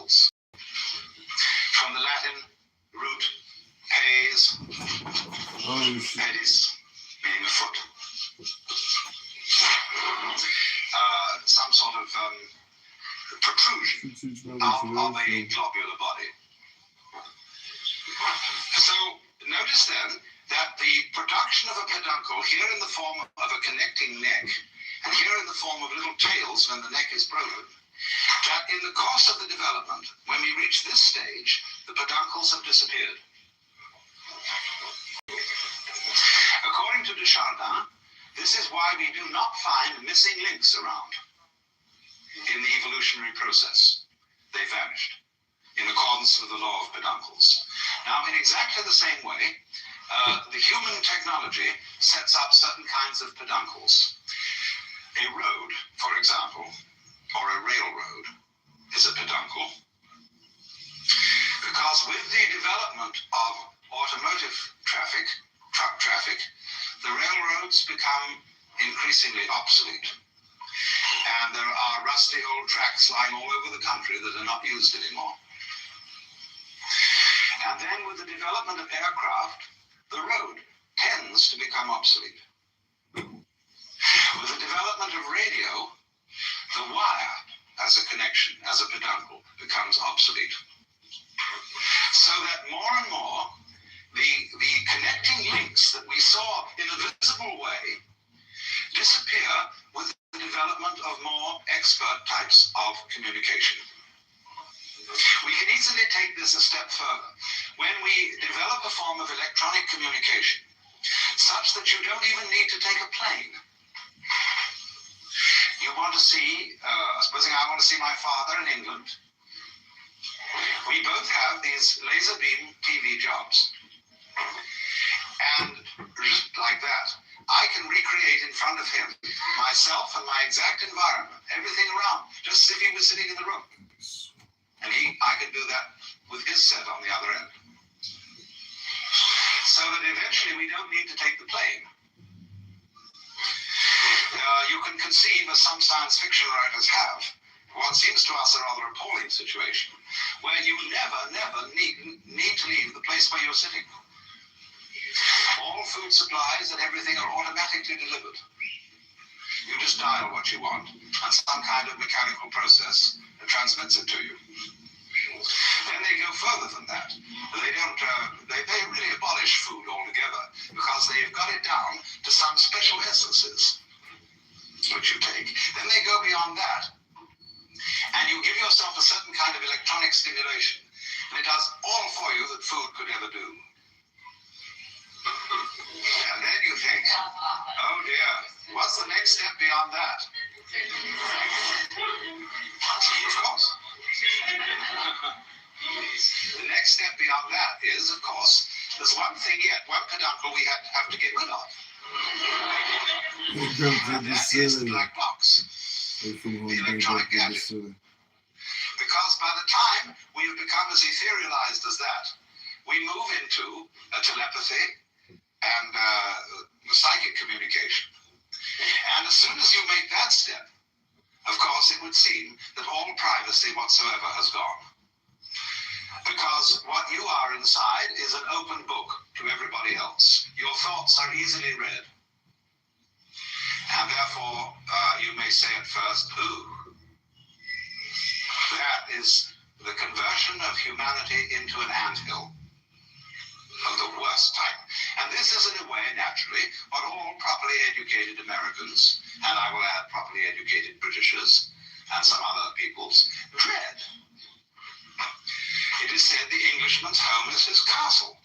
peduncles. From the Latin root pes, pedis, meaning a foot. Some sort of protrusion of a globular body. So notice then that the production of a peduncle, here in the form of a connecting neck, and here in the form of little tails when the neck is broken, that in the course of the development, when we reach this stage, the peduncles have disappeared. According to Desjardins, this is why we do not find missing links around in the evolutionary process. They vanished in accordance with the law of peduncles. Now, in exactly the same way, the human technology sets up certain kinds of peduncles. A road, for example, or a railroad, is a peduncle, because with the development of automotive traffic, truck traffic, the railroads become increasingly obsolete. And there are rusty old tracks lying all over the country that are not used anymore. And then with the development of aircraft, the road tends to become obsolete. With the development of radio, the wire as a connection, as a peduncle, becomes obsolete. So that more and more, the connecting links that we saw in a visible way disappear with the development of more expert types of communication. We can easily take this a step further. When we develop a form of electronic communication, such that you don't even need to take a plane. You want to see, supposing I want to see my father in England. We both have these laser beam TV jobs. And just like that, I can recreate in front of him myself and my exact environment, everything around, just as if he was sitting in the room. And I can do that with his set on the other end. So that eventually we don't need to take the plane. You can conceive, as some science fiction writers have, what seems to us a rather appalling situation, where you never need to leave the place where you're sitting. All food supplies and everything are automatically delivered. You just dial what you want, and some kind of mechanical process transmits it to you. Then they go further than that. They really abolish food altogether, because they've got it down to some special essences which you take. Then they go beyond that, and you give yourself a certain kind of electronic stimulation, and it does all for you that food could ever do. And then you think, oh dear, what's the next step beyond that? Of course. The next step beyond that is, of course, there's one thing yet, one peduncle we have to get rid of. And that is the black box, the electronic gadget. Because by the time we have become as etherealized as that, we move into a telepathy and psychic communication. And as soon as you make that step, of course, it would seem that all privacy whatsoever has gone. Because what you are inside is an open book to everybody else. Your thoughts are easily read. And therefore, you may say at first, ooh, that is the conversion of humanity into an anthill of the worst type. And this is, in a way, naturally, what all properly educated Americans, and I will add properly educated Britishers, and some other peoples, dread. It is said the Englishman's home is his castle.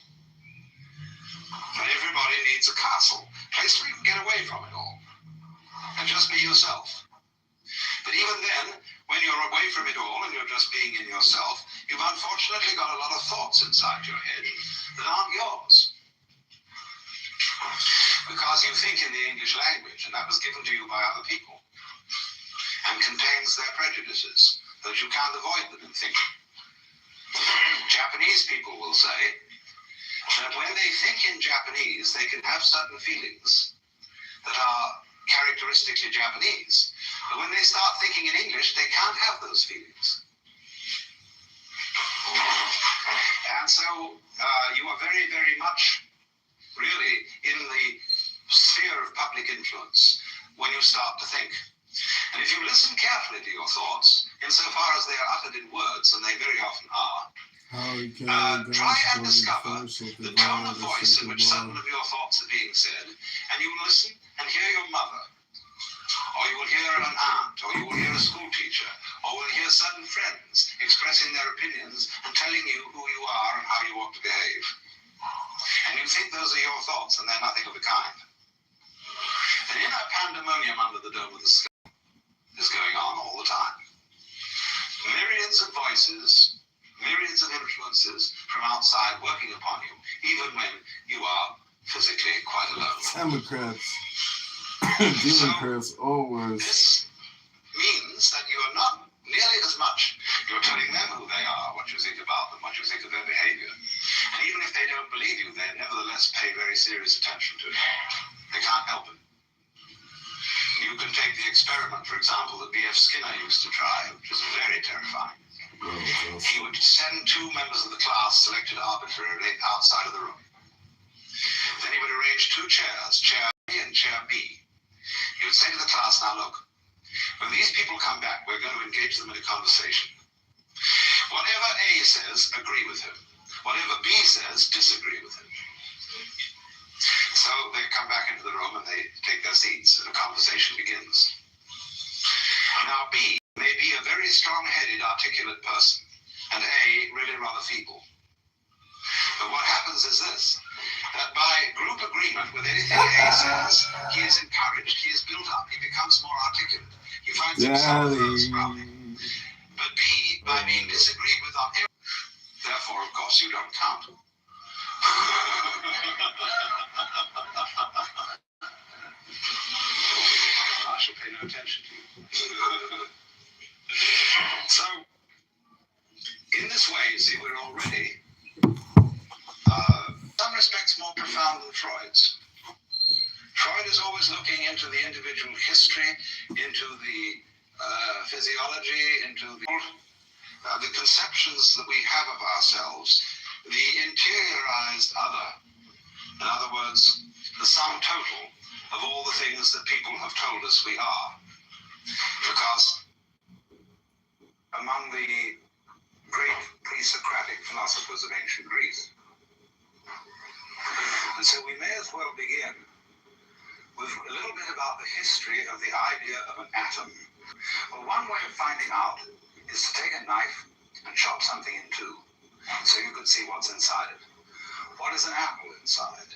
And everybody needs a castle, a place where you can get away from it all, and just be yourself. But even then, when you're away from it all and you're just being in yourself, you've unfortunately got a lot of thoughts inside your head that aren't yours. Because you think in the English language, and that was given to you by other people, and contains their prejudices, that you can't avoid them in thinking. Japanese people will say that when they think in Japanese, they can have certain feelings that are characteristically Japanese. But when they start thinking in English, they can't have those feelings. your thoughts, insofar as they are uttered in words, and they very often are. Try and discover the tone of voice in which certain of your thoughts are being said, and you will listen and hear your mother, or you will hear an aunt, or you will hear a school teacher, or will hear certain friends expressing their opinions and telling you who you are and how you ought to behave. And you think those are your thoughts, and they're nothing of the kind. An inner pandemonium under the dome of the skull is going on all the time. Myriads of voices, myriads of influences from outside working upon you, even when you are physically quite alone. Democrats, always. This means that you are not nearly as much. You're telling them who they are, what you think about them, what you think of their behavior. And even if they don't believe you, they nevertheless pay very serious attention to it. They can't help it. You can take the experiment, for example, that B.F. Skinner used to try, which was very terrifying. He would send two members of the class selected arbitrarily outside of the room. Then he would arrange two chairs, chair A and chair B. He would say to the class, now look, when these people come back, we're going to engage them in a conversation. Whatever A says, agree with him. Whatever B says, disagree with him. So they come back into the room and they take their seats and a conversation begins. Now B may be a very strong-headed, articulate person, and A really rather feeble. But what happens is this, that by group agreement with anything A says, he is encouraged, he is built up, he becomes more articulate, he finds himself sprouting. But B, by being disagreed with on every, therefore, of course, you don't count. I shall pay no attention to you. So, in this way, you see, we're already, in some respects, more profound than Freud's. Freud is always looking into the individual history, into the physiology, into the conceptions that we have of ourselves, the interiorized other. In other words, the sum total of all the things that people have told us we are. Because among the great pre-Socratic philosophers of ancient Greece. And so we may as well begin with a little bit about the history of the idea of an atom. Well, one way of finding out is to take a knife and chop something in two, so you can see what's inside it. What is an apple inside?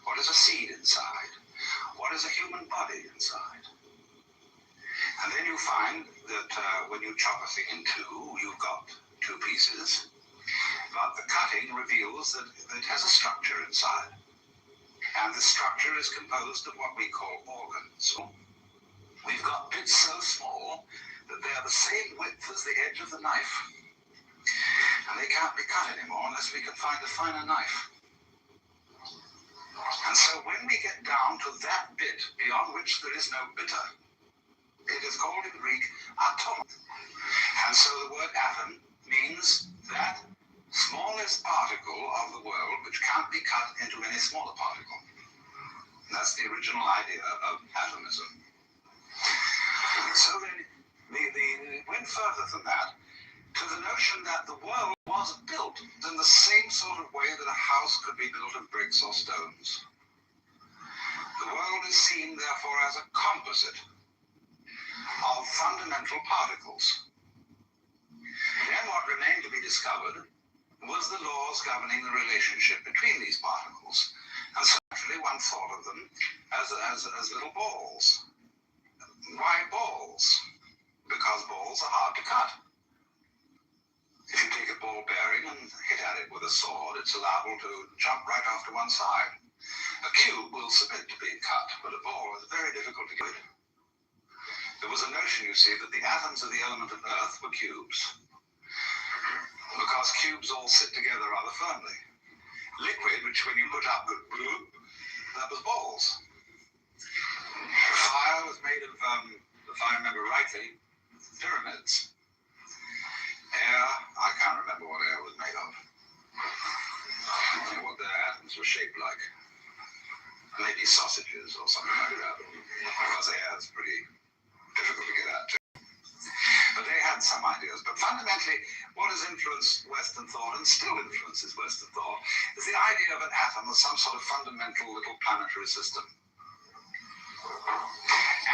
What is a seed inside? What is a human body inside? And then you find that when you chop a thing in two, you've got two pieces, but the cutting reveals that it has a structure inside. And the structure is composed of what we call organs. We've got bits so small that they are the same width as the edge of the knife. And they can't be cut anymore unless we can find a finer knife. And so when we get down to that bit beyond which there is no bitter, it is called in Greek atom. And so the word atom means that smallest particle of the world which can't be cut into any smaller particle. And that's the original idea of atomism. So then it went further than that to the notion that the world was built in the same sort of way that a house could be built of bricks or stones. The world is seen, therefore, as a composite of fundamental particles. Then what remained to be discovered was the laws governing the relationship between these particles. And so actually one thought of them as little balls. Why balls? Because balls are hard to cut. If you take a ball bearing and hit at it with a sword, it's liable to jump right off to one side. A cube will submit to being cut, but a ball is very difficult to get. There was a notion, you see, that the atoms of the element of Earth were cubes, because cubes all sit together rather firmly. Liquid, which when you put up, that was balls. Fire was made of, if I remember rightly, pyramids. Air, I can't remember what air was made of. I don't know what their atoms were shaped like. Maybe sausages or something like that, because air is pretty difficult to get at too. some ideas, but fundamentally what has influenced Western thought and still influences Western thought is the idea of an atom as some sort of fundamental little planetary system.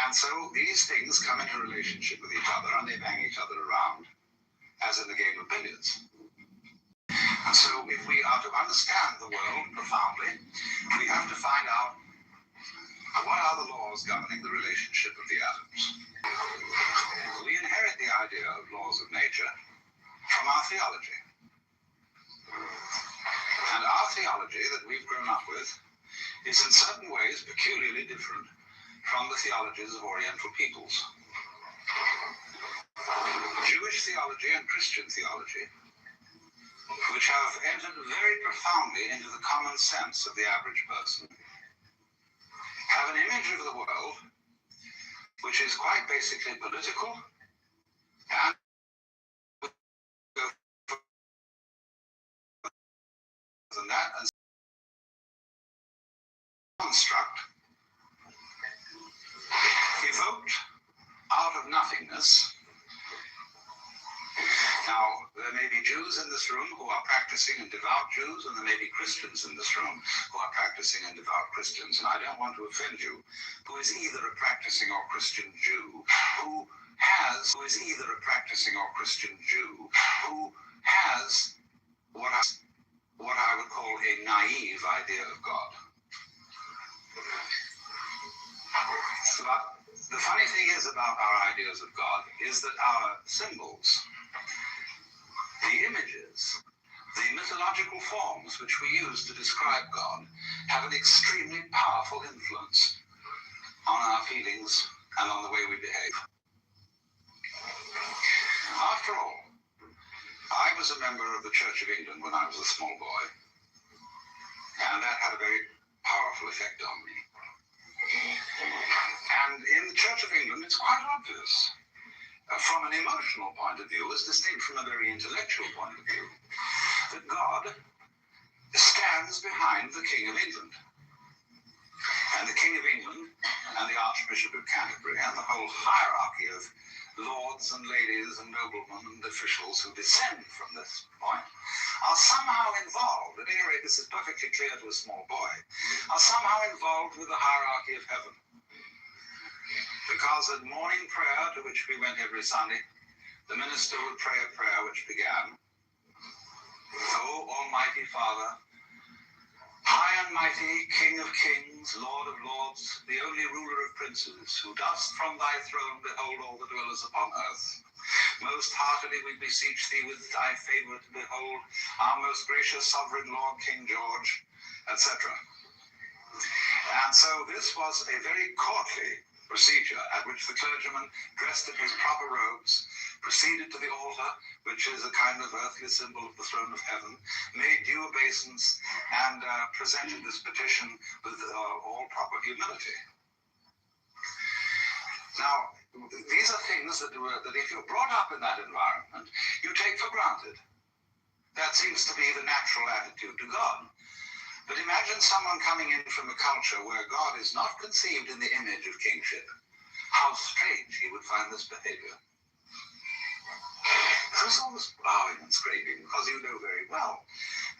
And so these things come into relationship with each other and they bang each other around, as in the game of billiards. And so if we are to understand the world profoundly, we have to find out what are the laws governing the relationship of the atoms. We inherit the idea of laws of nature from our theology. And our theology that we've grown up with is in certain ways peculiarly different from the theologies of Oriental peoples. Jewish theology and Christian theology, which have entered very profoundly into the common sense of the average person, have an image of the world which is quite basically political and than that, and construct evoked out of nothingness. Now, there may be Jews in this room who are practicing and devout Jews, and there may be Christians in this room who are practicing and devout Christians. And I don't want to offend you, who is either a practicing or Christian Jew, who has what I would call a naive idea of God. But the funny thing is about our ideas of God is that our symbols, the images, the mythological forms which we use to describe God have an extremely powerful influence on our feelings and on the way we behave. After all, I was a member of the Church of England when I was a small boy, and that had a very powerful effect on me. And in the Church of England, it's quite obvious, from an emotional point of view, as distinct from a very intellectual point of view, that God stands behind the King of England. And the King of England and the Archbishop of Canterbury and the whole hierarchy of lords and ladies and noblemen and officials who descend from this point are somehow involved, at any rate this is perfectly clear to a small boy, are somehow involved with the hierarchy of heaven. Because at morning prayer, to which we went every Sunday, the minister would pray a prayer which began, O Almighty Father, high and mighty, King of kings, Lord of lords, the only ruler of princes, who dost from thy throne behold all the dwellers upon earth. Most heartily we beseech thee with thy favour to behold our most gracious sovereign Lord King George, etc. And so this was a very courtly procedure at which the clergyman, dressed in his proper robes, proceeded to the altar, which is a kind of earthly symbol of the throne of heaven, made due obeisance, and presented this petition with all proper humility. Now, these are things that if you're brought up in that environment, you take for granted. That seems to be the natural attitude to God. But imagine someone coming in from a culture where God is not conceived in the image of kingship. How strange he would find this behavior. There's all this bowing and scraping, because you know very well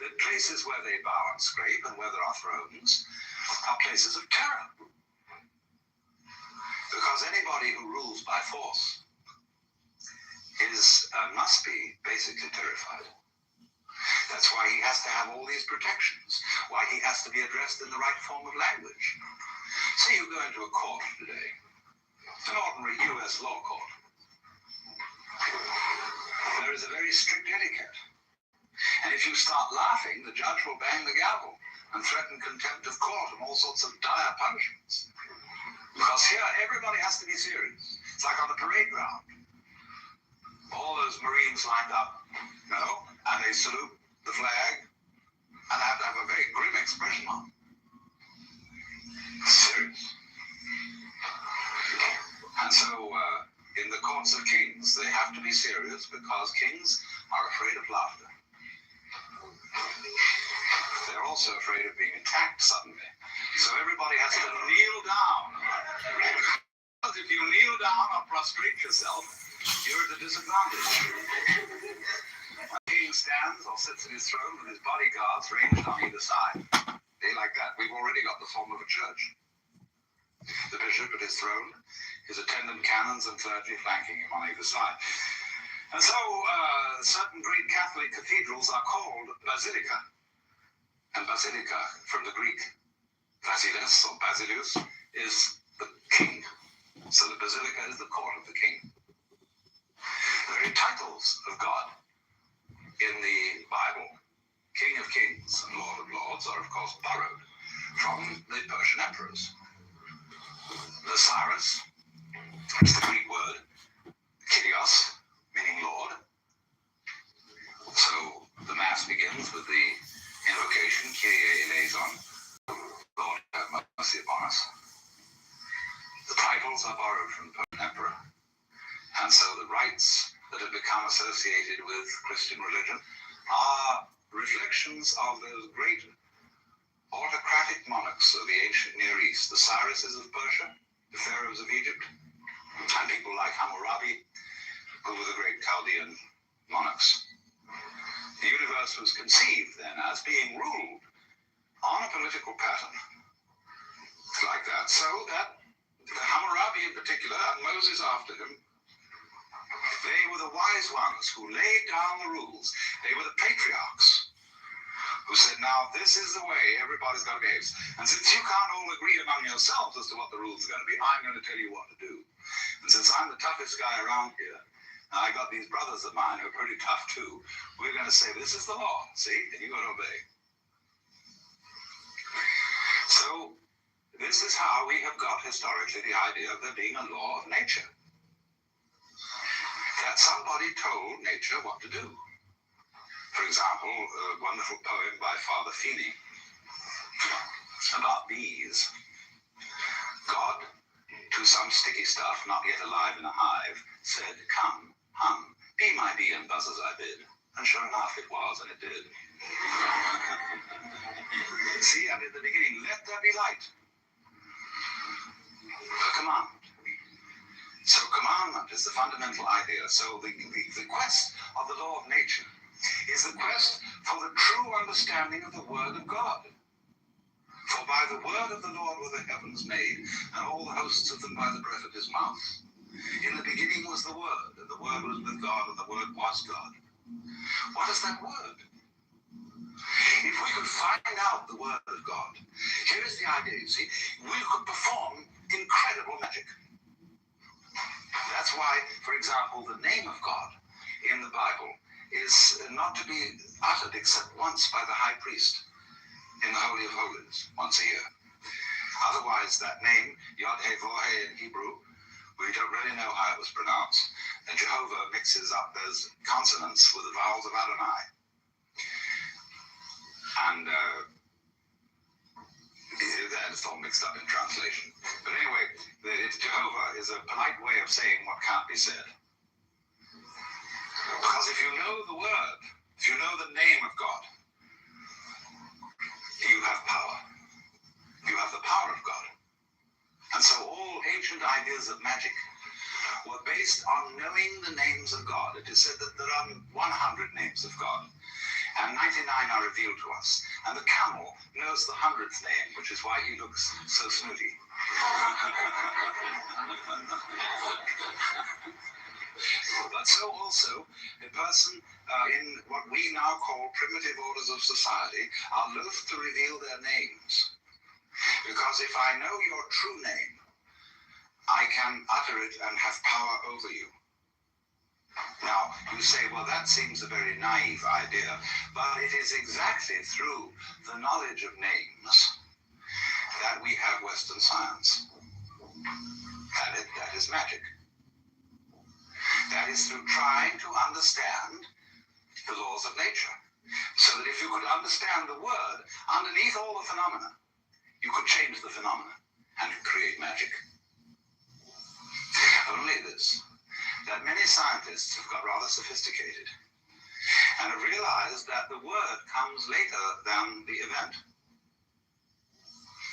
that places where they bow and scrape and where there are thrones are places of terror. Because anybody who rules by force must be basically terrified. That's why he has to have all these protections, why he has to be addressed in the right form of language. Say you go into a court today, an ordinary US law court. There is a very strict etiquette. And if you start laughing, the judge will bang the gavel and threaten contempt of court and all sorts of dire punishments. Because here, everybody has to be serious. It's like on the parade ground. All those Marines lined up, and they salute the flag, and have to have a very grim expression on. Serious. And so, in the courts of kings, they have to be serious because kings are afraid of laughter. They're also afraid of being attacked suddenly. So everybody has to kneel down. Because if you kneel down or prostrate yourself, you're at a disadvantage. The king stands or sits in his throne with his bodyguards ranged on either side. They like that. We've already got the form of a church. The bishop at his throne, his attendant canons and clergy flanking him on either side. And so certain great Catholic cathedrals are called basilica. And basilica, from the Greek, basilis or basilius, is the king. So the basilica is the court of the king. The very titles of God in the Bible, King of Kings and Lord of Lords, are of course borrowed from the Persian emperors. The Cyrus, that's the Greek word, Kyrios, meaning Lord. So the Mass begins with the invocation, Kyrie eleison, Lord have mercy upon us. The titles are borrowed from the Persian emperor, and so the rites that have become associated with Christian religion are reflections of those great autocratic monarchs of the ancient Near East, the Cyruses of Persia, the pharaohs of Egypt, and people like Hammurabi, who were the great Chaldean monarchs. The universe was conceived then as being ruled on a political pattern like that, so that Hammurabi in particular, and Moses after him, they were the wise ones who laid down the rules. They were the patriarchs who said, now this is the way everybody's got to behave. And since you can't all agree among yourselves as to what the rules are going to be, I'm going to tell you what to do. And since I'm the toughest guy around here, and I got these brothers of mine who are pretty tough too, we're going to say, this is the law, see? And you got to obey. So this is how we have got historically the idea of there being a law of nature. That somebody told nature what to do. For example, a wonderful poem by Father Feeney about bees. God, to some sticky stuff not yet alive in a hive, said, come, hum, be my bee and buzz as I bid. And sure enough it was, and it did. See, and in the beginning, let there be light. A command. So commandment is the fundamental idea. So the quest of the law of nature is the quest for the true understanding of the Word of God. For by the word of the Lord were the heavens made, and all the hosts of them by the breath of his mouth. In the beginning was the Word, and the Word was with God, and the Word was God. What is that Word? If we could find out the Word of God, here is the idea, you see, we could perform incredible magic. That's why, for example, the name of God in the Bible is not to be uttered except once by the high priest in the Holy of Holies, once a year. Otherwise, that name, Yod-Heh-Vah-Heh in Hebrew, we don't really know how it was pronounced. And Jehovah mixes up those consonants with the vowels of Adonai. And it's all mixed up in translation. But anyway, Jehovah is a polite way of saying what can't be said. Because if you know the word, if you know the name of God, you have power. You have the power of God. And so all ancient ideas of magic were based on knowing the names of God. It is said that there are 100 names of God, and 99 are revealed to us. And the camel knows the 100th name, which is why he looks so snooty. But so also, a person in what we now call primitive orders of society are loath to reveal their names. Because if I know your true name, I can utter it and have power over you. Now, you say, well, that seems a very naive idea, but it is exactly through the knowledge of names that we have Western science. That is magic. That is through trying to understand the laws of nature. So that if you could understand the word underneath all the phenomena, you could change the phenomena and create magic. Only this, that many scientists have got rather sophisticated and have realized that the word comes later than the event.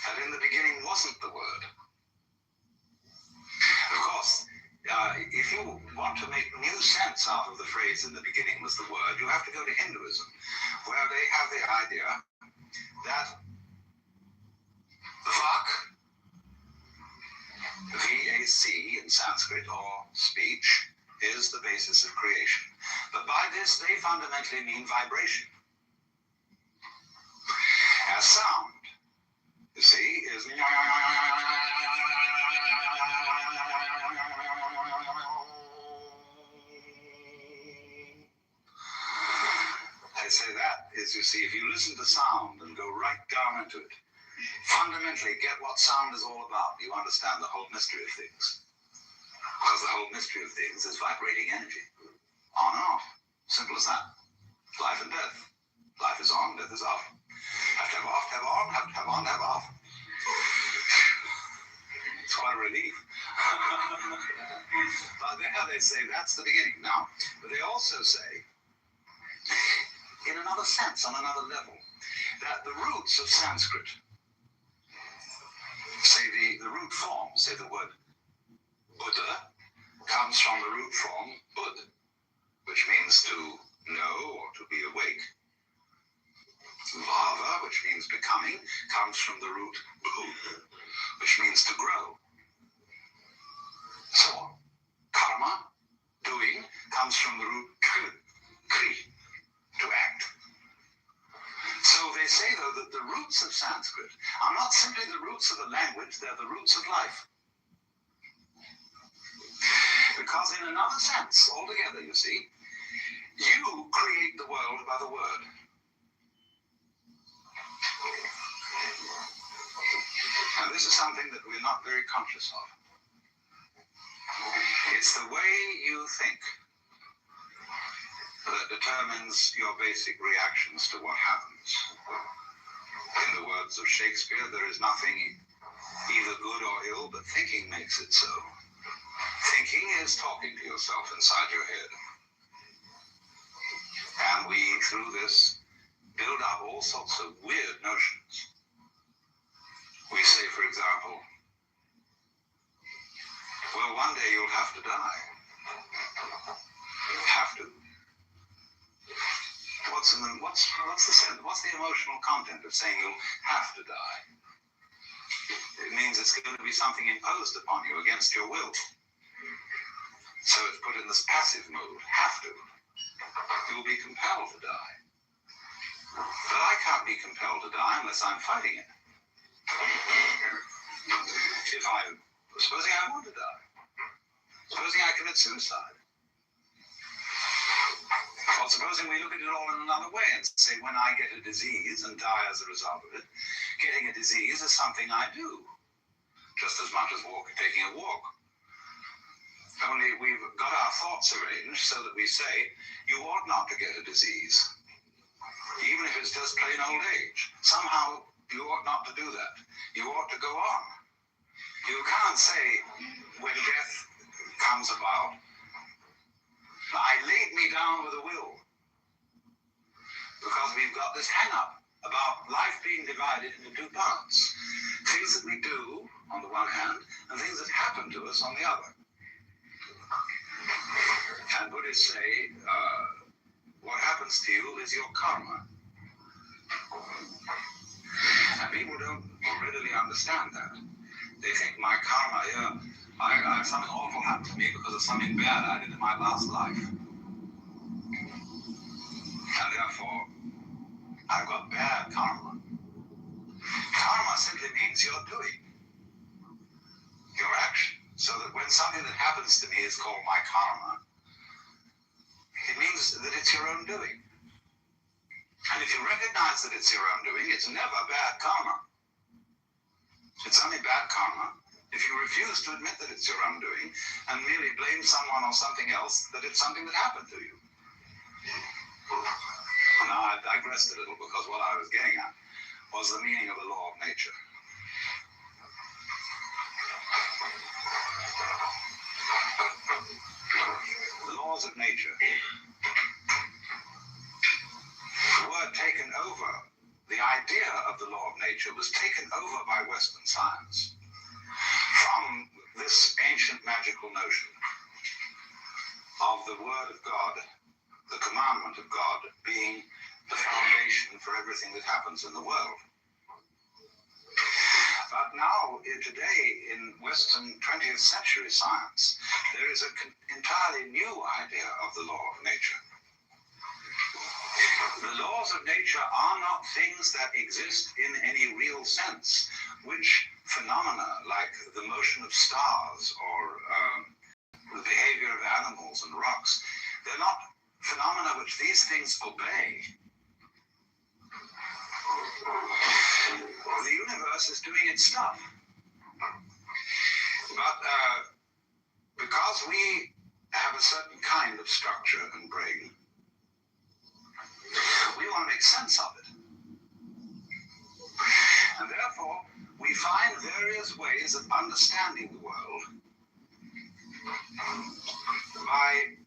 That in the beginning wasn't the word. Of course, if you want to make new sense out of the phrase "in the beginning was the word," you have to go to Hinduism, where they have the idea that Vak, V-A-C in Sanskrit, or speech, is the basis of creation. But by this, they fundamentally mean vibration. As sound, you see, is... I say that is, you see, if you listen to sound and go right down into it, fundamentally get what sound is all about, you understand the whole mystery of things. Because the whole mystery of things is vibrating energy. On and off. Simple as that. Life and death. Life is on, death is off. Have to have off, have on, have to have on, have off. It's quite a relief. But there they say that's the beginning. Now, but they also say, in another sense, on another level, that the roots of Sanskrit, say the root form, say the word Buddha, comes from the root form Bud, which means to know or to be awake. Vava, which means becoming, comes from the root Bu, which means to grow. So on. Karma, doing, comes from the root Kri, to act. So they say, though, that the roots of Sanskrit are not simply the roots of the language, they're the roots of life. Because in another sense, altogether, you see, you create the world by the word. And this is something that we're not very conscious of. It's the way you think that determines your basic reactions to what happens. In the words of Shakespeare, there is nothing either good or ill, but thinking makes it so. Thinking is talking to yourself inside your head. And we, through this, build up all sorts of weird notions. We say, for example, well, one day you'll have to die. You'll have to. What's the sense? What's the emotional content of saying you'll have to die? It means it's going to be something imposed upon you against your will. So it's put in this passive mode, have to. You'll be compelled to die. But I can't be compelled to die unless I'm fighting it. Supposing I want to die. Supposing I commit suicide. Well, supposing we look at it all in another way and say, when I get a disease and die as a result of it, getting a disease is something I do, just as much as taking a walk. Only we've got our thoughts arranged so that we say, you ought not to get a disease, even if it's just plain old age. Somehow, you ought not to do that. You ought to go on. You can't say, when death comes about, I laid me down with a will. Because we've got this hang-up about life being divided into two parts. Things that we do, on the one hand, and things that happen to us on the other. And Buddhists say, what happens to you is your karma. And people don't readily understand that. They think my karma, something awful happened to me because of something bad I did in my last life. And therefore, I've got bad karma. Karma simply means you're doing your action. So that when something that happens to me is called my karma, it means that it's your own doing. And if you recognize that it's your own doing, it's never bad karma. It's only bad karma if you refuse to admit that it's your own doing and merely blame someone or something else that it's something that happened to you. Now, I digressed a little because what I was getting at was the meaning of the law of nature. The laws of nature. The word taken over, the idea of the law of nature was taken over by Western science from this ancient magical notion of the Word of God, the commandment of God, being the foundation for everything that happens in the world. But now, today, in Western 20th century science, there is an entirely new idea of the law of nature. The laws of nature are not things that exist in any real sense, which phenomena like the motion of stars or the behavior of animals and rocks, they're not phenomena which these things obey. The universe is doing its stuff. But because we have a certain kind of structure and brain, we want to make sense of it. And therefore, we find various ways of understanding the world by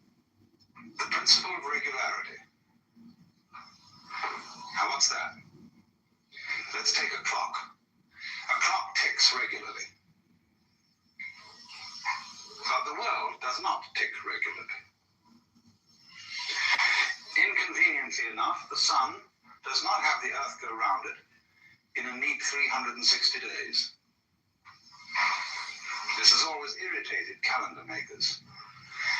the principle of regularity. Now, what's that? Let's take a clock. A clock ticks regularly. But the world does not tick regularly. Inconveniently enough, the sun does not have the Earth go round it in a neat 360 days. This has always irritated calendar makers.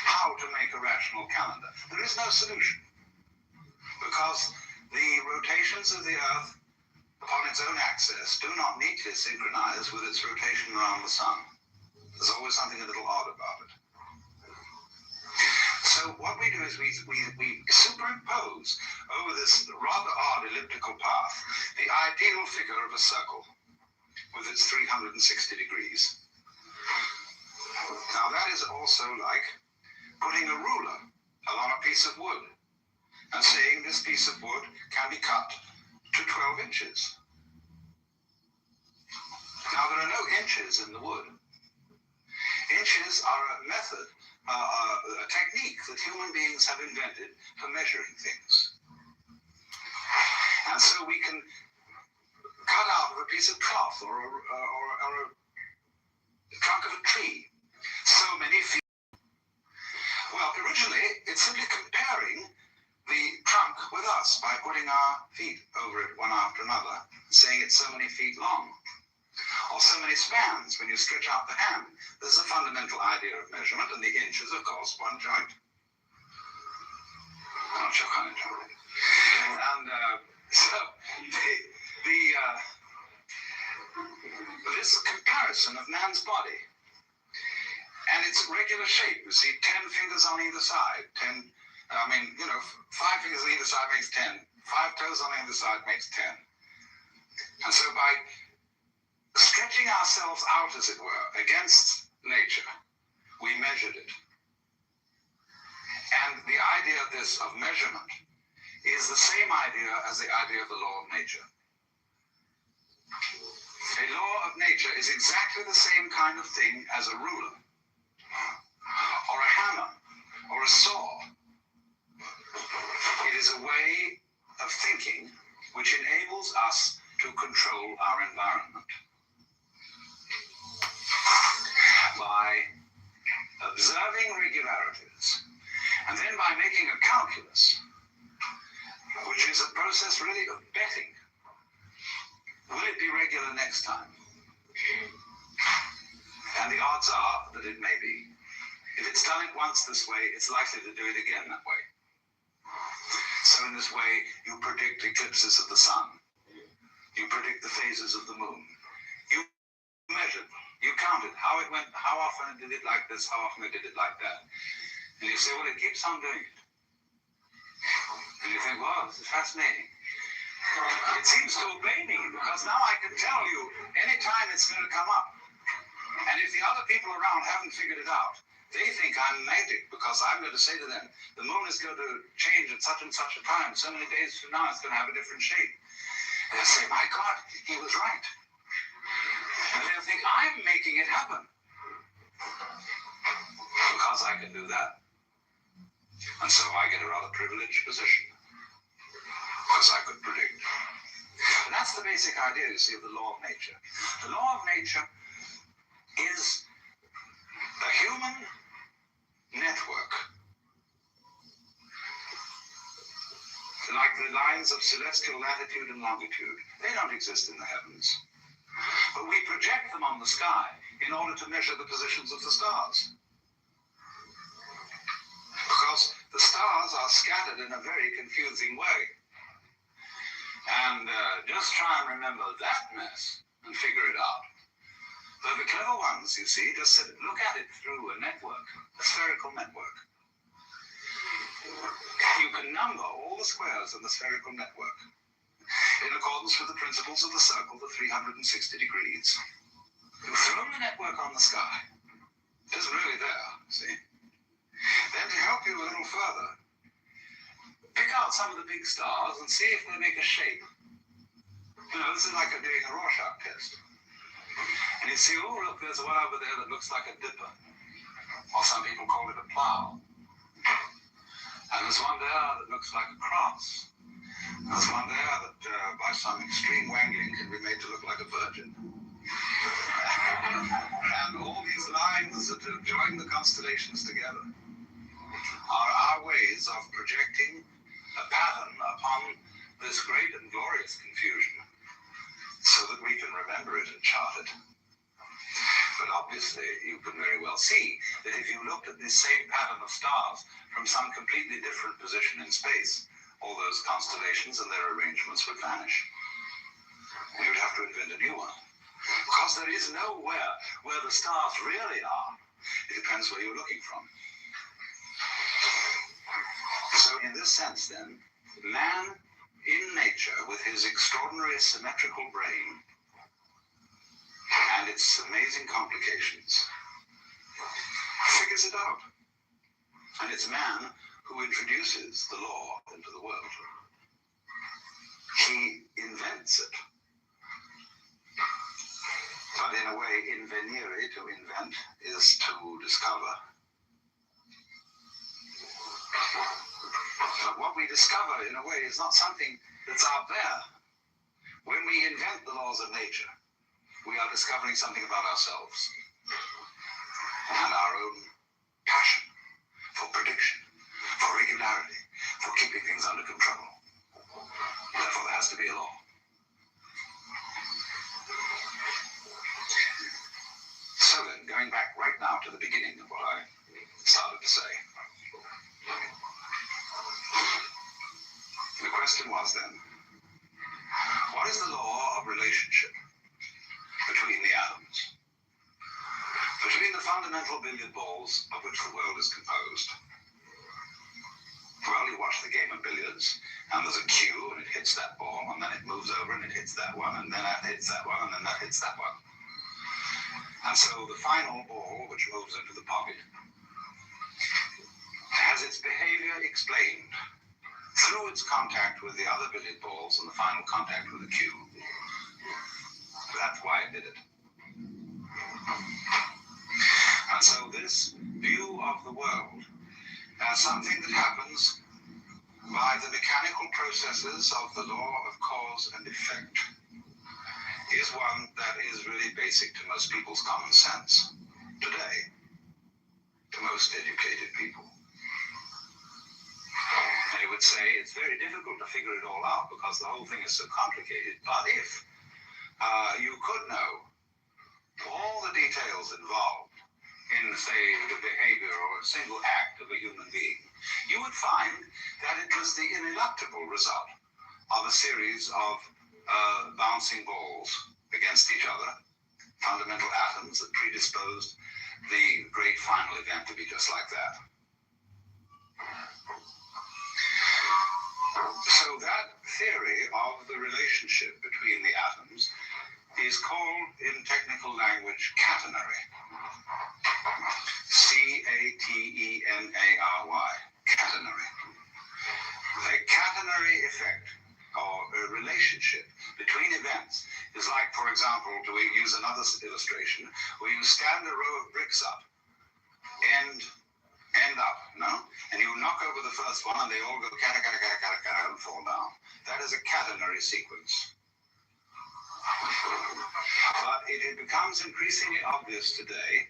How to make a rational calendar? There is no solution, because the rotations of the Earth upon its own axis do not neatly synchronize with its rotation around the sun. There's always something a little odd about it. So what we do is we superimpose over this rather odd elliptical path the ideal figure of a circle with its 360 degrees. Now that is also like putting a ruler along a piece of wood and saying this piece of wood can be cut to 12 inches. Now there are no inches in the wood. Inches are a method, a technique that human beings have invented for measuring things. And so we can cut out of a piece of cloth or a trunk of a tree so many feet. Well, originally, it's simply comparing the trunk with us by putting our feet over it one after another, saying it's so many feet long. Or so many spans when you stretch out the hand. This is a fundamental idea of measurement, and the inch is, of course, one joint. I'm not sure kind of joint. And so this comparison of man's body and its regular shape, you see, 10 fingers on either side, 5 fingers on either side makes 10, 5 toes on either side makes 10. And so by stretching ourselves out, as it were, against nature, we measured it. And the idea of measurement is the same idea as the idea of the law of nature. A law of nature is exactly the same kind of thing as a ruler, or a hammer, or a saw. It is a way of thinking which enables us to control our environment. By observing regularities, and then by making a calculus, which is a process really of betting. Will it be regular next time? And the odds are that it may be. If it's done it once this way, it's likely to do it again that way. So in this way, you predict eclipses of the sun. You predict the phases of the moon. You measure, you count it, how it went, how often it did it like this, how often it did it like that. And you say, well, it keeps on doing it. And you think, wow, this is fascinating. It seems to obey me, because now I can tell you any time it's going to come up. And if the other people around haven't figured it out, they think I'm magic, because I'm going to say to them, the moon is going to change at such and such a time. So many days from now, it's going to have a different shape. They'll say, my God, he was right. And they'll think, I'm making it happen, because I can do that. And so I get a rather privileged position, because I could predict. And that's the basic idea, you see, of the law of nature. The law of nature is a human network like the lines of celestial latitude and longitude. They don't exist in the heavens. But we project them on the sky in order to measure the positions of the stars. Because the stars are scattered in a very confusing way. And just try and remember that mess and figure it out. Though the clever ones, you see, just said, look at it through a network, a spherical network. You can number all the squares of the spherical network in accordance with the principles of the circle, the 360 degrees. You throw the network on the sky. It isn't really there, see? Then to help you a little further, pick out some of the big stars and see if they make a shape. You know, this is like doing a Rorschach test. And you see, oh, look, there's one over there that looks like a dipper. Or some people call it a plow. And there's one there that looks like a cross. There's one there that, by some extreme wangling, can be made to look like a virgin. And all these lines that join the constellations together are our ways of projecting a pattern upon this great and glorious confusion so that we can remember it and chart it. But obviously, you can very well see that if you looked at this same pattern of stars from some completely different position in space, all those constellations and their arrangements would vanish. And you'd have to invent a new one. Because there is nowhere where the stars really are. It depends where you're looking from. So in this sense, then, man in nature, with his extraordinary symmetrical brain and its amazing complications, figures it out. And it's man who introduces the law into the world. He invents it. But in a way, invenire, to invent, is to discover. But what we discover, in a way, is not something that's out there. When we invent the laws of nature, we are discovering something about ourselves and our own passion for prediction, for regularity, for keeping things under control. Therefore, there has to be a law. So then, going back right now to the beginning of what I started to say, the question was then, what is the law of relationship between the atoms? Between the fundamental billiard balls of which the world is composed. Well, you watch the game of billiards, and there's a cue, and it hits that ball, and then it moves over, and it hits that one, and then that hits that one, and then that hits that one. And so the final ball, which moves into the pocket, has its behavior explained through its contact with the other billiard balls and the final contact with the cue. That's why it did it. And so this view of the world as something that happens by the mechanical processes of the law of cause and effect is one that is really basic to most people's common sense today, to most educated people. They would say it's very difficult to figure it all out because the whole thing is so complicated. But if you could know all the details involved in, say, the behavior or a single act of a human being, you would find that it was the ineluctable result of a series of bouncing balls against each other, fundamental atoms that predisposed the great final event to be just like that. So that theory of the relationship between the atoms is called, in technical language, catenary. C-A-T-E-N-A-R-Y, catenary. The catenary effect, or a relationship between events, is like, for example, to use another illustration, where you stand a row of bricks up, end up, no? And you knock over the first one, and they all go kata, kata, kata, kata, kata, and fall down. That is a catenary sequence. But it becomes increasingly obvious today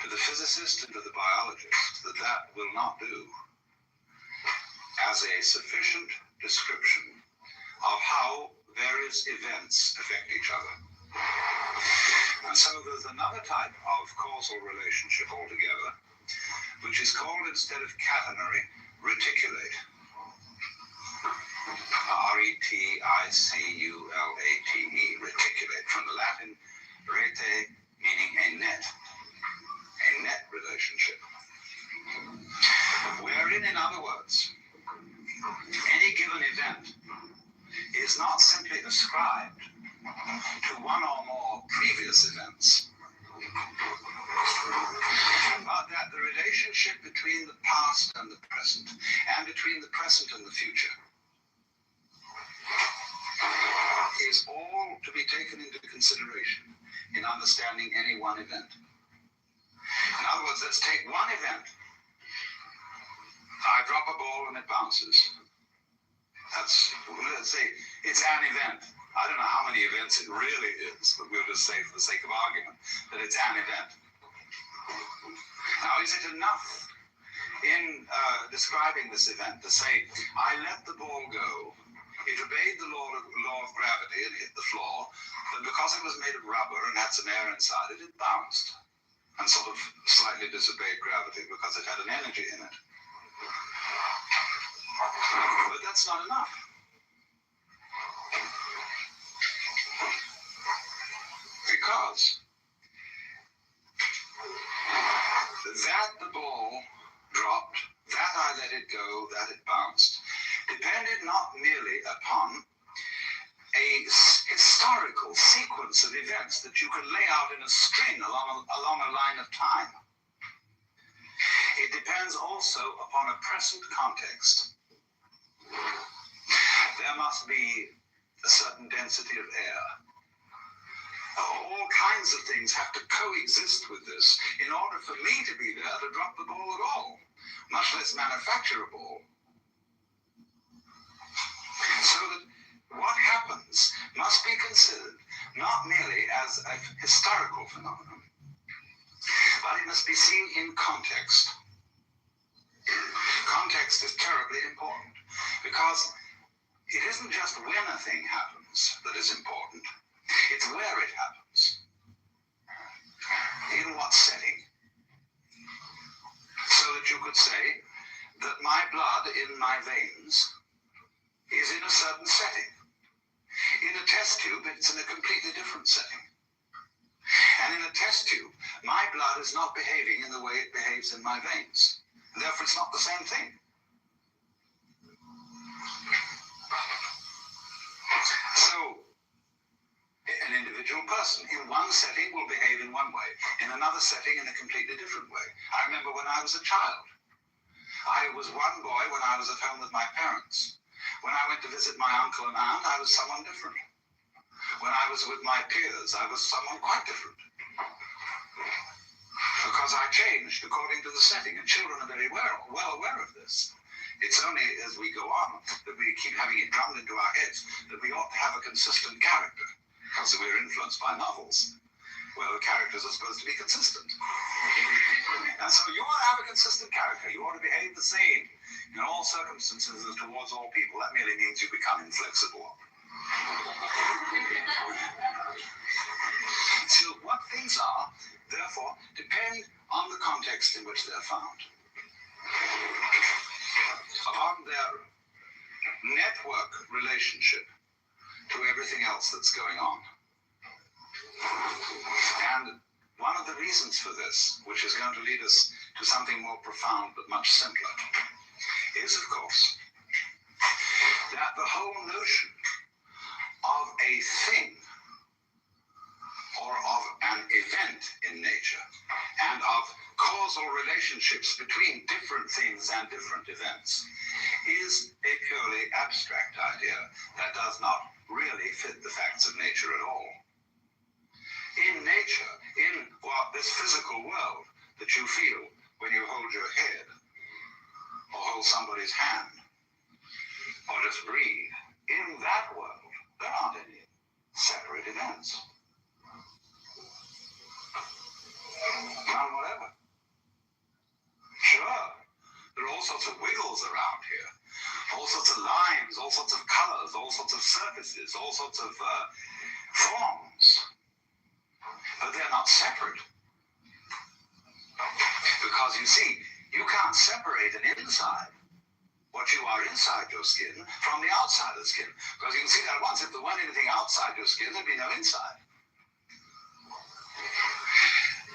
to the physicist and to the biologist that that will not do as a sufficient description of how various events affect each other. And so there's another type of causal relationship altogether, which is called, instead of catenary, reticulate. R-E-T-I-C-U-L-A-T-E, reticulate, from the Latin rete, meaning a net relationship. Wherein, in other words, any given event is not simply ascribed to one or more previous events, but that the relationship between the past and the present, and between the present and the future, is all to be taken into consideration in understanding any one event. In other words, let's take one event. I drop a ball and it bounces. Let's say it's an event. I don't know how many events it really is, but we'll just say, for the sake of argument, that it's an event. Now, is it enough in describing this event to say, I let the ball go, it obeyed the law of gravity and hit the floor, but because it was made of rubber and had some air inside it, it bounced and sort of slightly disobeyed gravity because it had an energy in it. But that's not enough. Because that the ball dropped, that I let it go, that it bounced, depended not merely upon a historical sequence of events that you can lay out in a string along a line of time. It depends also upon a present context. There must be a certain density of air. All kinds of things have to coexist with this in order for me to be there to drop the ball at all, much less manufacture a ball. So that what happens must be considered not merely as a historical phenomenon, but it must be seen in context. Context is terribly important, because it isn't just when a thing happens that is important, it's where it happens. In what setting? So that you could say that my blood in my veins is in a certain setting. In a test tube, it's in a completely different setting. And in a test tube, my blood is not behaving in the way it behaves in my veins. And therefore, it's not the same thing. So, an individual person in one setting will behave in one way, in another setting in a completely different way. I remember when I was a child. I was one boy when I was at home with my parents. When I went to visit my uncle and aunt, I was someone different. When I was with my peers, I was someone quite different. Because I changed according to the setting, and children are very well aware of this. It's only as we go on that we keep having it drummed into our heads that we ought to have a consistent character, because we're influenced by novels where the characters are supposed to be consistent. And so you ought to have a consistent character. You ought to behave the same in all circumstances towards all people. That merely means you become inflexible. So what things are, therefore, depend on the context in which they're found, upon their network relationship to everything else that's going on. And one of the reasons for this, which is going to lead us to something more profound but much simpler, is, of course, that the whole notion of a thing or of an event in nature and of causal relationships between different things and different events is a purely abstract idea that does not really fit the facts of nature at all. In nature, in this physical world that you feel when you hold your head, or hold somebody's hand, or just breathe, in that world, there aren't any separate events. None whatever. Sure, there are all sorts of wiggles around here, all sorts of lines, all sorts of colors, all sorts of surfaces, all sorts of forms. But they're not separate. Because you see, you can't separate an inside, what you are inside your skin, from the outside of the skin. Because you can see that once, if there weren't anything outside your skin, there'd be no inside.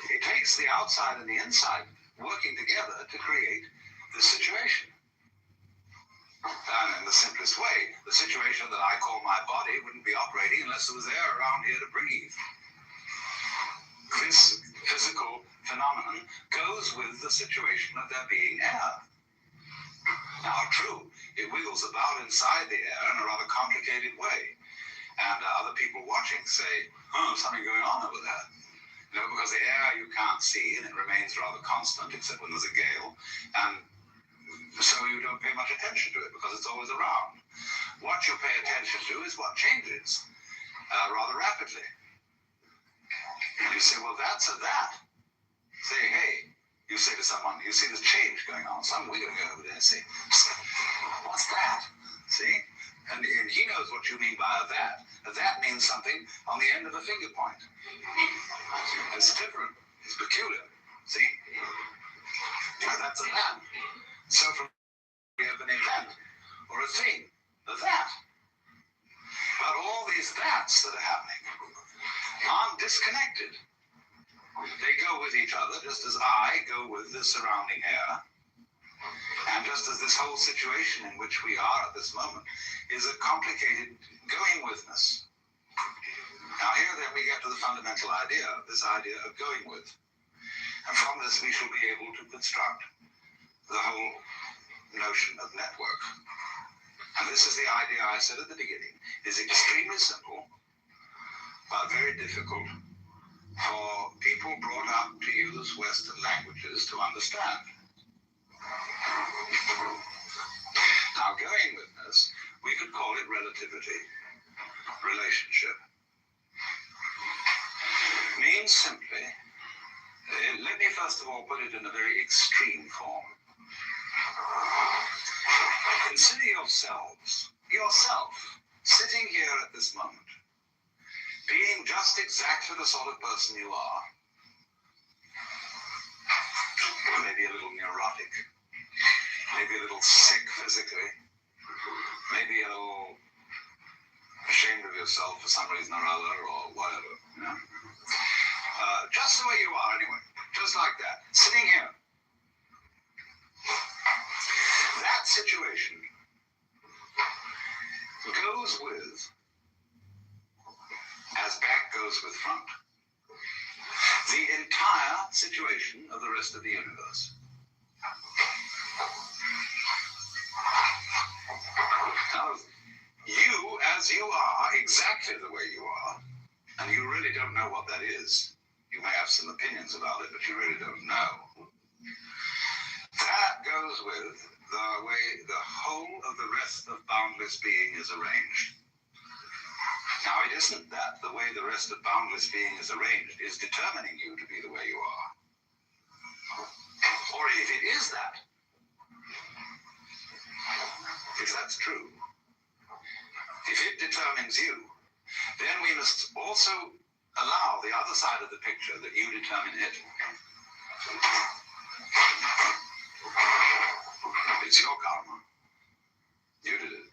It takes the outside and the inside working together to create this situation. And in the simplest way, the situation that I call my body wouldn't be operating unless there was air around here to breathe. This physical phenomenon goes with the situation of there being air. Now, true, it wiggles about inside the air in a rather complicated way. And other people watching say, oh, something going on over there. You know, because the air you can't see and it remains rather constant, except when there's a gale. And so you don't pay much attention to it because it's always around. What you pay attention to is what changes rather rapidly. And you say, well, that's a that. Say, hey, you say to someone, you see this change going on, some wiggling over there, say, what's that? See? And he knows what you mean by a that. A that means something on the end of a finger point. It's different. It's peculiar. See? That's a that. So from we have an event or a thing, a that. But all these that's that are happening aren't disconnected. They go with each other, just as I go with the surrounding air. And just as this whole situation in which we are at this moment is a complicated going withness. Now here then we get to the fundamental idea, this idea of going with. And from this we shall be able to construct the whole notion of network. And this is the idea I said at the beginning, is extremely simple, but very difficult for people brought up to use Western languages to understand. Now, going witness, we could call it relativity, relationship. Means simply, let me first of all put it in a very extreme form. Consider yourself, sitting here at this moment, being just exactly the sort of person you are. Maybe a little neurotic, maybe a little sick physically, maybe a little ashamed of yourself for some reason or other, or whatever, you know. Just the way you are anyway, just like that, sitting here. That situation goes with, as back goes with front, the entire situation of the rest of the universe. Now, you, as you are, exactly the way you are, and you really don't know what that is. You may have some opinions about it, but you really don't know. That goes with the way the whole of the rest of boundless being is arranged. Now, it isn't that the way the rest of boundless being is arranged is determining you to be the way you are. Or if it is that, if that's true, if it determines you, then we must also allow the other side of the picture that you determine it. It's your karma. You did it.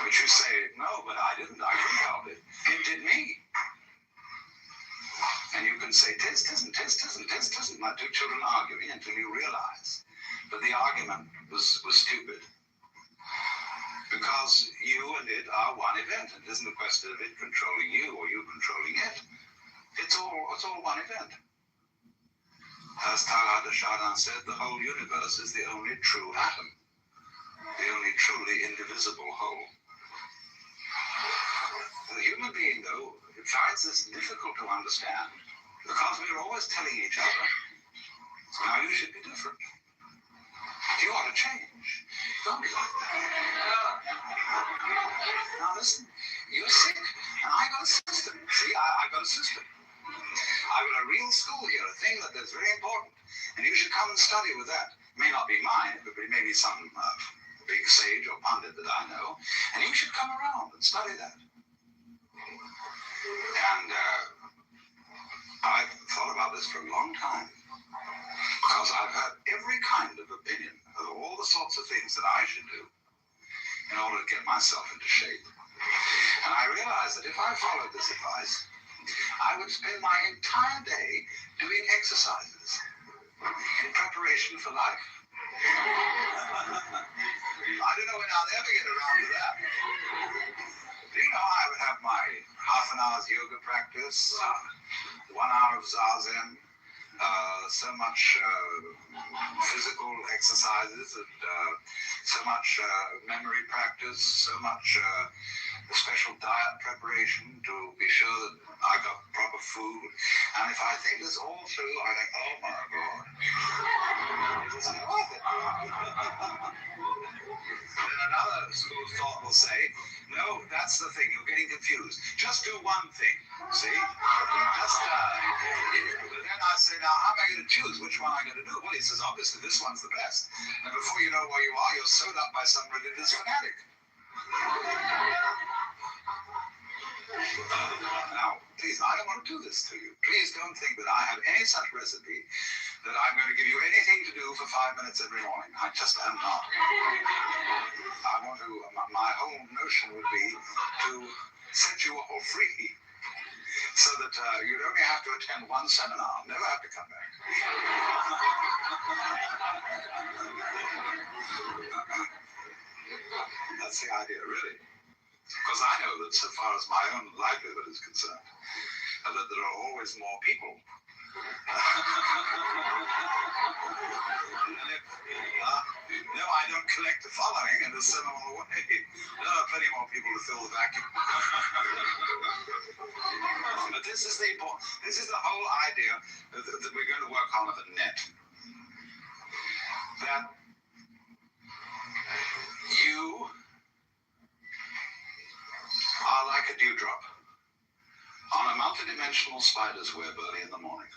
But you say, no, but I didn't. I couldn't help it. It did me. And you can say, tisn't. My two children arguing until you realize that the argument was stupid. Because you and it are one event. It isn't a question of it controlling you or you controlling it. It's all one event. As Teilhard de Chardin said, the whole universe is the only true atom, the only truly indivisible whole. The human being, though, finds this difficult to understand because we're always telling each other, now you should be different. You ought to change. Don't be like that. Now listen, you're sick, and I got a system. See, I got a system. I've got a real school here, a thing that's very important, and you should come and study with that. It may not be mine, but it may be some big sage or pundit that I know, and you should come around and study that. And I've thought about this for a long time, because I've heard every kind of opinion of all the sorts of things that I should do in order to get myself into shape. And I realized that if I followed this advice, I would spend my entire day doing exercises in preparation for life. I don't know when I'll ever get around to that. Do you know, I would have my half an hour's yoga practice, 1 hour of zazen, so much physical exercises, and so much memory practice, so much special diet preparation to be sure that I got proper food. And if I think this all through, I think, oh my God, is it worth it? Then another school of thought will say, no, that's the thing, you're getting confused. Just do one thing, see? Just, but then I say, now, how am I going to choose which one I'm going to do? Well, he says, obviously, this one's the best. And before you know where you are, you're sewed up by some religious fanatic. Now, please, I don't want to do this to you. Please don't think that I have any such recipe that I'm going to give you anything to do for 5 minutes every morning. I just am not. I want to, my whole notion would be to set you all free so that you'd only have to attend one seminar, never have to come back. That's the idea, really. Because I know that so far as my own livelihood is concerned, that there are always more people. And if, no, I don't collect the following and just send them all away. There are plenty more people to fill the vacuum. But this is the whole idea that we're going to work on of a net. That you are like a dewdrop on a multidimensional spider's web early in the morning.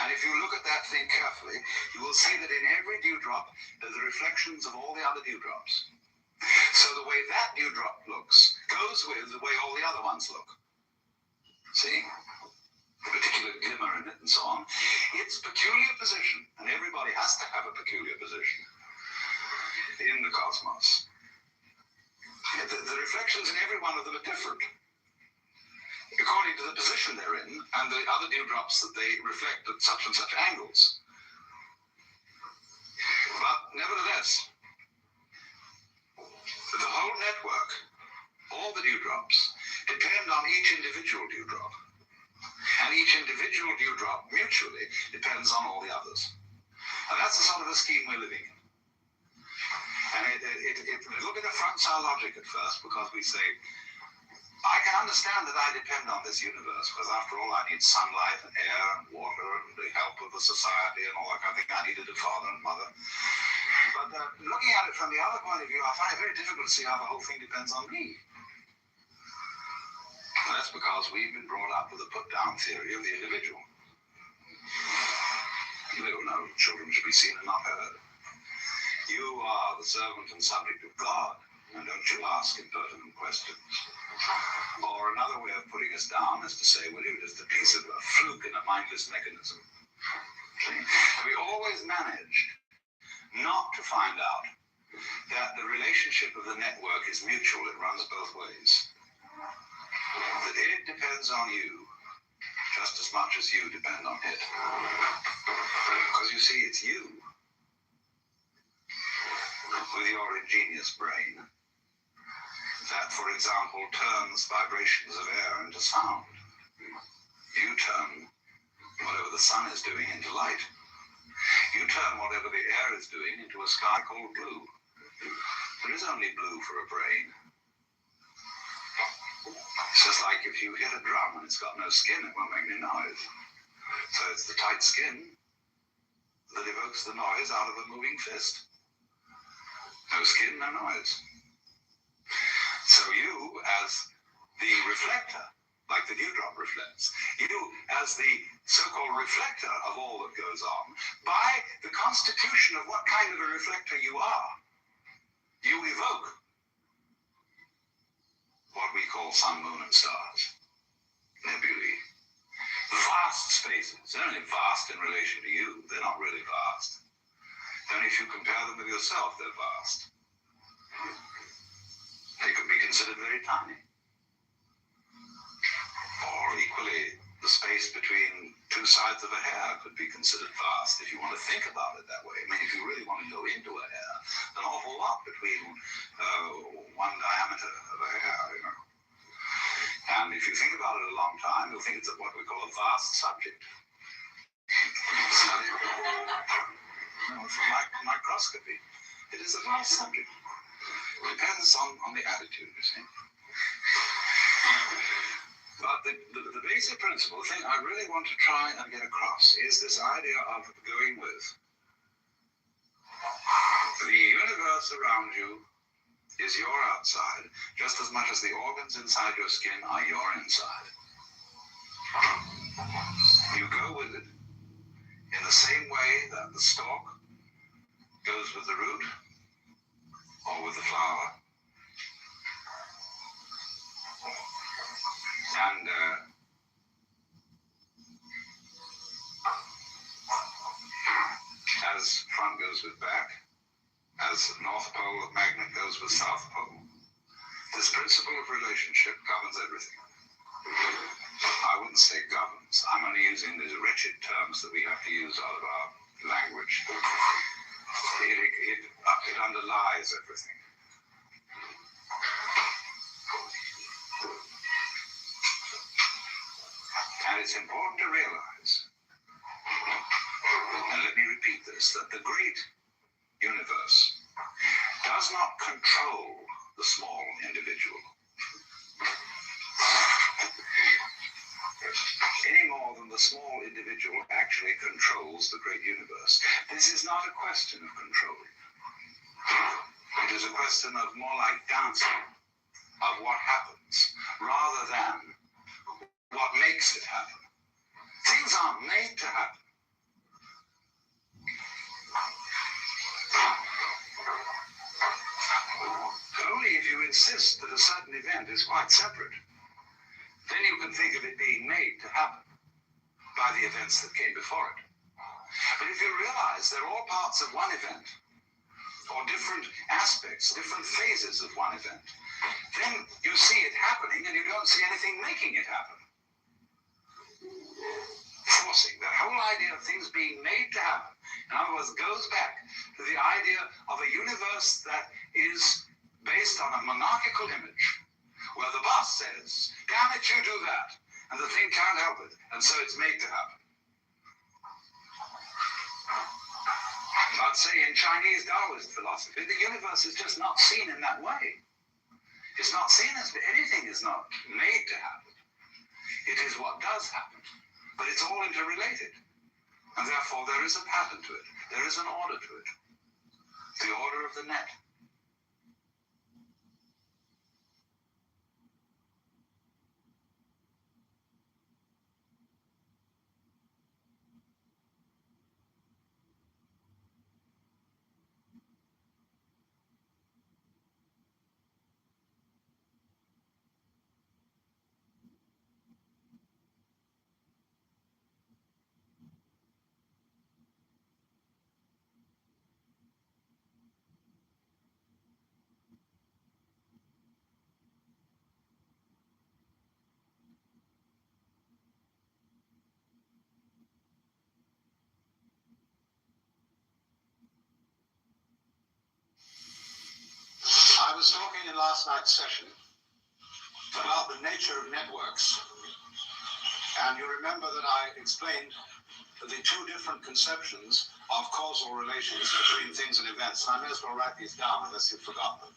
And if you look at that thing carefully, you will see that in every dewdrop, there are the reflections of all the other dewdrops. So the way that dewdrop looks goes with the way all the other ones look. See? The particular glimmer in it and so on. Its peculiar position, and everybody has to have a peculiar position in the cosmos. The reflections in every one of them are different, according to the position they're in and the other dewdrops that they reflect at such and such angles. But nevertheless, the whole network, all the dewdrops, depend on each individual dewdrop. And each individual dewdrop mutually depends on all the others. And that's the sort of a scheme we're living in. And look at the frontal logic at first, because we say, I can understand that I depend on this universe, because after all, I need sunlight and air and water and the help of the society and all that kind of thing. I needed a father and mother. But looking at it from the other point of view, I find it very difficult to see how the whole thing depends on me. And that's because we've been brought up with a put-down theory of the individual. No, children should be seen and not heard. You are the servant and subject of God, and don't you ask impertinent questions. Or another way of putting us down is to say, well, you're just a piece of a fluke in a mindless mechanism. We always managed not to find out that the relationship of the network is mutual, it runs both ways. That it depends on you just as much as you depend on it. Because you see, it's you, with your ingenious brain, that, for example, turns vibrations of air into sound. You turn whatever the sun is doing into light. You turn whatever the air is doing into a sky called blue. There is only blue for a brain. It's just like if you hit a drum and it's got no skin, it won't make any noise. So it's the tight skin that evokes the noise out of a moving fist. No skin, no noise. So you, as the reflector, like the dewdrop reflects, you, as the so-called reflector of all that goes on, by the constitution of what kind of a reflector you are, you evoke what we call sun, moon, and stars, nebulae, vast spaces. They're only vast in relation to you. They're not really vast. Only if you compare them with yourself, they're vast. They could be considered very tiny. Or equally, the space between two sides of a hair could be considered vast if you want to think about it that way. I mean, if you really want to go into a hair, an awful lot between one diameter of a hair, you know. And if you think about it a long time, you'll think it's what we call a vast subject. For microscopy, it is a vast subject. It depends on the attitude, you see. But the basic principle, the thing I really want to try and get across is this idea of going with. The universe around you is your outside, just as much as the organs inside your skin are your inside. You go with it in the same way that the stalk goes with the root or with the flower. And as front goes with back, as North Pole of magnet goes with South Pole, this principle of relationship governs everything. I wouldn't say governs. I'm only using these wretched terms that we have to use out of our language. It underlies everything. And it's important to realize, and let me repeat this, that the great universe does not control the small individual any more than the small individual actually controls the great universe. This is not a question of controlling. It is a question of more like dancing, of what happens, rather than what makes it happen. Things aren't made to happen. Only if you insist that a certain event is quite separate, then you can think of it being made to happen by the events that came before it. But if you realize they're all parts of one event, or different aspects, different phases of one event, then you see it happening and you don't see anything making it happen. Forcing that whole idea of things being made to happen, in other words, goes back to the idea of a universe that is based on a monarchical image, where the boss says, damn it, you do that, and the thing can't help it, and so it's made to happen. But say in Chinese Taoist philosophy, the universe is just not seen in that way. It's not seen as anything is not made to happen. It is what does happen. But it's all interrelated. And therefore there is a pattern to it. There is an order to it. The order of the net. I was talking in last night's session about the nature of networks. And you remember that I explained the two different conceptions of causal relations between things and events. And I may as well write these down unless you've forgotten them.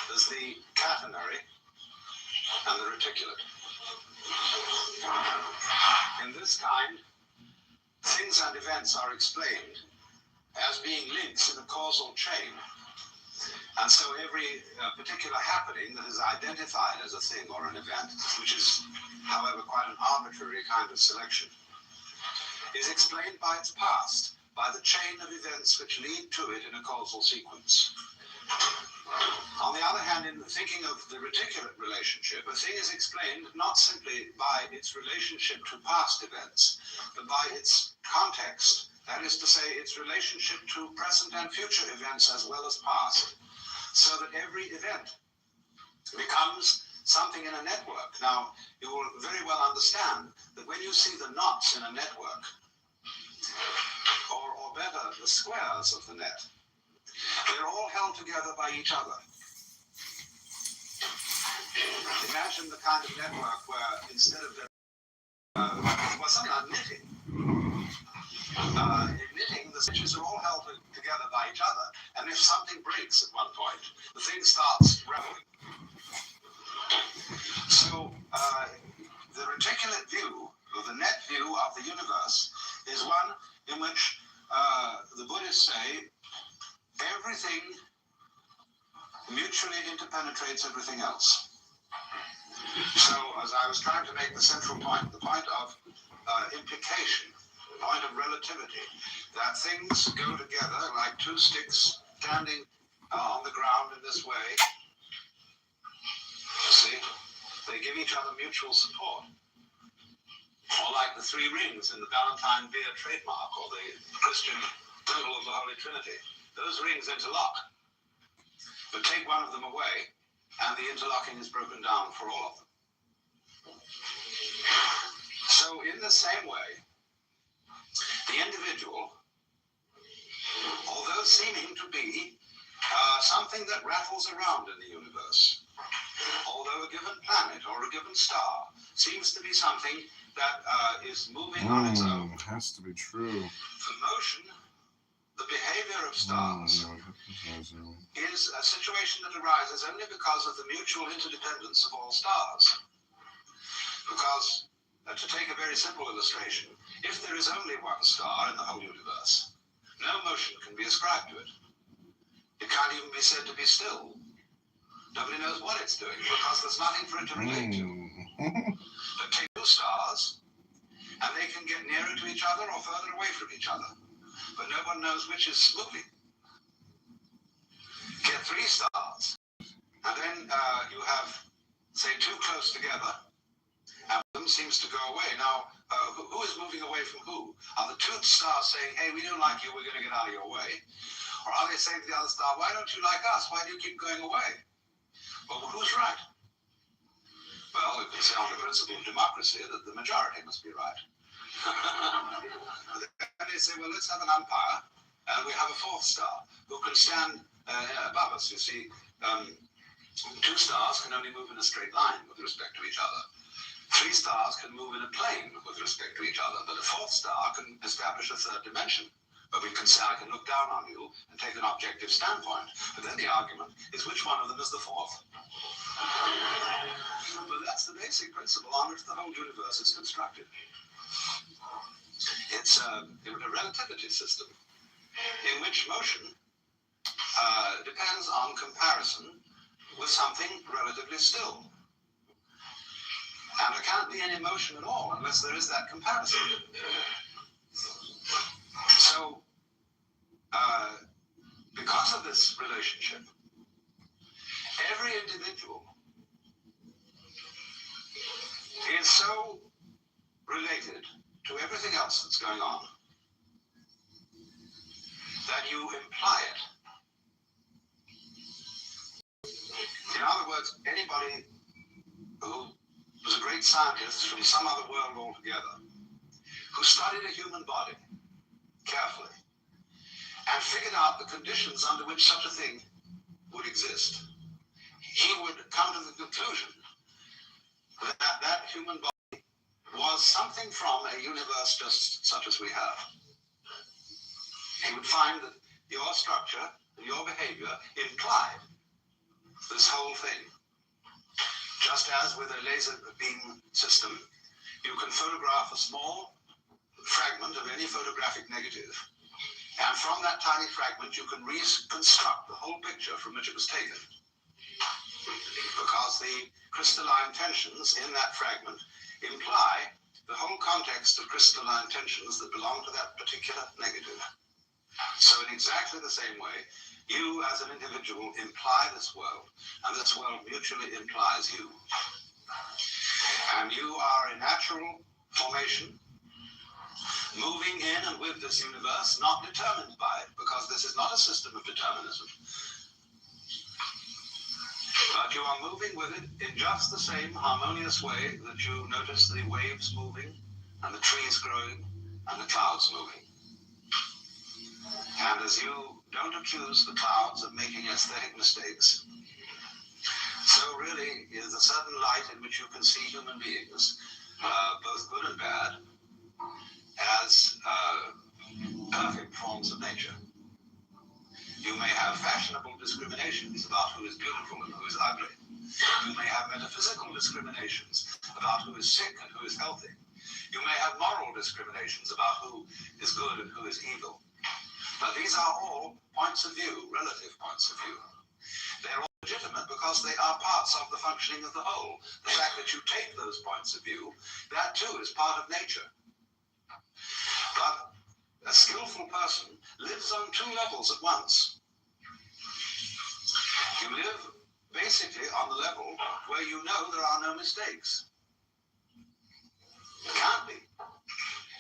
There's the catenary and the reticulate. In this kind, things and events are explained as being links in a causal chain. And so every particular happening that is identified as a thing or an event, which is, however, quite an arbitrary kind of selection, is explained by its past, by the chain of events which lead to it in a causal sequence. other hand, in thinking of the reticulate relationship, a thing is explained not simply by its relationship to past events, but by its context, that is to say, its relationship to present and future events as well as past, so that every event becomes something in a network. Now, you will very well understand that when you see the knots in a network, or better, the squares of the net, they're all held together by each other. Imagine the kind of network where instead of something like knitting, knitting, the stitches are all held together by each other, and if something breaks at one point, the thing starts raveling. So the reticulate view, or the net view of the universe, is one in which the Buddhists say everything mutually interpenetrates everything else. So, as I was trying to make the central point, the point of implication, the point of relativity, that things go together like two sticks standing on the ground in this way. You see, they give each other mutual support. Or like the three rings in the Valentine beer trademark, or the Christian symbol of the Holy Trinity. Those rings interlock. But take one of them away, and the interlocking is broken down for all of them. So in the same way, the individual, although seeming to be something that rattles around in the universe, although a given planet or a given star seems to be something that is moving on its own. Has to be true. For motion, the behavior of stars is a situation that arises only because of the mutual interdependence of all stars. Because, to take a very simple illustration, if there is only one star in the whole universe, no motion can be ascribed to it. It can't even be said to be still. Nobody knows what it's doing because there's nothing for it to relate to. But take two stars, and they can get nearer to each other or further away from each other. But no one knows which is moving. Get three stars, and then you have, say, two close together, and one seems to go away. Now, who is moving away from who? Are the two stars saying, hey, we don't like you, we're going to get out of your way? Or are they saying to the other star, why don't you like us? Why do you keep going away? Well, who's right? Well, we can say on the principle of democracy that the majority must be right. And they say, well, let's have an umpire, and we have a fourth star who can stand above us. You see, two stars can only move in a straight line with respect to each other. Three stars can move in a plane with respect to each other, but a fourth star can establish a third dimension. But we can say, I can look down on you and take an objective standpoint. But then the argument is which one of them is the fourth. But that's the basic principle on which the whole universe is constructed. It's a relativity system in which motion depends on comparison with something relatively still. And there can't be any motion at all unless there is that comparison. So, because of this relationship, every individual is so related to everything else that's going on that you imply it. In other words, anybody who was a great scientist from some other world altogether, who studied a human body carefully and figured out the conditions under which such a thing would exist, he would come to the conclusion that that human body was something from a universe just such as we have. He would find that your structure and your behavior implied this whole thing. Just as with a laser beam system, you can photograph a small fragment of any photographic negative, and from that tiny fragment you can reconstruct the whole picture from which it was taken, because the crystalline tensions in that fragment imply the whole context of crystalline tensions that belong to that particular negative. So in exactly the same way, You, as an individual, imply this world, and this world mutually implies you. And you are a natural formation, moving in and with this universe, not determined by it, because this is not a system of determinism. But you are moving with it in just the same harmonious way that you notice the waves moving, and the trees growing, and the clouds moving. And as you don't accuse the clouds of making aesthetic mistakes, so really is a certain light in which you can see human beings, both good and bad, as perfect forms of nature. You may have fashionable discriminations about who is beautiful and who is ugly. You may have metaphysical discriminations about who is sick and who is healthy. You may have moral discriminations about who is good and who is evil. But these are all points of view, relative points of view. They're all legitimate because they are parts of the functioning of the whole. The fact that you take those points of view, that too is part of nature. But a skillful person lives on two levels at once. You live basically on the level where you know there are no mistakes. It can't be.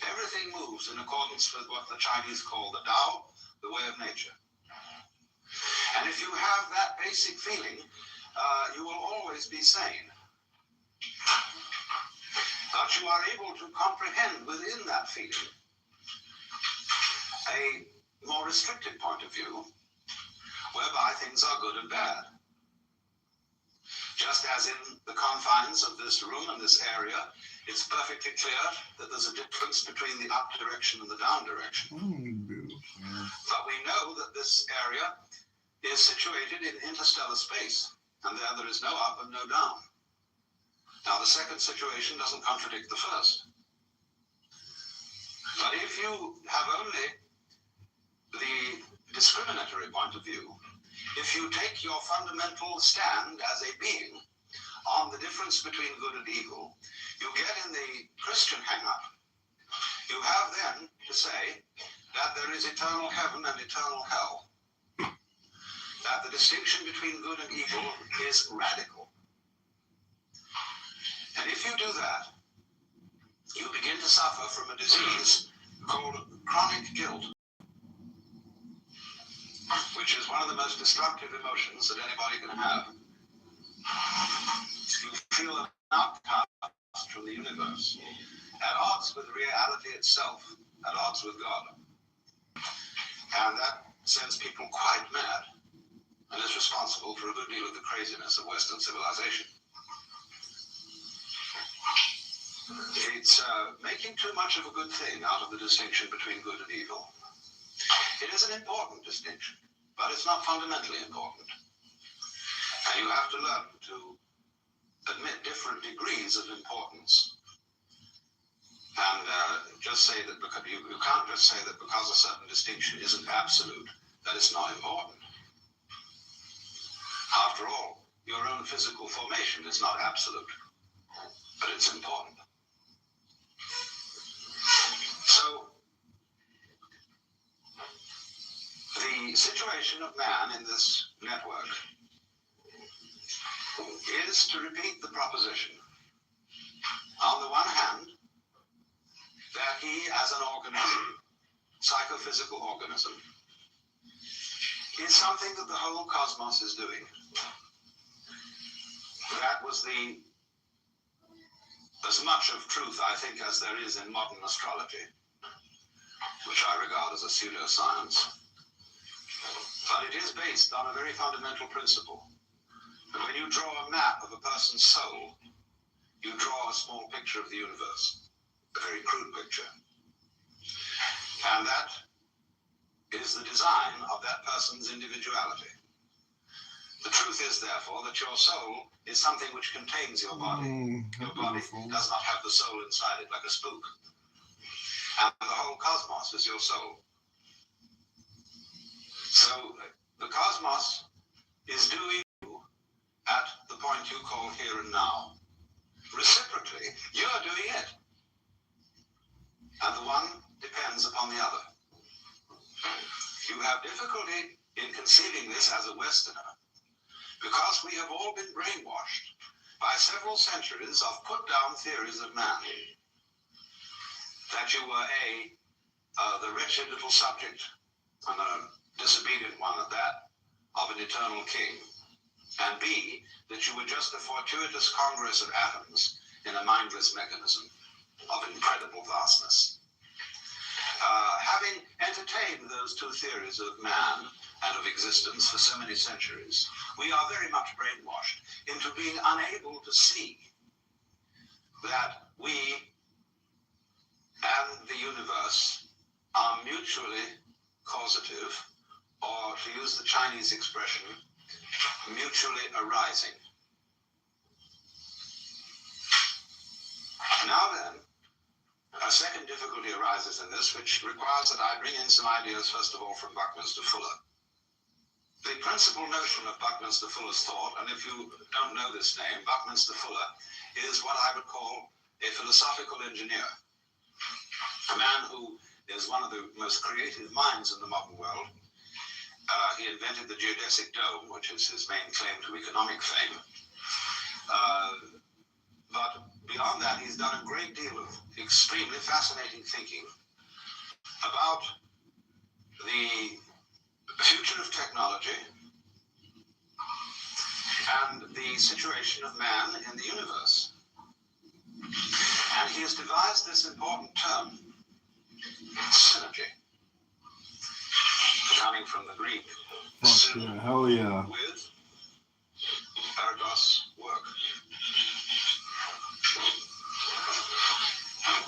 Everything moves in accordance with what the Chinese call the Tao, the way of nature. And if you have that basic feeling, you will always be sane. But you are able to comprehend within that feeling a more restricted point of view, whereby things are good and bad. Just as in the confines of this room and this area, it's perfectly clear that there's a difference between the up direction and the down direction. But we know that this area is situated in interstellar space, and there is no up and no down. Now, the second situation doesn't contradict the first. But if you have only the discriminatory point of view, if you take your fundamental stand as a being on the difference between good and evil, you get in the Christian hang-up. You have then to say that there is eternal heaven and eternal hell, that the distinction between good and evil is radical. And if you do that, you begin to suffer from a disease called chronic guilt, which is one of the most destructive emotions that anybody can have. You feel an outcast from the universe, at odds with reality itself, at odds with God. And that sends people quite mad, and is responsible for a good deal of the craziness of Western civilization. It's making too much of a good thing out of the distinction between good and evil. It is an important distinction, but it's not fundamentally important. And you have to learn to admit different degrees of importance. And just say that because you can't just say that because a certain distinction isn't absolute, that it's not important. After all, your own physical formation is not absolute, but it's important. So, the situation of man in this network is to repeat the proposition. On the one hand, that he as an organism, psychophysical organism, is something that the whole cosmos is doing. That was as much of truth, I think, as there is in modern astrology, which I regard as a pseudoscience. But it is based on a very fundamental principle. That when you draw a map of a person's soul, you draw a small picture of the universe, a very crude picture. And that is the design of that person's individuality. The truth is, therefore, that your soul is something which contains your body. Your body does not have the soul inside it like a spook. And the whole cosmos is your soul. So the cosmos is doing you at the point you call here and now. Reciprocally, you are doing it. And the one depends upon the other. You have difficulty in conceiving this as a Westerner, because we have all been brainwashed by several centuries of put-down theories of man. That you were the wretched little subject, and a disobedient one at that, of an eternal king, and B, that you were just a fortuitous congress of atoms in a mindless mechanism of incredible vastness. Having entertained those two theories of man and of existence for so many centuries, we are very much brainwashed into being unable to see that we and the universe are mutually causative, or to use the Chinese expression, mutually arising. Now then, a second difficulty arises in this, which requires that I bring in some ideas, first of all, from Buckminster Fuller. The principal notion of Buckminster Fuller's thought, and if you don't know this name, Buckminster Fuller is what I would call a philosophical engineer, a man who is one of the most creative minds in the modern world. He invented the geodesic dome, which is his main claim to economic fame. But beyond that, he's done a great deal of extremely fascinating thinking about the future of technology and the situation of man in the universe. And he has devised this important term, synergy, coming from the Greek. Yeah, hell yeah. With ergos, work.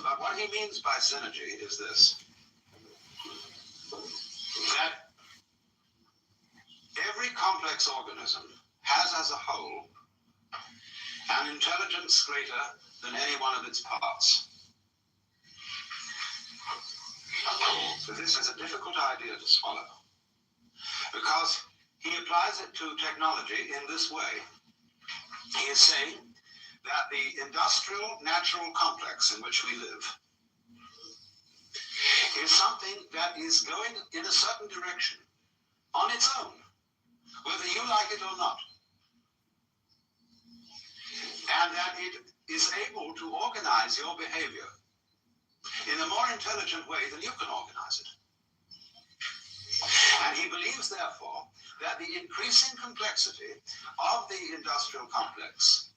But what he means by synergy is this: that every complex organism has as a whole an intelligence greater than any one of its parts. So this is a difficult idea to swallow, because he applies it to technology in this way. He is saying that the industrial natural complex in which we live is something that is going in a certain direction on its own, whether you like it or not, and that it is able to organize your behavior in a more intelligent way than you can organize it. And he believes, therefore, that the increasing complexity of the industrial complex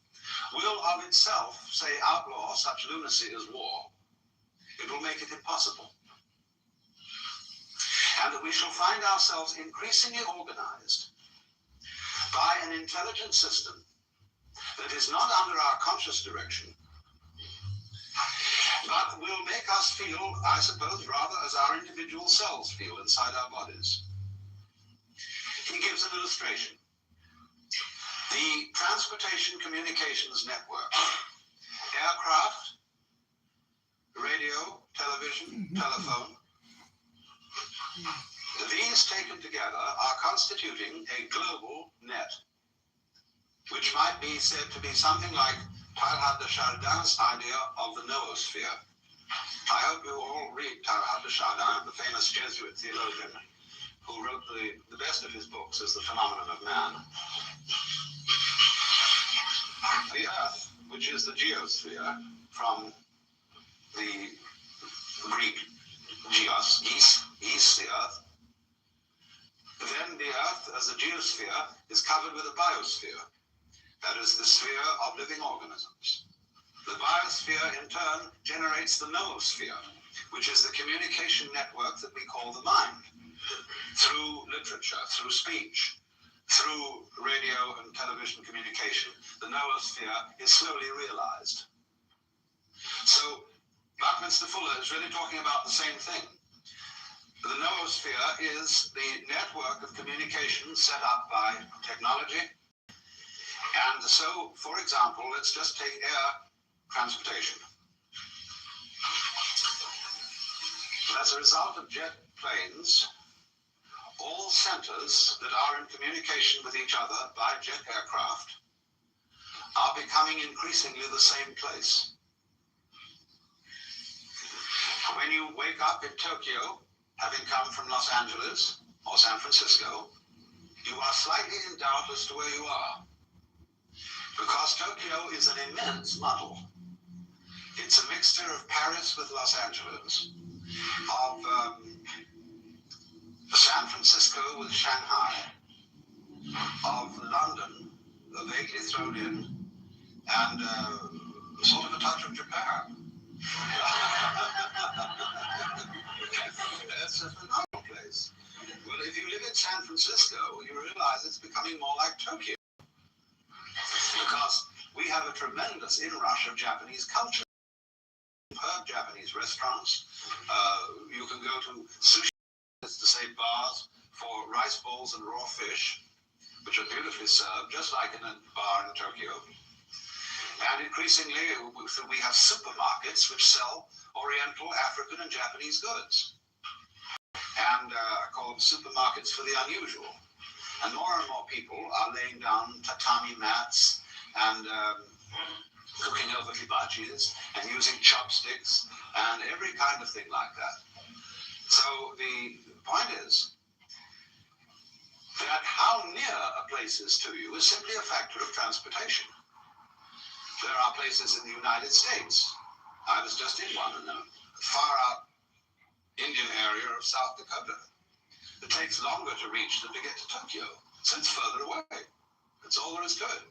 will of itself, say, outlaw such lunacy as war. It will make it impossible. And that we shall find ourselves increasingly organized by an intelligent system that is not under our conscious direction, but will make us feel, I suppose, rather as our individual selves feel inside our bodies. He gives an illustration. The transportation communications network, aircraft, radio, television, telephone, these taken together are constituting a global net, which might be said to be something like Teilhard de Chardin's idea of the noosphere. I hope you all read Teilhard de Chardin, the famous Jesuit theologian, who wrote the best of his books as The Phenomenon of Man. The Earth, which is the geosphere, from the Greek geos, geese, the Earth. Then the Earth, as a geosphere, is covered with a biosphere. That is the sphere of living organisms. The biosphere, in turn, generates the noosphere, which is the communication network that we call the mind. Through literature, through speech, through radio and television communication, the noosphere is slowly realized. So Buckminster Fuller is really talking about the same thing. The noosphere is the network of communication set up by technology. And so, for example, let's just take air transportation. As a result of jet planes, all centers that are in communication with each other by jet aircraft are becoming increasingly the same place. When you wake up in Tokyo, having come from Los Angeles or San Francisco, You are slightly in doubt as to where you are, because Tokyo is an immense muddle. It's a mixture of Paris with Los Angeles, of San Francisco with Shanghai, of London, vaguely thrown in, and sort of a touch of Japan. It's a phenomenal place. Well, if you live in San Francisco, you realize it's becoming more like Tokyo, because we have a tremendous inrush of Japanese culture. Superb Japanese restaurants. You can go to sushi, that's to say bars, for rice balls and raw fish, which are beautifully served, just like in a bar in Tokyo. And increasingly, we have supermarkets which sell Oriental, African, and Japanese goods. And I call them supermarkets for the unusual. And more people are laying down tatami mats and cooking over hibachis and using chopsticks and every kind of thing like that. So the point is that how near a place is to you is simply a factor of transportation. There are places in the United States. I was just in one in the far out Indian area of South Dakota. It takes longer to reach than to get to Tokyo, so it's further away. That's all there is to it,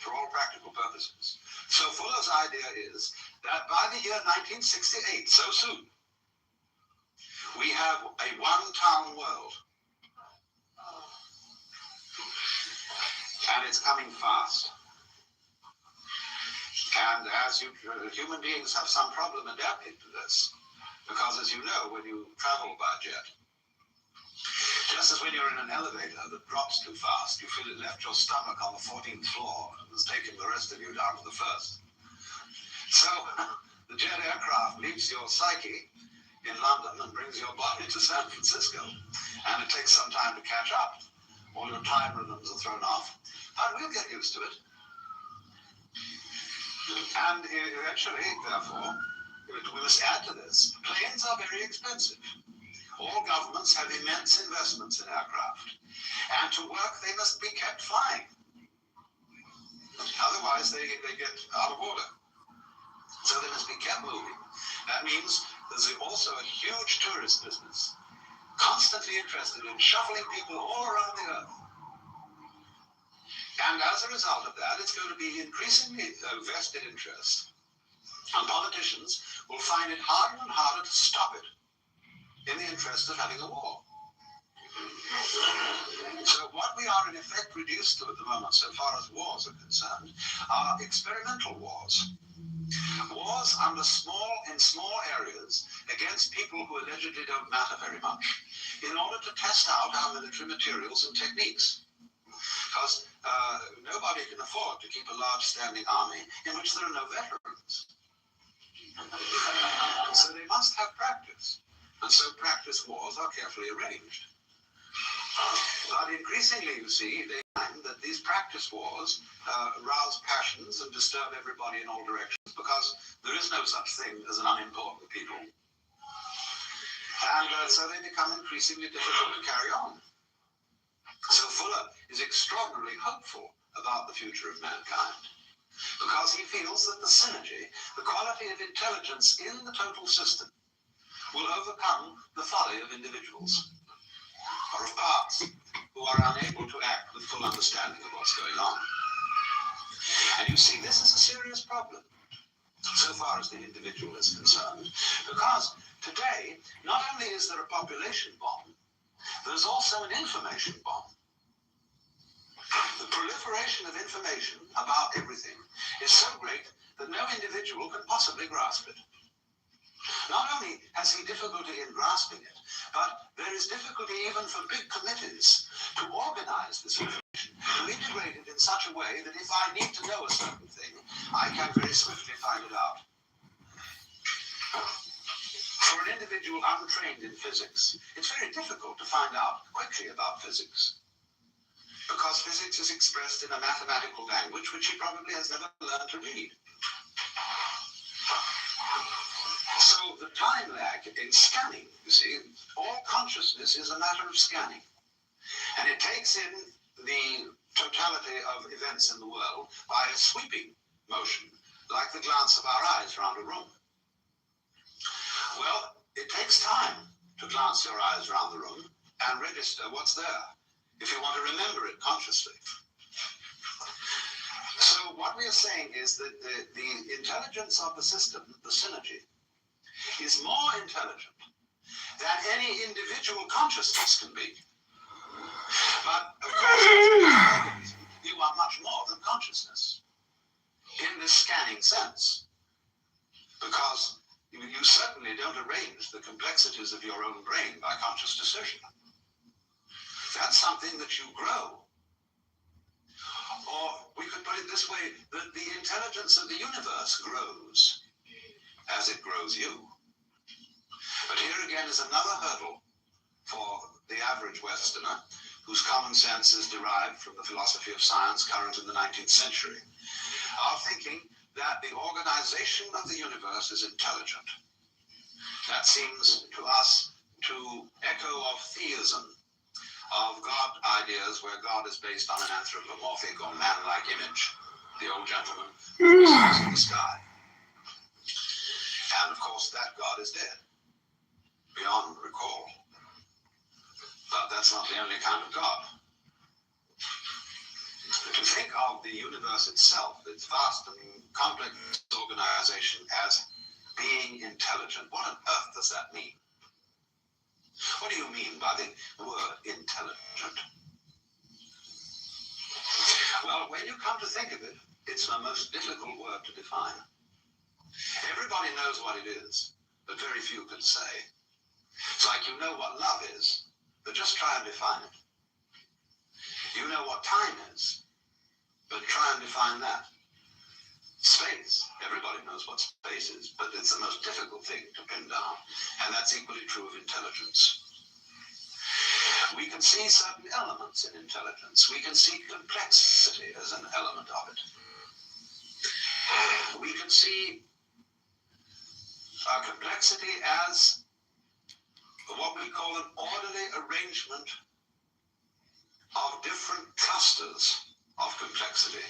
for all practical purposes. So Fuller's idea is that by the year 1968, so soon, we have a one-town world. And it's coming fast. And as human beings have some problem adapting to this, because as you know, when you travel by jet, just as when you're in an elevator that drops too fast, you feel it left your stomach on the 14th floor and has taken the rest of you down to the first. So the jet aircraft leaves your psyche in London and brings your body to San Francisco. And it takes some time to catch up. All your time rhythms are thrown off. But we'll get used to it. And eventually, therefore, we must add to this, planes are very expensive. All governments have immense investments in aircraft. And to work, they must be kept flying. Otherwise, they get out of order. So they must be kept moving. That means there's also a huge tourist business, constantly interested in shuffling people all around the earth. And as a result of that, it's going to be increasingly vested interest. And politicians will find it harder and harder to stop it in the interest of having a war. So what we are in effect reduced to at the moment, so far as wars are concerned, are experimental wars. Wars in small areas against people who allegedly don't matter very much, in order to test out our military materials and techniques. Because nobody can afford to keep a large standing army in which there are no veterans. So they must have practice. And so practice wars are carefully arranged. But increasingly, you see, they find that these practice wars rouse passions and disturb everybody in all directions, because there is no such thing as an unimportant people. And so they become increasingly difficult to carry on. So Fuller is extraordinarily hopeful about the future of mankind, because he feels that the synergy, the quality of intelligence in the total system, will overcome the folly of individuals, or of parts, who are unable to act with full understanding of what's going on. And you see, this is a serious problem, so far as the individual is concerned, because today, not only is there a population bomb, there's also an information bomb. The proliferation of information about everything is so great that no individual can possibly grasp it. Not only has he difficulty in grasping it, but there is difficulty even for big committees to organize this information, to integrate it in such a way that if I need to know a certain thing, I can very swiftly find it out. For an individual untrained in physics, it's very difficult to find out quickly about physics, because physics is expressed in a mathematical language which he probably has never learned to read. So the time lag in scanning, you see, all consciousness is a matter of scanning. And it takes in the totality of events in the world by a sweeping motion, like the glance of our eyes around a room. Well, it takes time to glance your eyes around the room and register what's there, if you want to remember it consciously. So what we are saying is that the intelligence of the system, the synergy, is more intelligent than any individual consciousness can be. But, of course, as an organism, you are much more than consciousness in this scanning sense, because you certainly don't arrange the complexities of your own brain by conscious decision. That's something that you grow. Or we could put it this way, that the intelligence of the universe grows as it grows you. But here again is another hurdle for the average Westerner, whose common sense is derived from the philosophy of science current in the 19th century, are thinking that the organization of the universe is intelligent. That seems to us to echo of theism, of God ideas where God is based on an anthropomorphic or man-like image, the old gentleman who sits in the sky. And of course that God is dead, beyond recall. But that's not the only kind of God. To think of the universe itself, its vast and complex organization, as being intelligent, what on earth does that mean? What do you mean by the word intelligent? Well, when you come to think of it, it's the most difficult word to define. Everybody knows what it is, but very few can say. It's like you know what love is, but just try and define it. You know what time is, but try and define that. Space. Everybody knows what space is, but it's the most difficult thing to pin down. And that's equally true of intelligence. We can see certain elements in intelligence. We can see complexity as an element of it. We can see complexity as what we call an orderly arrangement of different clusters of complexity.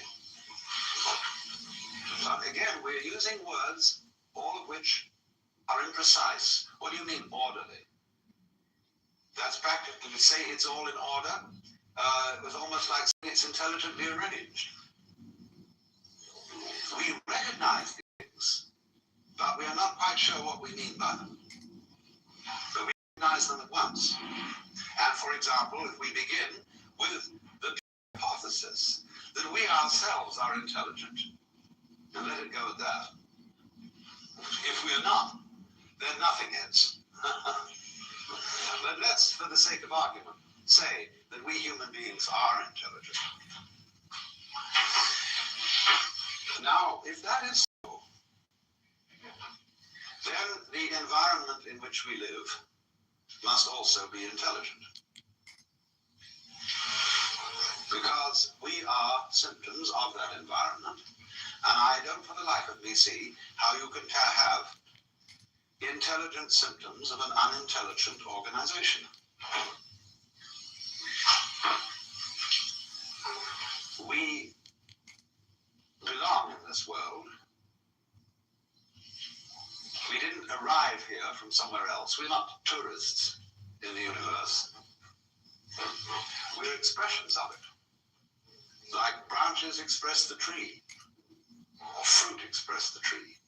But again, we're using words, all of which are imprecise. What do you mean, orderly? That's practically to say it's all in order. It was almost like saying it's intelligently arranged. We recognize things, but we are not quite sure what we mean by them. But we recognize them at once. And for example, if we begin with the hypothesis that we ourselves are intelligent, and let it go at that. If we are not, then nothing is. But let's, for the sake of argument, say that we human beings are intelligent. Now, if that is so, then the environment in which we live must also be intelligent. Because we are symptoms of that environment, and I don't for the life of me see how you can have intelligent symptoms of an unintelligent organization. We belong in this world. We didn't arrive here from somewhere else. We're not tourists in the universe. We're expressions of it. Like branches express the tree, or fruit express the tree.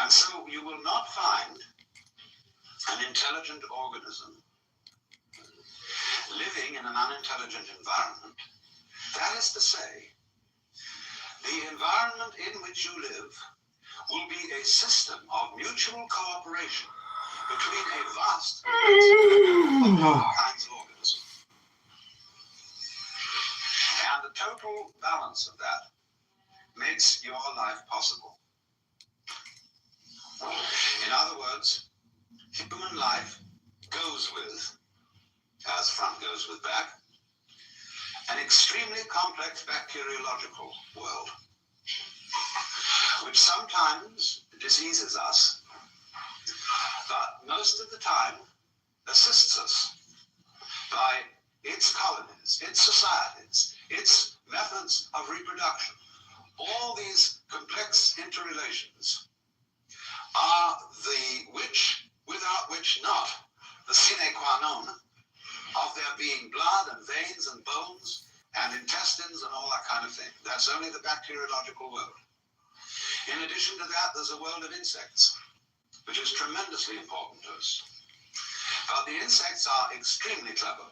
And so you will not find an intelligent organism living in an unintelligent environment. That is to say, the environment in which you live will be a system of mutual cooperation between a vast of all kinds of organisms. And the total balance of that makes your life possible. In other words, human life goes with, as front goes with back, an extremely complex bacteriological world, which sometimes diseases us, but most of the time assists us. by its colonies, its societies, its methods of reproduction. All these complex interrelations are the which, without which not, the sine qua non of there being blood and veins and bones and intestines and all that kind of thing. That's only the bacteriological world. In addition to that, there's a world of insects, which is tremendously important to us. But the insects are extremely clever.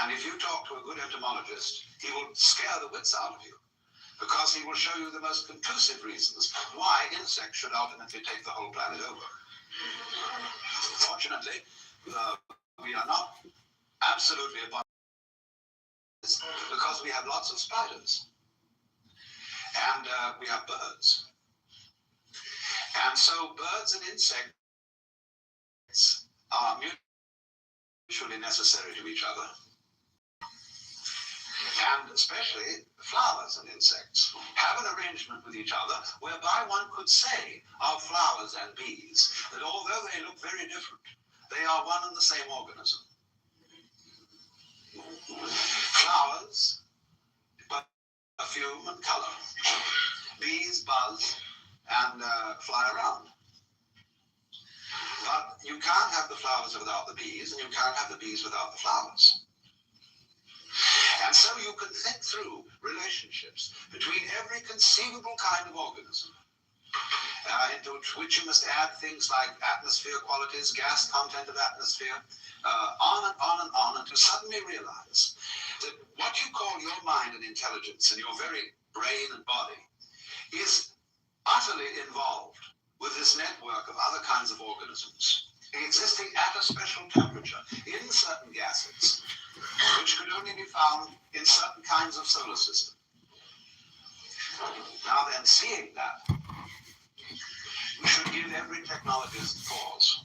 And if you talk to a good entomologist, he will scare the wits out of you, because he will show you the most conclusive reasons why insects should ultimately take the whole planet over. Fortunately, we are not absolutely above this, because we have lots of spiders, and we have birds. And so birds and insects are mutually necessary to each other. And especially flowers and insects have an arrangement with each other whereby one could say of flowers and bees that although they look very different, they are one and the same organism. Flowers perfume and color. Bees buzz and fly around. But you can't have the flowers without the bees, and you can't have the bees without the flowers. And so you can think through relationships between every conceivable kind of organism, into which you must add things like atmosphere qualities, gas content of atmosphere, on and on and on, and to suddenly realize that what you call your mind and intelligence and your very brain and body is utterly involved with this network of other kinds of organisms existing at a special temperature in certain gases, which could only be found in certain kinds of solar system. Now then, seeing that, we should give every technologist pause.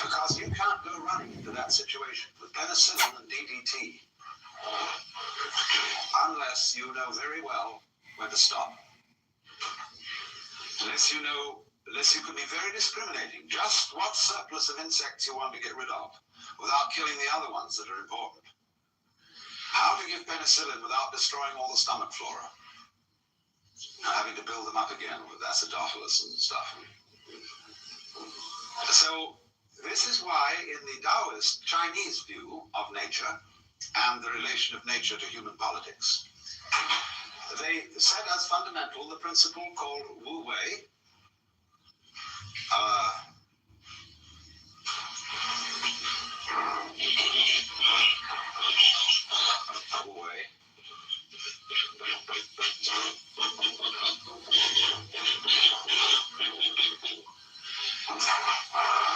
Because you can't go running into that situation with penicillin and DDT unless you know very well when to stop. Unless you can be very discriminating, just what surplus of insects you want to get rid of, without killing the other ones that are important. How to give penicillin without destroying all the stomach flora, having to build them up again with acidophilus and stuff. So this is why in the Taoist Chinese view of nature and the relation of nature to human politics, they set as fundamental the principle called Wu Wei,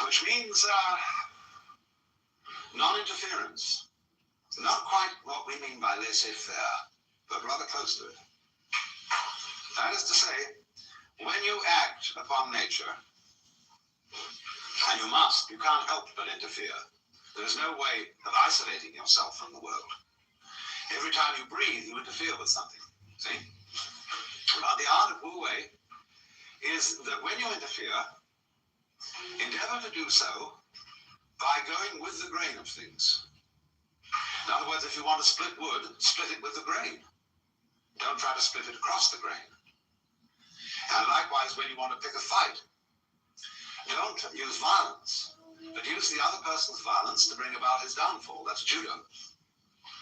which means non-interference. Not quite what we mean by laissez-faire, but rather close to it. That is to say, when you act upon nature, and you can't help but interfere. There is no way of isolating yourself from the world. Every time you breathe, you interfere with something. See? But the art of Wu Wei is that when you interfere, endeavor to do so by going with the grain of things. In other words, if you want to split wood, split it with the grain. Don't try to split it across the grain. And likewise, when you want to pick a fight, don't use violence, but use the other person's violence to bring about his downfall. That's judo.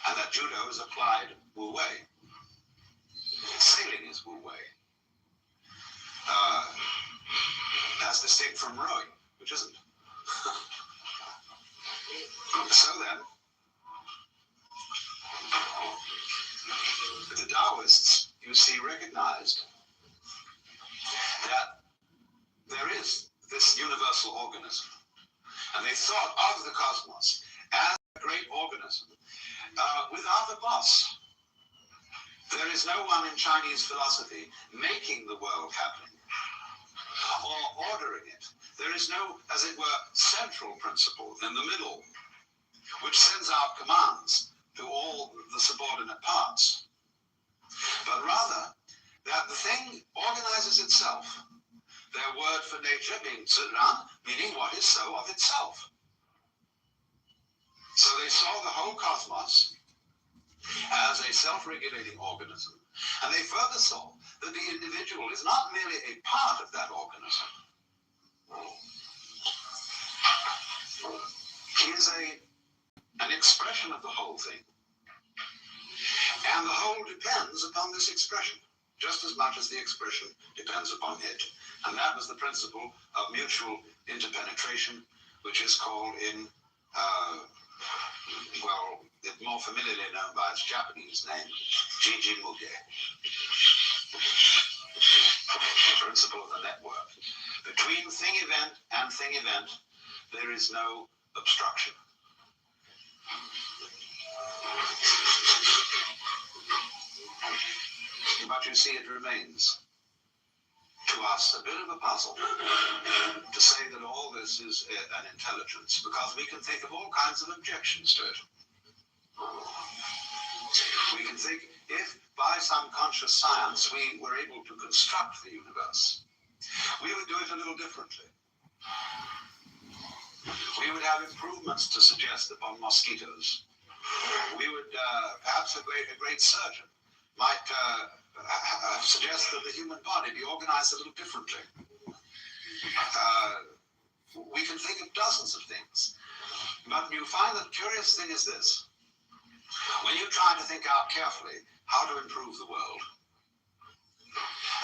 And that judo is applied Wu Wei. Sailing is Wu Wei. As distinct from rowing, which isn't. So then, the Taoists, you see, recognized that there is this universal organism. And they thought of the cosmos as a great organism without a boss. There is no one in Chinese philosophy making the world happening or ordering it. There is no, as it were, central principle in the middle, which sends out commands to all the subordinate parts. But rather, that the thing organizes itself. Their word for nature being ziran, meaning what is so of itself. they saw the whole cosmos as a self-regulating organism, and they further saw that the individual is not merely a part of that organism. He is an expression of the whole thing. And the whole depends upon this expression, just as much as the expression depends upon it. And that was the principle of mutual interpenetration, which is called in, it's more familiarly known by its Japanese name, Jijimuge. The principle of the network. Between thing event and thing event, there is no obstruction. But you see, it remains to us a bit of a puzzle to say that all this is an intelligence, because we can think of all kinds of objections to it. We can think, if by some conscious science we were able to construct the universe, we would do it a little differently. We would have improvements to suggest upon mosquitoes. We would, perhaps a great surgeon might suggest that the human body be organized a little differently. We can think of dozens of things. But you find that the curious thing is this. When you try to think out carefully how to improve the world,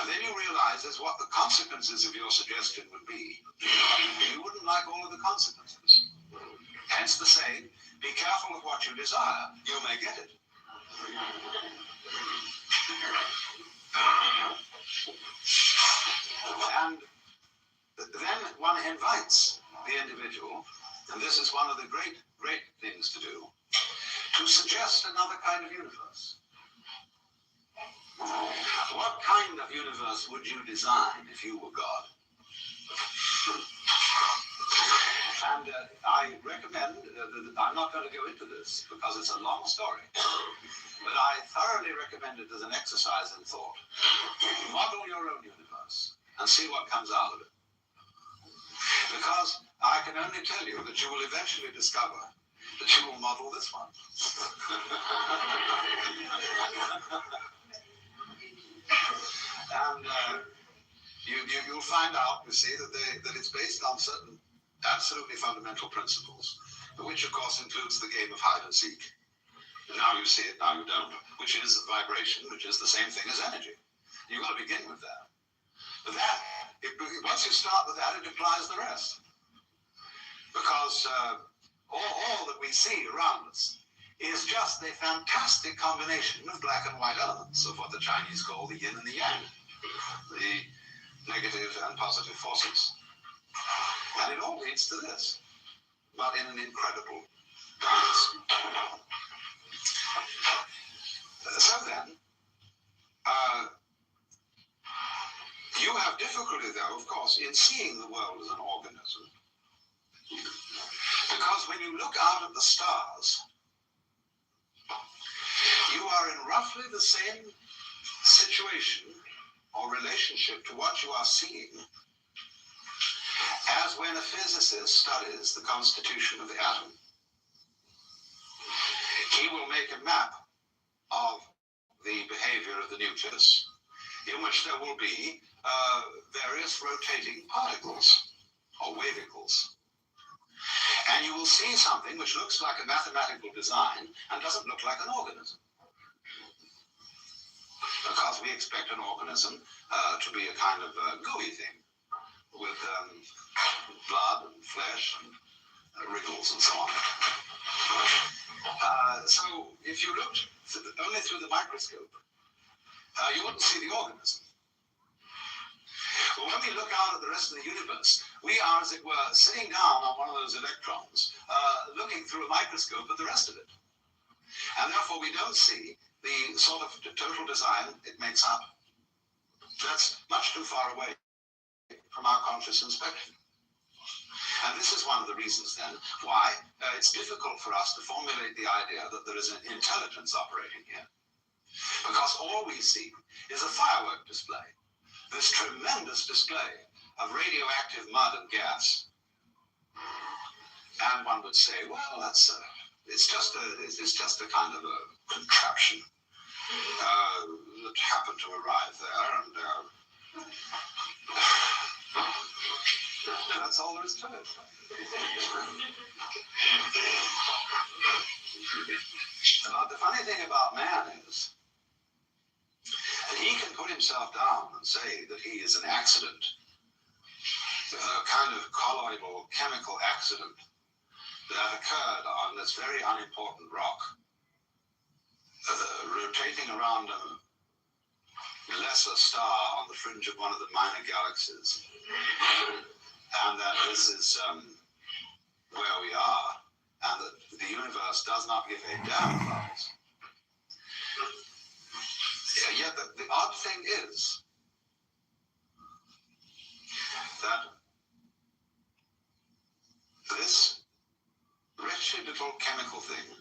and then you realize what the consequences of your suggestion would be, you wouldn't like all of the consequences. Hence the saying, be careful of what you desire, you may get it. And then one invites the individual, and this is one of the great things to do, to suggest another kind of universe. What kind of universe would you design if you were God? And I recommend, I'm not going to go into this because it's a long story, but I thoroughly recommend it as an exercise in thought. Model your own universe and see what comes out of it. Because I can only tell you that you will eventually discover that you will model this one. And you'll find out, you see, that it's based on certain absolutely fundamental principles, which of course includes the game of hide and seek. Now you see it, now you don't, which is a vibration, which is the same thing as energy. You've got to begin with that. But once you start with that, it implies the rest. Because all that we see around us is just a fantastic combination of black and white elements of what the Chinese call the yin and the yang, the negative and positive forces. And it all leads to this, but in an incredible balance. So then, you have difficulty, though, of course, in seeing the world as an organism. Because when you look out at the stars, you are in roughly the same situation or relationship to what you are seeing as when a physicist studies the constitution of the atom. He will make a map of the behavior of the nucleus, in which there will be various rotating particles or wavicles. And you will see something which looks like a mathematical design and doesn't look like an organism. Because we expect an organism to be a kind of gooey thing with blood and flesh and wriggles and so on. So if you looked only through the microscope, you wouldn't see the organism. But when we look out at the rest of the universe, we are, as it were, sitting down on one of those electrons, looking through a microscope at the rest of it. And therefore we don't see the sort of total design it makes up. That's much too far away from our conscious inspection. And this is one of the reasons then why it's difficult for us to formulate the idea that there is an intelligence operating here. Because all we see is a firework display, this tremendous display of radioactive mud and gas. And one would say, well, that's It's just a kind of a contraption that happened to arrive there, and that's all there is to it. The funny thing about man is that he can put himself down and say that he is an accident, a kind of colloidal chemical accident that occurred on this very unimportant rock, rotating around a lesser star on the fringe of one of the minor galaxies, and that this is where we are, and that the universe does not give a damn about us. Yet the odd thing is that this wretched little chemical thing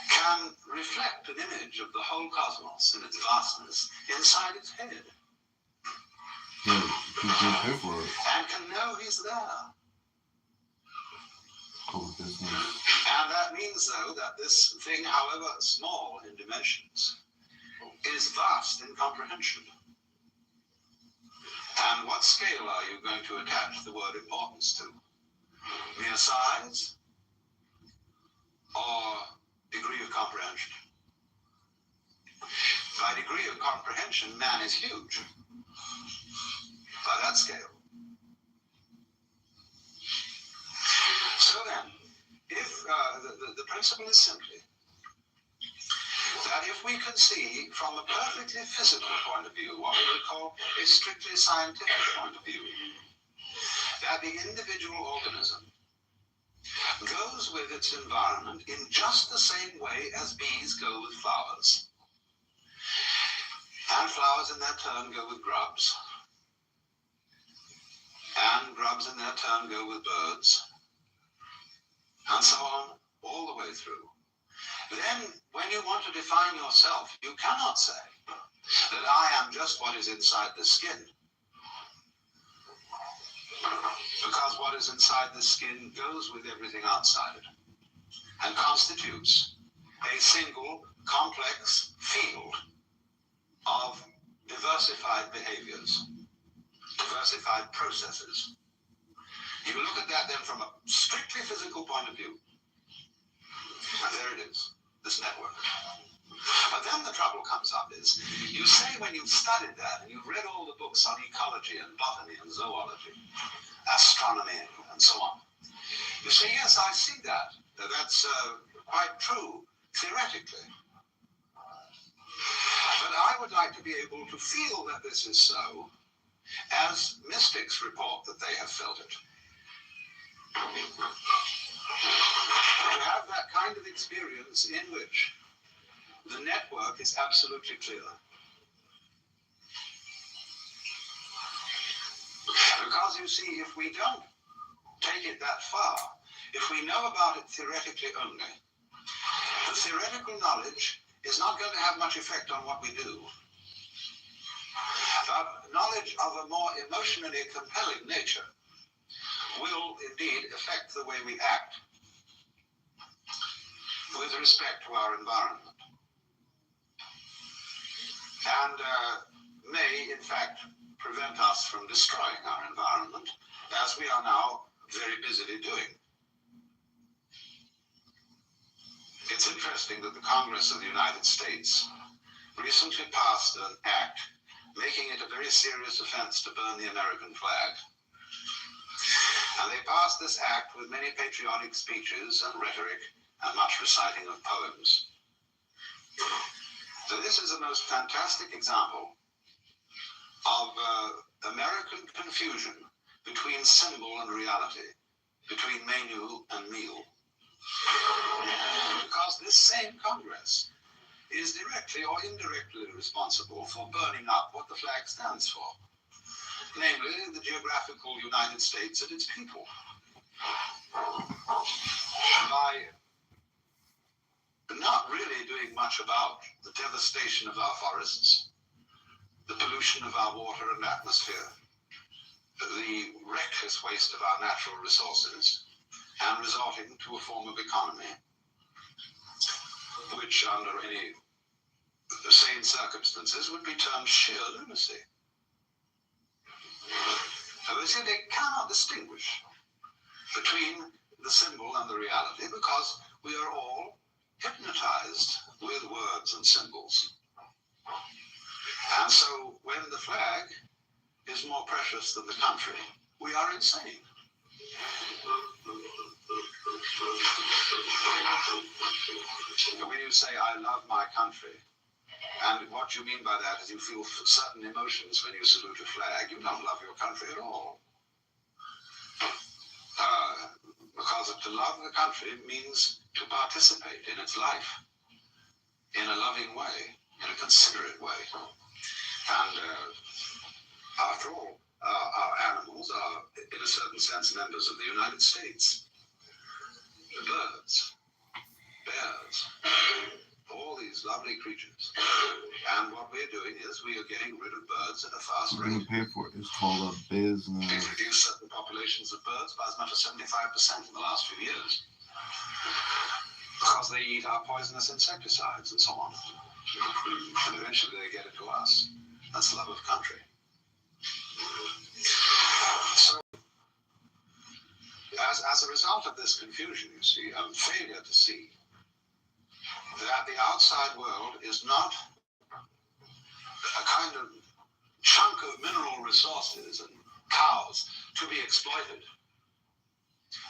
can reflect an image of the whole cosmos in its vastness inside its head. And can know he's there. And that means, though, that this thing, however small in dimensions, is vast in comprehension. And what scale are you going to attach the word importance to? Mere size or degree of comprehension? By degree of comprehension, man is huge. By that scale. So then, if the principle is simply that if we can see from a perfectly physical point of view, what we would call a strictly scientific point of view, that the individual organism goes with its environment in just the same way as bees go with flowers. And flowers in their turn go with grubs. And grubs in their turn go with birds. And so on, all the way through. Then, when you want to define yourself, you cannot say that I am just what is inside the skin. Because what is inside the skin goes with everything outside it and constitutes a single, complex field of diversified behaviors, diversified processes. You look at that then from a strictly physical point of view, and there it is, this network. But then the trouble comes up is, you say when you've studied that, and you've read all the books on ecology and botany and zoology, astronomy and so on, you say, yes, I see that. That's quite true, theoretically. But I would like to be able to feel that this is so, as mystics report that they have felt it. To have that kind of experience in which the network is absolutely clear. Because you see, if we don't take it that far, if we know about it theoretically only, the theoretical knowledge is not going to have much effect on what we do. But knowledge of a more emotionally compelling nature will indeed affect the way we act with respect to our environment. And may, in fact, prevent us from destroying our environment, as we are now very busily doing. It's interesting that the Congress of the United States recently passed an act making it a very serious offense to burn the American flag. And they passed this act with many patriotic speeches and rhetoric and much reciting of poems. So this is the most fantastic example of American confusion between symbol and reality, between menu and meal. Because this same Congress is directly or indirectly responsible for burning up what the flag stands for, namely the geographical United States and its people. By not really doing much about the devastation of our forests, the pollution of our water and atmosphere, the reckless waste of our natural resources, and resorting to a form of economy which, under any sane circumstances, would be termed sheer lunacy. So you see, they cannot distinguish between the symbol and the reality because we are all hypnotized with words and symbols. And so when the flag is more precious than the country, we are insane. When you say, I love my country, and what you mean by that is you feel certain emotions when you salute a flag, you don't love your country at all. Because to love the country means to participate in its life in a loving way, in a considerate way. And after all, our animals are, in a certain sense, members of the United States. The birds, bears, all these lovely creatures. And what we're doing is we are getting rid of birds at a fast rate. Pay for it. It's called a business. We've reduced certain populations of birds by as much as 75% in the last few years. Because they eat our poisonous insecticides and so on. And eventually they get it to us. That's love of country. So, as a result of this confusion, you see, and failure to see that the outside world is not a kind of chunk of mineral resources and cows to be exploited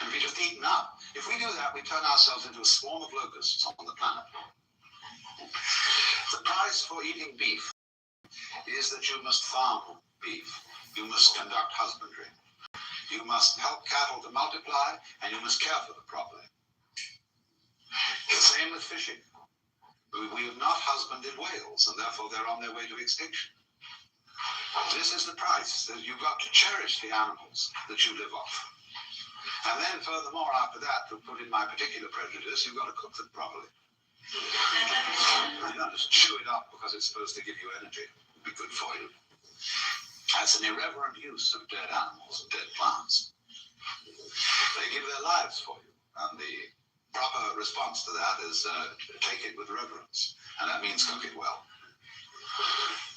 and be just eaten up. If we do that, we turn ourselves into a swarm of locusts on the planet. The price for eating beef is that you must farm beef. You must conduct husbandry. You must help cattle to multiply, and you must care for them properly. The same with fishing. We have not husbanded whales, and therefore they're on their way to extinction. This is the price, that you've got to cherish the animals that you live off. And then furthermore, after that, to put in my particular prejudice, you've got to cook them properly. You don't just chew it up because it's supposed to give you energy. It'd be good for you. That's an irreverent use of dead animals and dead plants. They give their lives for you, and the proper response to that is take it with reverence, and that means cook it well.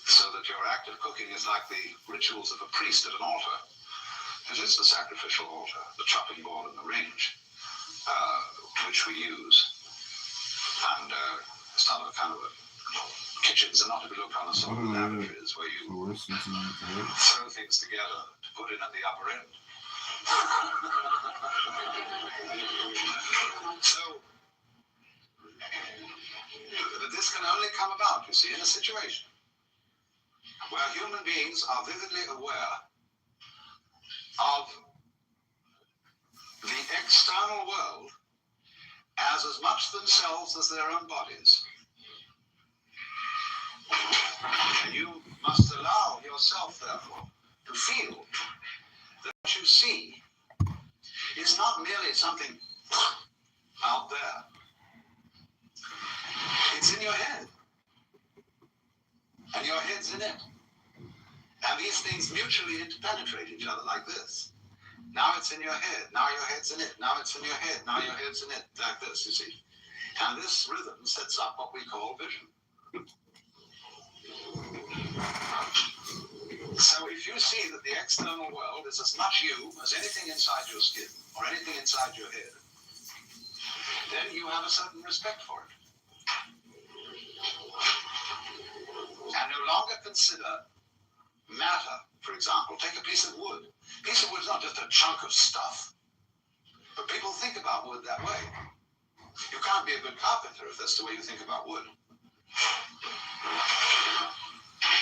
So that your act of cooking is like the rituals of a priest at an altar. It is the sacrificial altar, the chopping board and the range, which we use. And it's not a kind of a kitchens are not to be looked on as sort of laboratories where you throw things together to put in at the upper end. So, but this can only come about, you see, in a situation where human beings are vividly aware of the external world as much themselves as their own bodies. And you must allow yourself, therefore, to feel that what you see is not merely something out there. It's in your head. And your head's in it. And these things mutually interpenetrate each other like this. Now it's in your head. Now your head's in it. Now it's in your head. Now your head's in it. Like this, you see. And this rhythm sets up what we call vision. So if you see that the external world is as much you as anything inside your skin or anything inside your head, then you have a certain respect for it. And no longer consider matter, for example. Take a piece of wood. A piece of wood is not just a chunk of stuff. But people think about wood that way. You can't be a good carpenter if that's the way you think about wood.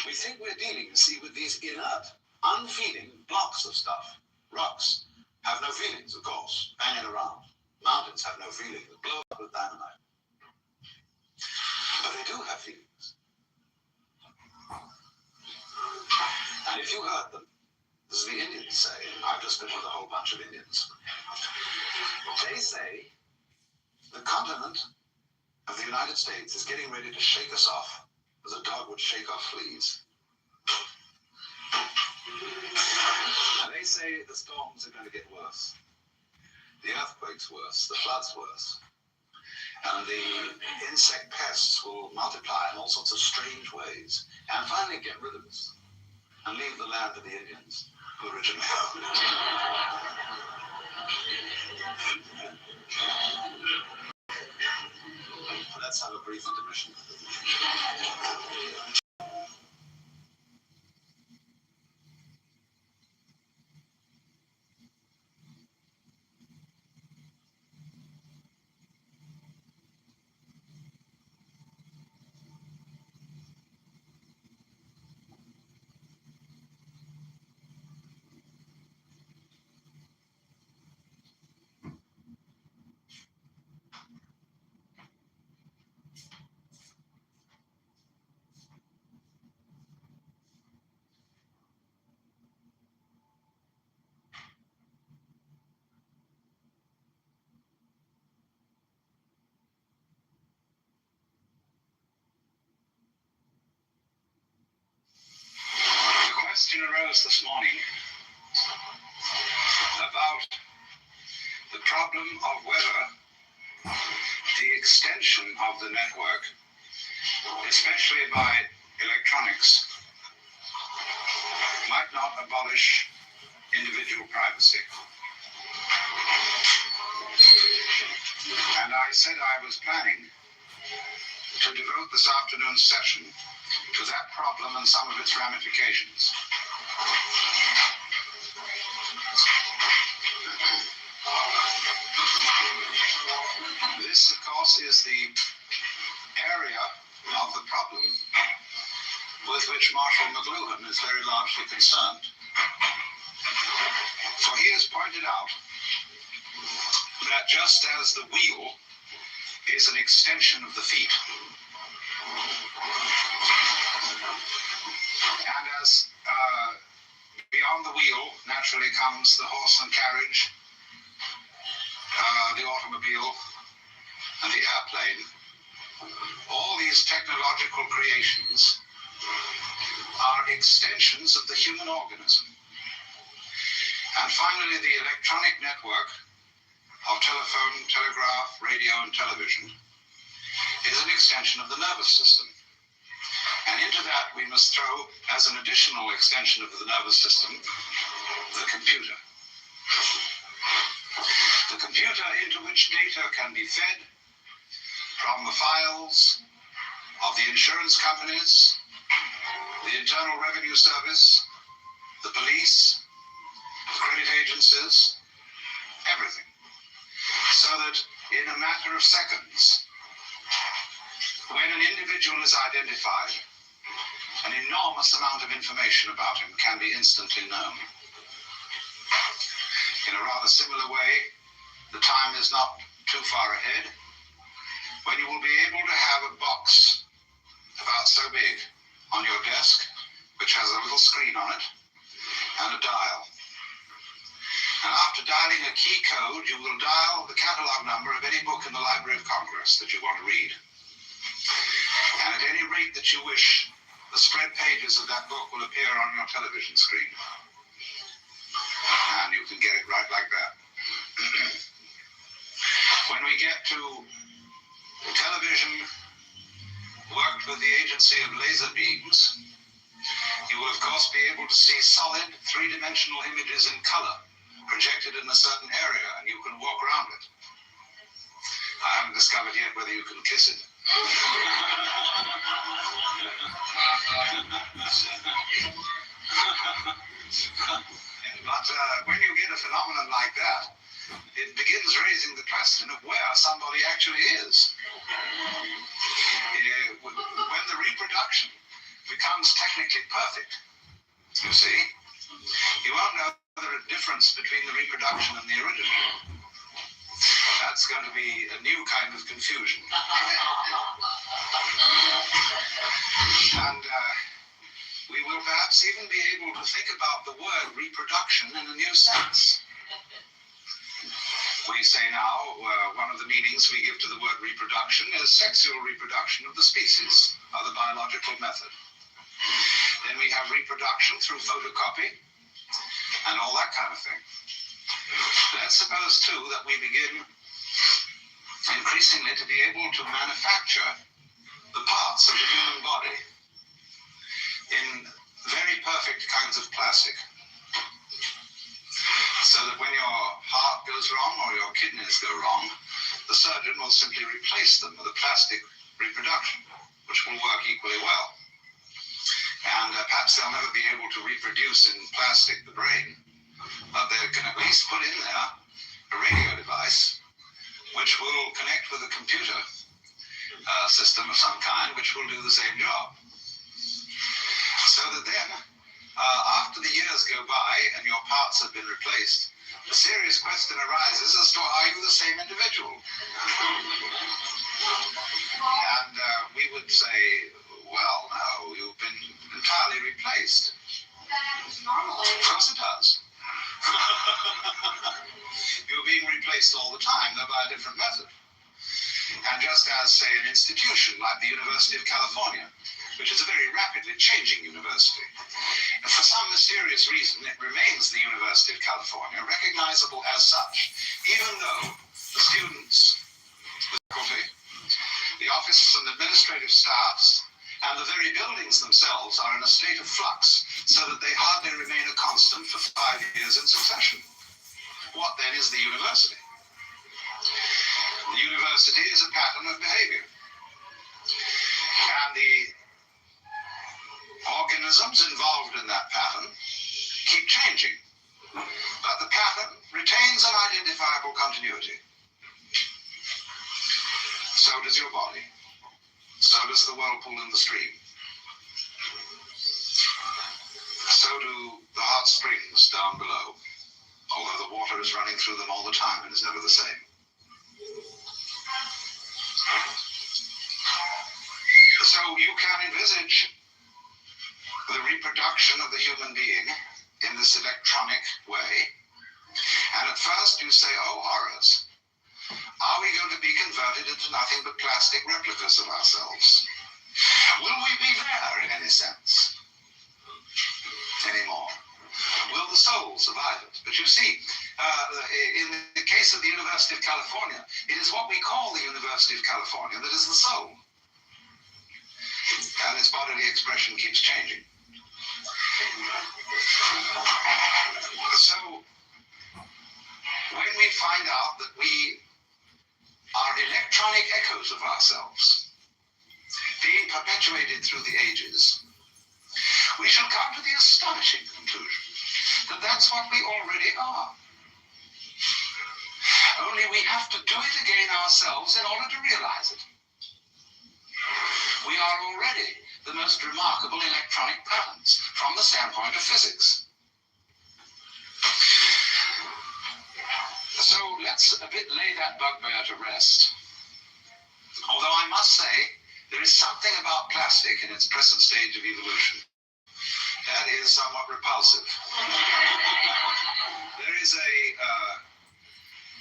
We think we're dealing, you see, with these inert, unfeeling blocks of stuff. Rocks have no feelings, of course, hanging around. Mountains have no feelings, blow up with dynamite. But they do have feelings. And if you heard them, as the Indians say, I've just been with a whole bunch of Indians, they say the continent of the United States is getting ready to shake us off as a dog would shake off fleas. And they say the storms are going to get worse. the earthquake's worse, the flood's worse. And the insect pests will multiply in all sorts of strange ways and finally get rid of us and leave the land to the Indians who originally owned it. Let's have a brief intermission. The question arose this morning about the problem of whether the extension of the network, especially by electronics, might not abolish individual privacy. And I said I was planning to devote this afternoon's session to that problem and some of its ramifications. This, of course, is the area of the problem with which Marshall McLuhan is very largely concerned. For he has pointed out that just as the wheel is an extension of the feet, and as beyond the wheel naturally comes the horse and carriage, the automobile, and the airplane, all these technological creations are extensions of the human organism. And finally, the electronic network of telephone, telegraph, radio, and television is an extension of the nervous system. And into that we must throw, as an additional extension of the nervous system, the computer. The computer into which data can be fed from the files of the insurance companies, the Internal Revenue Service, the police, the credit agencies, everything. So that in a matter of seconds, when an individual is identified, an enormous amount of information about him can be instantly known. In a rather similar way, the time is not too far ahead when you will be able to have a box about so big on your desk, which has a little screen on it and a dial. And after dialing a key code, you will dial the catalog number of any book in the Library of Congress that you want to read. And at any rate that you wish, the spread pages of that book will appear on your television screen. And you can get it right like that. When we get to television worked with the agency of laser beams, you will of course be able to see solid three-dimensional images in color projected in a certain area, and you can walk around it. I haven't discovered yet whether you can kiss it. But when you get a phenomenon like that, it begins raising the question of where somebody actually is. When the reproduction becomes technically perfect, you see, you won't know the difference between the reproduction and the original. That's going to be a new kind of confusion. And we will perhaps even be able to think about the word reproduction in a new sense. We say now, one of the meanings we give to the word reproduction is sexual reproduction of the species, of the biological method. Then we have reproduction through photocopy and all that kind of thing. Let's suppose, too, that we begin increasingly to be able to manufacture the parts of the human body in very perfect kinds of plastic, so that when your heart goes wrong or your kidneys go wrong, the surgeon will simply replace them with a plastic reproduction, which will work equally well. And perhaps they'll never be able to reproduce in plastic the brain, but they can at least put in there a radio device which will connect with a computer system of some kind, which will do the same job. So that then, after the years go by and your parts have been replaced, the serious question arises as to, are you the same individual? And we would say, well, no, you've been entirely replaced. Of course it does. You're being replaced all the time, though by a different method. And just as, say, an institution like the University of California, which is a very rapidly changing university, and for some mysterious reason it remains the University of California, recognizable as such, even though the students, the faculty, the office and administrative staffs, and the very buildings themselves are in a state of flux, so that they hardly remain a constant for 5 years in succession. What then is the university? The university is a pattern of behavior. And the organisms involved in that pattern keep changing. But the pattern retains an identifiable continuity. So does your body. So does the whirlpool in the stream. So do the hot springs down below, although the water is running through them all the time and is never the same. So you can envisage the reproduction of the human being in this electronic way, and at first you say, oh horrors, are we going to be converted into nothing but plastic replicas of ourselves? Will we be there in any sense anymore? Will the soul survive it? But you see, in the case of the University of California, it is what we call the University of California that is the soul. And its bodily expression keeps changing. So, when we find out that we are electronic echoes of ourselves, being perpetuated through the ages, we shall come to the astonishing conclusion that that's what we already are. Only we have to do it again ourselves in order to realize it. We are already the most remarkable electronic patterns from the standpoint of physics. So let's a bit lay that bugbear to rest. Although I must say, there is something about plastic in its present stage of evolution that is somewhat repulsive. There is a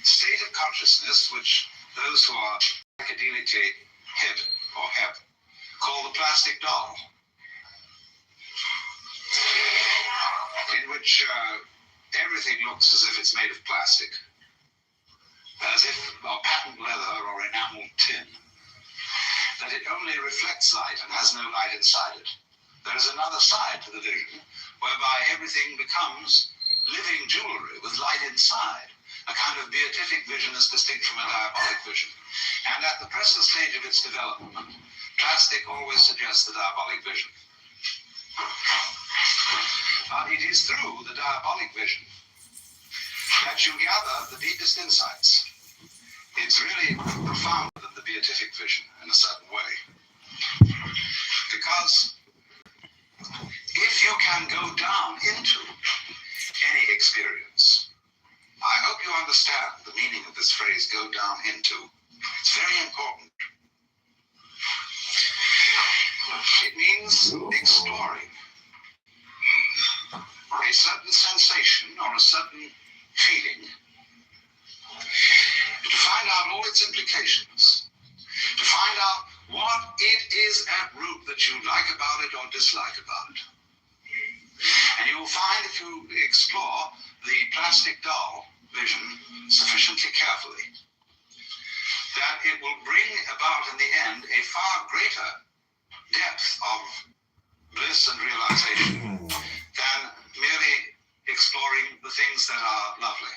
state of consciousness which those who are psychedelically hip or hep call the plastic doll, in which everything looks as if it's made of plastic, as if patent leather or enameled tin, that it only reflects light and has no light inside it. There is another side to the vision, whereby everything becomes living jewelry with light inside, a kind of beatific vision as distinct from a diabolic vision. And at the present stage of its development, plastic always suggests the diabolic vision. But it is through the diabolic vision that you gather the deepest insights. It's really profounder than the beatific vision in a certain way. Because if you can go down into any experience, I hope you understand the meaning of this phrase, go down into. It's very important. It means exploring a certain sensation or a certain feeling, to find out all its implications, to find out what it is at root that you like about it or dislike about it. And you will find, if you explore the plastic doll vision sufficiently carefully, that it will bring about in the end a far greater depth of bliss and realization than merely exploring the things that are lovely.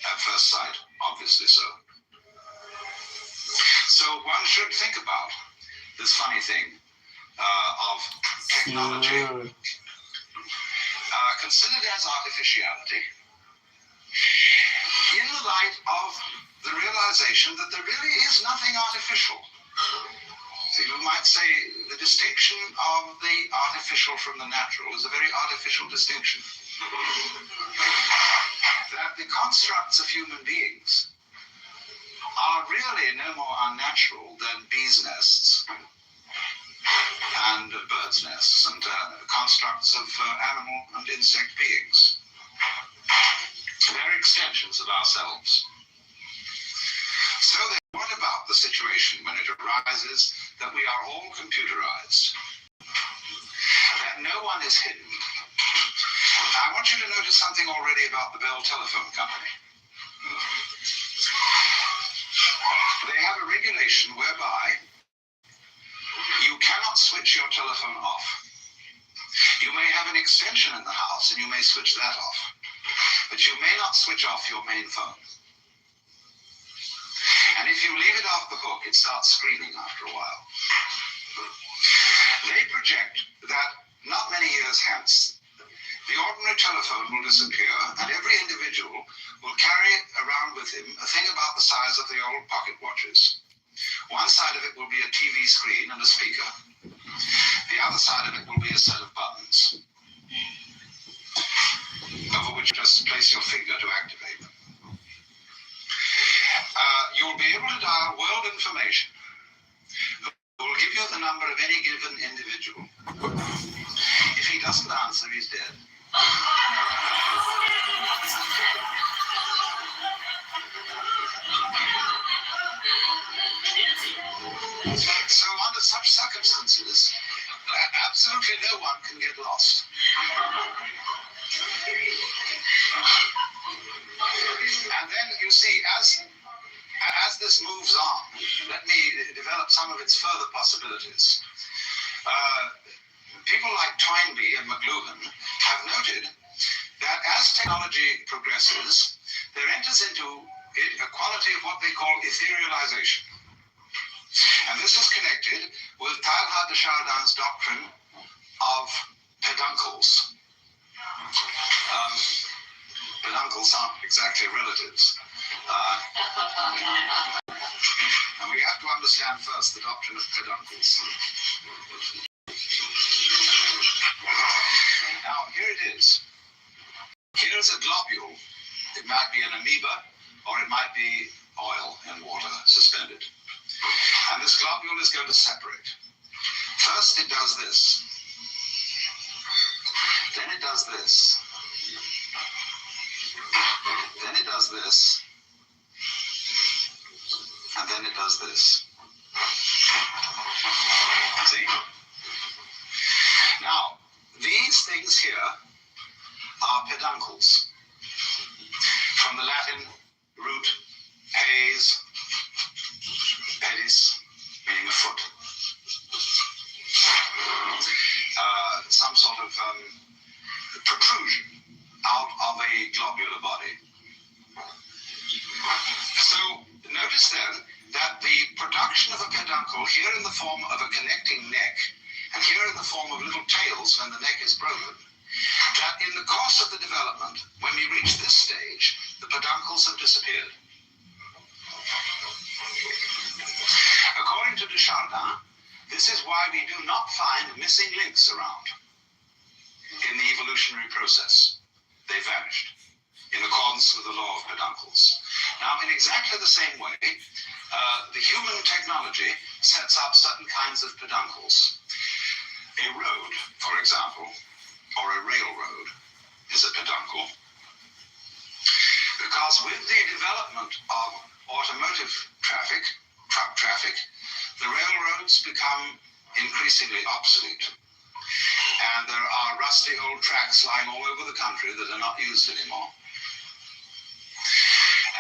At first sight, obviously so. So one should think about this funny thing of technology, considered as artificiality, in the light of the realization that there really is nothing artificial. So you might say the distinction of the artificial from the natural is a very artificial distinction. That the constructs of human beings are really no more unnatural than bees' nests and birds' nests and constructs of animal and insect beings. They're extensions of ourselves. So then, what about the situation when it arises that we are all computerized? That no one is hidden. I want you to notice something already about the Bell Telephone Company. They have a regulation whereby you cannot switch your telephone off. You may have an extension in the house and you may switch that off, but you may not switch off your main phone. And if you leave it off the hook, it starts screaming after a while. They project that not many years hence, the ordinary telephone will disappear and every individual will carry around with him a thing about the size of the old pocket watches. One side of it will be a TV screen and a speaker. The other side of it will be a set of buttons, over which you just place your finger to activate them. You'll be able to dial world information. It will give you the number of any given individual. If he doesn't answer, he's dead. So under such circumstances, absolutely no one can get lost. And then you see, as this moves on, let me develop some of its further possibilities. People like Toynbee and McLuhan have noted that as technology progresses, there enters into it a quality of what they call etherealization. And this is connected with Teilhard de Chardin's doctrine of peduncles. Peduncles aren't exactly relatives. And we have to understand first the doctrine of peduncles. Now, here it is. Here is a globule. It might be an amoeba, or it might be oil in water suspended. And this globule is going to separate. First, it does this. Then it does this. Then it does this. And then it does this. See? Now, these things here are peduncles. From the Latin root pes, pedis, meaning a foot. Some sort of protrusion out of a globular body. So notice then that the production of a peduncle, here in the form of a connecting neck, and here in the form of little tails when the neck is broken, that in the course of the development, when we reach this stage, the peduncles have disappeared. According to de Chardin, this is why we do not find missing links around in the evolutionary process. They vanished in accordance with the law of peduncles. Now, in exactly the same way, the human technology sets up certain kinds of peduncles. A road, for example, or a railroad is a peduncle, because with the development of automotive traffic, truck traffic, the railroads become increasingly obsolete. And there are rusty old tracks lying all over the country that are not used anymore.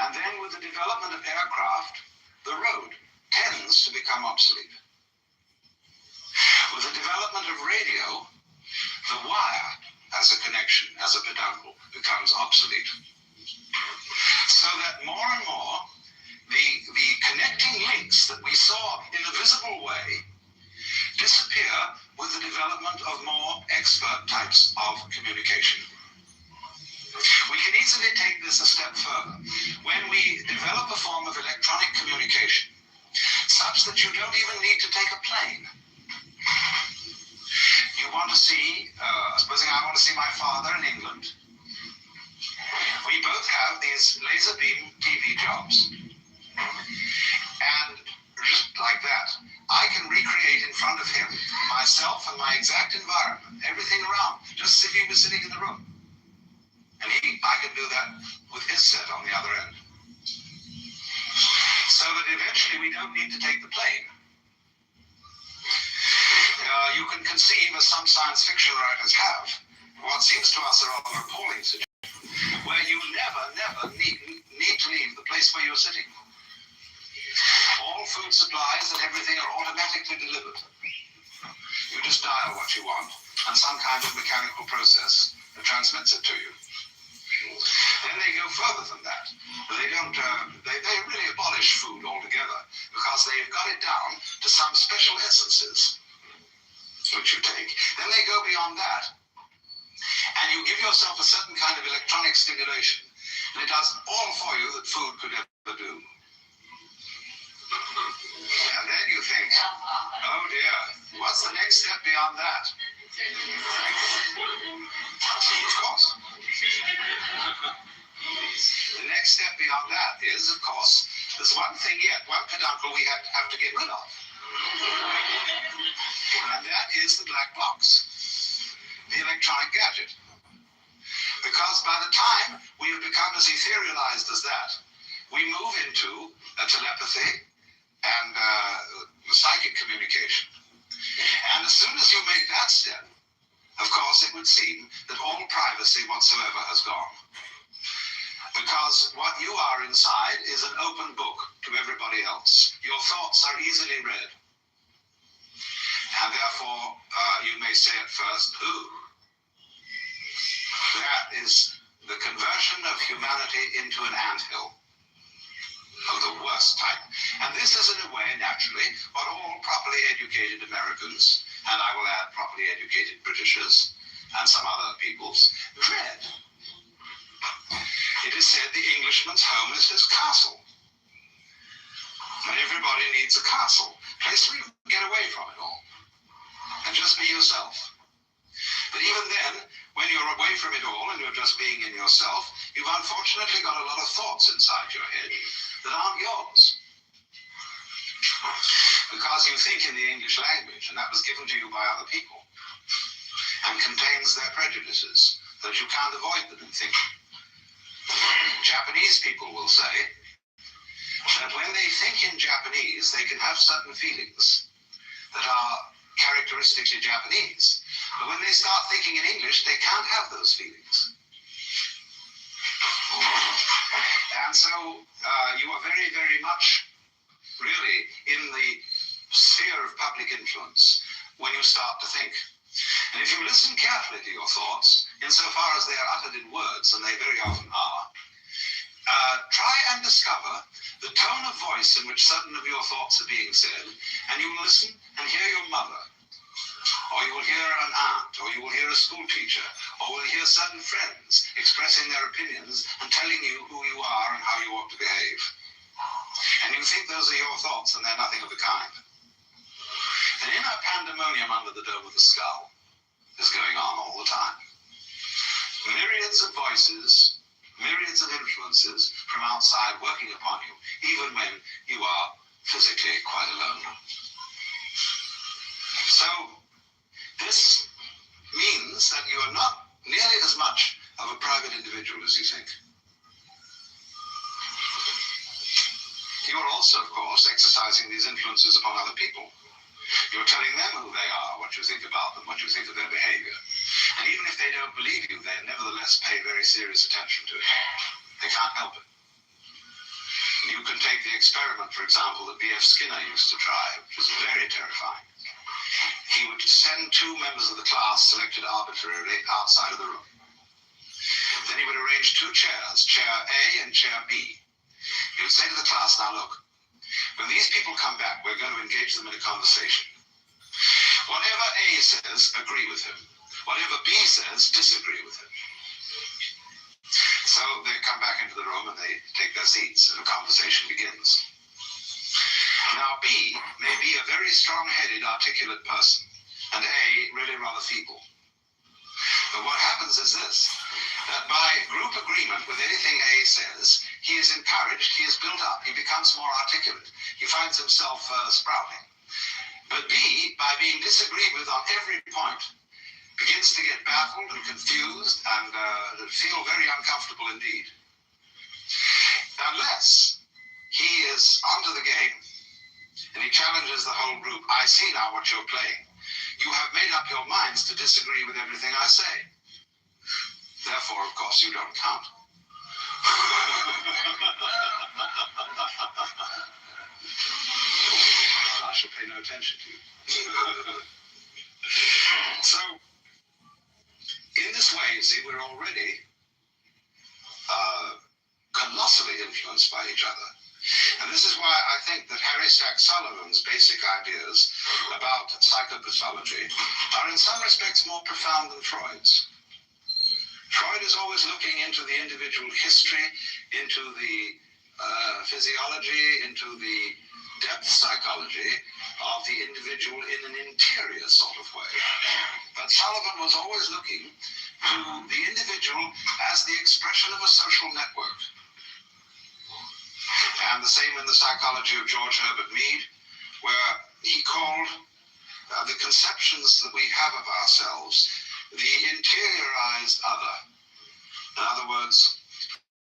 And then with the development of aircraft, the road tends to become obsolete. With the development of radio, the wire as a connection, as a peduncle, becomes obsolete. So that more and more, the connecting links that we saw in a visible way disappear with the development of more expert types of communication. We can easily take this a step further. When we develop a form of electronic communication, such that you don't even need to take a plane. You want to see, supposing I want to see my father in England. We both have these laser beam TV jobs. And just like that, I can recreate in front of him myself and my exact environment, everything around, just as if he was sitting in the room. And I can do that with his set on the other end. So that eventually we don't need to take the plane. You can conceive, as some science fiction writers have, what seems to us a rather appalling situation, where you never need to leave the place where you're sitting. All food supplies and everything are automatically delivered. You just dial what you want, and some kind of mechanical process that transmits it to you. Then they go further than that. They don't. They really abolish food altogether because they've got it down to some special essences which you take. Then they go beyond that, and you give yourself a certain kind of electronic stimulation, and it does all for you that food could ever do. And then you think, oh dear, what's the next step beyond that? Of course. The next step beyond that is, of course, there's one thing yet, one peduncle we have to get rid of. And that is the black box, the electronic gadget. Because by the time we have become as etherealized as that, we move into telepathy and psychic communication. And as soon as you make that step, of course, it would seem that all privacy whatsoever has gone. Because what you are inside is an open book to everybody else. Your thoughts are easily read. And therefore, you may say at first, ooh, that is the conversion of humanity into an anthill of the worst type. And this is, in a way, naturally, what all properly educated Americans, and I will add properly educated Britishers, and some other peoples, dread. It is said the Englishman's home is his castle. And everybody needs a castle, a place where you can get away from it all, and just be yourself. But even then, when you're away from it all and you're just being in yourself, you've unfortunately got a lot of thoughts inside your head that aren't yours. Because you think in the English language, and that was given to you by other people, and contains their prejudices, that you can't avoid them in thinking. Japanese people will say that when they think in Japanese, they can have certain feelings that are characteristically Japanese. But when they start thinking in English, they can't have those feelings. And so you are very, very much really in the sphere of public influence when you start to think. And if you listen carefully to your thoughts, insofar as they are uttered in words, and they very often are, try and discover the tone of voice in which certain of your thoughts are being said, and you will listen and hear your mother, or you will hear an aunt, or you will hear a school teacher, or will hear certain friends expressing their opinions and telling you who you are and how you ought to behave. And you think those are your thoughts, and they're nothing of the kind. An inner pandemonium under the dome of the skull is going on all the time. Myriads of voices, myriads of influences from outside working upon you, even when you are physically quite alone. So this means that you are not nearly as much of a private individual as you think. You are also, of course, exercising these influences upon other people. You're telling them who they are, what you think about them, what you think of their behavior. And even if they don't believe you, they nevertheless pay very serious attention to it. They can't help it. for example, that B.F. Skinner used to try, which was very terrifying. He would send two members of the class selected arbitrarily outside of the room. Then he would arrange two chairs, chair A and chair B. He would say to the class, now look, when these people come back, we're going to engage them in a conversation. Whatever A says, agree with him. Whatever B says, disagree with him. So they come back into the room and they take their seats and a conversation begins. Now B may be a very strong-headed, articulate person, and A really rather feeble. But what happens is this, that by group agreement with anything A says, he is encouraged, he is built up, he becomes more articulate, he finds himself sprouting. But B, by being disagreed with on every point, begins to get baffled and confused and feel very uncomfortable indeed. Unless he is onto the game and he challenges the whole group, I see now what you're playing. You have made up your minds to disagree with everything I say. Therefore, of course, you don't count. I shall pay no attention to you. So, in this way, you see, we're already colossally influenced by each other. And this is why I think that Harry Stack Sullivan's basic ideas about psychopathology are in some respects more profound than Freud's. Freud is always looking into the individual history, into the physiology, into the depth psychology of the individual in an interior sort of way. But Sullivan was always looking to the individual as the expression of a social network. And the same in the psychology of George Herbert Mead, where he called the conceptions that we have of ourselves the interiorized other. In other words,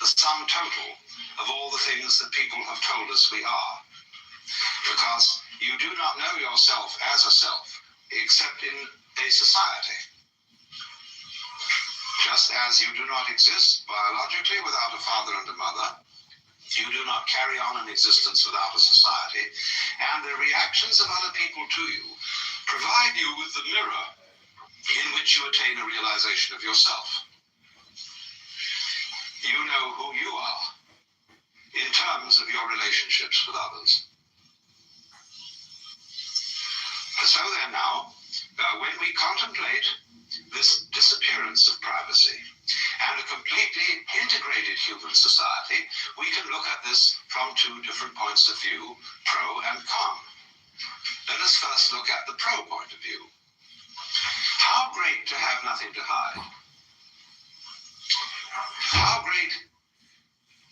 the sum total of all the things that people have told us we are. Because you do not know yourself as a self, except in a society. Just as you do not exist biologically without a father and a mother, you do not carry on an existence without a society, and the reactions of other people to you provide you with the mirror in which you attain a realization of yourself. You know who you are in terms of your relationships with others. So then now, when we contemplate this disappearance of privacy and a completely integrated human society, we can look at this from two different points of view, pro and con. Let us first look at the pro point of view. How great to have nothing to hide. How great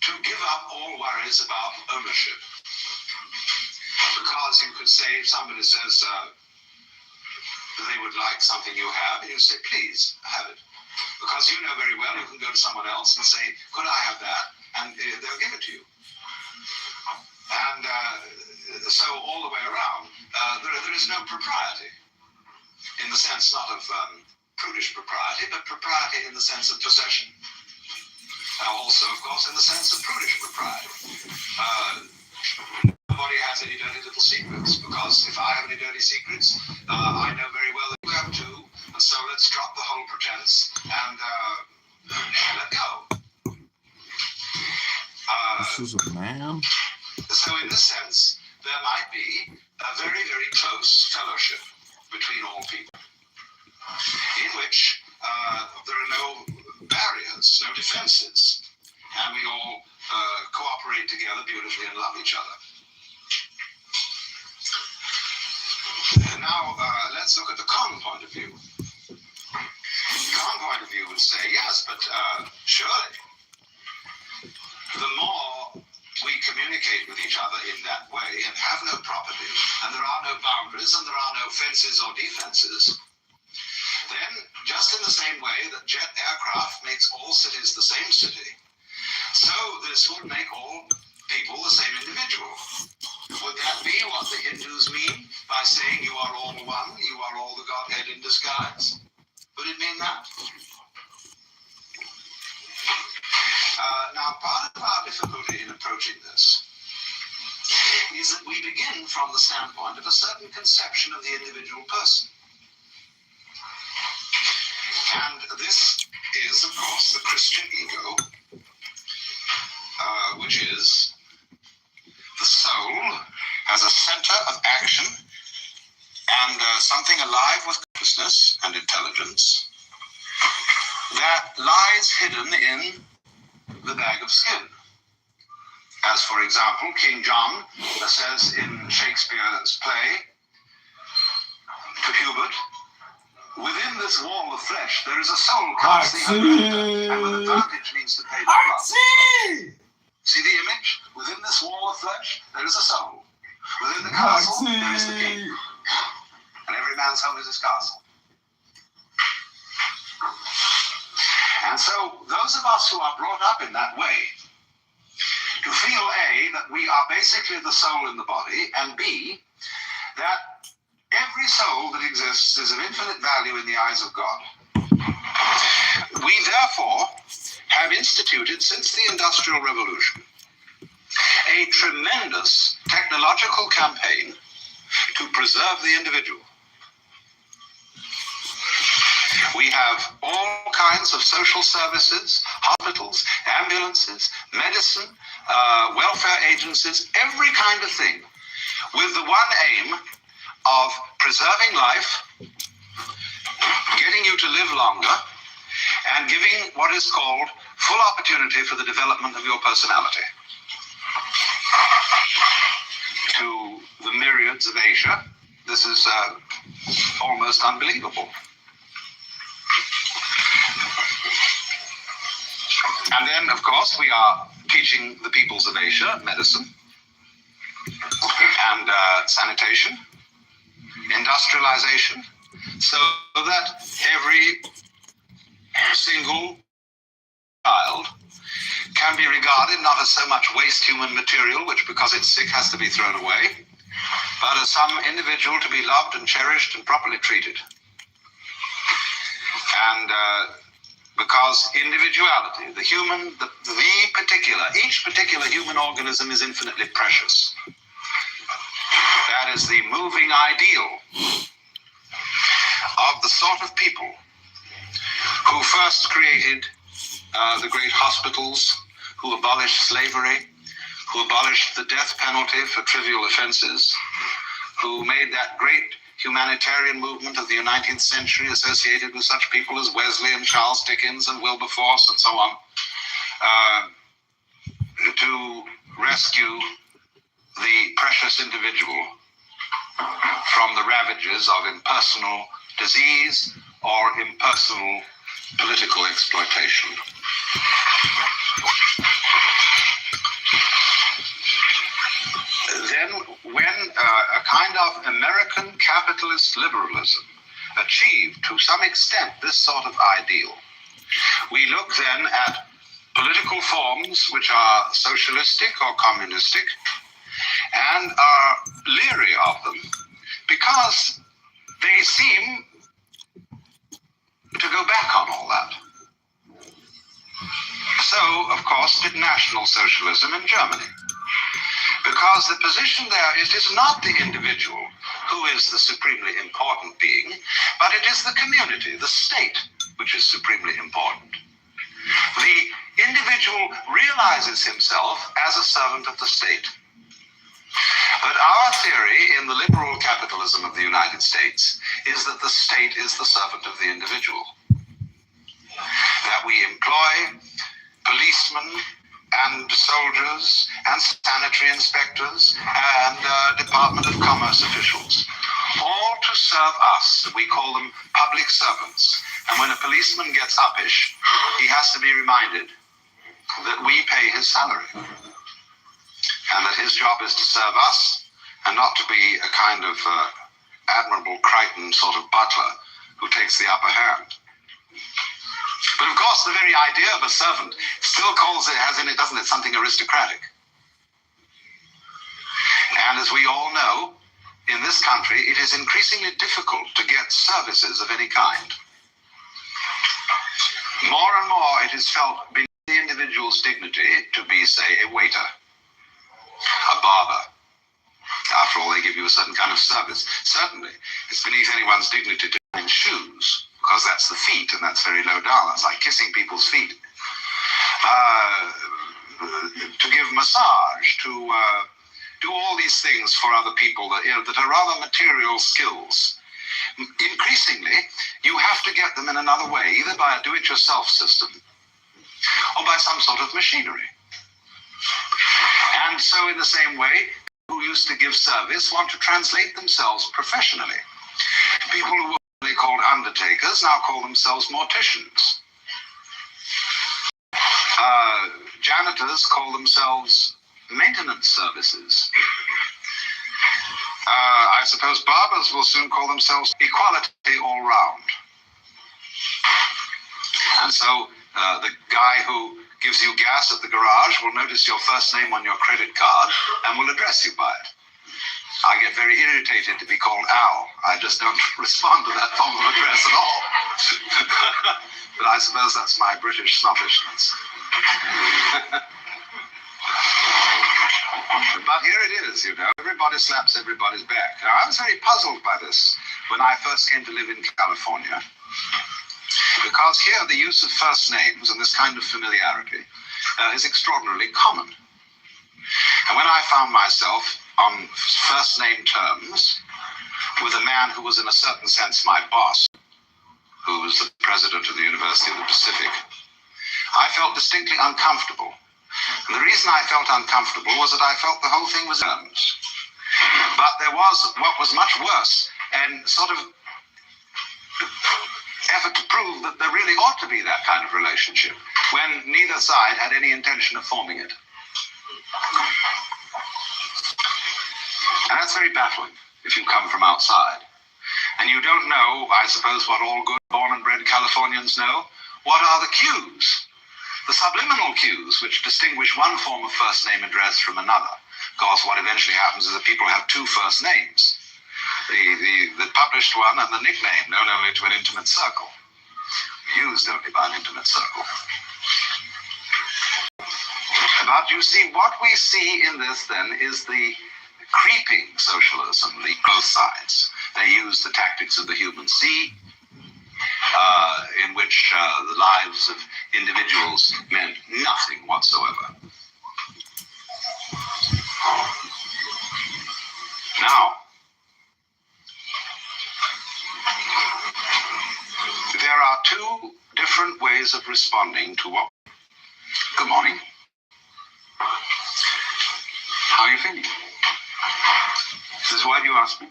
to give up all worries about ownership. Because you could say, if somebody says they would like something you have, and you say, please, have it. Because you know very well you can go to someone else and say, could I have that? And they'll give it to you. And so all the way around, there is no propriety, in the sense not of prudish propriety, but propriety in the sense of possession. Also, of course, in the sense of prudish propriety. Nobody has any dirty little secrets, because if I have any dirty secrets, I know very well that you have too, and so let's drop the whole pretense and let go. This is a man? So in this sense, there might be a very, very close fellowship between all people, in which there are no barriers, no defenses, and we all cooperate together beautifully and love each other. Now, let's look at the con point of view. The con point of view would say, yes, but surely, the more we communicate with each other in that way and have no property, and there are no boundaries, and there are no fences or defenses, then, just in the same way that jet aircraft makes all cities the same city, so this would make all people the same individual. Would that be what the Hindus mean by saying you are all one, you are all the Godhead in disguise? Would it mean that? Now, part of our difficulty in approaching this we begin from the standpoint of a certain conception of the individual person. And this is, of course, the Christian ego, which is the soul as a center of action and something alive with consciousness and intelligence that lies hidden in the bag of skin. As, for example, King John says in Shakespeare's play to Hubert, within this wall of flesh there is a soul cast the under, and with advantage means to pay the blood. See the image? Within this wall of flesh there is a soul. Within the castle there is the king. And every man's home is his castle. And so those of us who are brought up in that way, to feel A, that we are basically the soul in the body, and B, that every soul that exists is of infinite value in the eyes of God. We therefore have instituted, since the Industrial Revolution, a tremendous technological campaign to preserve the individual. We have all kinds of social services, hospitals, ambulances, medicine, welfare agencies, every kind of thing, with the one aim of preserving life, getting you to live longer, and giving what is called full opportunity for the development of your personality. To the myriads of Asia, this is almost unbelievable. And then, of course, we are teaching the peoples of Asia medicine and sanitation, industrialization, so that every single child can be regarded not as so much waste human material, which because it's sick has to be thrown away, but as some individual to be loved and cherished and properly treated. And because individuality, the human, each particular human organism is infinitely precious. That is the moving ideal of the sort of people who first created the great hospitals, who abolished slavery, who abolished the death penalty for trivial offenses, who made that great humanitarian movement of the 19th century associated with such people as Wesley and Charles Dickens and Wilberforce and so on, to rescue the precious individual from the ravages of impersonal disease or impersonal political exploitation. Then when a kind of American capitalist liberalism achieved to some extent this sort of ideal, we look then at political forms which are socialistic or communistic and are leery of them because they seem to go back on all that. So, of course, did National Socialism in Germany. Because the position there, it is not the individual who is the supremely important being, but it is the community, the state, which is supremely important. The individual realizes himself as a servant of the state. But our theory in the liberal capitalism of the United States is that the state is the servant of the individual. That we employ policemen and soldiers and sanitary inspectors and Department of Commerce officials, all to serve us. We call them public servants. And when a policeman gets uppish, he has to be reminded that we pay his salary and that his job is to serve us and not to be a kind of Admirable Crichton sort of butler who takes the upper hand. But of course, the very idea of a servant still has in it, doesn't it, something aristocratic. And as we all know, in this country, it is increasingly difficult to get services of any kind. More and more, it is felt beneath the individual's dignity to be, say, a waiter, a barber, After all, they give you a certain kind of service. Certainly, it's beneath anyone's dignity to wear shoes, because that's the feet, and that's very low down. It's like kissing people's feet. To give massage, to do all these things for other people that are rather material skills. Increasingly, you have to get them in another way, either by a do-it-yourself system or by some sort of machinery. And so in the same way, people who used to give service want to translate themselves professionally. People who were formerly called undertakers now call themselves morticians. Janitors call themselves maintenance services. I suppose barbers will soon call themselves equality all round. And so the guy who gives you gas at the garage will notice your first name on your credit card and will address you by it. I get very irritated to be called Al. I just don't respond to that form of address at all. But I suppose that's my British snobbishness. But here it is, you know, everybody slaps everybody's back. Now, I was very puzzled by this when I first came to live in California, because here the use of first names and this kind of familiarity is extraordinarily common. And when I found myself on first name terms with a man who was in a certain sense my boss, who was the president of the University of the Pacific, I felt distinctly uncomfortable. And the reason I felt uncomfortable was that I felt the whole thing was terms. But there was what was much worse, and sort of effort to prove that there really ought to be that kind of relationship, when neither side had any intention of forming it. And that's very baffling if you come from outside. And you don't know, I suppose, what all good born and bred Californians know. What are the cues? The subliminal cues which distinguish one form of first name address from another. Of course, what eventually happens is that people have two first names. The published one and the nickname, known only to an intimate circle. Used only by an intimate circle. But you see, what we see in this then is the creeping socialism, both sides. They use the tactics of the human sea, in which the lives of individuals meant nothing whatsoever. Now, there are two different ways of responding to what... Good morning. How are you feeling? This is why you asked me.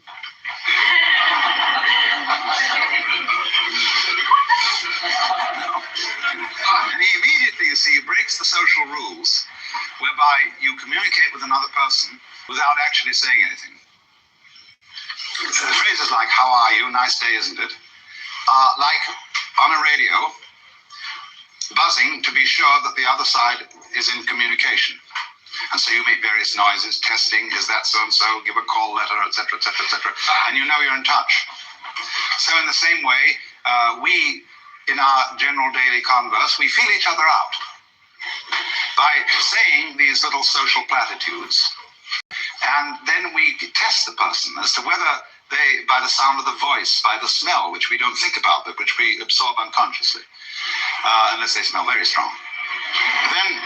And he immediately, you see, breaks the social rules whereby you communicate with another person without actually saying anything. The phrases like, how are you, nice day, isn't it, are like on a radio, buzzing to be sure that the other side is in communication. And so you make various noises, testing, is that so-and-so, give a call letter, etc., etc., etc., and you know you're in touch. So in the same way, we, in our general daily converse, we feel each other out by saying these little social platitudes. And then we test the person as to whether they, by the sound of the voice, by the smell, which we don't think about, but which we absorb unconsciously, unless they smell very strong. Then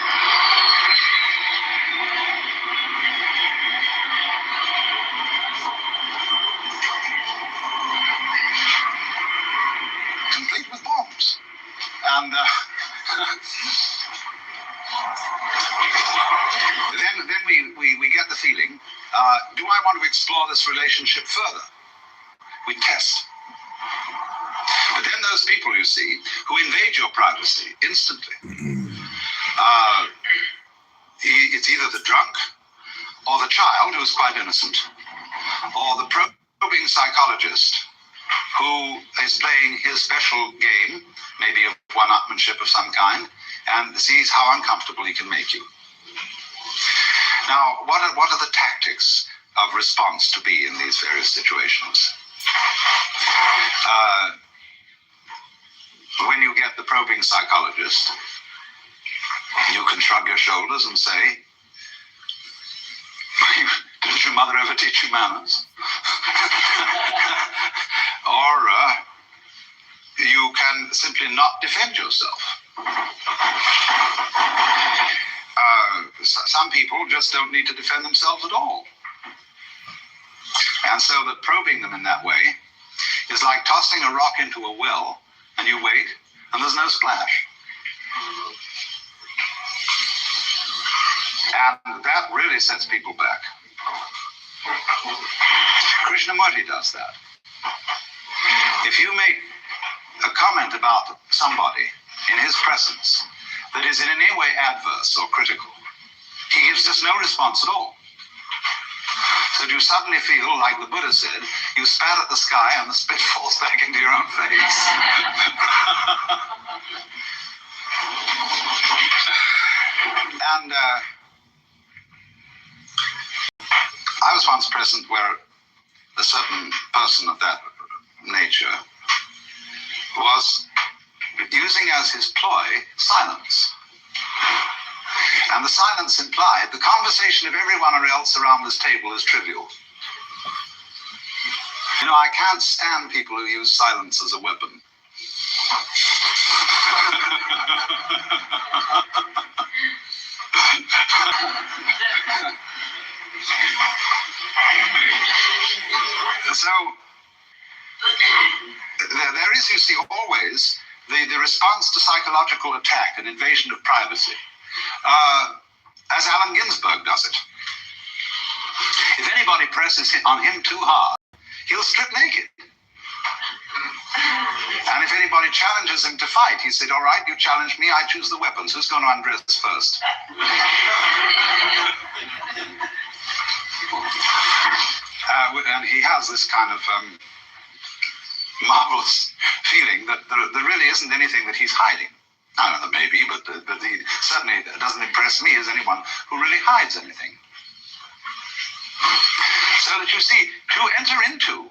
complete with bombs. And then we get the feeling, do I want to explore this relationship further? We test. But then those people, you see, who invade your privacy instantly, it's either the drunk, or the child who's quite innocent, or the probing psychologist who is playing his special game, maybe of one-upmanship of some kind, and sees how uncomfortable he can make you. Now, what are the tactics of response to be in these various situations? When you get the probing psychologist, you can shrug your shoulders and say, to Did your mother ever teach you manners? Or you can simply not defend yourself. Some people just don't need to defend themselves at all. And so that probing them in that way is like tossing a rock into a well, and you wait, and there's no splash. And that really sets people back. Krishnamurti does that. If you make a comment about somebody in his presence that is in any way adverse or critical, he gives us no response at all. So you suddenly feel, like the Buddha said, you spat at the sky and the spit falls back into your own face. And I was once present where a certain person of that nature was using as his ploy silence. And the silence implied the conversation of everyone else around this table is trivial. You know, I can't stand people who use silence as a weapon. So, there is, you see, always the response to psychological attack and invasion of privacy, as Allen Ginsberg does it. If anybody presses on him too hard, he'll strip naked. And if anybody challenges him to fight, he said, all right, you challenge me, I choose the weapons. Who's going to undress first? And he has this kind of marvelous feeling that there really isn't anything that he's hiding. I don't know, maybe, but he certainly doesn't impress me as anyone who really hides anything. So that you see, to enter into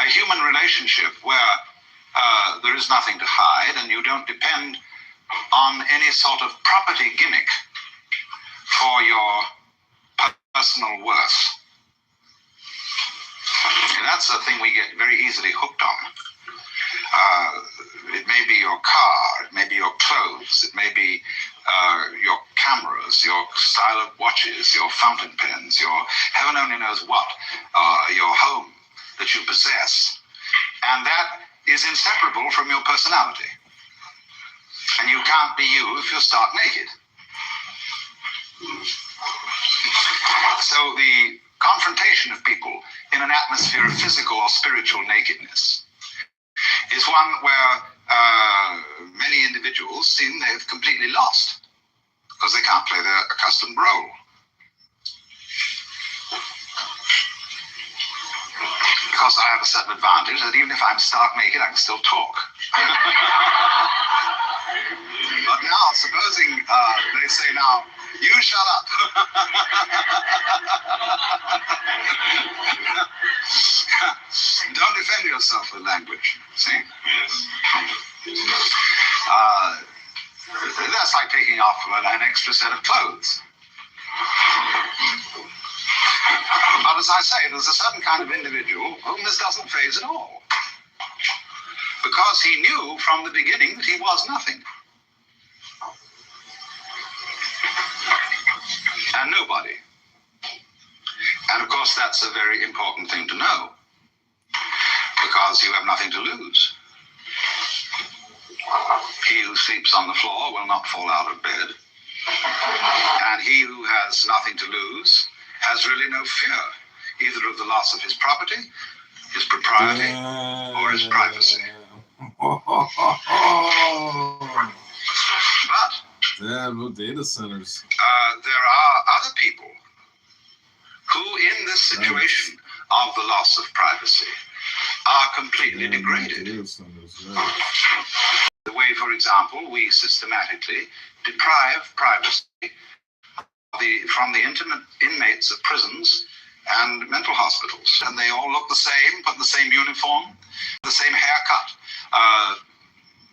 a human relationship where there is nothing to hide and you don't depend on any sort of property gimmick for your personal worth. And that's a thing we get very easily hooked on. It may be your car, it may be your clothes, it may be your cameras, your style of watches, your fountain pens, your heaven only knows what, your home that you possess. And that is inseparable from your personality. And you can't be you if you're stark naked. So the confrontation of people in an atmosphere of physical or spiritual nakedness is one where many individuals seem they've completely lost because they can't play their accustomed role. Because I have a certain advantage that even if I'm stark naked, I can still talk. But now, supposing they say now, you shut up. Don't defend yourself with language, see? That's like taking off an extra set of clothes. But as I say, there's a certain kind of individual whom this doesn't faze at all. Because he knew from the beginning that he was nothing. And nobody. And of course, that's a very important thing to know. Because you have nothing to lose. He who sleeps on the floor will not fall out of bed. And he who has nothing to lose has really no fear, either of the loss of his property, his propriety, or his privacy. But no data centers. There are other people who, in this situation of the loss of privacy, are completely degraded. The way, for example, we systematically deprive privacy from the intimate inmates of prisons and mental hospitals. And they all look the same, put the same uniform, the same haircut,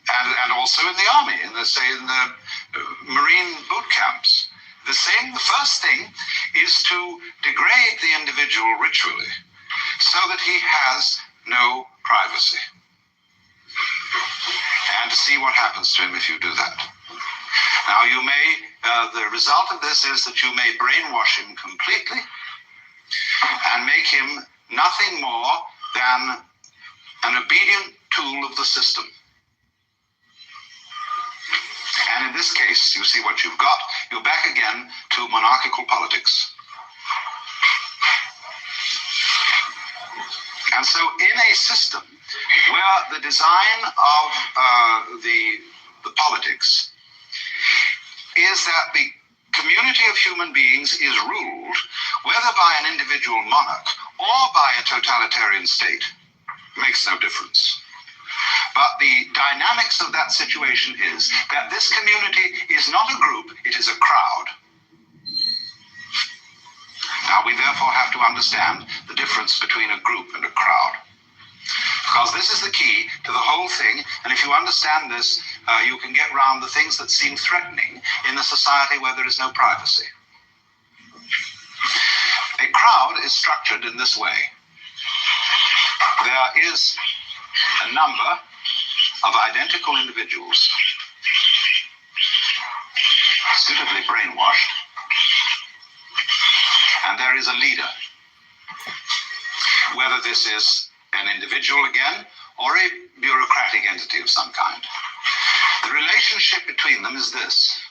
and also in the army, in the Marine boot camps. The first thing is to degrade the individual ritually so that he has no privacy. And to see what happens to him if you do that. Now you may, the result of this is that you may brainwash him completely and make him nothing more than an obedient tool of the system. And in this case, you see what you've got. You're back again to monarchical politics. And so in a system where the design of the politics is that the community of human beings is ruled, whether by an individual monarch or by a totalitarian state, makes no difference. But the dynamics of that situation is that this community is not a group, it is a crowd. Now we therefore have to understand the difference between a group and a crowd. Because this is the key to the whole thing, and if you understand this, you can get round the things that seem threatening in a society where there is no privacy. A crowd is structured in this way. There is a number of identical individuals, suitably brainwashed, and there is a leader. Whether this is an individual again, or a bureaucratic entity of some kind. The relationship between them is this.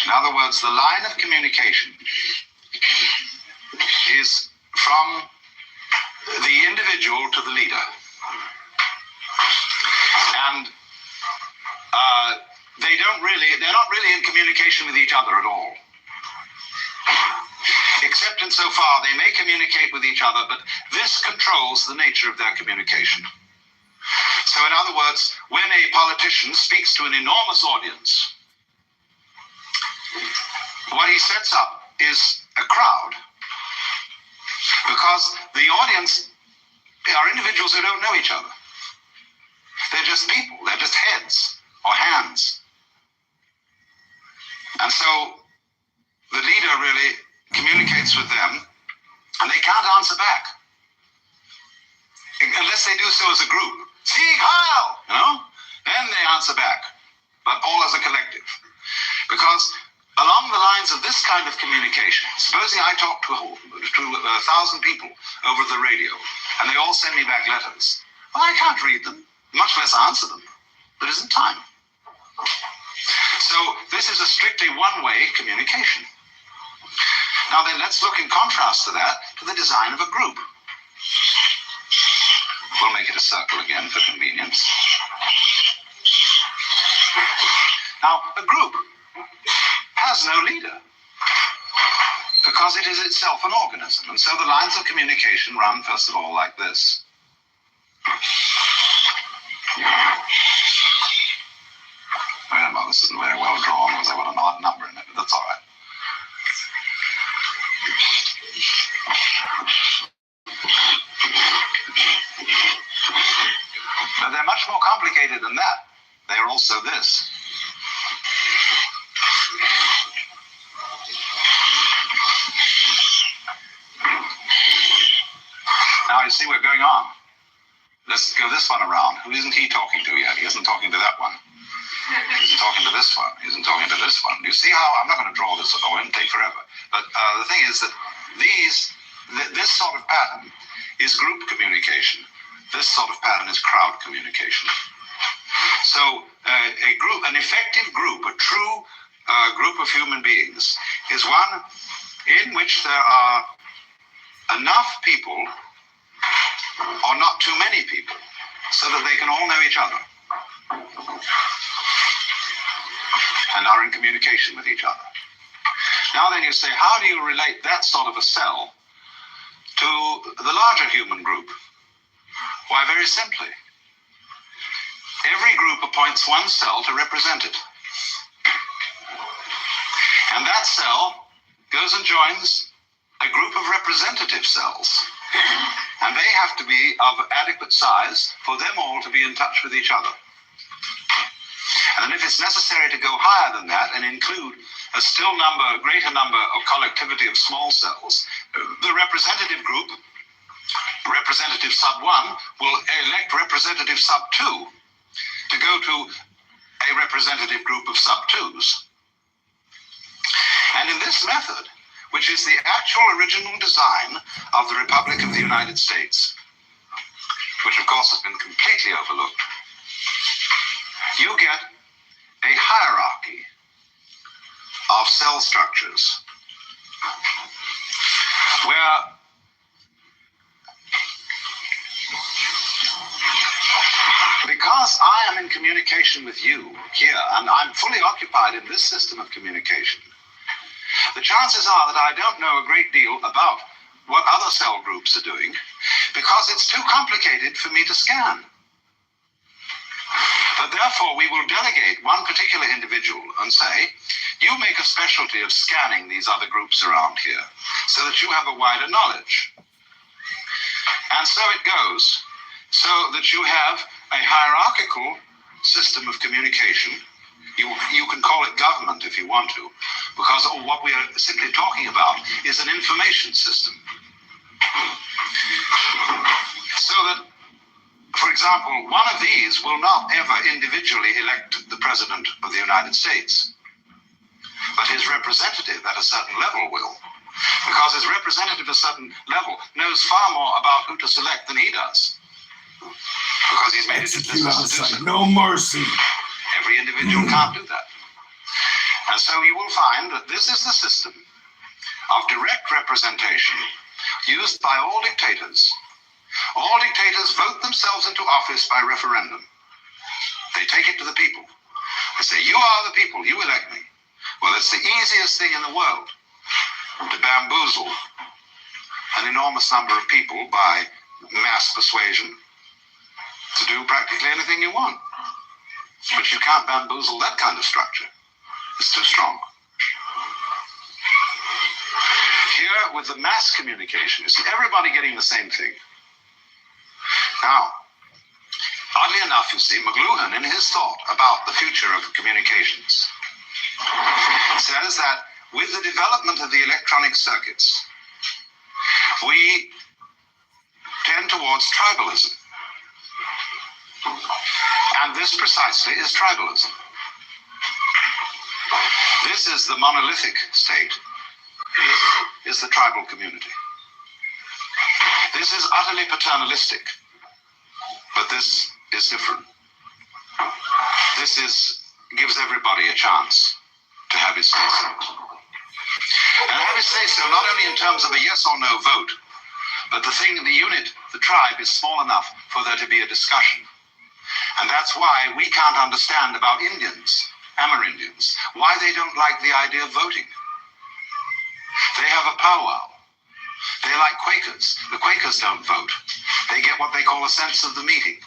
In other words, the line of communication is from the individual to the leader. And they're not really in communication with each other at all. Except insofar they may communicate with each other, but this controls the nature of their communication. So in other words, when a politician speaks to an enormous audience, what he sets up is a crowd. Because the audience are individuals who don't know each other. They're just people, they're just heads or hands. And so the leader really communicates with them, and they can't answer back unless they do so as a group. Sieg Heil, then they answer back, but all as a collective. Because along the lines of this kind of communication, supposing I talk to 1,000 people over the radio, and they all send me back letters, well, I can't read them, much less answer them. There isn't time. So this is a strictly one-way communication. Now then, let's look in contrast to that, to the design of a group. We'll make it a circle again for convenience. Now, a group has no leader, because it is itself an organism. And so the lines of communication run, first of all, like this. Well, this isn't very well drawn, because I've got an odd number in it, but that's all right. But they're much more complicated than that. They are also this. Now you see what's going on. Let's go this one around. Who isn't he talking to yet? He isn't talking to that one. He isn't talking to this one. He isn't talking to this one. You see how, I'm not going to draw this, or it'll take forever. But the thing is that this sort of pattern is group communication. This sort of pattern is crowd communication. So a group, an effective group, a true group of human beings is one in which there are enough people, or not too many people, so that they can all know each other and are in communication with each other. Now then you say, how do you relate that sort of a cell to the larger human group? Why, very simply. Every group appoints one cell to represent it. And that cell goes and joins a group of representative cells. And they have to be of adequate size for them all to be in touch with each other. And if it's necessary to go higher than that and include a still greater number of collectivity of small cells, the representative group, representative sub 1, will elect representative sub 2 to go to a representative group of sub 2s. And in this method, which is the actual original design of the Republic of the United States, which of course has been completely overlooked, you get a hierarchy of cell structures where because I am in communication with you here, and I'm fully occupied in this system of communication, the chances are that I don't know a great deal about what other cell groups are doing because it's too complicated for me to scan. But therefore, we will delegate one particular individual and say, you make a specialty of scanning these other groups around here so that you have a wider knowledge. And so it goes, so that you have a hierarchical system of communication. You can call it government if you want to, because what we are simply talking about is an information system. So that, for example, one of these will not ever individually elect the President of the United States, but his representative at a certain level will, because his representative at a certain level knows far more about who to select than he does, because he's made it his business to do so. No mercy. Every individual can't do that. And so you will find that this is the system of direct representation used by all dictators. All dictators vote themselves into office by referendum. They take it to the people. They say, you are the people, you elect me. Well, it's the easiest thing in the world to bamboozle an enormous number of people by mass persuasion to do practically anything you want. But you can't bamboozle that kind of structure. It's too strong. Here, with the mass communication, you see everybody getting the same thing. Now, oddly enough, you see, McLuhan, in his thought about the future of communications, says that with the development of the electronic circuits, we tend towards tribalism. And this precisely is tribalism. This is the monolithic state. This is the tribal community. This is utterly paternalistic, but this is different. This gives everybody a chance to have his say-so. And have his say-so not only in terms of a yes or no vote, but the unit, the tribe, is small enough for there to be a discussion. And that's why we can't understand about Indians, Amerindians, why they don't like the idea of voting. They have a powwow. They're like Quakers. The Quakers don't vote. They get what they call a sense of the meeting.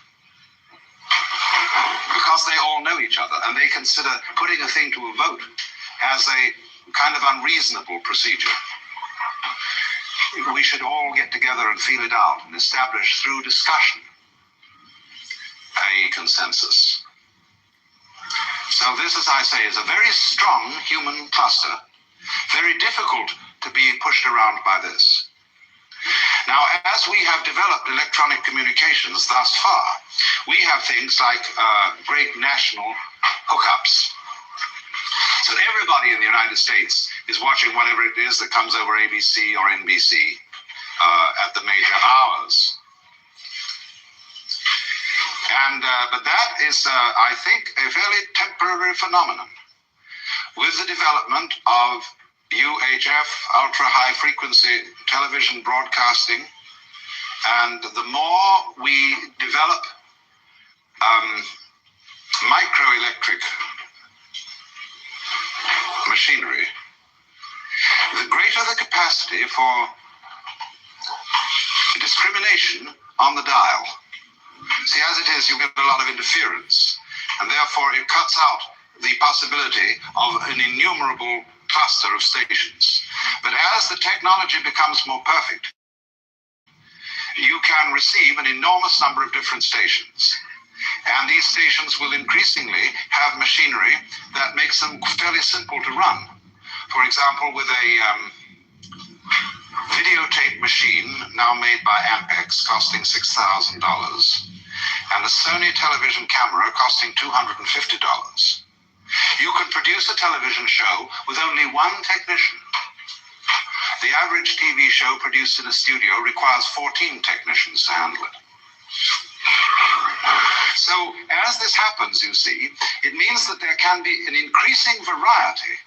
Because they all know each other, and they consider putting a thing to a vote as a kind of unreasonable procedure. We should all get together and feel it out and establish through discussion a consensus. So this, as I say, is a very strong human cluster, very difficult to be pushed around by this. Now, as we have developed electronic communications thus far, we have things like great national hookups. So everybody in the United States is watching whatever it is that comes over ABC or NBC at the major hours. And but that is, I think, a fairly temporary phenomenon. With the development of UHF, ultra-high frequency television broadcasting, and the more we develop microelectric machinery, the greater the capacity for discrimination on the dial. See, as it is, you get a lot of interference, and therefore it cuts out the possibility of an innumerable cluster of stations. But as the technology becomes more perfect, you can receive an enormous number of different stations. And these stations will increasingly have machinery that makes them fairly simple to run. For example, with a videotape machine now made by Ampex costing $6,000 and a Sony television camera costing $250. You can produce a television show with only one technician. The average TV show produced in a studio requires 14 technicians to handle it. So as this happens, you see, it means that there can be an increasing variety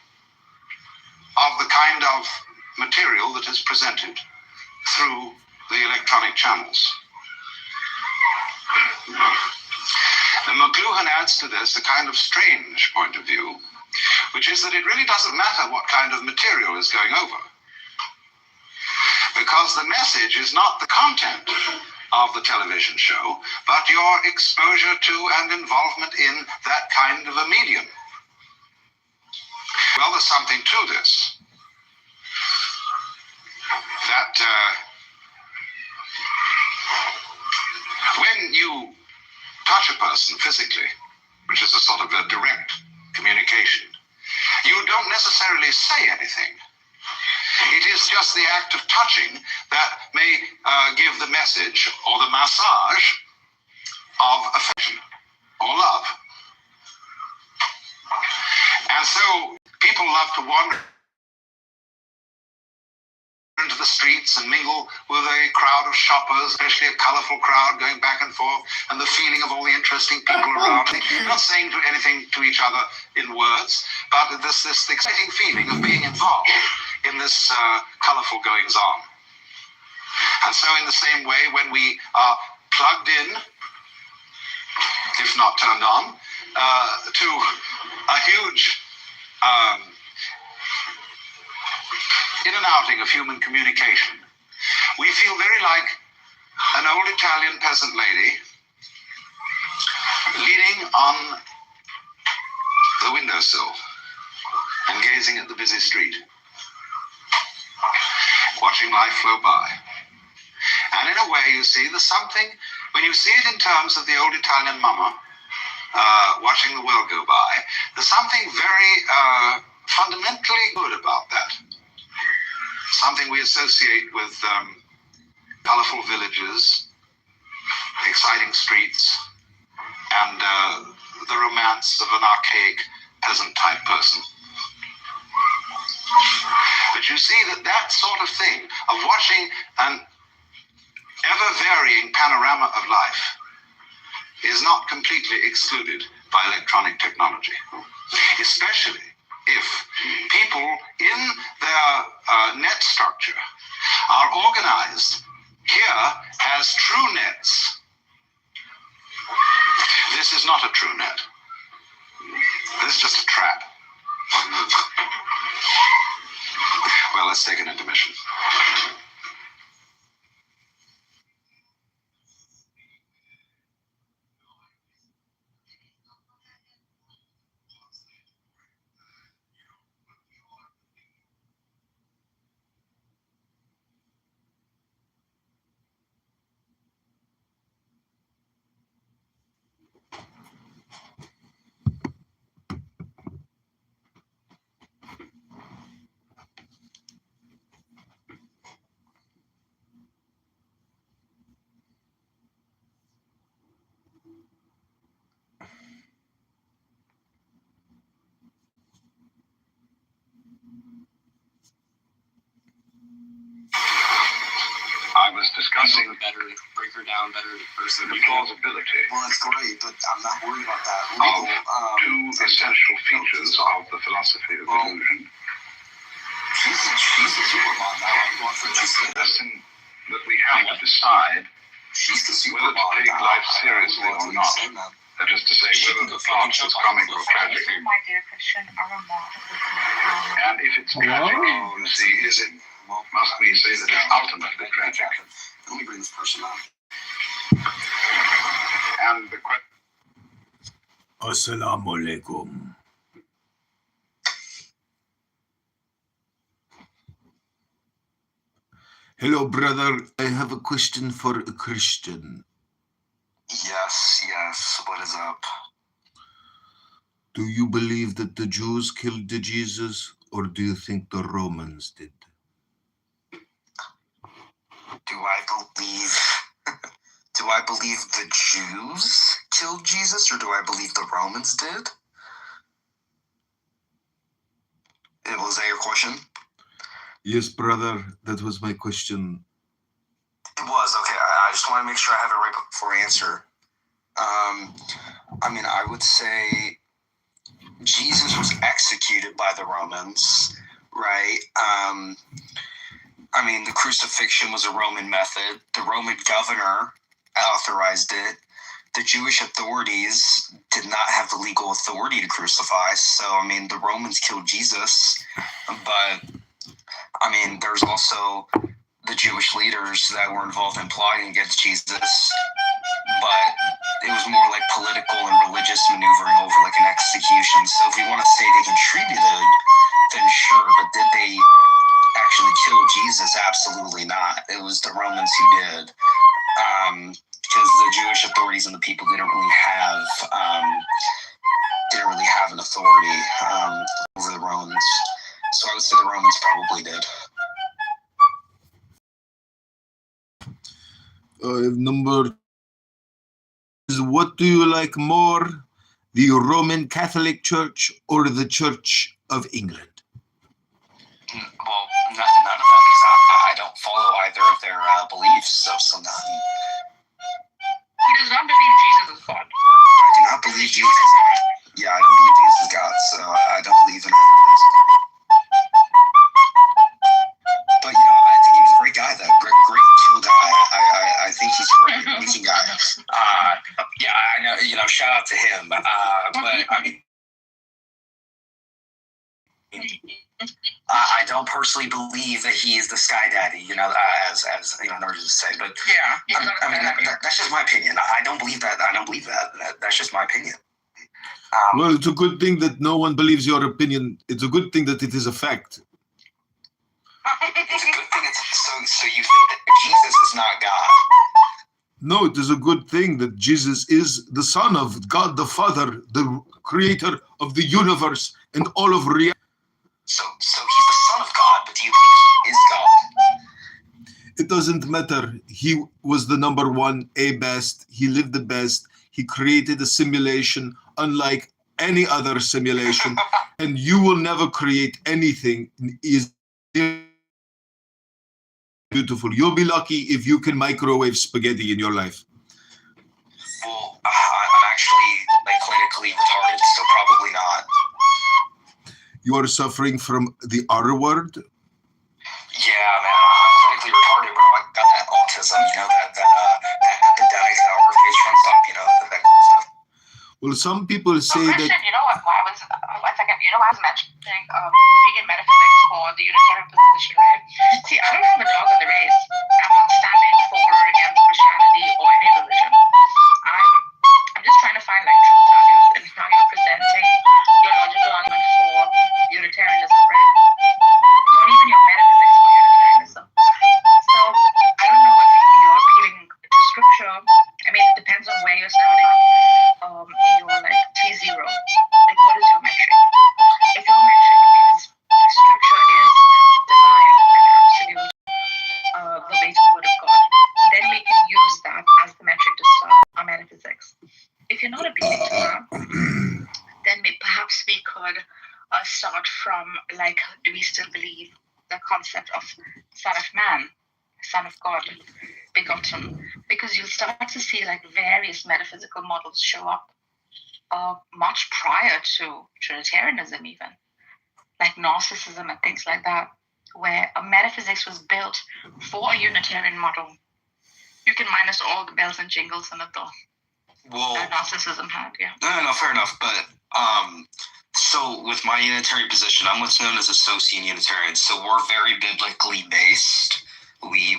of the kind of material that is presented through the electronic channels. The McLuhan adds to this a kind of strange point of view, which is that it really doesn't matter what kind of material is going over, because the message is not the content of the television show, but your exposure to and involvement in that kind of a medium. Well, there's something to this. That when you touch a person physically, which is a sort of a direct communication, you don't necessarily say anything. It is just the act of touching that may give the message or the massage of affection or love. And so people love to wander into the streets and mingle with a crowd of shoppers, especially a colorful crowd going back and forth, and the feeling of all the interesting people around. Not saying anything to each other in words, but this exciting feeling of being involved in this colorful goings on. And so in the same way, when we are plugged in, if not turned on, to a huge in and outing of human communication, we feel very like an old Italian peasant lady leaning on the windowsill and gazing at the busy street, watching life flow by. And in a way, you see, there's something, when you see it in terms of the old Italian mama watching the world go by, there's something very fundamentally good about that. Something we associate with colorful villages, exciting streets, and the romance of an archaic peasant-type person. But you see that sort of thing, of watching an ever-varying panorama of life, is not completely excluded by electronic technology, especially if people in their net structure are organized here as true nets. This is not a true net. This is just a trap. Well, let's take an intermission. I was discussing break her down better person. The plausibility. Well, that's great, but I'm not worried about that. Of two essential features of the philosophy of illusion. She's a supermom now. That's what she said. The lesson that we have to decide She's the whether to take life seriously or not. That is to say, whether the plot is comic or tragic. And if it's tragic, you see, is it? Must we say that it's ultimately tragic? Let me bring this person up. And the question. Assalamu alaikum. Hello, brother. I have a question for a Christian. Yes. What is up? Do you believe that the Jews killed the Jesus, or do you think the Romans did? Do I believe the Jews killed Jesus, or do I believe the Romans did? Was that your question? Yes, brother, that was my question. It was. Okay, I just want to make sure I have it right before I answer. I mean, I would say Jesus was executed by the Romans, right? I mean, the crucifixion was a Roman method. The Roman governor authorized it. The Jewish authorities did not have the legal authority to crucify. So, I mean, the Romans killed Jesus. But, I mean, there's also the Jewish leaders that were involved in plotting against Jesus. But it was more like political and religious maneuvering over like an execution. So if you want to say they contributed, then sure. But did they actually kill Jesus? Absolutely not. It was the Romans who did, because the Jewish authorities and the people didn't really have an authority over the Romans. So I would say the Romans probably did. Number is, what do you like more, the Roman Catholic Church or the Church of England? Well, none of them, because I don't follow either of their beliefs, so none. He does not believe Jesus is God. I do not believe Jesus is God. Yeah, I don't believe Jesus is God, so I don't believe in either of those. But, you know, I think he was a great guy, though. Great, chill guy. I think he's a great, amazing guy. Yeah, I know, you know, shout out to him. But, I mean, I don't personally believe that he is the sky daddy, you know, as you know, Nurse just say. But Yeah, I mean, that's just my opinion. I don't believe that. That's just my opinion. Well, it's a good thing that no one believes your opinion. It's a good thing that it is a fact. It's a good thing. So you think that Jesus is not God? No, it is a good thing that Jesus is the Son of God the Father, the creator of the universe and all of reality. So he's the Son of God, but do you believe he is God? It doesn't matter. He was the number one, best. He lived the best. He created a simulation unlike any other simulation. And you will never create anything is beautiful. You'll be lucky if you can microwave spaghetti in your life. Well, I'm actually like clinically retarded, so probably not. You are suffering from the R word. Yeah, man, I'm clinically retarded, bro. I got that autism, you know, that epidemic that our face runs up, you know, that kind of stuff. Well, some people say Christian, that. you know what? One second. You know, I was mentioning the vegan metaphysics or the Unitarian position, right? See, I don't have a dog in the race. I'm not standing for or against Christianity or any religion. I'm just trying to find like true values in how you're presenting your logical argument for Unitarianism, right? Or even your metaphysics for Unitarianism. So I don't know if you're appealing to scripture. I mean, it depends on where you're starting in your like T0. Like, what is your metric? If your metric is scripture is divine and absolute, verbatim word of God, then we can use that as the metric to start our metaphysics. If you're not appealing to that, then perhaps we could start from like, do we still believe the concept of Son of Man, Son of God, begotten? Because you'll start to see like various metaphysical models show up much prior to Trinitarianism, even like Gnosticism and things like that, where a metaphysics was built for a Unitarian model. You can minus all the bells and jingles and the that Gnosticism had, yeah. No, fair enough. But so with my Unitarian position, I'm what's known as a Socian Unitarian. So we're very biblically based. We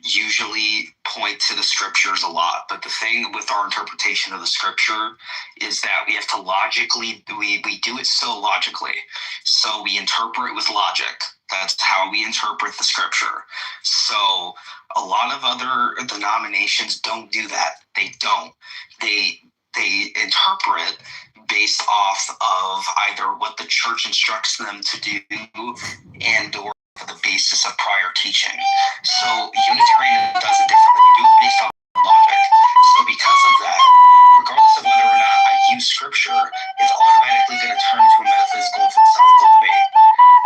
usually point to the scriptures a lot, but the thing with our interpretation of the scripture is that we have to logically, we do it so logically. So we interpret with logic. That's how we interpret the scripture. So a lot of other denominations don't do that. They don't. They interpret based off of either what the church instructs them to do and or the basis of prior teaching. So Unitarian does it differently. We do it based on logic. So because of that, regardless of whether or not I use scripture, it's automatically going to turn into a metaphysical and philosophical debate,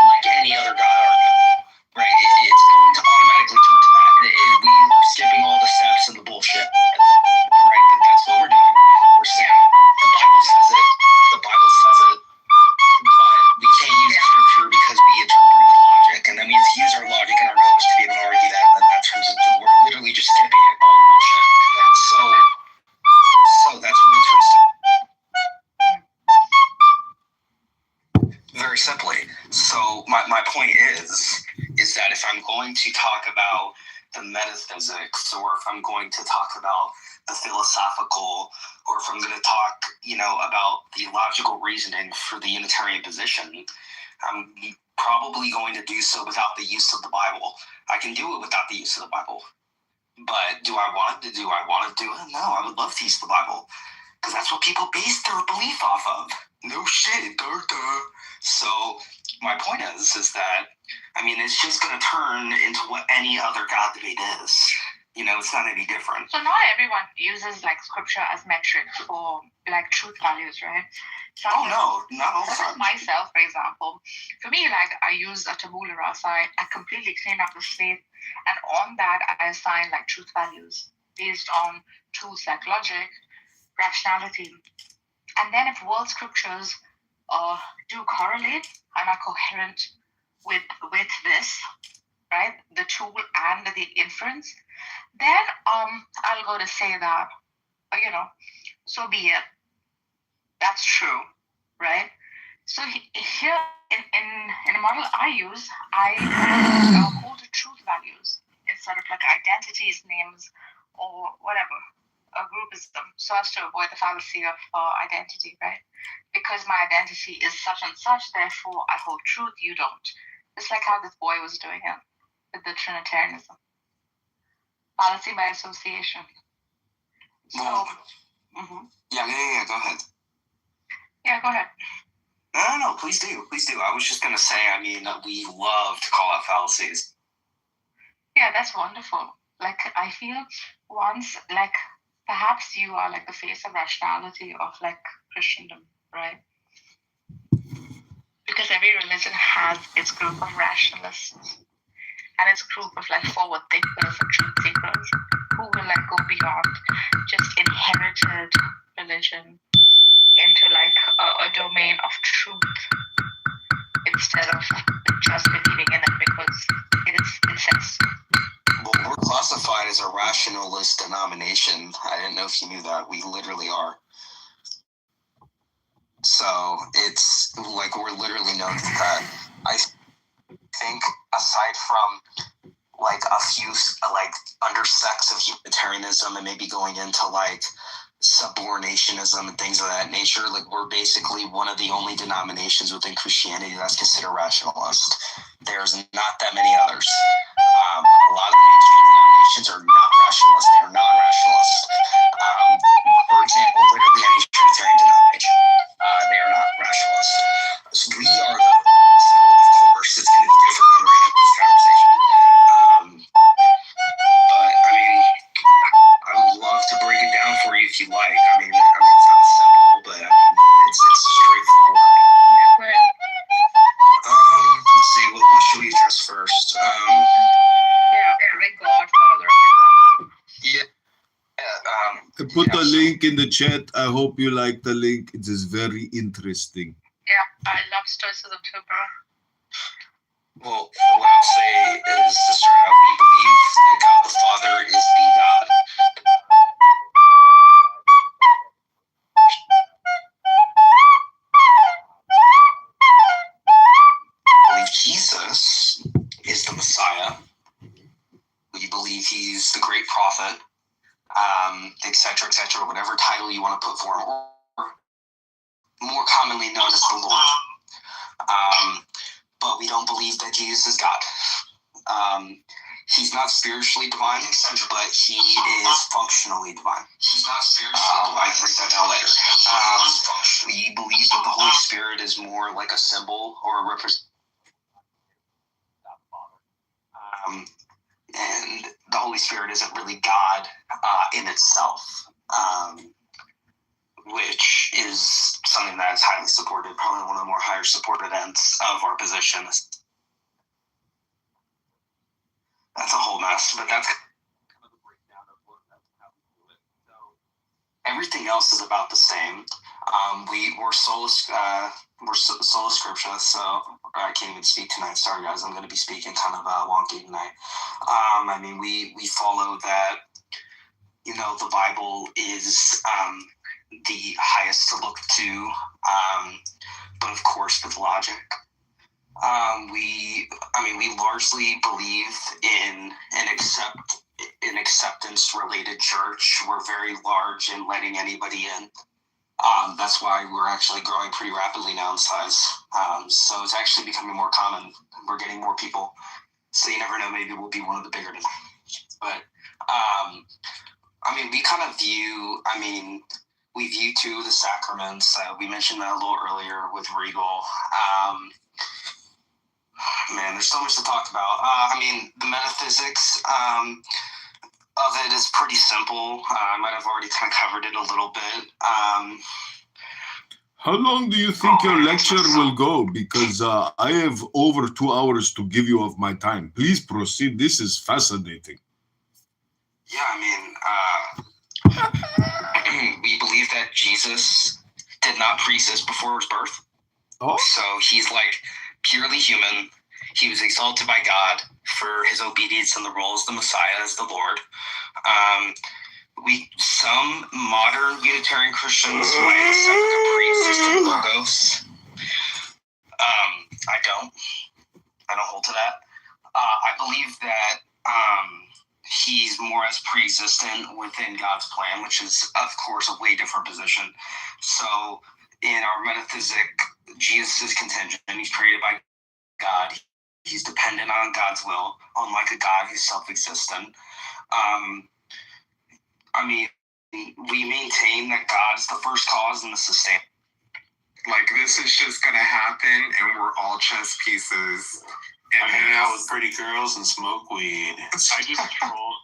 like any other God argument, right? It's going to automatically turn to that. We are skipping all the steps and the bullshit, right? But that's what we're doing. We're saying the Bible says it, but we can't use the scripture because we interpret with logic, and then we have to use our logic and our knowledge to be able to argue that, and then that turns into, we're literally just skipping it, all the bullshit. So that's what it turns to. Very simply. So my point is that if I'm going to talk about the metaphysics, or if I'm going to talk about the philosophical, or if I'm going to talk, about the logical reasoning for the Unitarian position, I'm probably going to do so without the use of the Bible. I can do it without the use of the Bible. But do I want to do it? No, I would love to use the Bible, because that's what people base their belief off of. No shit, duh. So my point is that, it's just going to turn into what any other God debate is. It's not any different. So not everyone uses scripture as metric for truth values, right? So no, not all the time. Myself, for example, for me, I use a tabula rasa. I completely clean up the slate, and on that I assign truth values based on tools like logic, rationality, and then if world scriptures do correlate and are coherent with this, right, the tool and the inference, then I'll go to say that, so be it. That's true, right? So here in the model I use, I hold the truth values instead of identities, names, or whatever, a groupism, so as to avoid the fallacy of identity, right? Because my identity is such and such, therefore I hold truth, you don't. It's like how this boy was doing it with the Trinitarianism. Fallacy by association. So, Yeah, go ahead. Yeah, go ahead. No, please do. I was just going to say, we love to call out fallacies. Yeah, that's wonderful. I feel once, perhaps you are the face of rationality of Christendom, right? Because every religion has its group of rationalists and its group of forward thinkers and truth seekers who will go beyond just inherited religion into a domain of truth instead of just believing in it because it says. Well, we're classified as a rationalist denomination. I didn't know if you knew that. We literally are. So it's we're literally known for that. I think aside from a few under sects of Unitarianism and maybe going into subordinationism and things of that nature, we're basically one of the only denominations within Christianity that's considered rationalist. There's not that many others. A lot of the mainstream denominations are not rationalist. They are non-rationalist. For example, literally any Trinitarian denomination, they are not rationalist. So we are though. So of course it's going to be different when we're having this conversation. But I would love to break it down for you if you like. It's not simple, but it's straightforward. Yeah, right. Let's see. What should we address first? Godfather. Yeah. I put a link in the chat. I hope you like the link. It is very interesting. Yeah, I love stoicism too, bro. Well, what I'll say is to start out, we believe that God the Father is the God. We believe Jesus is the Messiah. We We believe he's the great prophet, et cetera, whatever title you want to put for him, or more commonly known as the Lord. But we don't believe that Jesus is God. He's not spiritually divine, but he is functionally divine. He's not spiritually divine. I can break that down later. We believe that the Holy Spirit is more like a symbol or a representation. And the Holy Spirit isn't really God in itself, which is something that is highly supported, probably one of the more higher supported ends of our position. That's a whole mess, but that's kind of the breakdown of how we do it. So everything else is about the same. We're sola scriptura, so I can't even speak tonight. Sorry, guys, I'm going to be speaking kind of wonky tonight. I mean, we follow that, the Bible is the highest to look to, but of course with logic. We largely believe in an acceptance-related church. We're very large in letting anybody in. That's why we're actually growing pretty rapidly now in size. So it's actually becoming more common. We're getting more people. So you never know, maybe we'll be one of the bigger. But, we kind of view, we view two of the sacraments. We mentioned that a little earlier with Regal. Man, there's so much to talk about. The metaphysics of it is pretty simple. I might have already kind of covered it a little bit. How long do you think your lecture will go? Because I have over 2 hours to give you of my time. Please proceed. This is fascinating. Yeah, we believe that Jesus did not pre-exist before his birth. Oh. So he's like purely human. He was exalted by God for his obedience in the role as the Messiah, as the Lord. Some modern Unitarian Christians might accept the pre-existent logos. I don't hold to that. I believe that he's more as pre-existent within God's plan, which is, of course, a way different position. So in our metaphysic, Jesus is contingent. He's created by God. He's dependent on God's will, unlike a God who's self-existent. We maintain that God is the first cause and the sustainer. Like, this is just going to happen, and we're all chess pieces. And hang out with pretty girls and smoke weed. I just trolled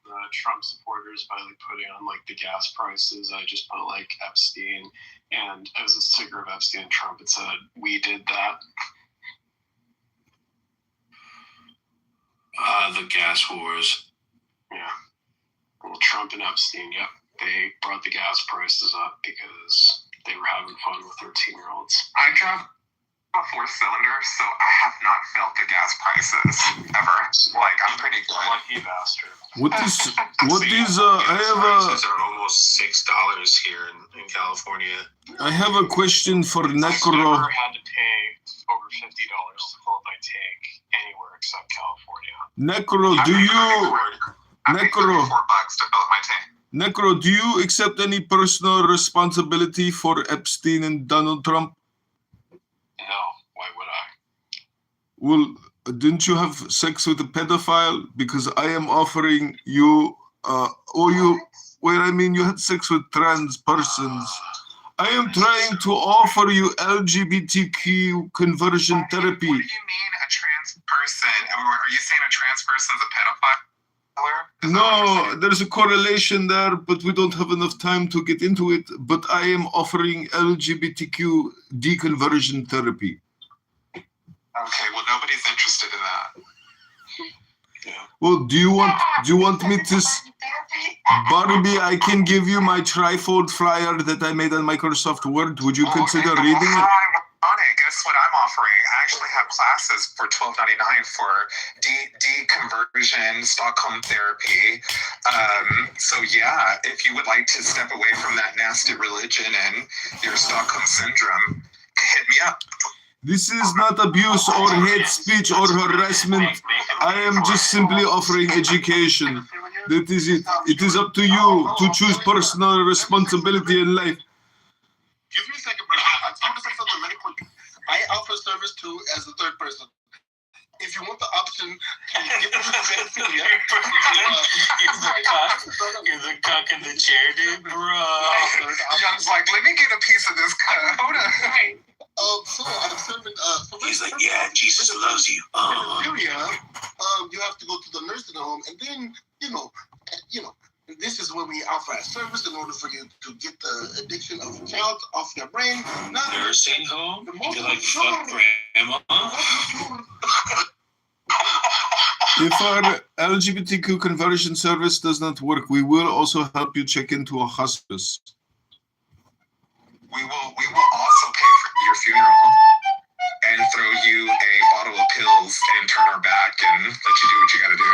the Trump supporters by putting on the gas prices. I just put Epstein, and as a sticker of Epstein and Trump, it said, "We did that." The gas wars. Yeah. Well, Trump and Epstein, yep. They brought the gas prices up because they were having fun with 13-year-olds. I drive a 4-cylinder, so I have not felt the gas prices ever. I'm pretty good. Lucky bastard. Prices are almost $6 here in California. I have a question for I've Necro. never had to pay over $50 to fill up my tank anywhere except California. Necro, I paid $34 to fill up my tank. Necro, do you accept any personal responsibility for Epstein and Donald Trump? No, why would I? Well, didn't you have sex with a pedophile? Because I am offering you, you had sex with trans persons. I am trying to offer you LGBTQ conversion therapy. What do you mean a trans person? Are you saying a trans person is a pedophile? No, there's a correlation there, but we don't have enough time to get into it. But I am offering LGBTQ deconversion therapy. Okay, well, nobody's interested in that. Well, do you want me to, Barbie? I can give you my trifold flyer that I made on Microsoft Word. Would you consider reading it? Guess what I'm offering? I actually have classes for $12.99 for deconversion, Stockholm therapy. So yeah, if you would like to step away from that nasty religion and your Stockholm syndrome, hit me up. This is not abuse or hate speech or harassment. I am just simply offering education. That is it. It is up to you to choose personal responsibility in life. Give me a second, bro. I just want to say something really quick. I offer service too as a third person. If you want the option to get the pedophilia, You're the cock in the chair, dude, bro. Young's like, let me get a piece of this cut. Hold on. so I'm serving. He's like, yeah, Jesus loves you. Pedophilia, you have to go to the nursing home, and then you know, this is when we offer our service in order for you to get the addiction of a child off their brain. Nursing home? You're like, fuck grandma? If our LGBTQ conversion service does not work, we will also help you check into a hospice. We will also pay for your funeral and throw you a bottle of pills and turn our back and let you do what you gotta do.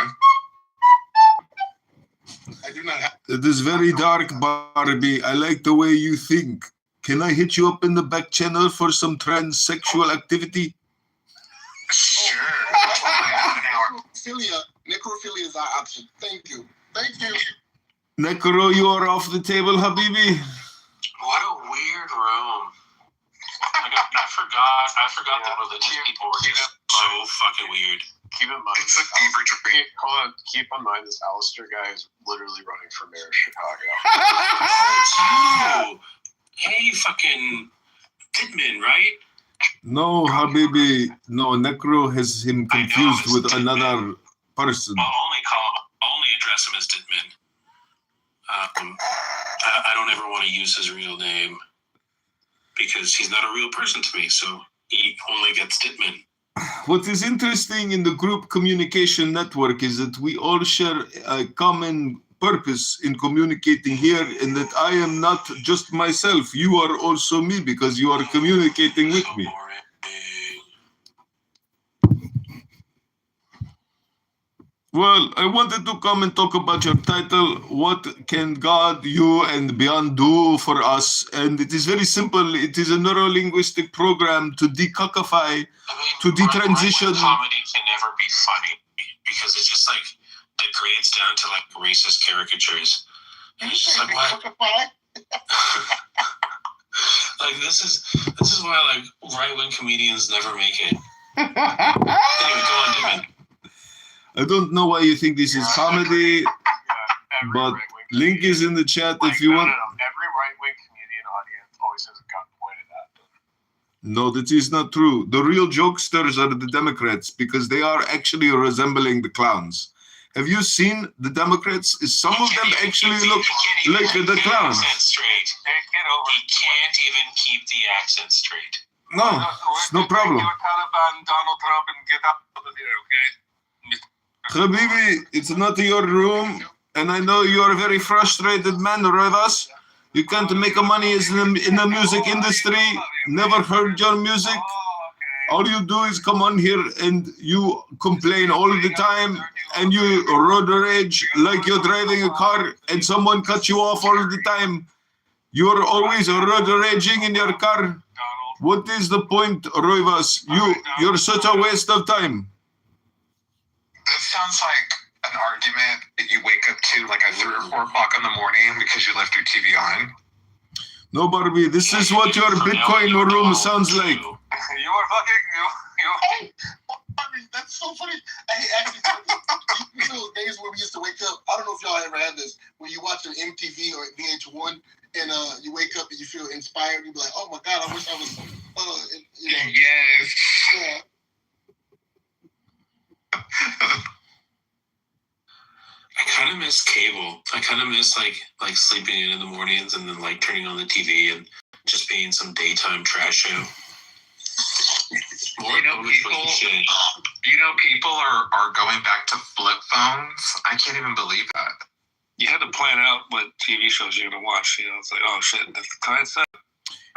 I do not have. It is very dark, Barbie. I like the way you think. Can I hit you up in the back channel for some transsexual activity? Sure. Necrophilia is our option. Thank you. Necro, you are off the table, Habibi. What a weird room. I forgot that religious people were just so fucking weird. Keep in mind, It's a fever dream. hold on. Keep in mind, this Alistair guy is literally running for mayor of Chicago. Oh, hey, fucking Pittman, right? No, Habibi. No, Necro has him confused with another person. I'll only address him as Ditman. I don't ever want to use his real name because he's not a real person to me, so he only gets Ditman. What is interesting in the group communication network is that we all share a common purpose in communicating here, and that I am not just myself. You are also me because you are communicating with me. Well, I wanted to come and talk about your title. What can God, you, and beyond do for us? And it is very simple. It is a neuro-linguistic program to decuckify, to detransition. Comedy can never be funny because it's just like degrades down to like racist caricatures. And it's just like, what? Like this is why like right-wing comedians never make it. Anyway, go on, David. I don't know why you think this is comedy, but link is in the chat if you want. Every right-wing comedian audience always has a gun pointed at them. No, that is not true. The real jokesters are the Democrats because they are actually resembling the clowns. Have you seen the Democrats? Some of them actually look like the clowns. Straight. He can't even keep the accent straight. No, it's no problem. Donald Trump and get out of here, okay? Habibi, it's not your room, and I know you're a very frustrated man, Rivas. You can't make money in the music industry, never heard your music. All you do is come on here and you complain all the time, and you road rage like you're driving a car and someone cuts you off all the time. You're always road raging in your car. What is the point, Rivas? You're such a waste of time. This sounds like an argument that you wake up to like at 3 or 4 o'clock in the morning because you left your TV on. No, Barbie, this is what your Bitcoin room sounds like. You are fucking you. I mean, that's so funny. Hey, actually, you know those days where we used to wake up. I don't know if y'all ever had this, where you watch an MTV or VH1, and you wake up and you feel inspired. You be like, "Oh my God, I wish I was." Yes. Yeah. I kind of miss cable. I kind of miss like sleeping in the mornings and then like turning on the TV and just being some daytime trash show. People are going back to flip phones. I can't even believe that. You had to plan out what TV shows you're gonna watch. It's like, oh shit, that's the client said.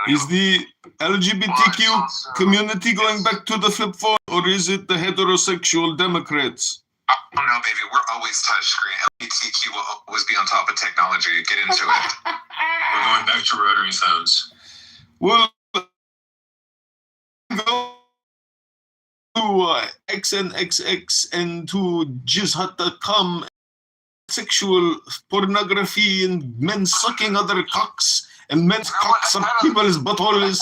Is the LGBTQ community going back to the flip phone, or is it the heterosexual Democrats? I don't know, baby. We're always touchscreen. LGBTQ will always be on top of technology. Get into it. We're going back to rotary phones. Well, go XNXX and to jizz.com, sexual pornography and men sucking other cocks and men's cocks up people's buttholes.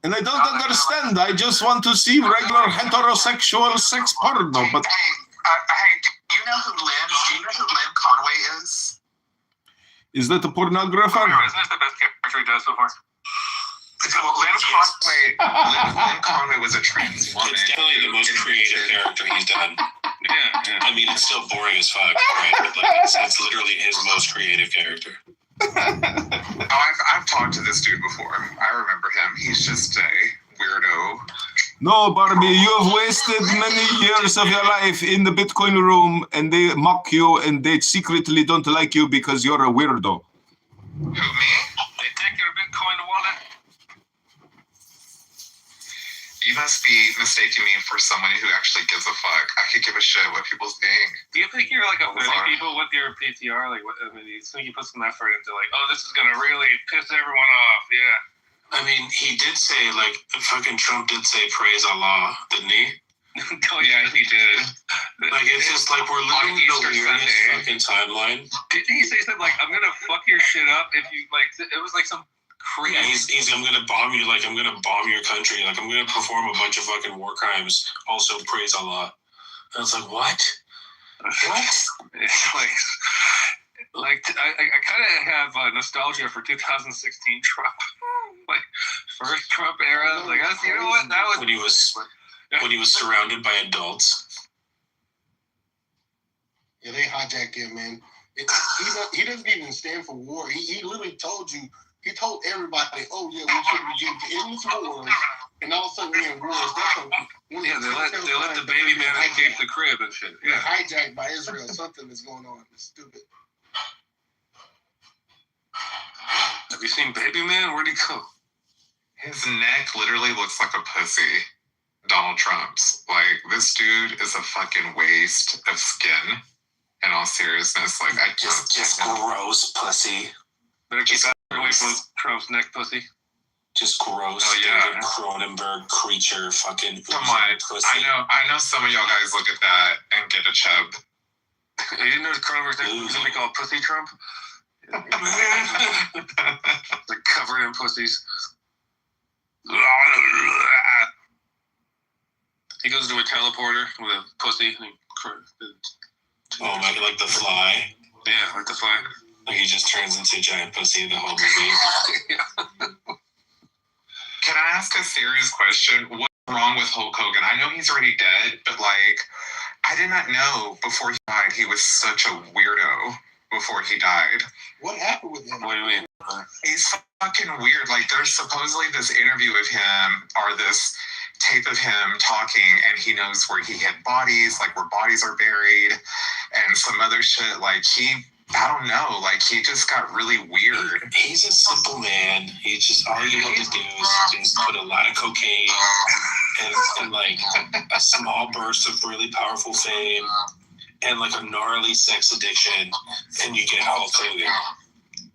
And I don't understand. I just want to see regular heterosexual sex porno. But Hey, do you know who Lynn Conway is? is that a pornographer? Isn't this the best character he does so far? Lynn Conway was a trans woman. It's definitely the most creative character he's done. Yeah. I mean, it's still boring as fuck, right? But like, it's literally his most creative character. I've talked to this dude before. I remember him. He's just a weirdo. No, Barbie, you have wasted many years of your life in the Bitcoin room and they mock you and they secretly don't like you because you're a weirdo. Who, me? They take your Bitcoin wallet. You must be mistaking me for someone who actually gives a fuck. I could give a shit what people think. Do you think you're like offending Sorry. people with your PTR? Like, what, I mean, you think you put some effort into like, oh, this is gonna really piss everyone off? Yeah. I mean, he did say, like, fucking Trump did say praise Allah, didn't he? Oh yeah, he did. Like, it's just like we're living the Easter weirdest Sunday. fucking timeline. Didn't he say something like, I'm gonna fuck your shit up if you like? It was like some crazy. Yeah, he's I'm gonna bomb you, like, I'm gonna bomb your country, like, I'm gonna perform a bunch of fucking war crimes, also praise Allah. And it's like, what? What? It's like I kind of have nostalgia for 2016 Trump, like first Trump era. Like, you know what? That was when he was surrounded by adults. Yeah, they hijacked him, man. He doesn't even stand for war. He literally told you. He told everybody, "Oh yeah, we should be getting to endless wars," and all of a sudden we're in wars. They let the baby man escape the crib and shit. Yeah, Yeah. hijacked by Israel. Something is going on. It's stupid. Have you seen Baby Man? Where'd he go? His neck literally looks like a pussy. Donald Trump's. Like, this dude is a fucking waste of skin. In all seriousness, like, I Just gross pussy. Better keep that away from Trump's neck, pussy. Just gross. Oh, yeah. David Cronenberg creature fucking Come on. pussy. I know some of y'all guys look at that and get a chub. You didn't know the Cronenberg's neck was called Pussy Trump? They're covered in pussies. He goes to a teleporter with a pussy. Oh my, like the fly. Yeah, like the fly. Like he just turns into a giant pussy the whole movie. Can I ask a serious question? What's wrong with Hulk Hogan? I know he's already dead, but like, I did not know before he died he was such a weirdo before he died. What happened with him? What do you mean? He's fucking weird. Like, there's supposedly this interview of him, or this tape of him talking, and he knows where he hid bodies, like where bodies are buried, and some other shit. Like, I don't know, like, he just got really weird. He's a simple man. He just, all you have to do is just put a lot of cocaine and like a small burst of really powerful fame and like a gnarly sex addiction, and you get Hulk Hogan.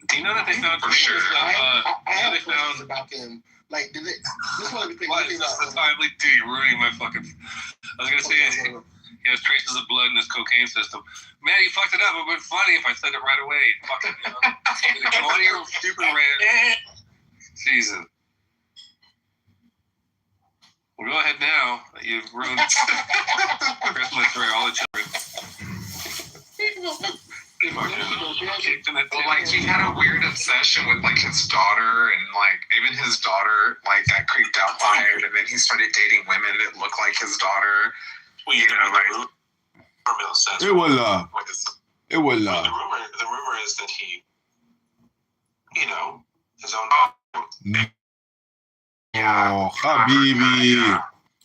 Do you know that they found For sure. I have they questions found about them. Like, did they? This one of the things. what is this the timely dude? You're ruining my fucking. I was gonna say he has traces of blood in his cocaine system. Man, you fucked it up. It would have been funny if I said it right away. Fucking, go on your stupid rant. Jesus. Well, go ahead now. You've ruined Christmas for all the children. But like, he had a weird obsession with like his daughter, and like even his daughter like got creeped out by it, and then he started dating women that looked like his daughter. Well, you know, like rumor says. Et voilà. What is Et voilà. the rumor is that he, you know, his own. Oh, Habibi.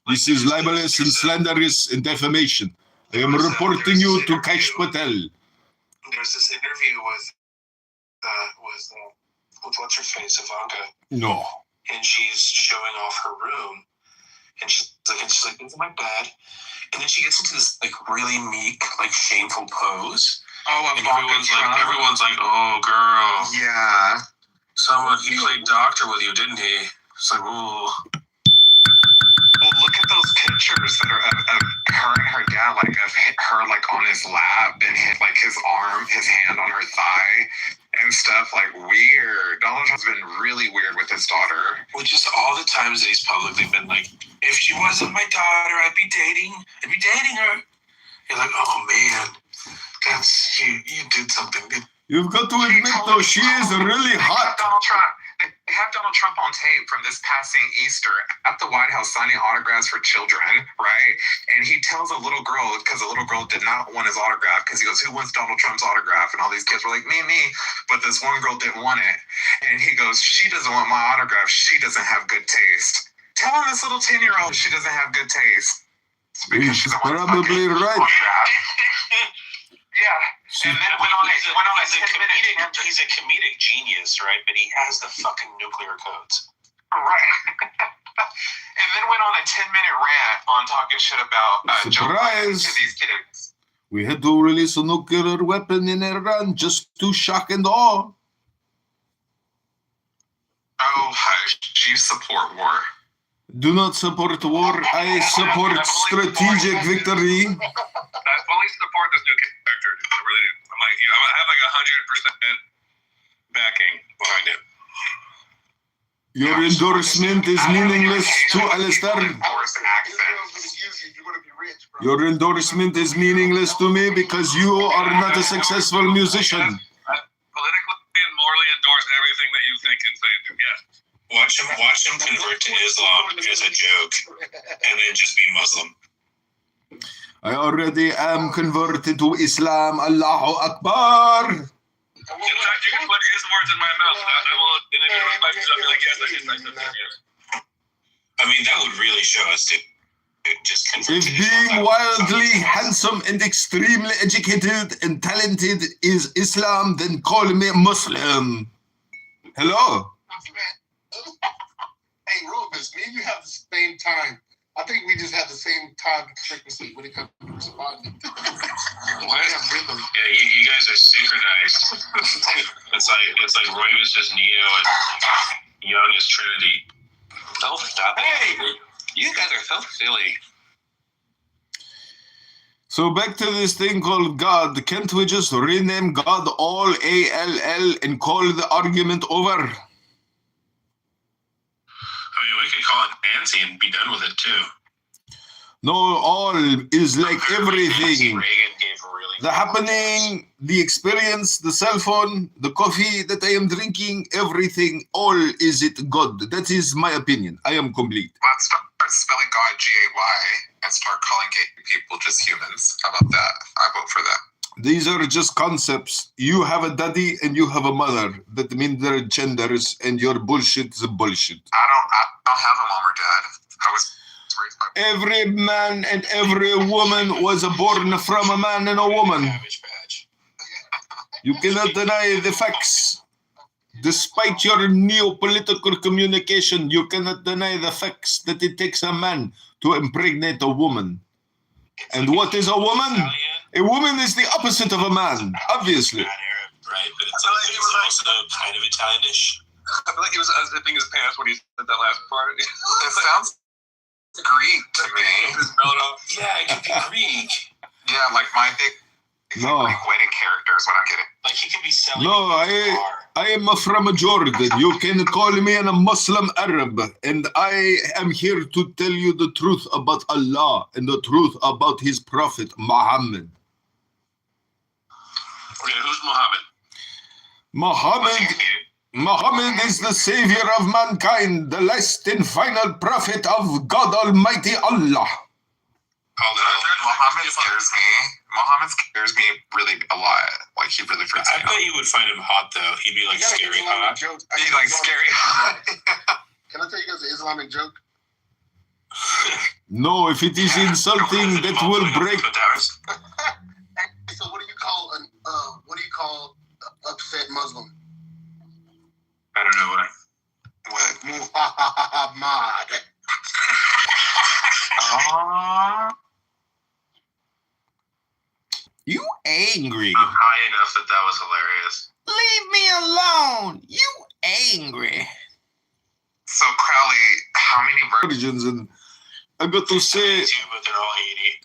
This is libelous and slanderous and defamation. I am reporting you to Kash Patel. There's this interview with what's her face, Ivanka, No. and she's showing off her room, and she's like, "It's my bed," and then she gets into this like really meek, like shameful pose, Oh, and everyone's like, "Oh, girl, yeah. he played doctor with you, didn't he?" It's like, "Ooh." Well, look at those pictures that are of her and her dad, like of her like on his lap and like his hand on her thigh and stuff. Like weird. Donald Trump's been really weird with his daughter. Well, just all the times that he's publicly been like, if she wasn't my daughter, I'd be dating her. You're like, oh man, that's you did something. You've got to admit, though, she is really hot. They have Donald Trump on tape from this passing Easter at the White House signing autographs for children, right? And he tells a little girl, because the little girl did not want his autograph, because he goes, who wants Donald Trump's autograph? And all these kids were like, me. But this one girl didn't want it. And he goes, she doesn't want my autograph. She doesn't have good taste. Telling this little 10-year-old she doesn't have good taste. He's probably right. Yeah, and then went on a 10-minute tangent. He's a comedic genius, right? But he has the fucking nuclear codes. Right. And then went on a 10-minute rant on talking shit about Joe Biden Surprise! to these kids. We had to release a nuclear weapon in Iran just to shock and awe. Oh, hush. You support war. Do not support war. I support strategic victory. I fully support this new character. I really do. I have like 100% backing behind it. Your endorsement is meaningless to Alistair. Force accent. You're going to be rich, bro. Your endorsement is meaningless to me because you are not a successful musician. I politically and morally endorse everything that you think and say and do. Yes. Watch him convert to Islam as a joke, and then just be Muslim. I already am converted to Islam. Allahu Akbar. In fact, you can put his words in my mouth. I will, and if you respect me, I'll be like, yes, I said that, yes. I mean, that would really show us to just convert If to being Islam. wildly handsome and extremely educated and talented is Islam, then call me Muslim. Hello? Hey, Rufus, me and you have the same time. I think we just have the same time frequency when it comes to responding. What? Yeah, you guys are synchronized. it's like Royvis is Neo and Young is Trinity. Oh, stop it. Hey, you guys are so silly. So back to this thing called God. Can't we just rename God all ALL and call the argument over? I mean, we could call it Nancy and be done with it too. No, all is like Nancy everything. Reagan gave really The happening, the experience, the cell phone, the coffee that I am drinking, everything, all is it God. That is my opinion. I am complete. Let's start spelling God G-A-Y and start calling gay people just humans. How about that? I vote for that. These are just concepts. You have a daddy and you have a mother. That means they're genders and your bullshit is bullshit. I don't have a mom or dad. I was raised by Every man and every woman was born from a man and a woman. Cabbage Patch. You cannot deny the facts. Despite your neo-political communication, you cannot deny the facts that it takes a man to impregnate a woman. It's And like what is a woman? Italian. A woman is the opposite of a man, obviously. Not Arab, right? But it's also kind of Italianish. I feel like he was unzipping his pants when he said that last part. It sounds Greek to me. Just spell it off. Yeah, it could be Greek. Yeah, like my big No. Greek wedding characters. What I'm getting. Like he could be selling. No, a car. I am from Jordan. You can call me a Muslim Arab, and I am here to tell you the truth about Allah and the truth about His Prophet Muhammad. Okay, who's Muhammad? Muhammad is the savior of mankind, the last and final prophet of God Almighty Allah. Muhammad scares me really a lot. Like he really freaks I me out. bet you would find him hot though. He'd be like You gotta scary get Islamic hot. jokes. He's like scary. Can I tell you guys an Islamic joke? No, if it is insulting, that will break. Hey, so what do you call an upset Muslim? I don't know what. Muhammad. You angry. I'm high enough that was hilarious. Leave me alone. You angry. So Crowley, how many Virgins and I got to say, too, but they're all 80.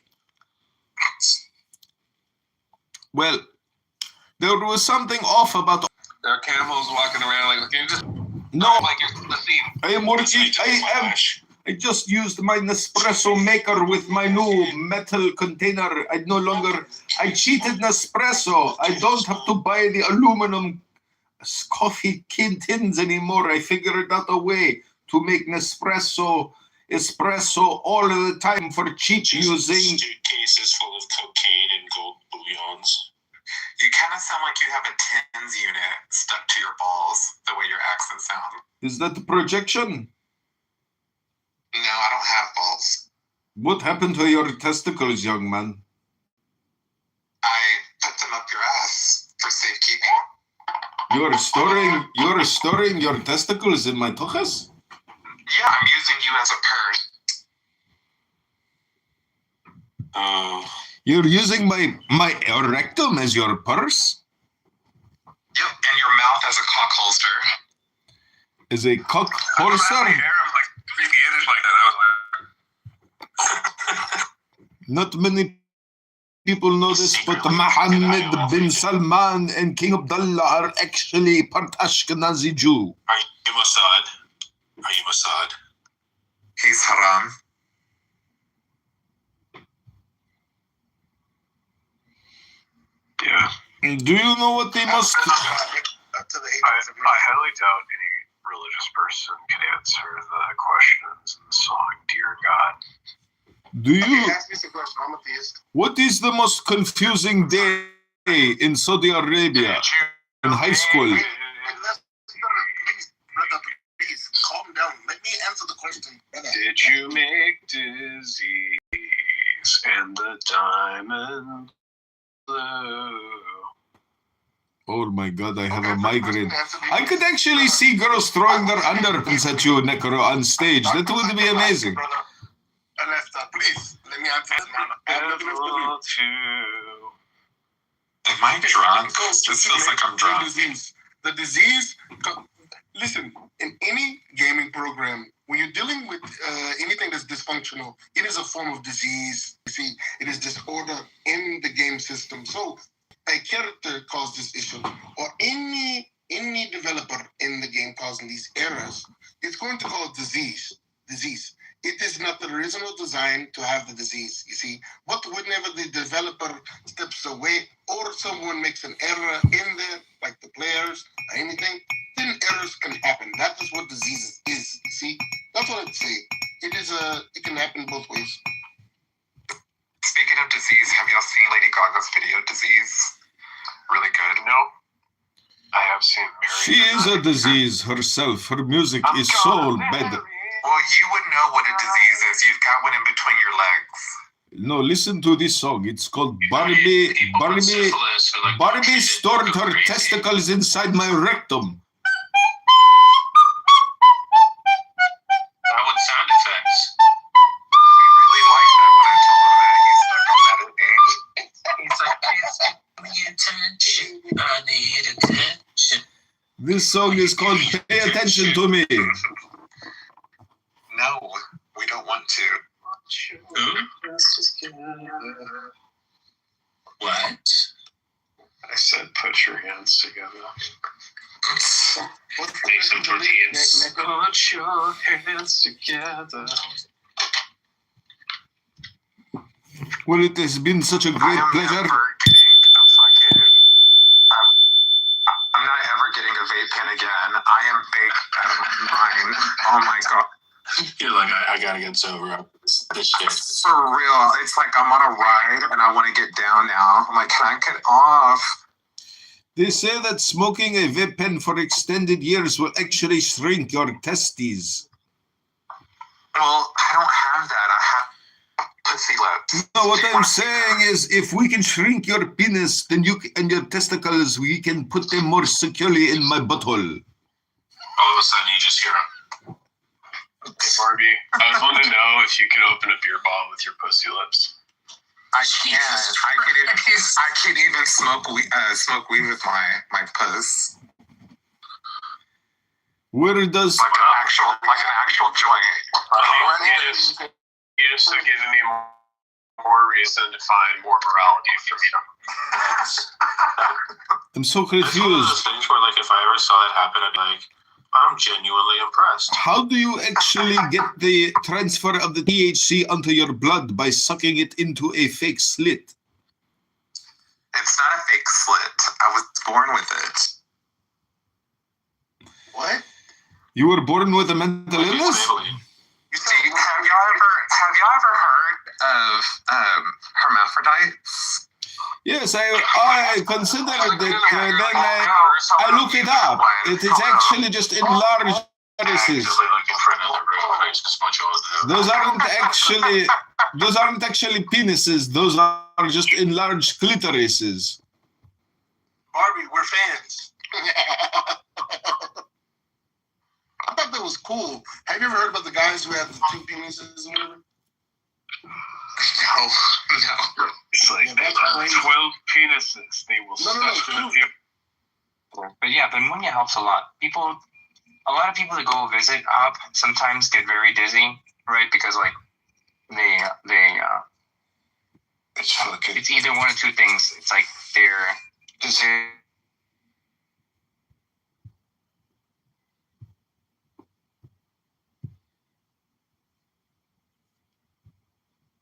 well, there was something off about. There are camels walking around like, can you just No, like you're the scene? I am working. I just used my Nespresso maker with my new metal container. I cheated Nespresso. I don't have to buy the aluminum coffee tins anymore. I figured out a way to make espresso all the time for cheap using. Suitcases full of cocaine and gold bullions. You kind of sound like you have a tens unit stuck to your balls, the way your accent sounds. Is that the projection? No, I don't have balls. What happened to your testicles, young man? I put them up your ass for safekeeping. You're storing your testicles in my tuchus? Yeah, I'm using you as a purse. You're using my rectum as your purse? Yep, and your mouth as a cock holster. As a cock I don't have holster? any hair. I'm like speaking Yiddish like that. I was like, Not many people know this, but Mohammed bin Salman and King Abdullah are actually part Ashkenazi Jew. Are you Mossad? He's haram. yeah. Do you know what they must... Up to the ages of I highly doubt any religious person can answer the questions in the song "Dear God." Do you... Ask me some question. I'm a theist. What is the most confusing day in Saudi Arabia in high school? Please, brother, please, calm down. Let me answer the question, brother. Did you make disease and the diamond blue? Oh my God, I have a migraine. I could actually see girls throwing their underpants at you, Necro, on stage. That would be amazing. Brother, I left that. Please, let me answer this, man. I have nothing else to do. Am I drunk? This feels like I'm drunk. The disease, listen, in any gaming program, when you're dealing with anything that's dysfunctional, it is a form of disease. You see, it is disorder in the game system. So a character caused this issue, or any developer in the game causing these errors, it's going to cause disease. It is not the original design to have the disease, you see. But whenever the developer steps away or someone makes an error in there, like the players or anything, then errors can happen. That is what disease is, you see. That's what I'd say. It can happen both ways. Speaking of disease, have y'all seen Lady Gaga's video Disease? Really good. No, I have seen Mary. She is a disease herself. Her music is so bad. Well, you would know what a disease is. You've got one in between your legs. No, listen to this song. It's called Barbie stored her testicles inside my rectum. That was sound effects. He really liked that when I told him that. He's stuck on that age. He's like, please give me attention. I need attention. This song is called Pay Attention to Me. No, we don't want to. What? I said, put your hands together. What's Make some tortillas. Put Put your hands together. Well, it has been such a I great am pleasure. never getting a fucking... I'm not ever getting a vape pen again. I am baked out of my mind. Oh my God. You're like, I gotta get sober after this shit. For real. It's like I'm on a ride and I want to get down now. I'm like, can I get off? They say that smoking a vape pen for extended years will actually shrink your testes. Well, I don't have that. I have pussy lips. No, what I'm saying is, if we can shrink your penis, then and your testicles, we can put them more securely in my butthole. All of a sudden, you just hear Hey, Barbie, I was wanting to know if you could open a beer bottle with your pussy lips. I can. I could even smoke weed with my puss. Where does Like an actual joint. Yes. Yes, they're giving me more reason to find more morality for me. I'm so It's one of those confused. things where, like, if I ever saw that happen, I'd be like, I'm genuinely impressed. How do you actually get the transfer of the THC onto your blood by sucking it into a fake slit? It's not a fake slit. I was born with it. What? You were born with a mental illness? You see, have y'all ever heard of hermaphrodites? Yes, I considered it. Then I looked it up. It is actually just enlarged penises. Actively looking for another room. I just want you all to know. Those aren't actually penises. Those are just enlarged clitorises. Barbie, we're fans. I thought that was cool. Have you ever heard about the guys who have the two penises or whatever? No. It's like, Yeah, they that's have crazy. 12 penises. They will No, no, no, stuff two. with you. But yeah, pneumonia helps a lot. A lot of people that go visit up sometimes get very dizzy, right? Because like they It's fucking. it's either one or two things. It's like they're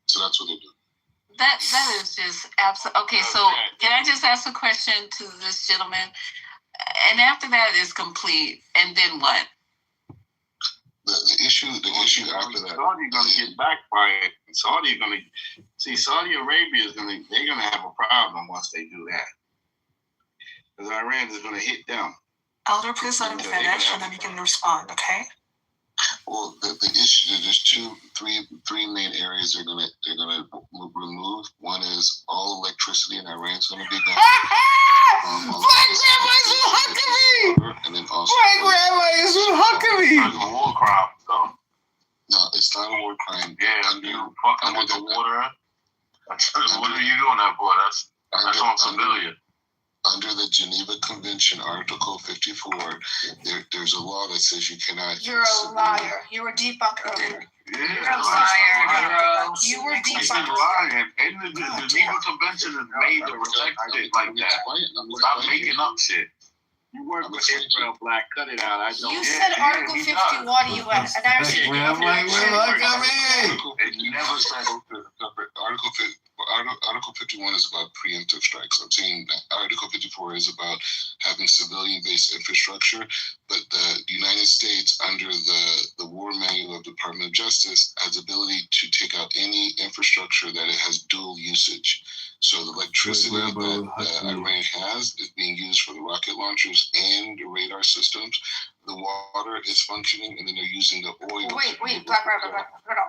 So that's what they do. That is just absolutely okay. So can I just ask a question to this gentleman? And after that is complete, and then what? The issue after that. Saudi gonna get backed by it. Saudi gonna see. Saudi Arabia is they're gonna have a problem once they do that, because Iran is gonna hit them. Elder, please let him finish, and then you can respond. Okay. Well, the issue, there's three main areas they're gonna remove. One is all electricity in Iran's gonna be gone. My grandma's in Huckabee! And then also My grandma is in Huckabee! It's a war crime, though. no, it's not a war crime. Yeah, you fucking with the water. What are you doing that for? That's on civilian. Under the Geneva Convention, Article 54, there's a law that says you cannot. You're a liar. You were debunked earlier. Yeah, You're a liar, bro. You were He's debunked. lying. And the Geneva Convention is made to protect shit like that. Stop making up shit. You work with Israel Black. Cut it out. I don't. You said Article 51 U.S. and I said It never said. Article 51 is about preemptive strikes. I'm saying that Article 54 is about having civilian-based infrastructure, but the United States, under the War Manual of the Department of Justice, has the ability to take out any infrastructure that it has dual usage. So the electricity that Iran has is being used for the rocket launchers and the radar systems. The water is functioning, and then they're using the oil. Wait, Black.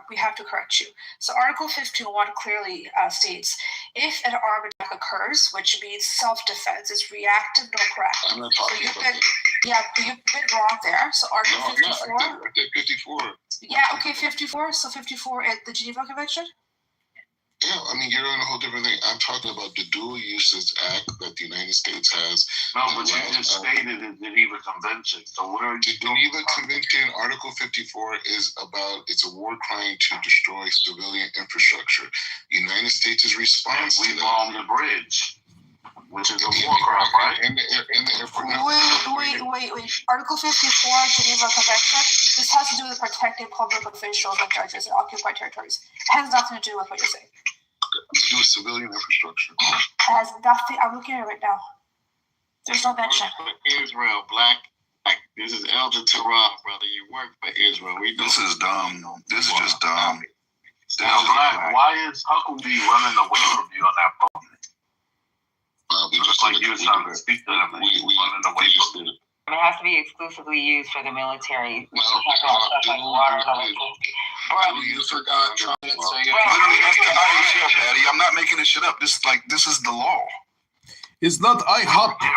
We have to correct you. So Article 51 clearly states, if an armed attack occurs, which means self-defense, is reactive, no proactive. I'm not talking about that. Yeah, you've been wrong there. So Article 54. I did 54. Yeah, okay, 54. So 54 at the Geneva Convention? Yeah, I mean, you're on a whole different thing. I'm talking about the Dual Usage Act that the United States has. No, but you just stated the Geneva Convention. So what are The you doing? Geneva Convention, Article 54, is about, it's a war crime to destroy civilian infrastructure. The United States' response to We that. bombed the bridge, which is a war crime, right? In the airport. Wait. Article 54, Geneva Convention. This has to do with protecting public officials and judges in occupied territories. It has nothing to do with what you're saying. To do with civilian infrastructure. It has nothing. I'm looking at it right now. There's no mention. Israel, Black. This is Elder Terrell, brother. You work for Israel. This is dumb. This is just dumb. Now, Black, why is Huckabee running away from you on that phone? We Looks just like you were trying to speak to them. and you running away from you. It has to be exclusively used for the military. You forgot Trump. Patty, I'm not making this shit up. This is the law. It's not IHOP. Yeah,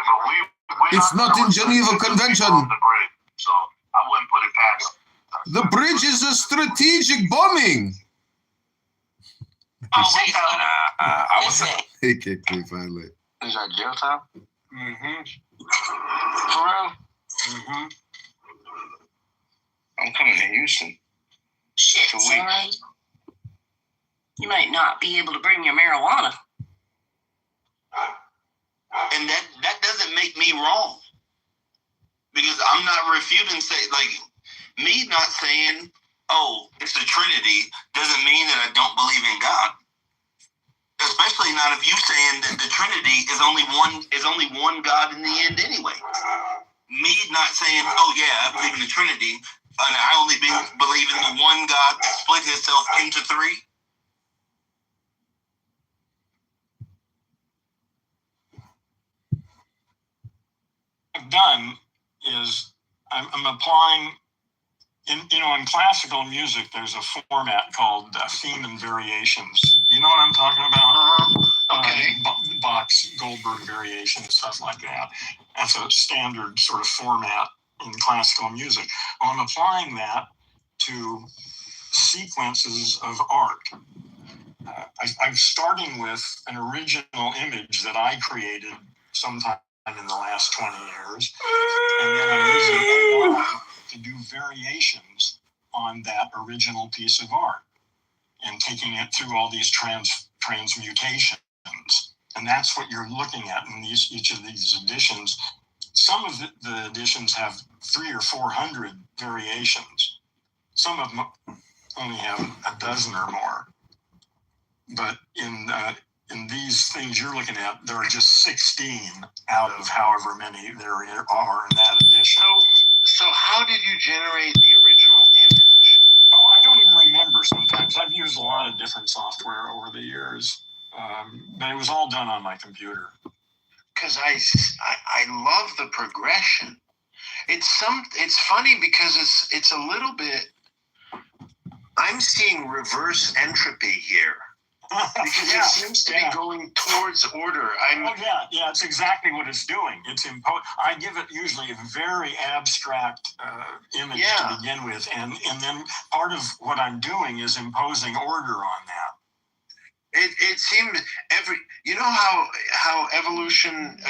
but It's not in Geneva Convention. The bridge, so I wouldn't put it past. The bridge is a strategic bombing. I was He kicked me finally. Is that jail time? Mm-hmm. For real? Mm-hmm. I'm coming to Houston. Shit, Two son. weeks. You might not be able to bring your marijuana. And that doesn't make me wrong. Because I'm not refuting, me not saying, oh, it's the Trinity, doesn't mean that I don't believe in God. Especially not if you saying that the Trinity is only one God in the end anyway. Me not saying, oh yeah, I believe in the Trinity, and I only believe in the one God that split himself into three. What I've done is I'm applying in classical music. There's a format called theme and variations. You know what I'm talking about? Okay. Bach's Goldberg variations, stuff like that. That's a standard sort of format in classical music. Well, I'm applying that to sequences of art. I'm starting with an original image that I created sometime in the last 20 years, and then I'm using AI to do variations on that original piece of art and taking it through all these transmutations. And that's what you're looking at in each of these editions. Some of the editions have 300 or 400 variations. Some of them only have a dozen or more. But in these things you're looking at, there are just 16 out of however many there are in that edition. So how did you generate the original image? Oh, I don't even remember sometimes. I've used a lot of different software over the years, but it was all done on my computer. Because I love the progression. It's funny because it's a little bit. I'm seeing reverse entropy here. Because it seems to be going towards order. It's exactly what it's doing. It's I give it usually a very abstract image to begin with, and then part of what I'm doing is imposing order on that. It seemed you know how evolution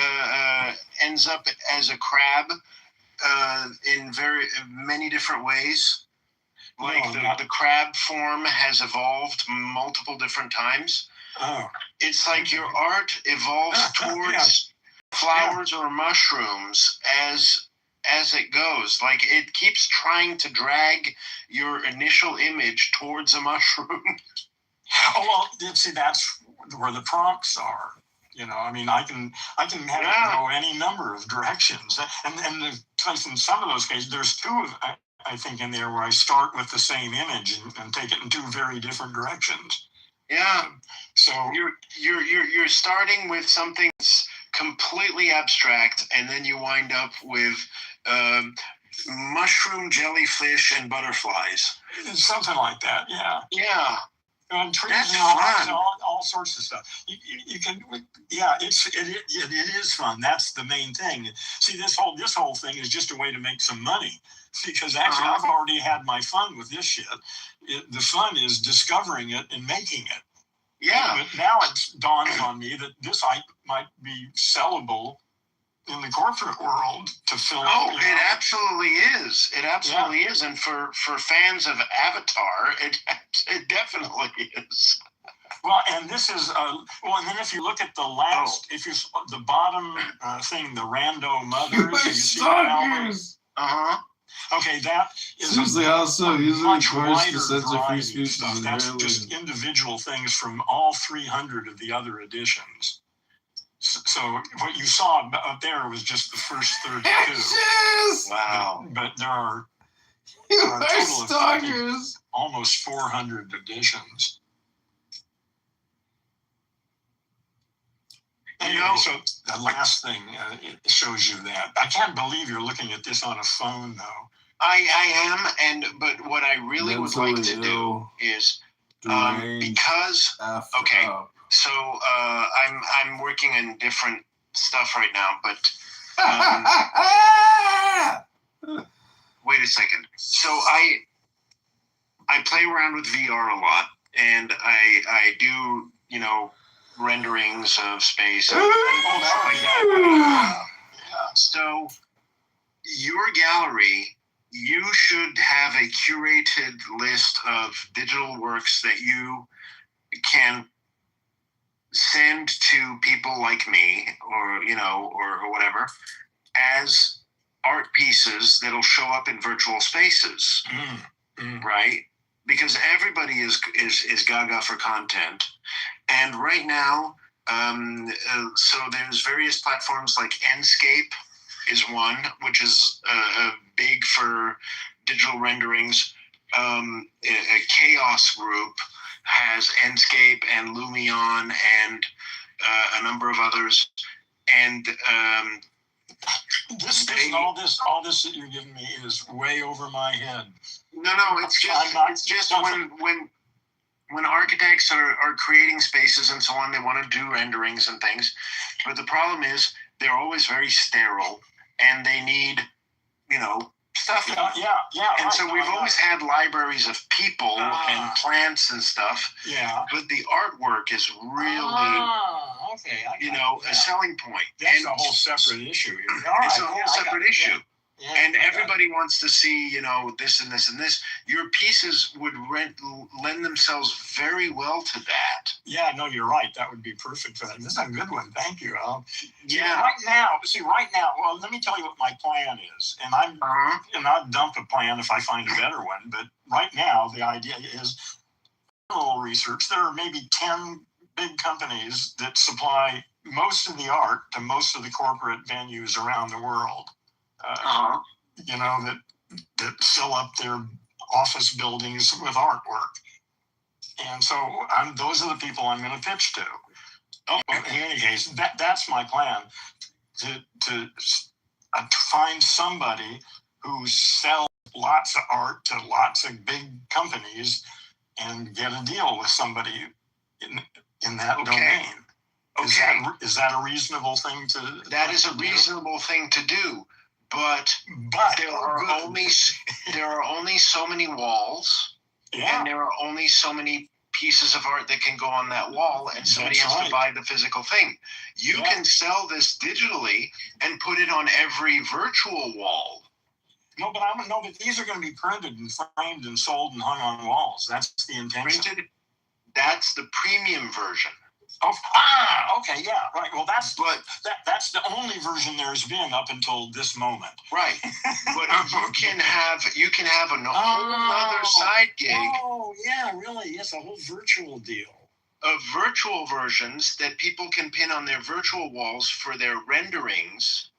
ends up as a crab in very many different ways. Like the crab form has evolved multiple different times. Oh. It's like your art evolves towards flowers or mushrooms as it goes. Like it keeps trying to drag your initial image towards a mushroom. Oh, well, see, that's where the prompts are. I mean, I can have it go any number of directions. And in some of those cases, there's two of I think in there where I start with the same image and take it in two very different directions. Yeah. So you're starting with something that's completely abstract, and then you wind up with mushroom, jellyfish, and butterflies. Something like that. Yeah. Yeah. Trees, that's fun. All sorts of stuff. You can, it is fun. That's the main thing. See, this whole thing is just a way to make some money, because actually I've already had my fun with this shit. The fun is discovering it and making it. Yeah. But now it dawns on me that this might be sellable in the corporate world to fill. Oh, it absolutely is. It absolutely is. And for fans of Avatar, it definitely is. Well, and this is and then if you look at the last, if you the bottom thing, the rando mothers, you see stalkers. Okay, that is seriously also usually much encourage wider the sense of free variety speech. stuff. That's just individual things from all 300 of the other editions. So what you saw up there was just the first 32. Wow! But there are You a total stalkers. of almost 400 editions. Anyway, so the last thing it shows you that. I can't believe you're looking at this on a phone, though. I am, but what I really would like to do is because so I'm working in different stuff right now, but wait a second. So I play around with VR a lot, and I do renderings of space and stuff like that. So your gallery, you should have a curated list of digital works that you can send to people like me, or or whatever, as art pieces that'll show up in virtual spaces, right? Because everybody is gaga for content, and right now, so there's various platforms like Enscape is one, which is big for digital renderings. A Chaos Group has Enscape and Lumion and a number of others, and all this that you're giving me is way over my head. No, it's just when architects are creating spaces and so on, they want to do renderings and things, but the problem is they're always very sterile, and they need stuff. And so we've always had libraries of people and plants and stuff. Yeah. But the artwork is really, a selling point. That's a whole separate issue. It's a whole separate issue. Yeah, and everybody wants to see, this and this and this. Your pieces would lend themselves very well to that. Yeah, no, you're right. That would be perfect for that. This is a good one. Thank you. Yeah. Right now, well, let me tell you what my plan is. And I'll dump a plan if I find a better one. But right now, the idea is a little research. There are maybe 10 big companies that supply most of the art to most of the corporate venues around the world. That fill up their office buildings with artwork. And so those are the people I'm going to pitch to. In any case, that's my plan, to find somebody who sells lots of art to lots of big companies and get a deal with somebody in that domain. Is that a reasonable thing to do? That is a reasonable thing to do. But there are only so many walls, and there are only so many pieces of art that can go on that wall, and somebody has to buy the physical thing. You can sell this digitally and put it on every virtual wall. No, but these are going to be printed and framed and sold and hung on walls. That's the intention. Printed. That's the premium version. Okay, yeah, right. Well, that's the only version there's been up until this moment. Right, but you can have a whole other side gig. Oh, yeah, really? Yes, a whole virtual deal. Of virtual versions that people can pin on their virtual walls for their renderings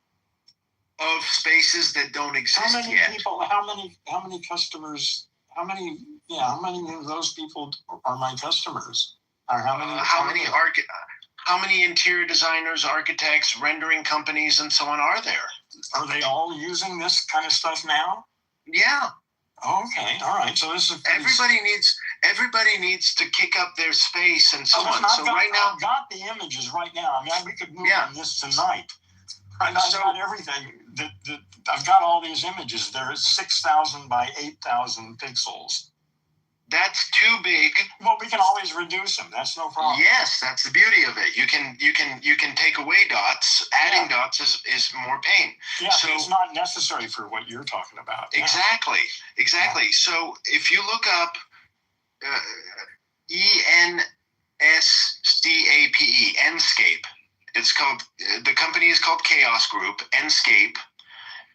of spaces that don't exist yet. How many customers? How many of those people are my customers? Or how many interior designers, architects, rendering companies, and so on are there? Are they all using this kind of stuff now? Yeah. Okay. All right. So this is everybody needs to kick up their space and so on. I've got the images right now. I mean, we could move on this tonight. I've got everything. I've got all these images. They're 6,000 by 8,000 pixels. That's too big. Well, we can always reduce them. That's no problem. Yes, that's the beauty of it. You can take away dots. Adding dots is more pain. Yeah, so it's not necessary for what you're talking about. Exactly. Yeah. So if you look up ENSCAPE, Enscape. It's called, the company is called Chaos Group, Enscape.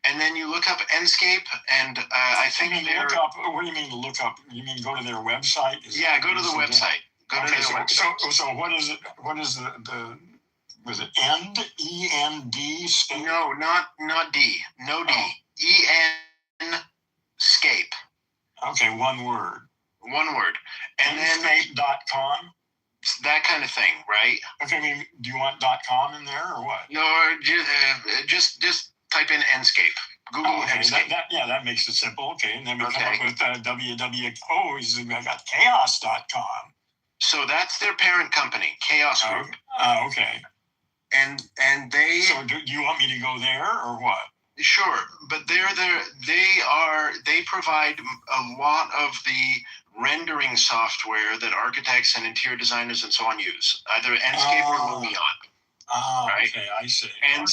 And then you look up Enscape, and I think look up. What do you mean look up? You mean go to their website? Go to the website. So what is it? What is the was it END? END? No, not D. No D. Enscape. Okay, one word. And Enscape.com. That kind of thing, right? Okay, I mean, do you want .com in there or what? No, just type in Enscape. Google Enscape. That makes it simple. Okay, and then we come up with I got chaos.com. So that's their parent company, Chaos Group. Okay. And they. So do you want me to go there or what? Sure, but they provide a lot of the rendering software that architects and interior designers and so on use, either Enscape or Lumion. Right? Okay, I see. And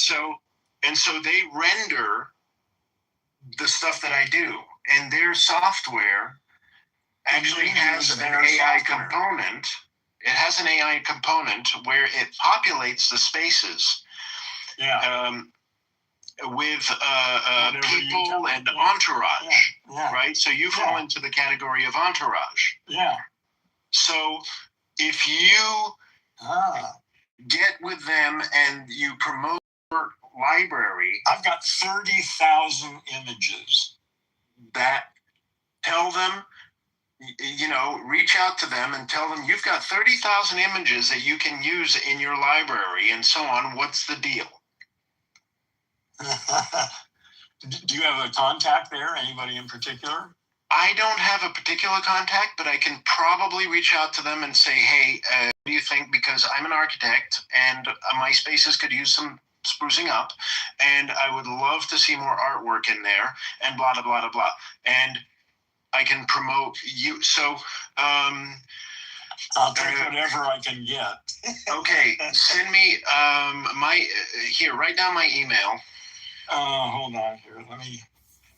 so they render the stuff that I do, and their software actually has an AI component, It has an AI component where it populates the spaces with people and entourage, right? So you fall into the category of entourage. Yeah. So if you get with them and you promote your library, I've got 30,000 images. That tell them, reach out to them and tell them you've got 30,000 images that you can use in your library and so on. What's the deal? Do you have a contact there? Anybody in particular? I don't have a particular contact, but I can probably reach out to them and say, hey, what do you think? Because I'm an architect and my spaces could use some sprucing up, and I would love to see more artwork in there, and blah, blah, blah, blah, blah. And I can promote you. So, I'll take whatever I can get. Okay, send me here, write down my email. Hold on here. Let me,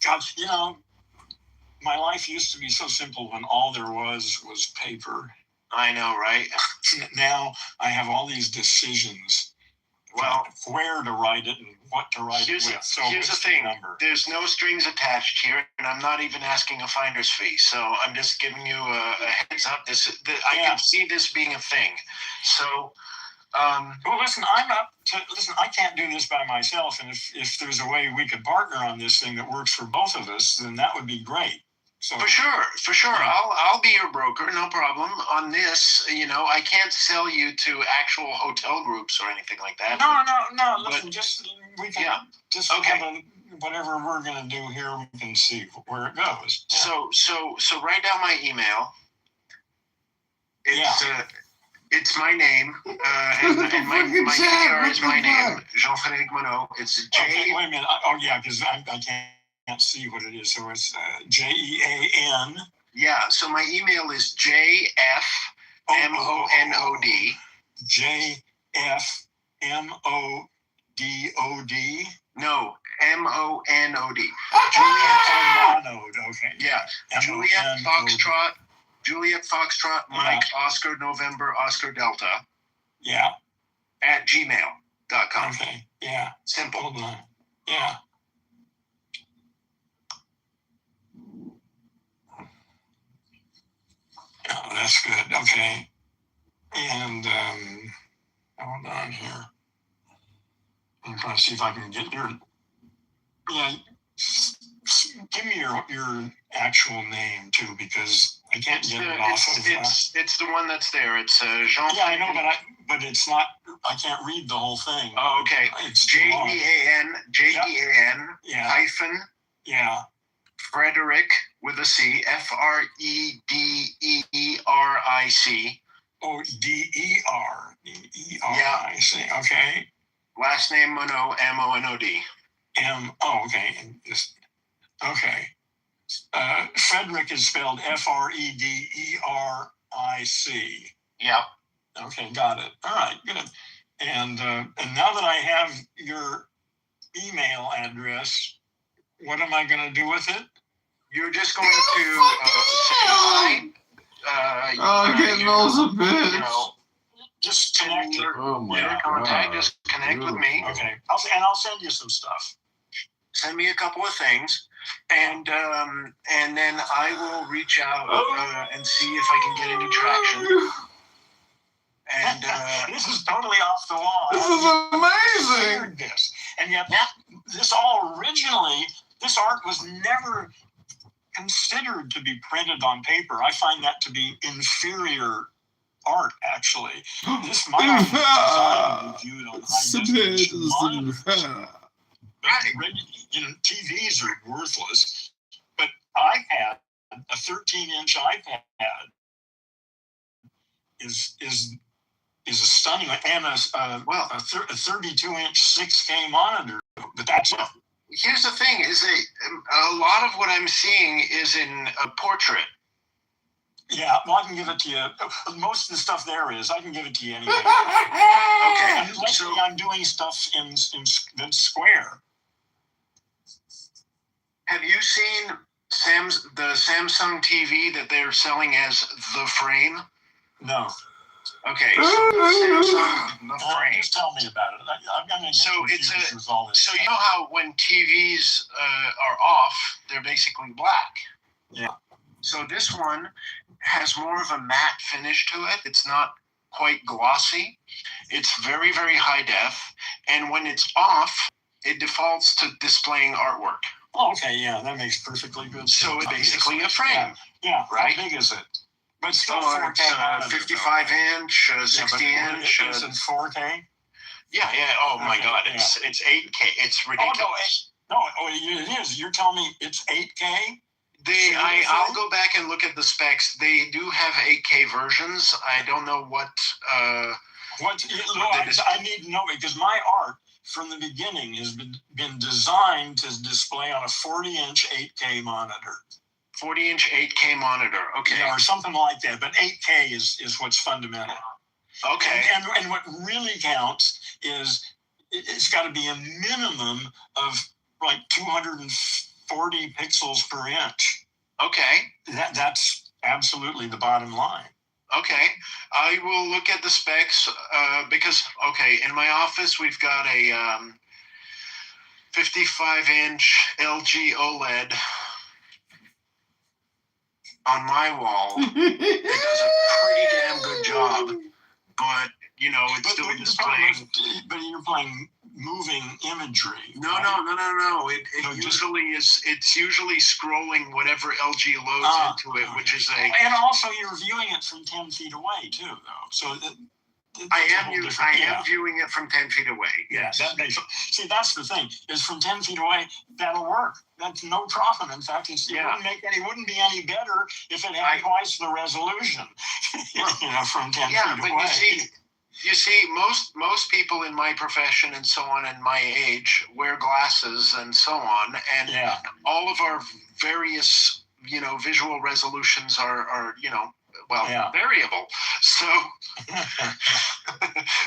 gosh, my life used to be so simple when all there was paper. I know, right? Now I have all these decisions. Well, where to write it and what to write it with. So here's the thing. There's no strings attached here, and I'm not even asking a finder's fee. So I'm just giving you a heads up. I can see this being a thing. So, well, listen, I can't do this by myself, and if there's a way we could partner on this thing that works for both of us, then that would be great. So, for sure. I'll be your broker, no problem. On this, I can't sell you to actual hotel groups or anything like that. No. Listen, we can have whatever we're gonna do here. We can see where it goes. Yeah. So write down my email. It's my name, and my PR is my name, Jean-Frédéric Monod. It's J. Okay, wait a minute. Because I can't see what it is. So it's JEAN. Yeah. So my email is JFMONOD. JFMODOD. No, MONOD. Monod. Okay. Yeah. Juliet Foxtrot, Mike, Oscar, November, Oscar Delta. Yeah. At gmail.com. Okay. Yeah. Simple. Hold on. Yeah. Oh, that's good. Okay. And hold on here. I'm trying to see if I can get your. Yeah. Give me your actual name too, because I can't get it off of. It's the one that's there. It's Jean. Yeah, I know, but it's not. I can't read the whole thing. Oh, okay. It's JEAN hyphen. Yeah. Frederick with a C. FREDERIC. Oh, DERIC. Okay. Last name Monod, MONOD. Okay. Okay. Frederick is spelled FREDERIC. Yep. Okay, got it. All right, good. And now that I have your email address, what am I going to do with it? You're just going to say hi. Getting those a bit. Just connect. Just connect with me. Okay. I'll send you some stuff. Send me a couple of things, and then I will reach out and see if I can get any traction. And this is totally off the wall. This is amazing. And yet, this art was never considered to be printed on paper. I find that to be inferior art, actually. This might have been designed and viewed on high definition monitors. TVs are worthless, but I had a 13-inch iPad is a stunning, and a 32-inch 6K monitor. But that's it. Here's the thing: is a lot of what I'm seeing is in a portrait. Yeah, well, I can give it to you. Most of the stuff there is. I can give it to you anyway. Okay. And lately, I'm doing stuff in square. Have you seen the Samsung TV that they're selling as the frame? No. Okay, so Samsung, the frame. Just tell me about it. I'm gonna get So it's confused with all this so you stuff. know how when TVs are off, they're basically black. Yeah. So this one has more of a matte finish to it. It's not quite glossy. It's very, very high def. And when it's off, it defaults to displaying artwork. Oh, okay, yeah, that makes perfectly good sense. So it's basically a frame. Yeah, right? How big is it? But still So 4K it's monitor, 55 though. inch, Yeah, 60 but inch. Is it 4K? Yeah. Oh my Okay, God, yeah. it's 8K. It's ridiculous. It is. You're telling me it's 8K? I'll go back and look at the specs. They do have 8K versions. I don't know what. I need to know because my art from the beginning has been designed to display on a 40-inch 8K monitor. 40-inch 8K monitor. Okay. Yeah, or something like that. But 8K is what's fundamental. Okay. And what really counts is it's got to be a minimum of like 240 pixels per inch. Okay. That's absolutely the bottom line. Okay. I will look at the specs because, in my office, we've got a 55-inch LG OLED on my wall. It does a pretty damn good job, but it's still displaying. But you're playing moving imagery. No. It's usually scrolling whatever LG loads into it, which is and also you're viewing it from 10 feet away too, though. So I am viewing it from 10 feet away. Yes. See, that's the thing. Is from 10 feet away, that'll work. That's no problem. In fact, it wouldn't be any better if it had twice the resolution. From 10 feet away. But you see, most people in my profession and so on, and my age, wear glasses and so on, and all of our various visual resolutions are variable. So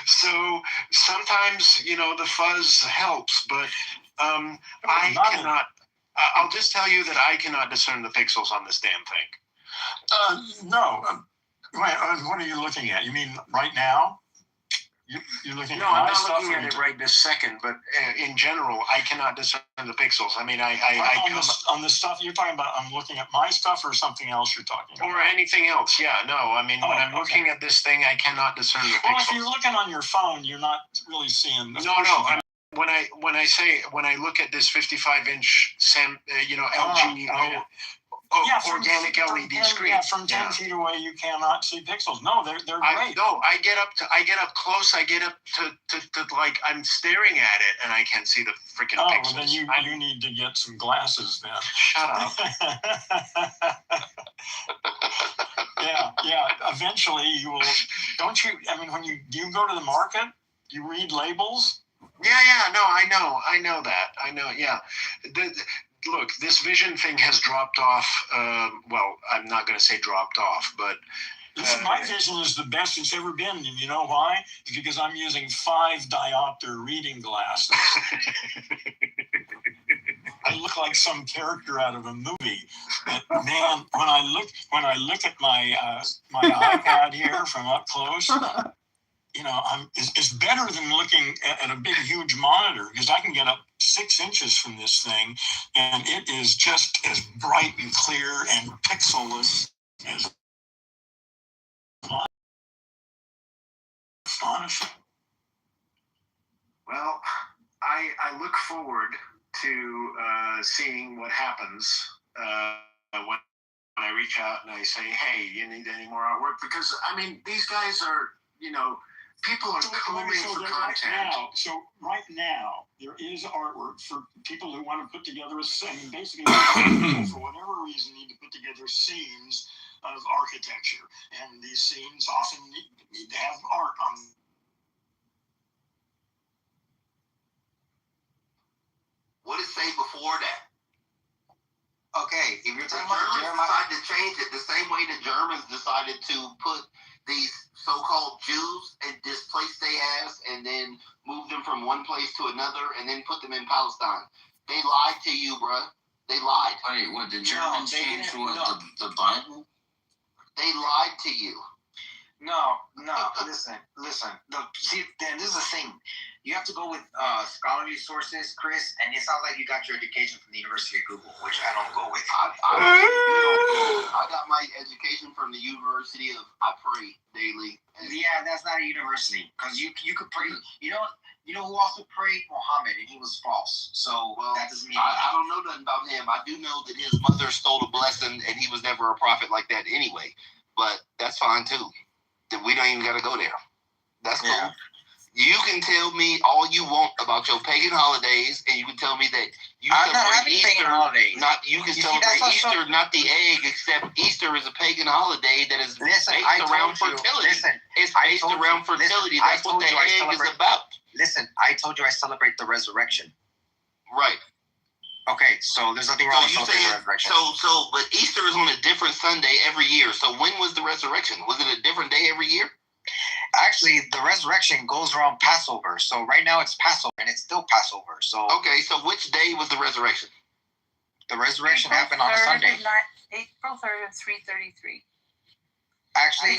so sometimes the fuzz helps, but I cannot. I'll just tell you that I cannot discern the pixels on this damn thing. No. What are you looking at? You mean right now? You're looking No, at I'm not looking at it right this second, but in general, I cannot discern the pixels. I mean, on the stuff you're talking about, I'm looking at my stuff or something else you're talking about? Or anything else, yeah. No, I mean, when I'm looking at this thing, I cannot discern the pixels. Well, if you're looking on your phone, you're not really seeing the when I look at this 55-inch LG organic LED screen. Yeah, from 10 feet away, you cannot see pixels. No, they're great. I get up close. I get up to like I'm staring at it, and I can't see the freaking pixels. Well, then you need to get some glasses then. Shut up. Yeah. Eventually, you will. Don't you? I mean, do you go to the market? You read labels. Yeah. No, I know that. I know. Yeah. Look, this vision thing has dropped off. Well, I'm not going to say dropped off, but my vision is the best it's ever been. And you know why? It's because I'm using 5 diopter reading glasses. I look like some character out of a movie. But man, when I look at my my iPad here from up close, it's better than looking at a big, huge monitor because I can get up 6 inches from this thing, and it is just as bright and clear and pixelless as astonishing. Well, I look forward to seeing what happens when I reach out and I say, hey, you need any more artwork? Because, I mean, these guys are, people are coming for content. Right now, there is artwork for people who want to put together a scene. Basically, for whatever reason, need to put together scenes of architecture. And these scenes often need to have art on them. What did it say before that? Okay, if you're talking about Germans decided to change it the same way the Germans decided to put these so-called Jews and displace their ass and then move them from one place to another and then put them in Palestine. They lied to you, bruh. They lied. Wait, what, the Germans changed the Bible? They lied to you. No. Listen. See, then this is the thing. You have to go with scholarly sources, Chris, and it sounds like you got your education from the University of Google, which I don't go with. I got my education from the University of I Pray Daily. Yeah, that's not a university because you could pray. You know who also prayed? Muhammad, and he was false. So that doesn't mean I don't know nothing about him. I do know that his mother stole a blessing, and he was never a prophet like that anyway. But that's fine too. That we don't even got to go there. That's cool. Yeah. You can tell me all you want about your pagan holidays, and you can tell me that you celebrate Easter. You can celebrate Easter, not the egg, except Easter is a pagan holiday that is based around fertility. It's based around fertility. That's what the egg is about. Listen, I told you I celebrate the resurrection. Right. Okay, so there's nothing wrong with celebrating the resurrection. But Easter is on a different Sunday every year. So when was the resurrection? Was it a different day every year? Actually, the resurrection goes around Passover. So right now it's Passover, and it's still Passover. So okay, so which day was the resurrection? The resurrection happened on a Sunday. April 3rd at 3:33. Actually,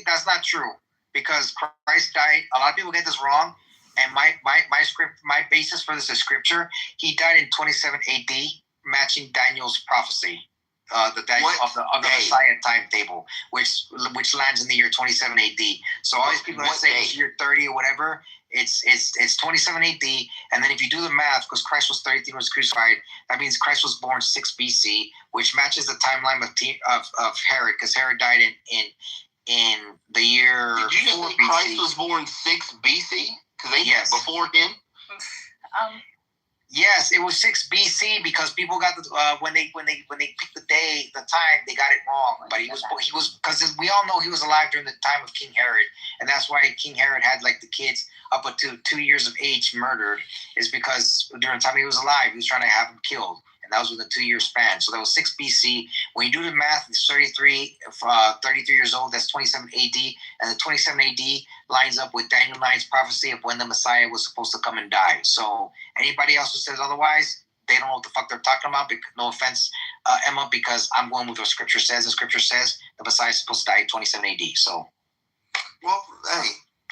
that's not true because Christ died. A lot of people get this wrong, and my basis for this is scripture. He died in 27 AD, matching Daniel's prophecy. The Daniel of the Messiah timetable, which lands in the year 27 AD. So all these people that say it's year 30 or whatever, it's 27 AD, and then if you do the math, because Christ was 33 when he was crucified, that means Christ was born 6 BC, which matches the timeline of Herod, because Herod died in the year. Did you just say BC. Christ was born 6 BC? Because they before him. Yes, it was 6 BC because people got the when they picked the day, the time, they got it wrong. But he was because we all know he was alive during the time of King Herod, and that's why King Herod had like the kids up to 2 years of age murdered, is because during the time he was alive, he was trying to have them killed, and that was within a 2-year span. So that was 6 BC. When you do the math, it's 33 years old. That's 27 AD, and the 27 AD lines up with Daniel 9's prophecy of when the Messiah was supposed to come and die. So anybody else who says otherwise, they don't know what the fuck they're talking about. No offense, Emma, because I'm going with what Scripture says. The Scripture says the Messiah is supposed to die in 27 AD. So, well, hey,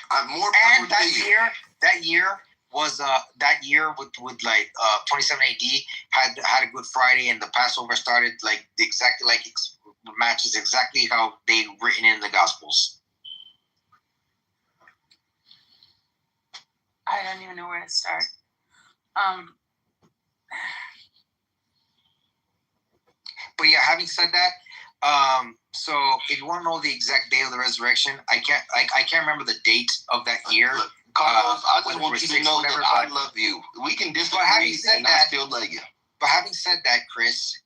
I'm more. And that year was with like 27 AD had a Good Friday, and the Passover started like exactly like matches exactly how they written in the Gospels. I don't even know where to start. But yeah, having said that, so if you want to know the exact day of the resurrection, I can't remember the date of that year. Look, Carlos, I just want you to know that I love you. We can disagree, and I still love you. But having said that, Chris,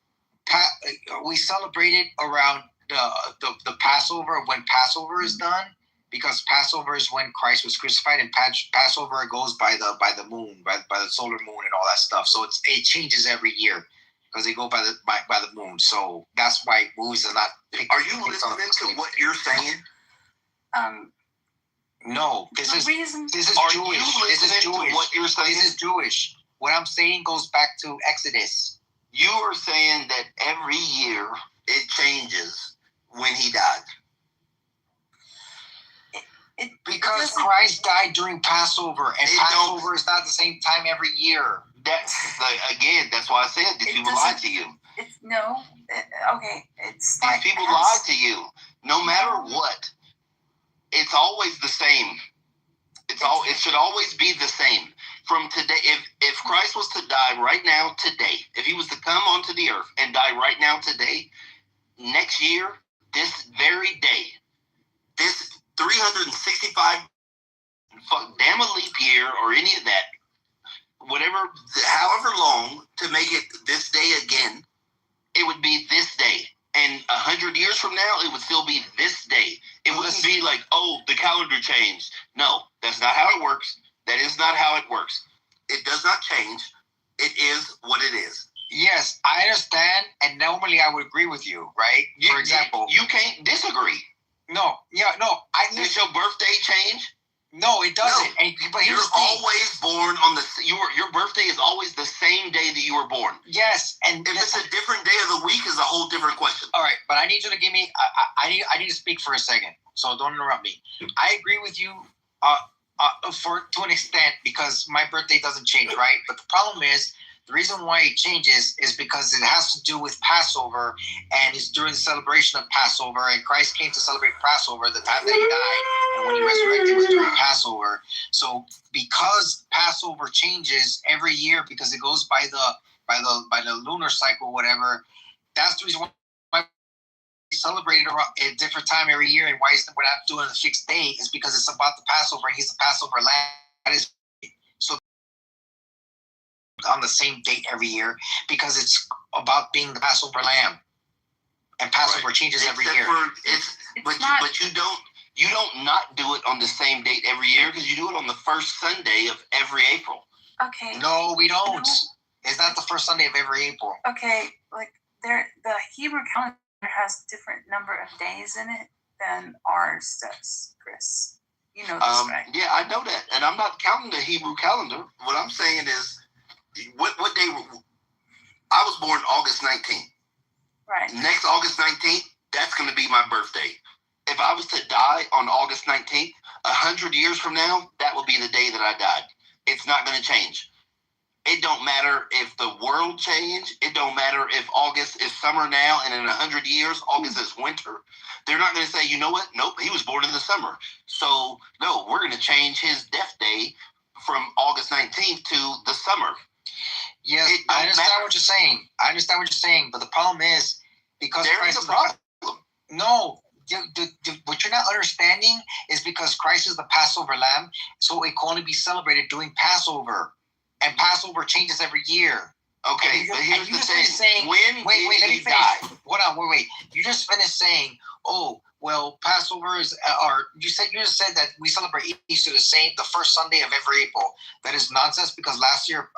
we celebrated around the Passover when Passover is done, because Passover is when Christ was crucified, and Passover goes by the moon, by the solar moon and all that stuff. So it changes every year because they go by the moon. So that's why movies are not. Are you listening to what you're saying? No, this is Jewish. This is Jewish. What you're saying? This is Jewish. What I'm saying goes back to Exodus. You are saying that every year it changes when he died. Because Christ died during Passover, and Passover is not the same time every year. That's why I said that people lie to you. It's these people lie to you. No matter what, it's always the same. It should always be the same. From today, if Christ was to die right now today, if he was to come onto the earth and die right now today, next year, this very day, this 365 damn a leap year or any of that, whatever, however long to make it this day again, it would be this day. And 100 years from now, it would still be this day. It wouldn't be like, oh, the calendar changed. No, that's not how it works. That is not how it works. It does not change. It is what it is. Yes, I understand, and normally I would agree with you, right? For example, you can't disagree. No. Did your birthday change? No, it doesn't. No. And, but here's You're the thing. always born on your birthday is always the same day that you were born. Yes, and if it's a different day of the week, is a whole different question. All right, but I need you to give me. I need to speak for a second, so don't interrupt me. I agree with you, to an extent, because my birthday doesn't change, right? But the problem is, the reason why it changes is because it has to do with Passover, and it's during the celebration of Passover, and Christ came to celebrate Passover, the time that he died, and when he resurrected was during Passover. So because Passover changes every year because it goes by the lunar cycle, whatever, that's the reason why we celebrate it at a different time every year, and why we're not doing a fixed day is because it's about the Passover, and he's the Passover lamb. That is so on the same date every year because it's about being the Passover lamb, and Passover changes every year. But you don't not do it on the same date every year because you do it on the first Sunday of every April. Okay. No, we don't. No. It's not the first Sunday of every April. Okay, like the Hebrew calendar has different number of days in it than ours does, Chris. You know this, right? Yeah, I know that, and I'm not counting the Hebrew calendar. What I'm saying is, what day? I was born August 19th. Right. Next August 19th, that's going to be my birthday. If I was to die on August 19th, 100 years from now, that will be the day that I died. It's not going to change. It don't matter if the world changed. It don't matter if August is summer now and in 100 years, August is winter. They're not going to say, you know what? Nope, he was born in the summer. So, no, we're going to change his death day from August 19th to the summer. Yes, I understand what you're saying. I understand what you're saying, but the problem is because there is a problem. No, what you're not understanding is because Christ is the Passover lamb, so it can only be celebrated during Passover, and Passover changes every year. Okay, but here's the thing. Saying, when wait, let me finish. Die? Hold on, wait. You just finished saying, oh, well, Passover is, or you just said that we celebrate Easter the first Sunday of every April. That is nonsense because last year,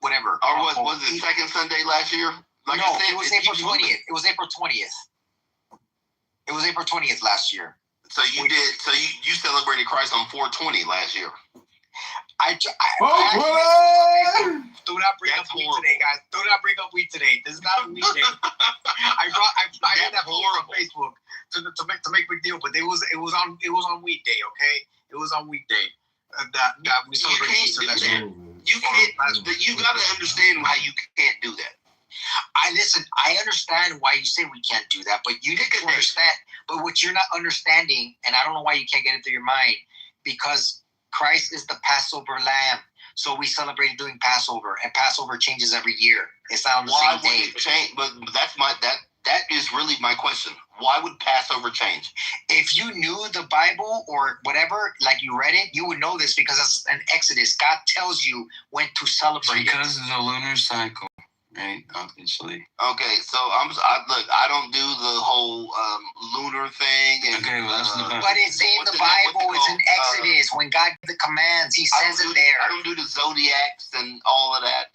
whatever. Or was it second Sunday last year? Like no, I said, it was April 20th. It was April 20th. It was April 20th last year. So you celebrated Christ on 4/20 last year. Do not bring up weed today, guys. Do not bring up weed today. This is not a weed day. I did that post on Facebook to make a big deal, but it was on weed day. Okay, it was on weed day. That we celebrate Easter last year. You got to understand why you can't do that. I understand why you say we can't do that, but you need to understand. But what you're not understanding, and I don't know why you can't get it through your mind, because Christ is the Passover lamb. So we celebrate doing Passover, and Passover changes every year. It's not on the same day. It change? But that is really my question. Why would Passover change? If you knew the Bible or whatever, like you read it, you would know this because it's an Exodus. God tells you when to celebrate. Because of the lunar cycle. Right, obviously. Okay, so I don't do the whole lunar thing. And, okay, well, that's but it's in the Bible. It's in Exodus. When God gives the commands, He says it there. I don't do the zodiacs and all of that.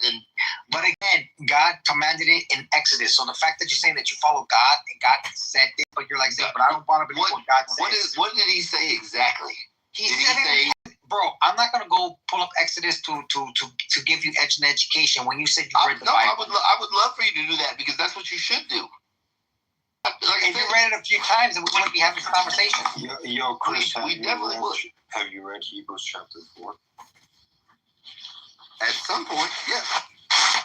But again, God commanded it in Exodus. So the fact that you're saying that you follow God and God said it, but you're like, but I don't want to believe what God says. What did He say exactly? He said, bro, I'm not gonna go pull up Exodus to give you an education when you said you read the Bible. I would love for you to do that because that's what you should do. If you read it a few times, then we wouldn't be having this conversation. Yo, Chris, we definitely would. Have you read Hebrews chapter 4? At some point, yes.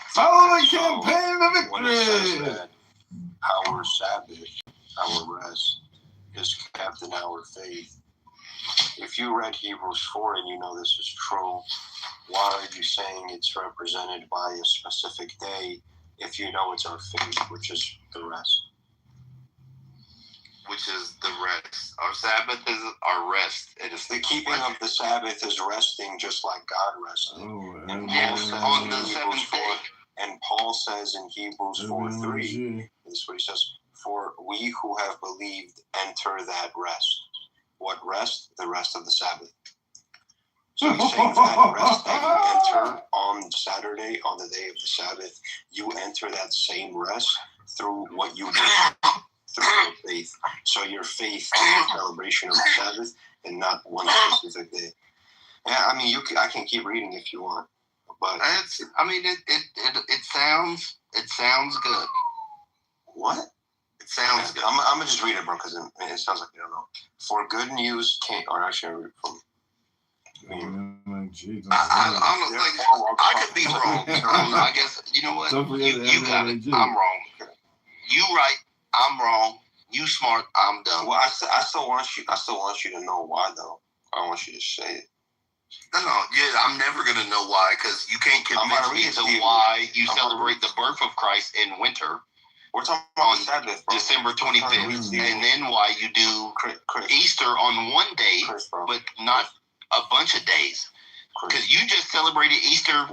Following campaign of victory. When it says that our Sabbath, our rest, is kept in our faith. If you read Hebrews 4 and you know this is true, why are you saying it's represented by a specific day if you know it's our faith, which is the rest? Which is the rest. Our Sabbath is our rest. It is the keeping of the Sabbath is resting just like God rested. And on the seventh day. And Paul says in Hebrews 4:3, this is what he says, for we who have believed enter that rest. What rest? The rest of the Sabbath. So he's saying that rest that you enter on Saturday, on the day of the Sabbath, you enter that same rest through what you do, through your faith. So your faith in the celebration of the Sabbath and not one specific day. Yeah, I mean, I can keep reading if you want, but it sounds good. What? It sounds good. I'm gonna just read it, bro, because it sounds like you don't know. For good news came, or actually, I read it from. I could be wrong. I guess you know what? You got it. I'm wrong. You right. I'm wrong. You smart. I'm dumb. Well, I still want you to know why, though. I don't want you to say it. No, yeah, I'm never gonna know why because you can't convince me to why you celebrate the birth of Christ in winter. We're talking about Sabbath, bro. December 25th, and then why you do Easter on one day, but not a bunch of days. Because you just celebrated Easter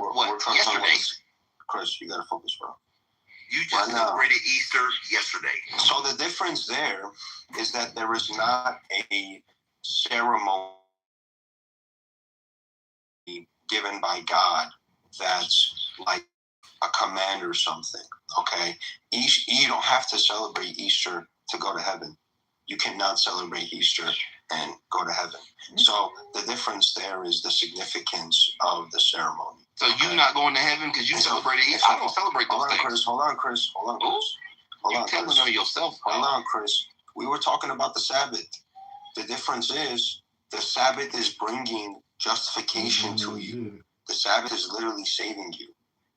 yesterday. Chris, you gotta focus, bro. You just celebrated Easter yesterday. So the difference there is that there is not a ceremony given by God that's like a command or something. Okay, you don't have to celebrate Easter to go to heaven. You cannot celebrate Easter and go to heaven. So the difference there is the significance of the ceremony. So you're not going to heaven because you celebrated Easter. I don't celebrate those things. Hold on, Chris. You're telling on yourself. Hold on, Chris. We were talking about the Sabbath. The difference is the Sabbath is bringing justification to you. The Sabbath is literally saving you.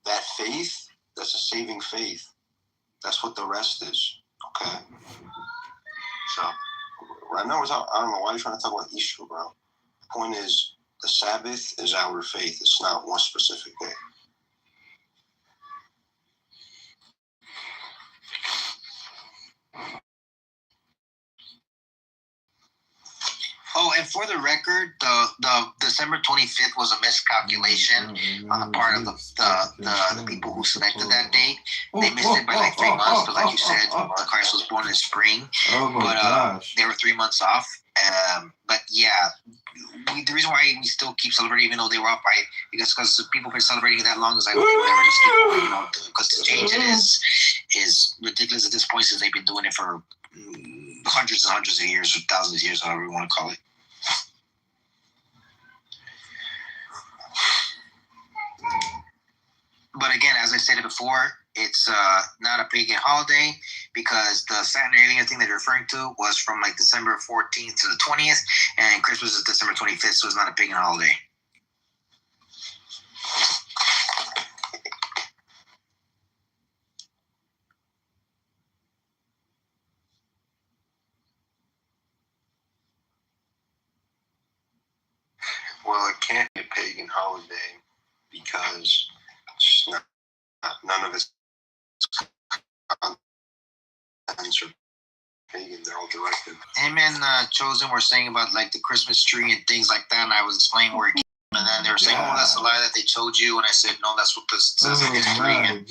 That faith, that's a saving faith. That's what the rest is. Okay? So, right now, I don't know why you're trying to talk about Easter, bro. The point is, the Sabbath is our faith. It's not one specific day. Oh, and for the record, the December 25th was a miscalculation on the part of the people who selected that date. They missed it by like 3 months, because like you said, Christ was born in spring. They were 3 months off. But yeah, the reason why we still keep celebrating, even though they were off by, because people have been celebrating that long, is like, okay, whatever, just keep going, because to change it is ridiculous at this point, since they've been doing it for hundreds and hundreds of years, or thousands of years, however you want to call it. But again, as I said it before, it's not a pagan holiday, because the Saturnalia thing that you're referring to was from like December 14th to the 20th, and Christmas is December 25th, so it's not a pagan holiday. Well, it can't be a pagan holiday because it's none of its contents are pagan. They're all directed. Him and Chosen were saying about like the Christmas tree and things like that, and I was explaining where it came from, and then they were saying, "Oh, that's a lie that they told you," and I said, "No, that's what this says in history." And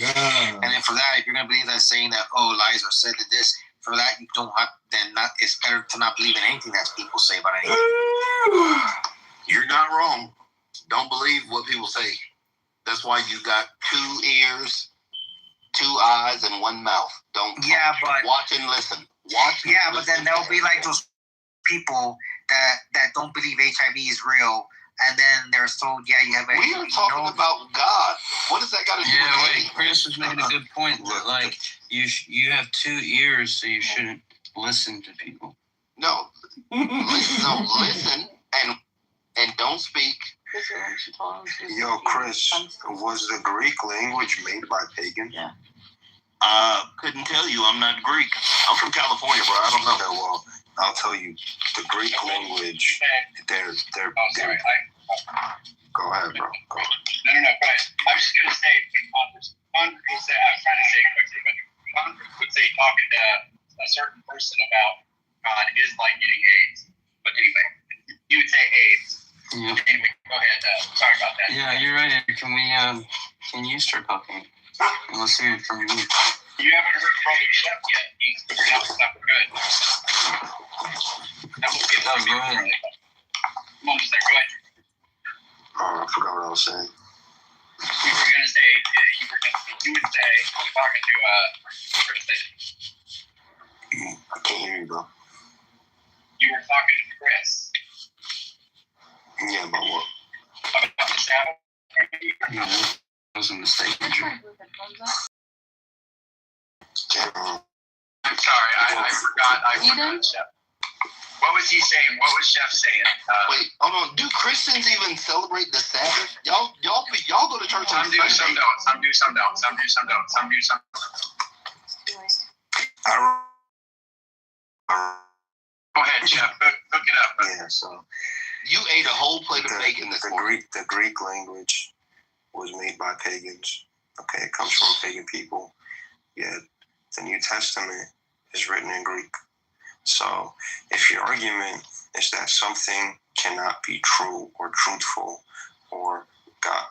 then for that, if you're gonna believe that, saying that lies are said to this, for that you don't have. Then it's better to not believe in anything that people say about anything. You're not wrong. Don't believe what people say. That's why you got 2 ears, 2 eyes, and 1 mouth. Don't watch and listen. But then there'll be like those people that don't believe HIV is real, and then they're told, you have HIV. We are talking about God. What does that got to do with wait, Chris was making a good point. That, like, you have 2 ears, so you shouldn't listen to people. No. Listen and don't speak. Yo, Chris, was the Greek language made by pagans? Yeah. Couldn't tell you. I'm not Greek. I'm from California, bro. I don't know. Okay, well, I'll tell you. The Greek language, they're. Go ahead, bro. Go ahead. No, go ahead. I was just going to say, I was trying to say it quickly, but Congress would say talking to a certain person about God is like getting AIDS. But anyway, you would say AIDS. Yeah. Anyway, go ahead. Sorry about that. Yeah, you're right. Can you start talking? Let's hear it from you. You haven't heard from Brother Chef yet. He's figured out stuff good. That will be a go ahead. Come on, just go ahead. I forgot what I was saying. You were going to say, you would say, talking to Chris. I can't hear you, bro. You were talking to Chris. Yeah, but what? About the Sabbath. Yeah, that was a mistake. I'm sorry, I forgot Chef. What was he saying? What was Chef saying? Wait, hold on. Do Christians even celebrate the Sabbath? Y'all go to church on Some do, some don't. Some do, some don't. Some do, some don't. Some do, some don't. Go ahead, Chef. Hook it up. Yeah, so you ate a whole plate of bacon this morning. The Greek language was made by pagans. Okay, it comes from pagan people. Yet the New Testament is written in Greek. So if your argument is that something cannot be true or truthful or God,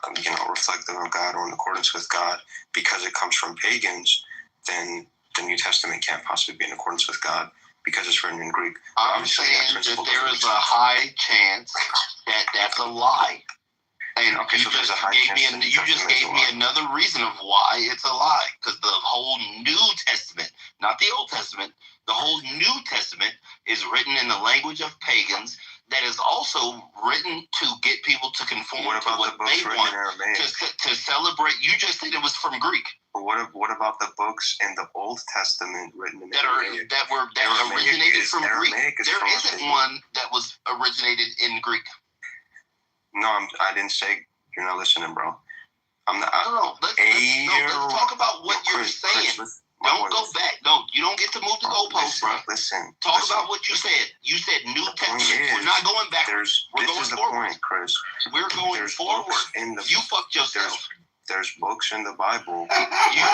reflective of God or in accordance with God because it comes from pagans, then the New Testament can't possibly be in accordance with God because it's written in Greek. I'm saying that there is a high chance that that's a lie. And okay, so there's a high chance. You just gave me another reason of why it's a lie. Because the whole New Testament, not the Old Testament, the whole New Testament is written in the language of pagans that is also written to get people to conform to what they want to celebrate. You just said it was from Greek. But what about the books in the Old Testament written in Aramaic? that originated from Greek? There isn't one that was originated in Greek. No, I didn't say you're not listening, bro. I'm not. No, let's talk about what you're saying. Don't go back. No, you don't get to move the goalposts, bro. Listen. Talk about what you said. You said New Testament. We're not going backwards. We're going forward. Point, Chris. We're going forward. You fucked yourself. There's books in the Bible. You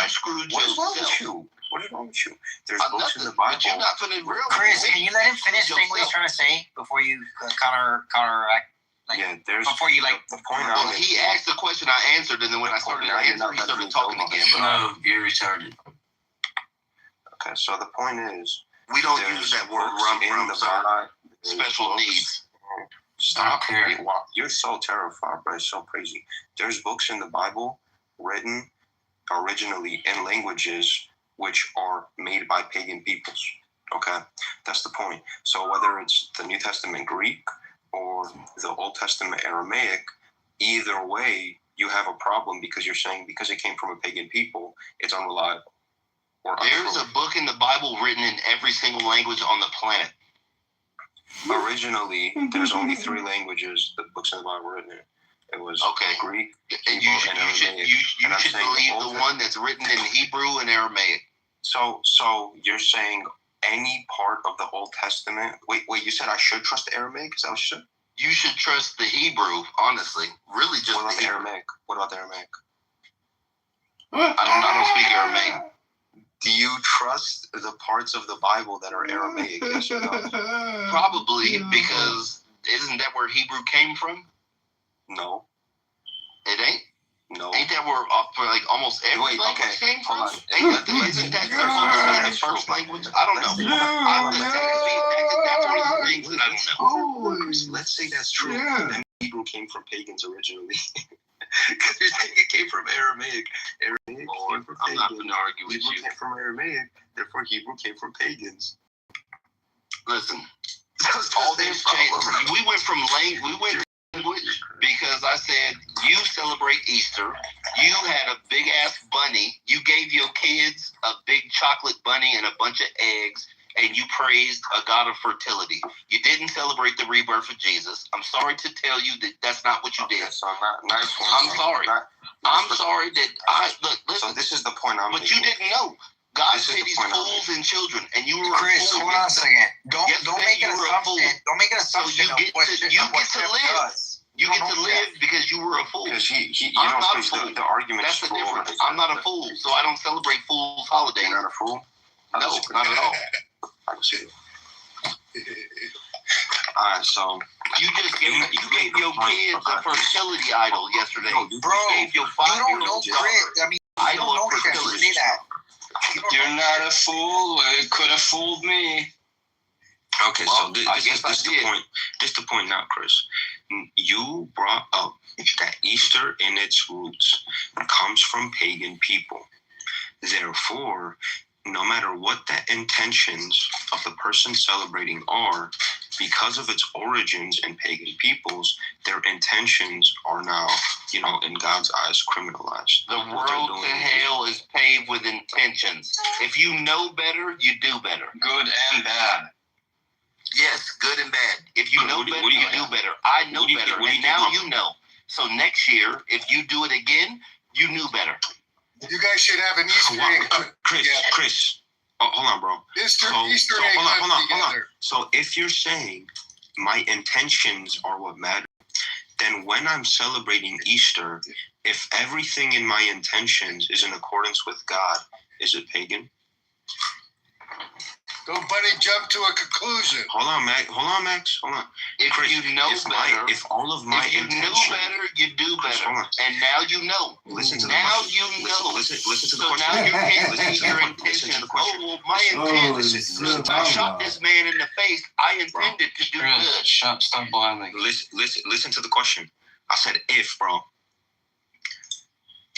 screwed yourself. What is wrong with you? What is wrong with you? There's books in the Bible. But you're not finna real. Chris, can you let him finish saying what he's trying to say before you counteract? Before you the point. Well, he asked the question, I answered, and then when I started answering, he started talking again. No, you're retarded. Okay, so the point is, we don't use that word in the Bible. Special needs. Stop. You're so terrified, bro. It's so crazy. There's books in the Bible written originally in languages which are made by pagan peoples. Okay, that's the point. So whether it's the New Testament Greek or the Old Testament Aramaic, either way, you have a problem because you're saying because it came from a pagan people, it's unreliable. There's a book in the Bible written in every single language on the planet. Originally, there's only 3 languages the books in the Bible were written in. It was Greek, and you should believe the one that's written in Hebrew and Aramaic. So you're saying any part of the Old Testament? Wait, you said I should trust the Aramaic? Is that what you said? You should trust the Hebrew, honestly. Really, just what about the Aramaic? What about the Aramaic? I don't speak Aramaic. Do you trust the parts of the Bible that are Aramaic? Yes or no? Probably, because isn't that where Hebrew came from? No. It ain't? No. Ain't that where almost every language came from? Isn't that the first language? I don't know. That's one of the things that I don't know. Let's say that's true. Yeah. And Hebrew came from pagans originally. Because you're saying it came from Aramaic. Aramaic came from pagans. I'm not going to argue with Hebrew you. came from Aramaic. Therefore, Hebrew came from pagans. Listen, all this changed. We went from language because I said you celebrate Easter. You had a big ass bunny. You gave your kids a big chocolate bunny and a bunch of eggs, and you praised a God of fertility. You didn't celebrate the rebirth of Jesus. I'm sorry to tell you that that's not what you did. So nice one. I'm sorry. I'm sorry that listen. So this is the point I'm making. But you didn't know. God pities fools and children, and you were Chris, a fool. hold on a second. Don't make an assumption. Don't make an So assumption. you get to live. You get to live because you were a fool. Because I'm not a fool. The argument That's the difference. I'm not a fool, so I don't celebrate fools' holidays. You're not a fool? No, not at all. I can see it. Alright, so you gave your kids a fertility idol yesterday. Bro, gave your you don't know Chris. I mean, you don't know Chris. Say that. You're not a fool. It could have fooled me. Okay, so this is the point. This is the point now, Chris. You brought up that Easter in its roots comes from pagan people. Therefore, no matter what the intentions of the person celebrating are, because of its origins in pagan peoples, their intentions are now, in God's eyes, criminalized. The road to hell is paved with intentions. If you know better, you do better. Good and bad. Yes, good and bad. If you know better, you do better. I know better, and now you know. So next year, if you do it again, you knew better. You guys should have an Easter egg. Chris. Oh, hold on, bro. Easter egg. Hold on. So if you're saying my intentions are what matter, then when I'm celebrating Easter, if everything in my intentions is in accordance with God, is it pagan? Don't bunny jump to a conclusion. Hold on, Max. Hold on. If Chris, you know better, if all of my if you intentions, know better, you do better. And now you know. Listen to now the you know. Listen to the so question. now you can't Listen see to your the intentions. question. Oh, well, my intent is I shot this man in the face. I intended to do good. Stop blinding. Listen to the question. I said if, bro.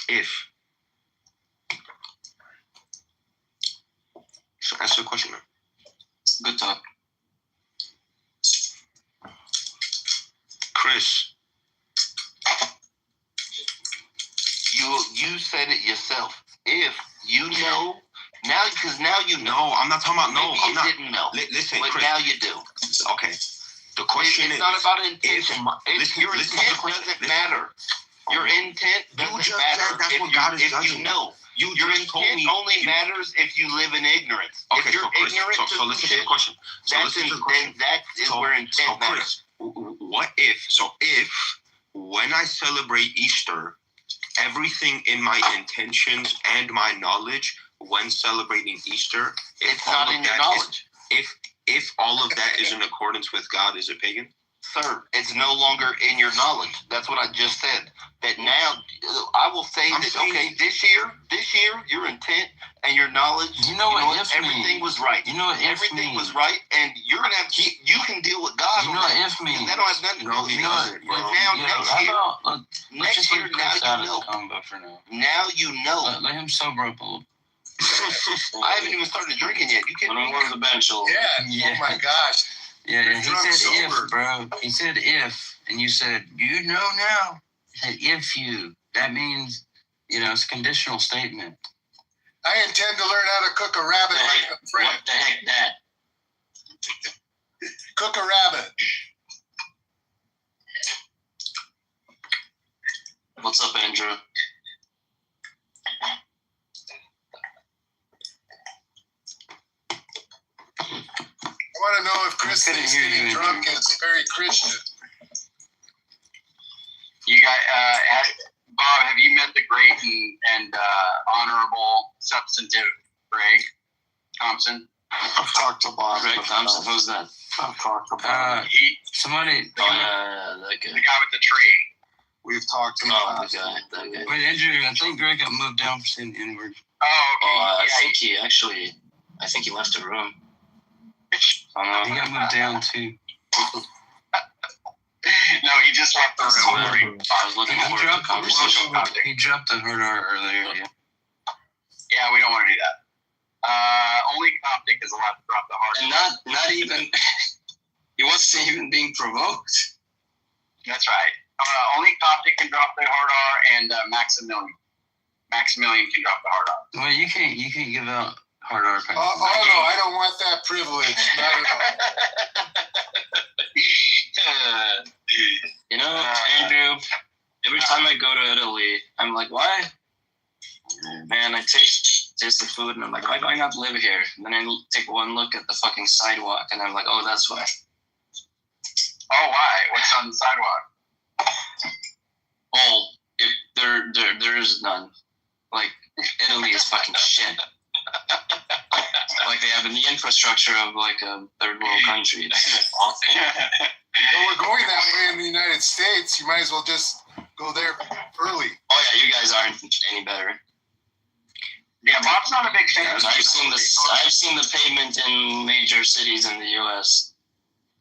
If. So answer the question, man. Good talk. Chris. You said it yourself. If you know, now you know. No, I'm not talking about no. Maybe I'm not. Didn't know. Listen, but Chris. now you do. Okay. The question it's not about intention. Your listen intent doesn't matter. Your intent doesn't matter. That's what God is judging. You know. Your intent only matters if you live in ignorance. Okay, if you're Chris, ignorant so listen to the question. then that is where intent matters. What if when I celebrate Easter, everything in my intentions and my knowledge when celebrating Easter, it's not in your knowledge. If all of that is in accordance with God, is it pagan? Sir, it's no longer in your knowledge. That's what I just said. That now, I will say this year, your intent and your knowledge, everything was right. Everything was right, and you're gonna have you can deal with God. You know what if means? That don't have nothing to do with it. Now, next year, now you know. Now you know. Let him sober up a little. I haven't even started drinking yet. You can't go to the bench. Yeah. Oh my gosh. Yeah, he said if, bro. He said if, and you said, you know now. He said if you. That means, it's a conditional statement. I intend to learn how to cook a rabbit like a friend. What the heck, that? Cook a rabbit. What's up, Andrew? I want to know if Chris thinks getting drunk is very Christian. You guys, Bob, have you met the great and honorable, substantive Greg Thompson? I've talked to Bob. Greg Thompson, who's that? I've talked about somebody. The guy with the tree. We've talked to that guy. Wait, Andrew, I think Greg got moved down for saying inward. Oh, okay. I think he left the room. He got moved down too. No, he just left the room. I was looking forward to the conversation. He dropped the hard R earlier. Yeah, we don't want to do that. Only Coptic is allowed to drop the hard R. And not even. He wasn't even being provoked. That's right. Only Coptic can drop the hard R, and Maximilian. Maximilian can drop the hard R. Well, you can't give out hard R. Oh no, I don't want that privilege. Not at all. Andrew, every time I go to Italy, I'm like, why? Man, I taste the food, and I'm like, why do I not live here? And then I take one look at the fucking sidewalk, and I'm like, oh, that's why. Oh, why? What's on the sidewalk? Well, there is none. Like, Italy is fucking shit. Like they have the infrastructure of like a third world country. It's awful. Well, we're going that way in the United States. You might as well just go there early. Oh yeah, you guys aren't any better. Yeah, Bob's not a big fan. I've seen the pavement in major cities in the U.S.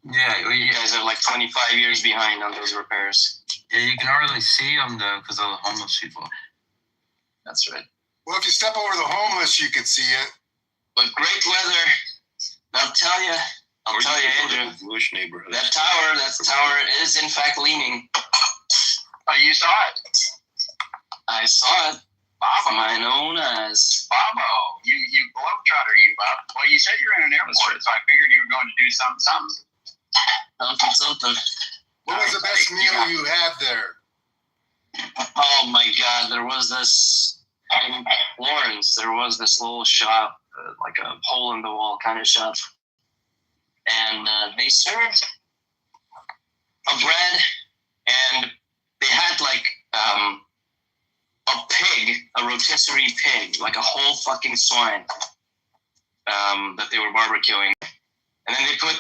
Yeah, well, you guys are like 25 years behind on those repairs. Yeah, you can hardly see them though because of the homeless people. That's right. Well, if you step over the homeless, you could see it. But great weather. I'll tell you, Andrew. Jewish neighborhood. That tower is in fact leaning. Oh, you saw it? I saw it. With mine own eyes. Bobo, you globetrotter, you Bob. Well, you said you're in an airport, so I figured you were going to do something. Something. What was the best meal you had there? Oh my God! There was this in Florence. There was this little shop, like a hole in the wall kind of shop, and they served a bread, and they had like a pig, a rotisserie pig, like a whole fucking swine that they were barbecuing, and then they put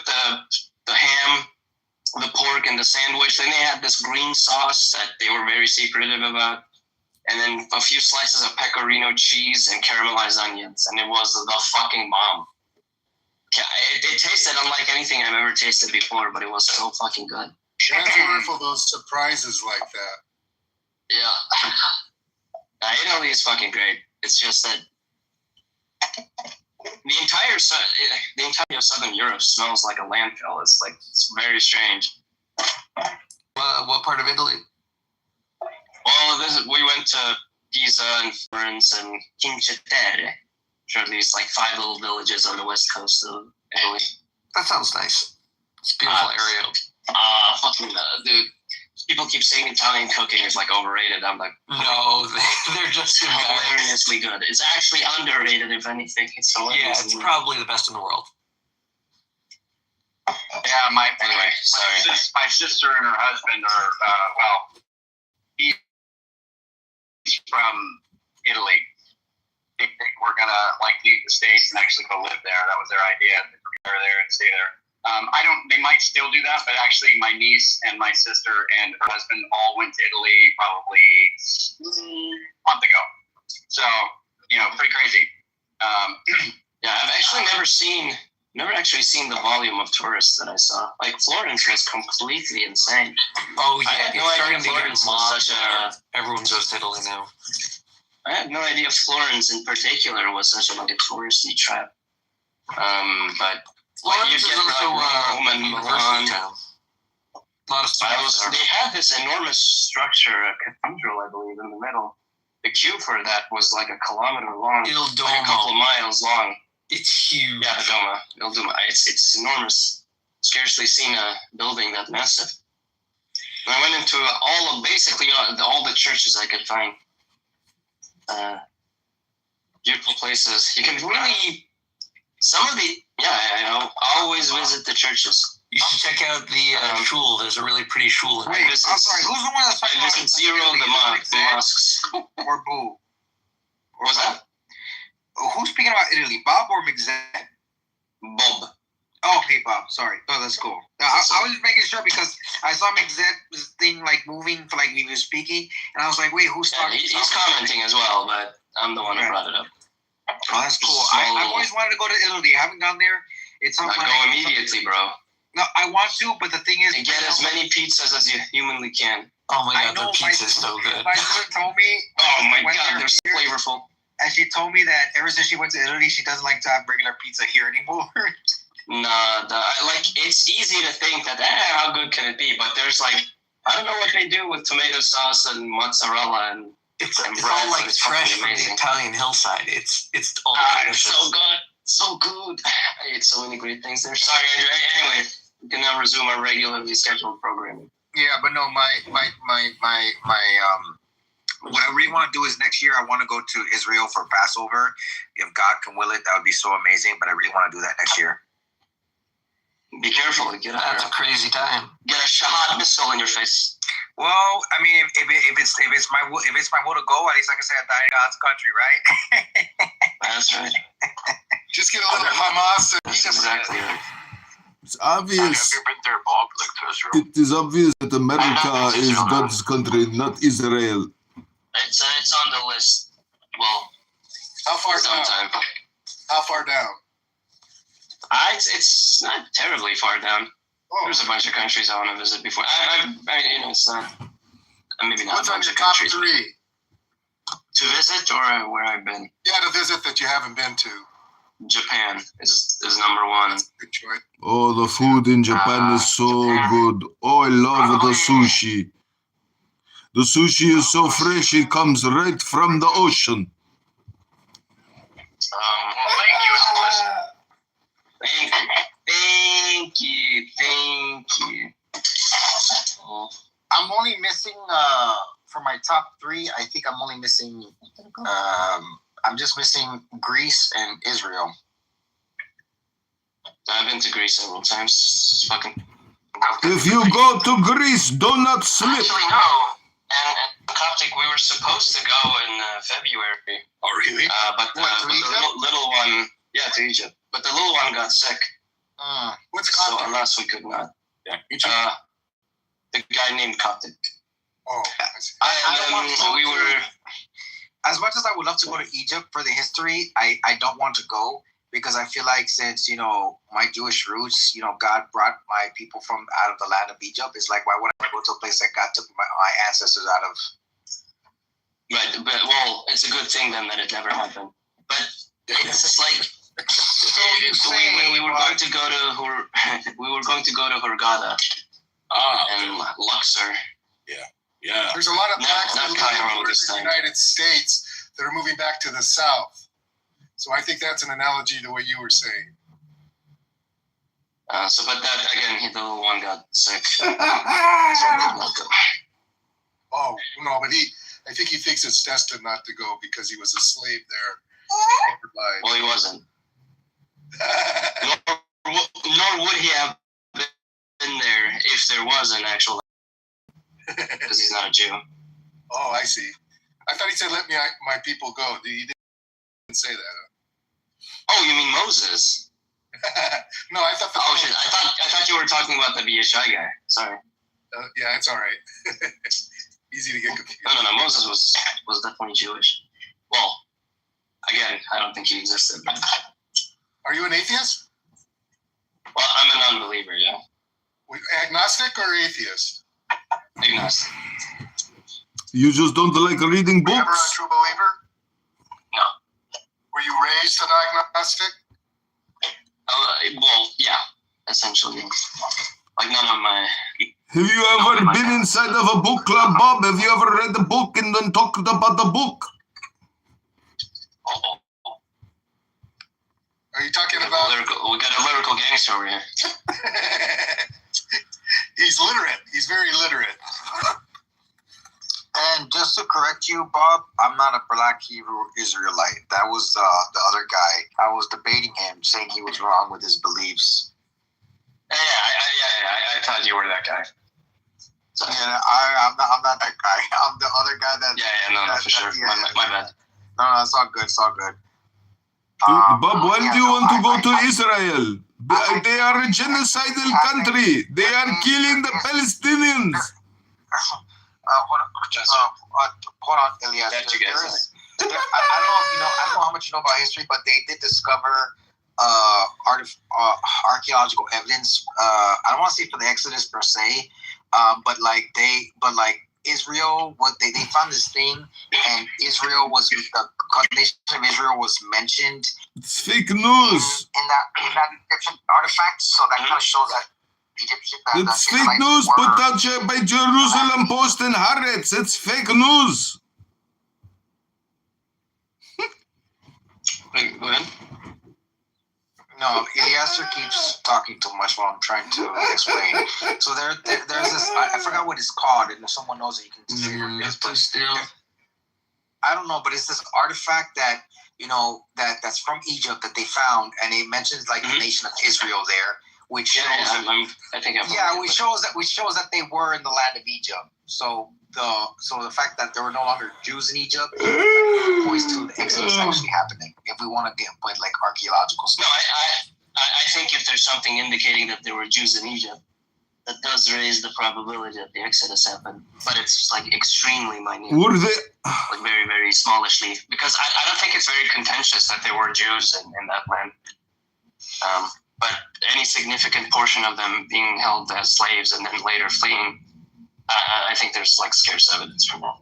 the ham, the pork, and the sandwich. Then they had this green sauce that they were very secretive about, and then a few slices of pecorino cheese and caramelized onions, and it was the fucking bomb. It tasted unlike anything I've ever tasted before, but it was so fucking good. That's wonderful, those surprises like that. Yeah. Italy is fucking great. It's just that the entire Southern Europe smells like a landfill. It's very strange. What part of Italy? Well, we went to Pisa and Florence and Kitover, which are these 5 little villages on the west coast of Italy. That sounds nice. It's a beautiful area. Fucking dude. People keep saying Italian cooking is overrated. I'm like, no, they're just hilariously good. It's actually underrated, if anything. It's it's probably the best in the world. Yeah, anyway, sorry. My sister and her husband are he's from Italy. They were gonna leave the States and actually go live there. That was their idea. They were there and stay there. They might still do that, but actually my niece and my sister and her husband all went to Italy probably a month ago. So, pretty crazy. Yeah, I've actually never actually seen the volume of tourists that I saw. Florence was completely insane. Oh yeah, I had no idea Florence was everyone goes to Italy now. I had no idea Florence in particular was such a touristy trap. But Florence is also Rome and Milan. Town. A lot of stuff. They had this enormous structure, a cathedral, I believe, in the middle. The queue for that was a kilometer long, Il Duomo. a couple of miles long. It's huge. Yeah, Il Duomo. It's enormous. Scarcely seen a building that massive. And I went into basically all the churches I could find. Beautiful places. You can really. I always visit the churches. You should check out the shul. There's a really pretty shul. Wait, I'm sorry. Who's the one that's talking I visit zero of the mosques. Or Boo? What was that? Who's speaking about Italy? Bob or McZed? Bob. Oh, okay, Bob. Sorry. Oh, that's cool. I was just making sure because I saw McZed's thing moving for he was speaking, and I was like, wait, who's talking? He's commenting as well, but I'm the one who brought it up. Oh, that's cool. I've always wanted to go to Italy. I haven't gone there. It's not go immediately, bro. No, I want to, but the thing is, and get as many pizzas as you humanly can. Oh my God, their pizza is so good. My sister told me. Oh my God, they're so flavorful. And she told me that ever since she went to Italy, she doesn't like to have regular pizza here anymore. It's easy to think that how good can it be? But there's I don't know what they do with tomato sauce and mozzarella and. It's all fresh from the Italian hillside. It's all delicious. It's so good. So good. I ate so many great things there. Sorry, Andrew. Anyway, we can now resume our regularly scheduled programming. Yeah, but no, my what I really want to do is next year I want to go to Israel for Passover. If God can will it, that would be so amazing. But I really want to do that next year. Be careful. That's a crazy time. Get a shahad missile in your face. Well, I mean, if it's my will to go, at least like I said, die in God's country, right? That's right. Just get a little Hamas. That's exactly right. It's obvious. Have you been there, Bob? To Israel? It is obvious that America is God's country, not Israel. It's on the list. Well, how far down? How far down? It's not terribly far down. Oh. There's a bunch of countries I want to visit before. It's not. Maybe not. What's a on bunch your of top countries. 3? To visit or where I've been? Yeah, to visit that you haven't been to. Japan is number one. Good choice. Oh, the food in Japan is so good. Oh, I love the sushi. The sushi is so fresh, it comes right from the ocean. Well, thank you so much. Thank you. I'm only missing for my top three. I think I'm only missing. I'm just missing Greece and Israel. I've been to Greece several times. It's fucking. If you go to Greece, do not slip. Actually, no. And Coptic, we were supposed to go in February. Oh, really? But the little one, yeah, to Egypt. But the little one got sick. What's So Coptic? alas, we could not. Yeah. The guy named Coptic. Oh, I see. We were. As much as I would love to go to Egypt for the history, I don't want to go because I feel like since, my Jewish roots, God brought my people from out of the land of Egypt. It's like, why would I go to a place that God took my ancestors out of? Right, but well, it's a good thing then that it never happened. But it's just like So you say we were going to go to Hurghada and Luxor. Yeah. There's a lot of blacks Not that Cairo live this in the time. United States that are moving back to the South. So I think that's an analogy to what you were saying. But that again, the little one got sick. Oh, no, but I think he thinks it's destined not to go because he was a slave there. Well, he wasn't. Nor would he have been there if there was an actual. Because he's not a Jew. Oh, I see. I thought he said, "Let my people go." He didn't say that. Oh, you mean Moses? No, I thought. Oh shit! I thought you were talking about the BHI guy. Sorry. Yeah, it's all right. Easy to get confused. No. Moses was definitely Jewish. Well, again, I don't think he existed. But... Are you an atheist? Well, I'm a non-believer. Yeah. Agnostic or atheist? Agnostic. You just don't like reading Were you ever a books? true believer? No. Were you raised an agnostic? Well, yeah, essentially. Like none of my. Have you ever been inside of a book club, Bob? Have you ever read a book and then talked about the book? Are you talking about? We got a lyrical gangster over here. He's literate. He's very literate. And just to correct you, Bob, I'm not a black Hebrew Israelite. That was the other guy. I was debating him, saying he was wrong with his beliefs. Yeah, I thought you were that guy. So. Yeah, I'm not that guy. I'm the other guy that. Yeah, no, for sure. My bad. No, it's all good. It's all good. Bob, when do you want to go to Israel? They are a genocidal country. They are killing the Palestinians. Hold on, Elias. That you guys I don't know how much you know about history, but they did discover archaeological evidence. I don't want to say for the Exodus per se, but Israel, they found this thing, and Israel was the nation of Israel was mentioned. It's fake news. In that Egyptian artifact, so that kind of shows that Egyptian. It's fake news put out by Jerusalem Post and Haaretz. It's fake news. Go ahead. No, Eliezer keeps talking too much while I'm trying to explain. So there's this. I forgot what it's called, and if someone knows it, you can figure it out. I don't know, but it's this artifact that that's from Egypt that they found, and it mentions the nation of Israel there, which shows. Which shows that they were in the land of Egypt. So the fact that there were no longer Jews in Egypt points to the Exodus actually happening. If we want to get archaeological stuff. No, I think if there's something indicating that there were Jews in Egypt, that does raise the probability that the Exodus happened, but it's extremely minute. Were they? Very, very smallishly, because I don't think it's very contentious that there were Jews in that land. But any significant portion of them being held as slaves and then later fleeing, I think there's scarce evidence for that.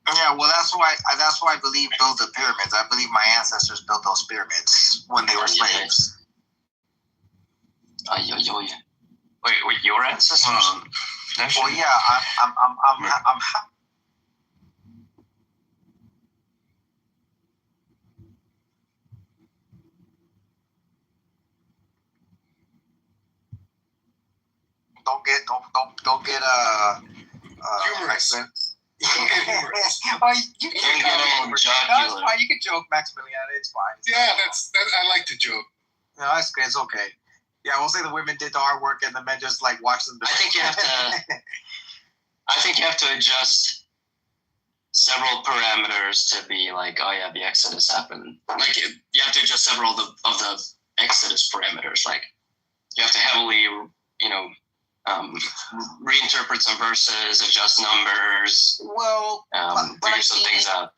Yeah, well, that's why I believe built the pyramids. I believe my ancestors built those pyramids when they were slaves. Wait, your ancestors? Well, yeah, I'm don't get humorous. Oh, you can get all jocular. You can joke, Maximilian. It's fine. Yeah, I like to joke. No, it's good. It's okay. Yeah, we'll say the women did the hard work and the men just like watched them. I think you have to adjust several parameters to be like, oh yeah, the Exodus happened. Like you have to adjust several of the Exodus parameters. Like you have to heavily, reinterpret some verses, adjust numbers. Well, figure some things out.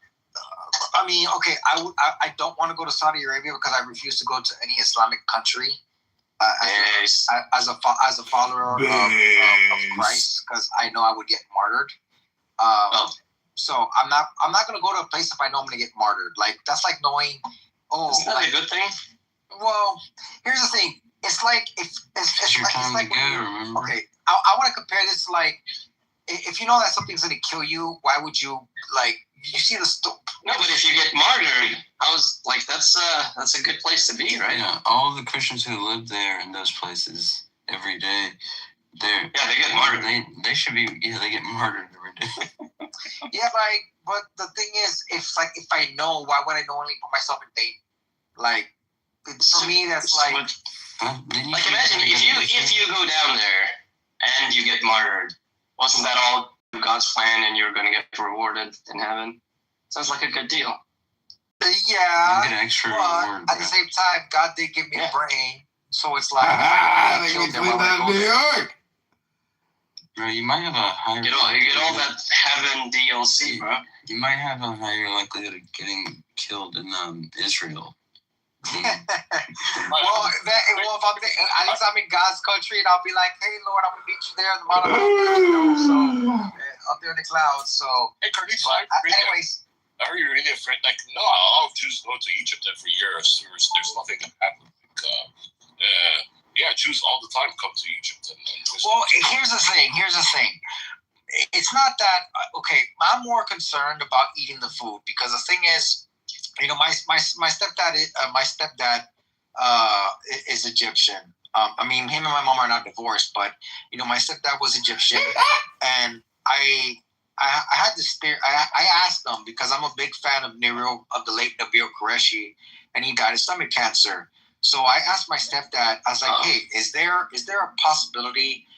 I mean, okay, I don't want to go to Saudi Arabia because I refuse to go to any Islamic country as a follower of Christ, because I know I would get martyred. So I'm not gonna go to a place if I know I'm gonna get martyred. Like that's like knowing. Oh, isn't that a good thing? Well, here's the thing. It's like it's like okay. I want to compare this to like if you know that something's gonna kill you, why would you like? You see the No, but if you get martyred, that's a good place to be, right? Yeah, all the Christians who live there in those places every day, they get martyred. They should be they get martyred every day. Yeah, but the thing is, if I know, why would I knowingly put myself in danger? Like for me, that's like. Like imagine if you go down there and you get martyred, wasn't that all God's plan and you're going to get rewarded in heaven? Sounds like a good deal. Yeah, you get an extra reward, at the same time, God did give me a brain, so it's like New York. Bro, you might have a higher. You get all that heaven DLC, bro. You might have a higher likelihood of getting killed in Israel. Well, at least I'm in God's country, and I'll be like, "Hey, Lord, I'm gonna meet you there in the mountain, up there in the clouds." So, hey, Curtis, anyways, are you really afraid? Like, no, I'll just go to Egypt every year. There's nothing that happens. Jews all the time come to Egypt. Well, here's the thing. It's not that okay. I'm more concerned about eating the food because the thing is. My stepdad is Egyptian. I mean, him and my mom are not divorced, but my stepdad was Egyptian, and I had this theory. I asked them because I'm a big fan of the late Nabil Qureshi, and he died of stomach cancer. So I asked my stepdad. I was like, "Hey, is there a possibility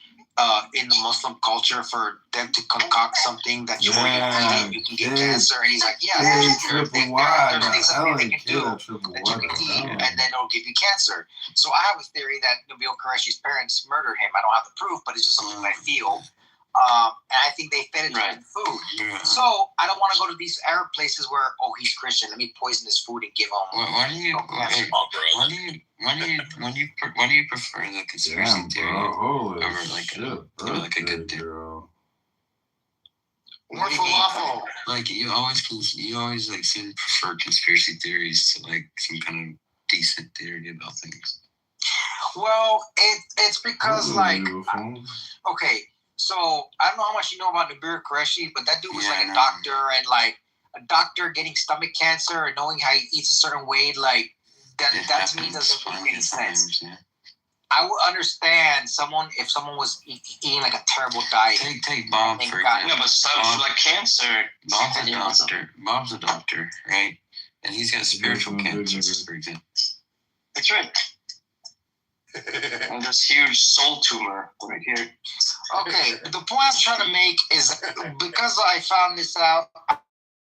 in the Muslim culture for them to concoct something that you can get cancer?" And he's like, "Yeah, there's things that they can do that you can eat, and then it'll give you cancer." So I have a theory that Nabil Qureshi's parents murdered him. I don't have the proof, but it's just something I feel. And I think they fed it to him food. Yeah. So I don't want to go to these Arab places where he's Christian. Let me poison his food and give him. Why do you prefer the conspiracy theory over like a good theory? Like you always like seem to prefer conspiracy theories to like some kind of decent theory about things. Well, it's because okay. So I don't know how much you know about Nabil Qureshi, but that dude was like a doctor, and like a doctor getting stomach cancer and knowing how he eats a certain way, like that to me doesn't make any sense. Yeah. I would understand if someone was eating like a terrible diet. Take Bob for example. No, but stuff like cancer. Bob's a doctor, right? And he's got spiritual cancer, for example. That's right. And this huge soul tumor right here. Okay, the point I'm trying to make is because I found this out,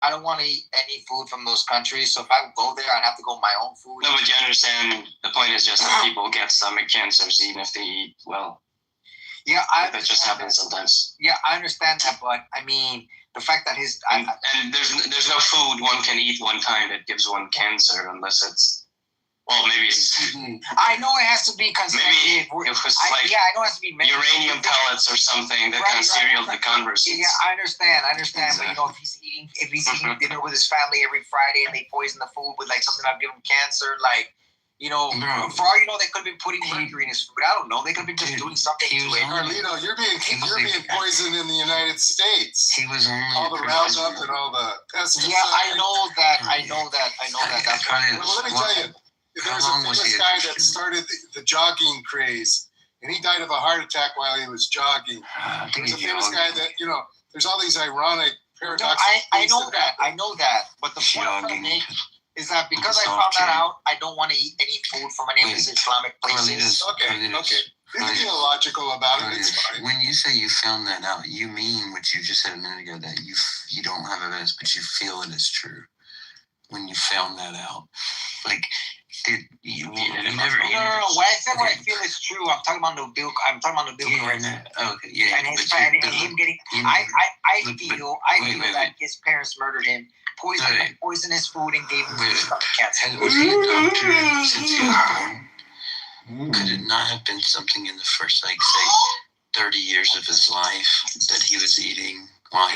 I don't want to eat any food from those countries. So if I go there, I'd have to go my own food. No, but you understand the point is just that people get stomach cancers even if they eat well. Yeah, that just happens sometimes. Yeah, I understand that, but I mean the fact that and there's no food one can eat one time that gives one cancer unless it's. Well, maybe it's. I know it has to be maybe it was like I know it has to be uranium pellets or something that kind of serial the converse. Yeah, I understand, but if he's eating eating dinner with his family every Friday and they poison the food with like something that'll give him cancer, like. You know, for all you know, they could have been putting mercury in his food. I don't know. They could have been just doing something to it. Carlito, you're being poisoned in the United States. He was only all the Roundup and all the pesticides. Yeah, I know that. That's right. Well, let me tell you, there was a famous guy that started the jogging craze, and he died of a heart attack while he was jogging. There was a famous guy that, you know, there's all these ironic paradoxes. I know that. But the point I'm trying to make is that because I found that out, I don't want to eat any food from any of these Islamic places. Okay. You're being illogical about it. It's fine. When you say you found that out, you mean what you just said a minute ago, that you don't have evidence, but you feel it is true. When you found that out, like, you never. No. When I said what I feel is true, I'm talking about Nabil. Right now. Okay, yeah. And him getting. I feel that his parents murdered him, poisoned his food, and gave him stomach cancer. Was he a doctor since he was born? Could it not have been something in the first, like, say, 30 years of his life that he was eating?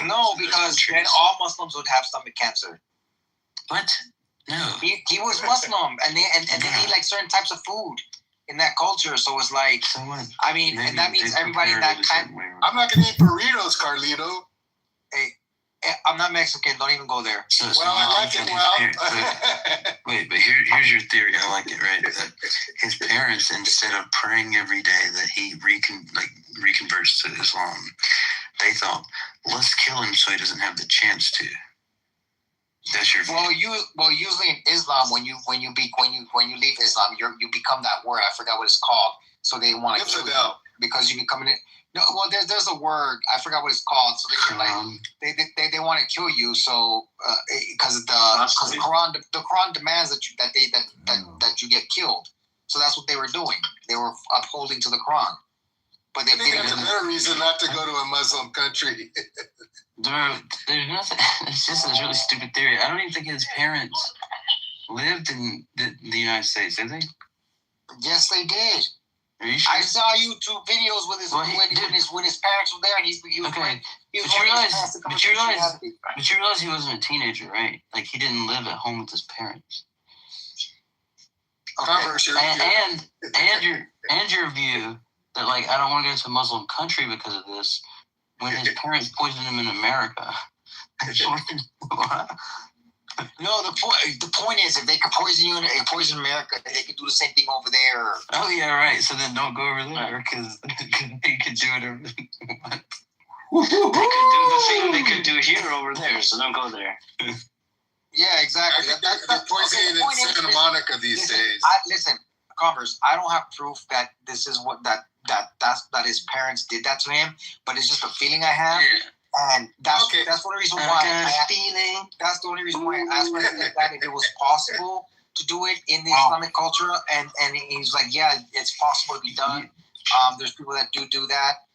No, because then all Muslims would have stomach cancer. What? No. He was Muslim, and they eat like certain types of food in that culture. So it's like, I mean, and that means everybody in that kind. I'm not gonna eat burritos, Carlito. Hey, I'm not Mexican. Don't even go there. I like it. Well, wait, but here's your theory. I like it, right? That his parents, instead of praying every day that he reconverts to Islam, they thought, let's kill him so he doesn't have the chance to. That's your view. Well, usually in Islam, when you leave Islam, you become that word. I forgot what it's called. So they want to kill you because you become it. No, well, there's a word. I forgot what it's called. So they want to kill you. So because the Quran demands that you get killed. So that's what they were doing. They were upholding to the Quran. But I think that's a better reason not to go to a Muslim country. There's nothing. It's just a really stupid theory. I don't even think his parents lived in the United States, did they? Yes, they did. Are you sure? I saw YouTube videos with his parents were there, and he was okay. But you realize he wasn't a teenager, right? Like, he didn't live at home with his parents. Okay. And your view that, like, I don't want to go to a Muslim country because of this, when his parents poisoned him in America. No, the point is, if they could poison you and poison America, they could do the same thing over there. Oh yeah, right. So then don't go over there because they could do it over there. They could do the thing they could do here over there, so don't go there. Yeah, exactly. They're poisoning in Santa Monica these days. Listen, Converse, I don't have proof that this is what that his parents did that to him, but it's just a feeling I have. Yeah. And that's the only reason why that's the only reason why I asked myself that if it was possible to do it in the Islamic culture, and he's like, yeah, it's possible to be done. There's people that do that.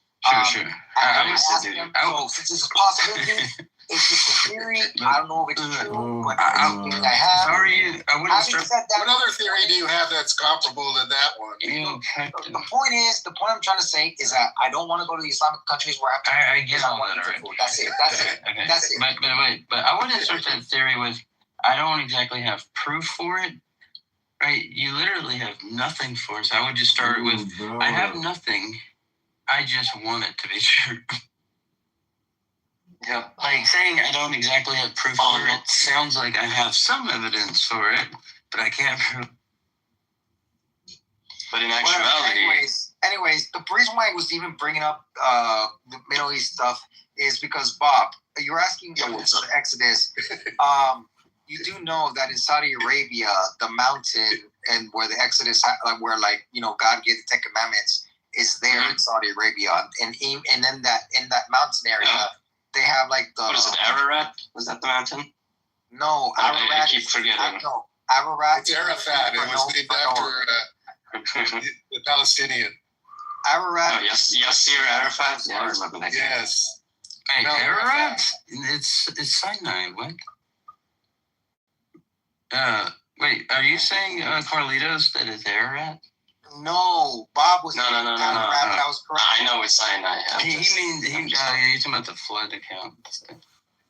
Sure. Since it's a possibility, it's just a theory. I don't know if it's true, but I have. Sorry, I wouldn't start. What other theory do you have that's comparable to that one? The point I'm trying to say is that I don't want to go to the Islamic countries where I get all that already. That's it. Okay. That's it. But I wouldn't start that theory with, I don't exactly have proof for it. Right? You literally have nothing for it. So I would just start with, I have nothing. I just want it to be true. Yeah. Like saying I don't exactly have proof for it sounds like I have some evidence for it, but I can't prove. But in actuality, anyways, the reason why I was even bringing up the Middle East stuff is because Bob, you're asking about the Exodus. You do know that in Saudi Arabia, the mountain and where the Exodus, where God gave the Ten Commandments, is there in Saudi Arabia, and then in that mountain area, they have like the. What is it, Ararat? Was that the mountain? No, Ararat. I keep forgetting. No, Ararat. It's Arafat. It was named after the Palestinian. Ararat. Oh, yes, Yasser Arafat. Yeah, I remember that. Yes. Hey, Ararat? It's Sinai. What? Wait, are you saying Carlitos that it's Ararat? No, Bob was. No. That was correct. I know it's Sinai. You're talking about the flood account.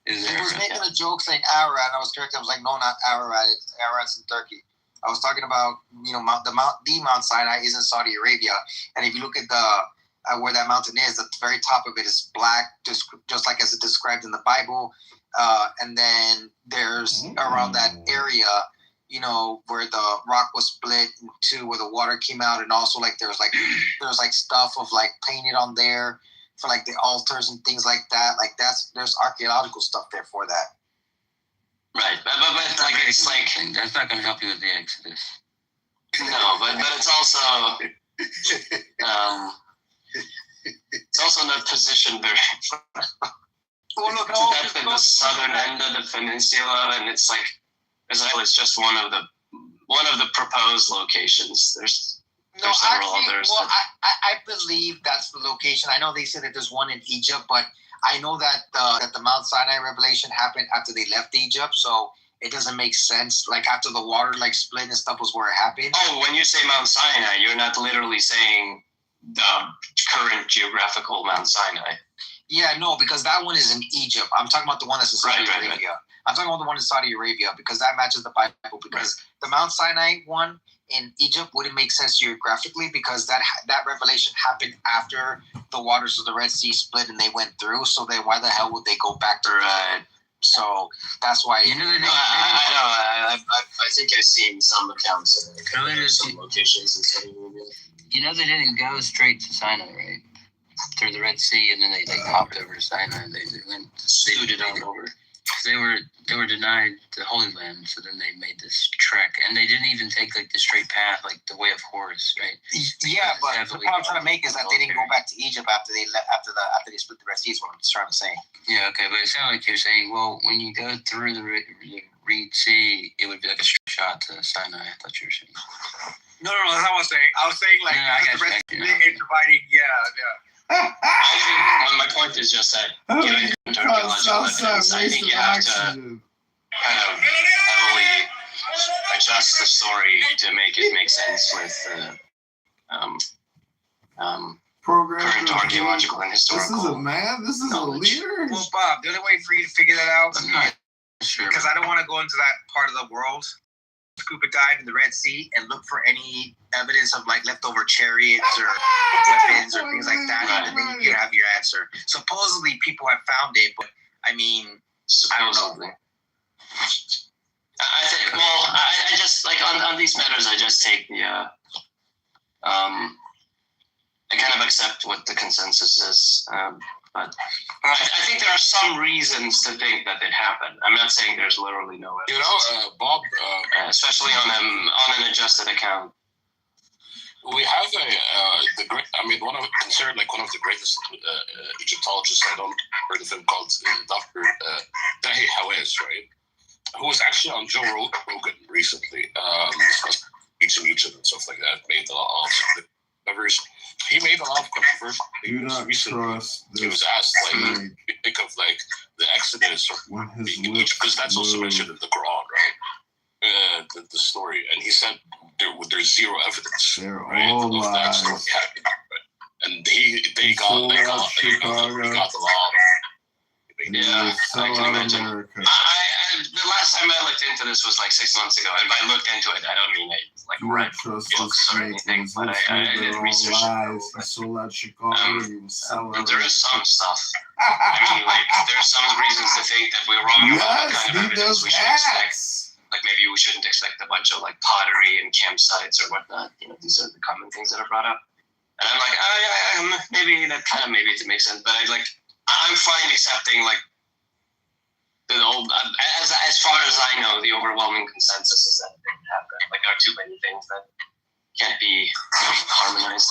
Is He there? was making a joke saying Ararat, and I was correct. I was like, no, not Ararat. Ararat's in Turkey. I was talking about, Mount Sinai is in Saudi Arabia, and if you look at where that mountain is, the very top of it is black, just like as it described in the Bible. And then there's around that area, where the rock was split in two, where the water came out, and also like there's stuff of like painted on there for like the altars and things like that. Like there's archaeological stuff there for that. Right, but like it's like that's not going to help you with the Exodus. No, but it's also it's also not positioned very. Well, look, that's in the southern end of the peninsula, and it's like Israel is just one of the proposed locations. There's several others. Well, I believe that's the location. I know they said that there's one in Egypt, but I know that the Mount Sinai revelation happened after they left Egypt, so it doesn't make sense. Like after the water like split and stuff was where it happened. Oh, when you say Mount Sinai, you're not literally saying the current geographical Mount Sinai. Yeah, no, because that one is in Egypt. I'm talking about the one that's in Saudi Arabia. Right. I'm talking about the one in Saudi Arabia because that matches the Bible. Because the Mount Sinai one in Egypt wouldn't make sense geographically because that revelation happened after the waters of the Red Sea split and they went through. So then why the hell would they go back to it? So that's why. I know. I think I've seen some accounts of some locations in Saudi Arabia. They didn't go straight to Sinai, right? Through the Red Sea, and then they hopped over to Sinai. They scooted on over. They were denied the Holy Land, so then they made this trek, and they didn't even take like the straight path, like the way of Horus, right? Yeah, but the point I'm trying to make is that they didn't go back to Egypt after they split the Red Sea. Is what I'm trying to say. Yeah, okay, but it sounds like you're saying, well, when you go through the Red Sea, it would be like a straight shot to Sinai. I thought you were saying. No, that's not what I was saying. I was saying like the Red Sea dividing. Yeah. I think my point is just that given archaeological evidence, I think you have to kind of heavily adjust the story to make it make sense with current archaeological and historical. This is a man. This is knowledge. A leader. Well, Bob, the only way for you to figure that out, because I don't want to go into that part of the world. Scuba dive in the Red Sea and look for any evidence of like leftover chariots or weapons or things like that, and then you have your answer. Supposedly, people have found it, but I mean, supposedly. I think. Well, I just like on these matters, I just take the. I kind of accept what the consensus is, but I think there are some reasons to think that it happened. I'm not saying there's literally no evidence. Bob, especially on an adjusted account. We have one of the greatest Egyptologists. I don't heard of him, called Dr. Dahi Hawez, right? Who was actually on Joe Rogan recently, discussed ancient Egypt and stuff like that. Made a lot of covers. He made a lot of controversial things recently. He was asked, like, you think of like the Exodus or being in Egypt, because that's also mentioned in the Quran, right? The story, and he said there's zero evidence, right, of that story happening. Right? And they got a lot. Yeah, I can imagine. The last time I looked into this was like 6 months ago, and by looked into it, I don't mean I like read books or anything, but I did research. There is some stuff. I mean, like there's some reasons to think that we're wrong about what kind of evidence we should expect. Like maybe we shouldn't expect a bunch of like pottery and campsites or whatnot. These are the common things that are brought up, and I'm like, maybe that kind of maybe it makes sense, but I'm fine accepting like the old, as far as I know, the overwhelming consensus is that it didn't happen. Like there are too many things that can't be harmonized.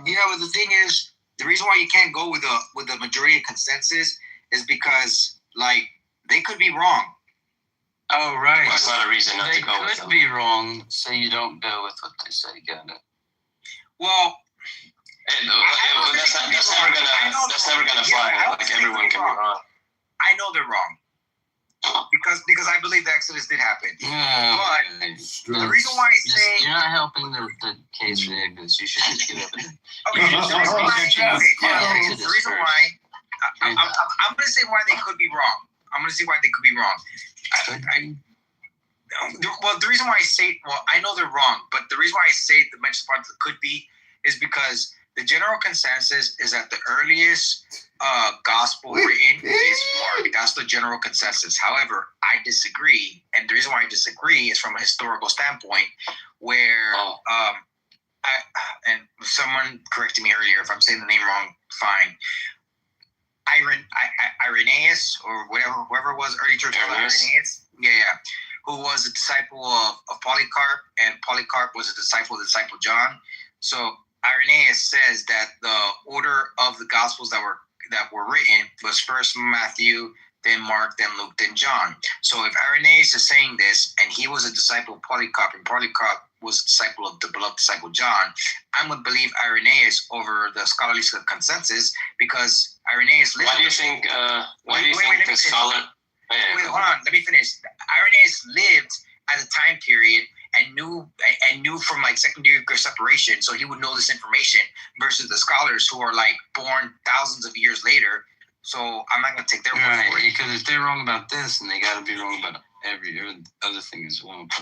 Yeah, but the thing is, the reason why you can't go with the majority of consensus is because like they could be wrong. Oh right, that's not a reason not to go with them. They could be wrong, so you don't go with what they say. Got it. Well. That's never gonna fly. Like everyone can be wrong. I know they're wrong because I believe the Exodus did happen. But the reason why I say you're not helping the case for the Exodus. You should just give it. Okay, the reason why I'm going to say why they could be wrong. Well, the reason why I say, I know they're wrong, but the reason why I say the mention part that could be is because the general consensus is that the earliest gospel written is Mark. That's the general consensus. However, I disagree, and the reason why I disagree is from a historical standpoint, where and someone corrected me earlier if I'm saying the name wrong. Fine. Irenaeus or whoever it was, early church Irenaeus. Yeah. Who was a disciple of Polycarp, and Polycarp was a disciple of the disciple John. So Irenaeus says that the order of the Gospels that were written was first Matthew, then Mark, then Luke, then John. So if Irenaeus is saying this, and he was a disciple of Polycarp, and Polycarp was a disciple of the beloved disciple John, I'm going to believe Irenaeus over the scholarly consensus, because Irenaeus lived. Why do you think the scholar? Wait, hold on. Let me finish. Irenaeus lived at a time period and knew from like secondary separation, so he would know this information versus the scholars who are like born thousands of years later. So I'm not gonna take their word for it. Because if they're wrong about this, then they gotta be wrong about every other thing as well. No, but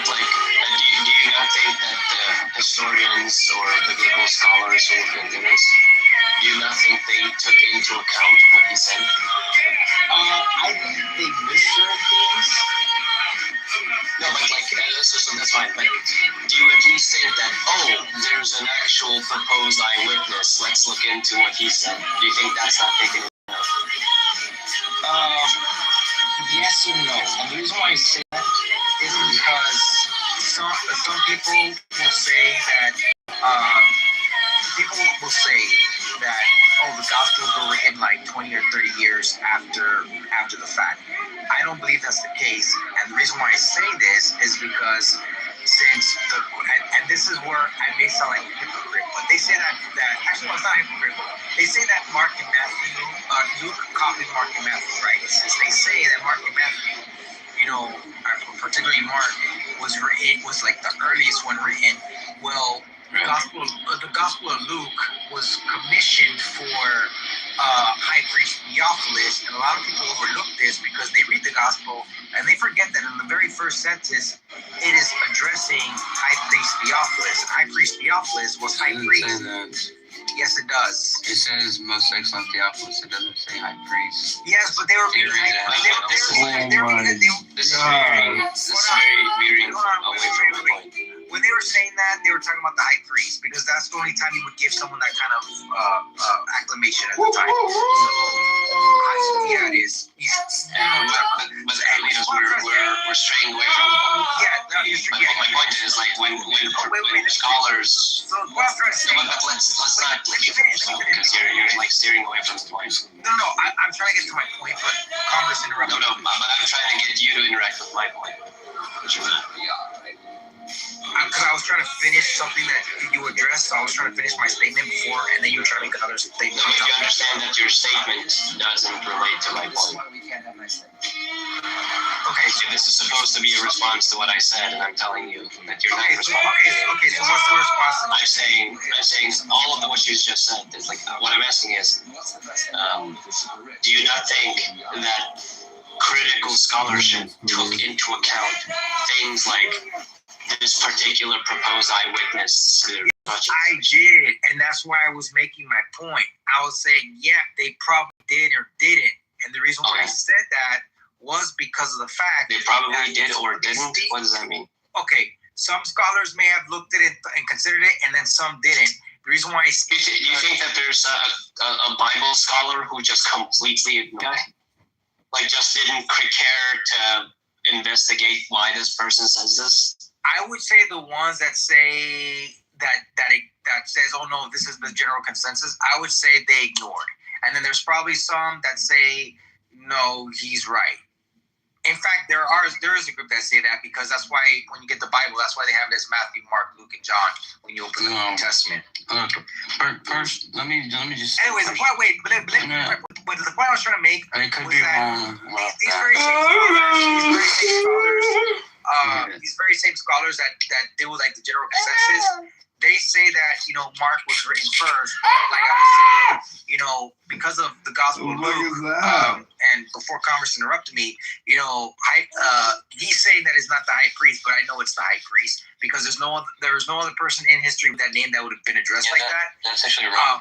like, do you not think that the historians or biblical scholars who looked into this, do you not think they took into account what he said? I think they missed certain things. No, but like, so that's fine. But do you at least think that, there's an actual proposed eyewitness, let's look into what he said? Do you think that's not taken into account? Yes and no. And the reason why I say that is because some people will say that the Gospels were written like 20 or 30 years after the fact. I don't believe that's the case, and the reason why I say this is because and this is where I may sound like a hypocrite, but they say that actually, no, it's not hypocritical. They say that Mark and Matthew, Luke copied Mark and Matthew, right? Since they say that Mark and Matthew, particularly Mark, was like the earliest one written. Well, the Gospel of Luke was commissioned for High Priest Theophilus, and a lot of people overlook this because they read the Gospel and they forget that in the very first sentence, it is addressing High Priest Theophilus. High Priest Theophilus was High Priest. Yes, it does. It says most excellent Theophilus. It doesn't say High Priest. Yes, but they were being This is very veering away from the point. When they were saying that, they were talking about the high priest, because that's the only time you would give someone that kind of acclamation at the time. So, yeah, it is. But we're straying away from the point. Yeah, my point is, like, when scholars. Let's not because you're like steering away from the point. No, I'm trying to get to my point, but Congress interrupted. No, but I'm trying to get you to interact with my point. Because I was trying to finish something that you addressed, so I was trying to finish my statement before, and then you were trying to make another statement. So you understand that your statement doesn't relate to my point. Okay, so this is supposed to be a response to what I said, and I'm telling you that you're not responding. Okay, so what's the response? I'm saying all of what you just said. Is like, what I'm asking is, do you not think that critical scholarship took into account things like this particular proposed eyewitness? I did, and that's why I was making my point. I was saying, yeah, they probably did or didn't, and the reason why I said that was because of the fact they probably did or didn't. What does that mean? Okay, some scholars may have looked at it and considered it, and then some didn't. The reason why do you think that there's a Bible scholar who just completely ignored, like, just didn't care to investigate why this person says this? I would say the ones that say that says, oh no, this is the general consensus, I would say they ignored. And then there's probably some that say, no, he's right. In fact, there is a group that say that, because that's why when you get the Bible, that's why they have this Matthew, Mark, Luke, and John when you open the New Testament. First, let me just. Anyways, the point. But the point I was trying to make was that these very same scholars that deal with like the general consensus, they say that, you know, Mark was written first. Like I was saying, you know, because of the Gospel of Luke, and before Converse interrupted me, you know, he's saying that it's not the high priest, but I know it's the high priest because there was no other person in history with that name that would have been addressed like that. That's actually wrong.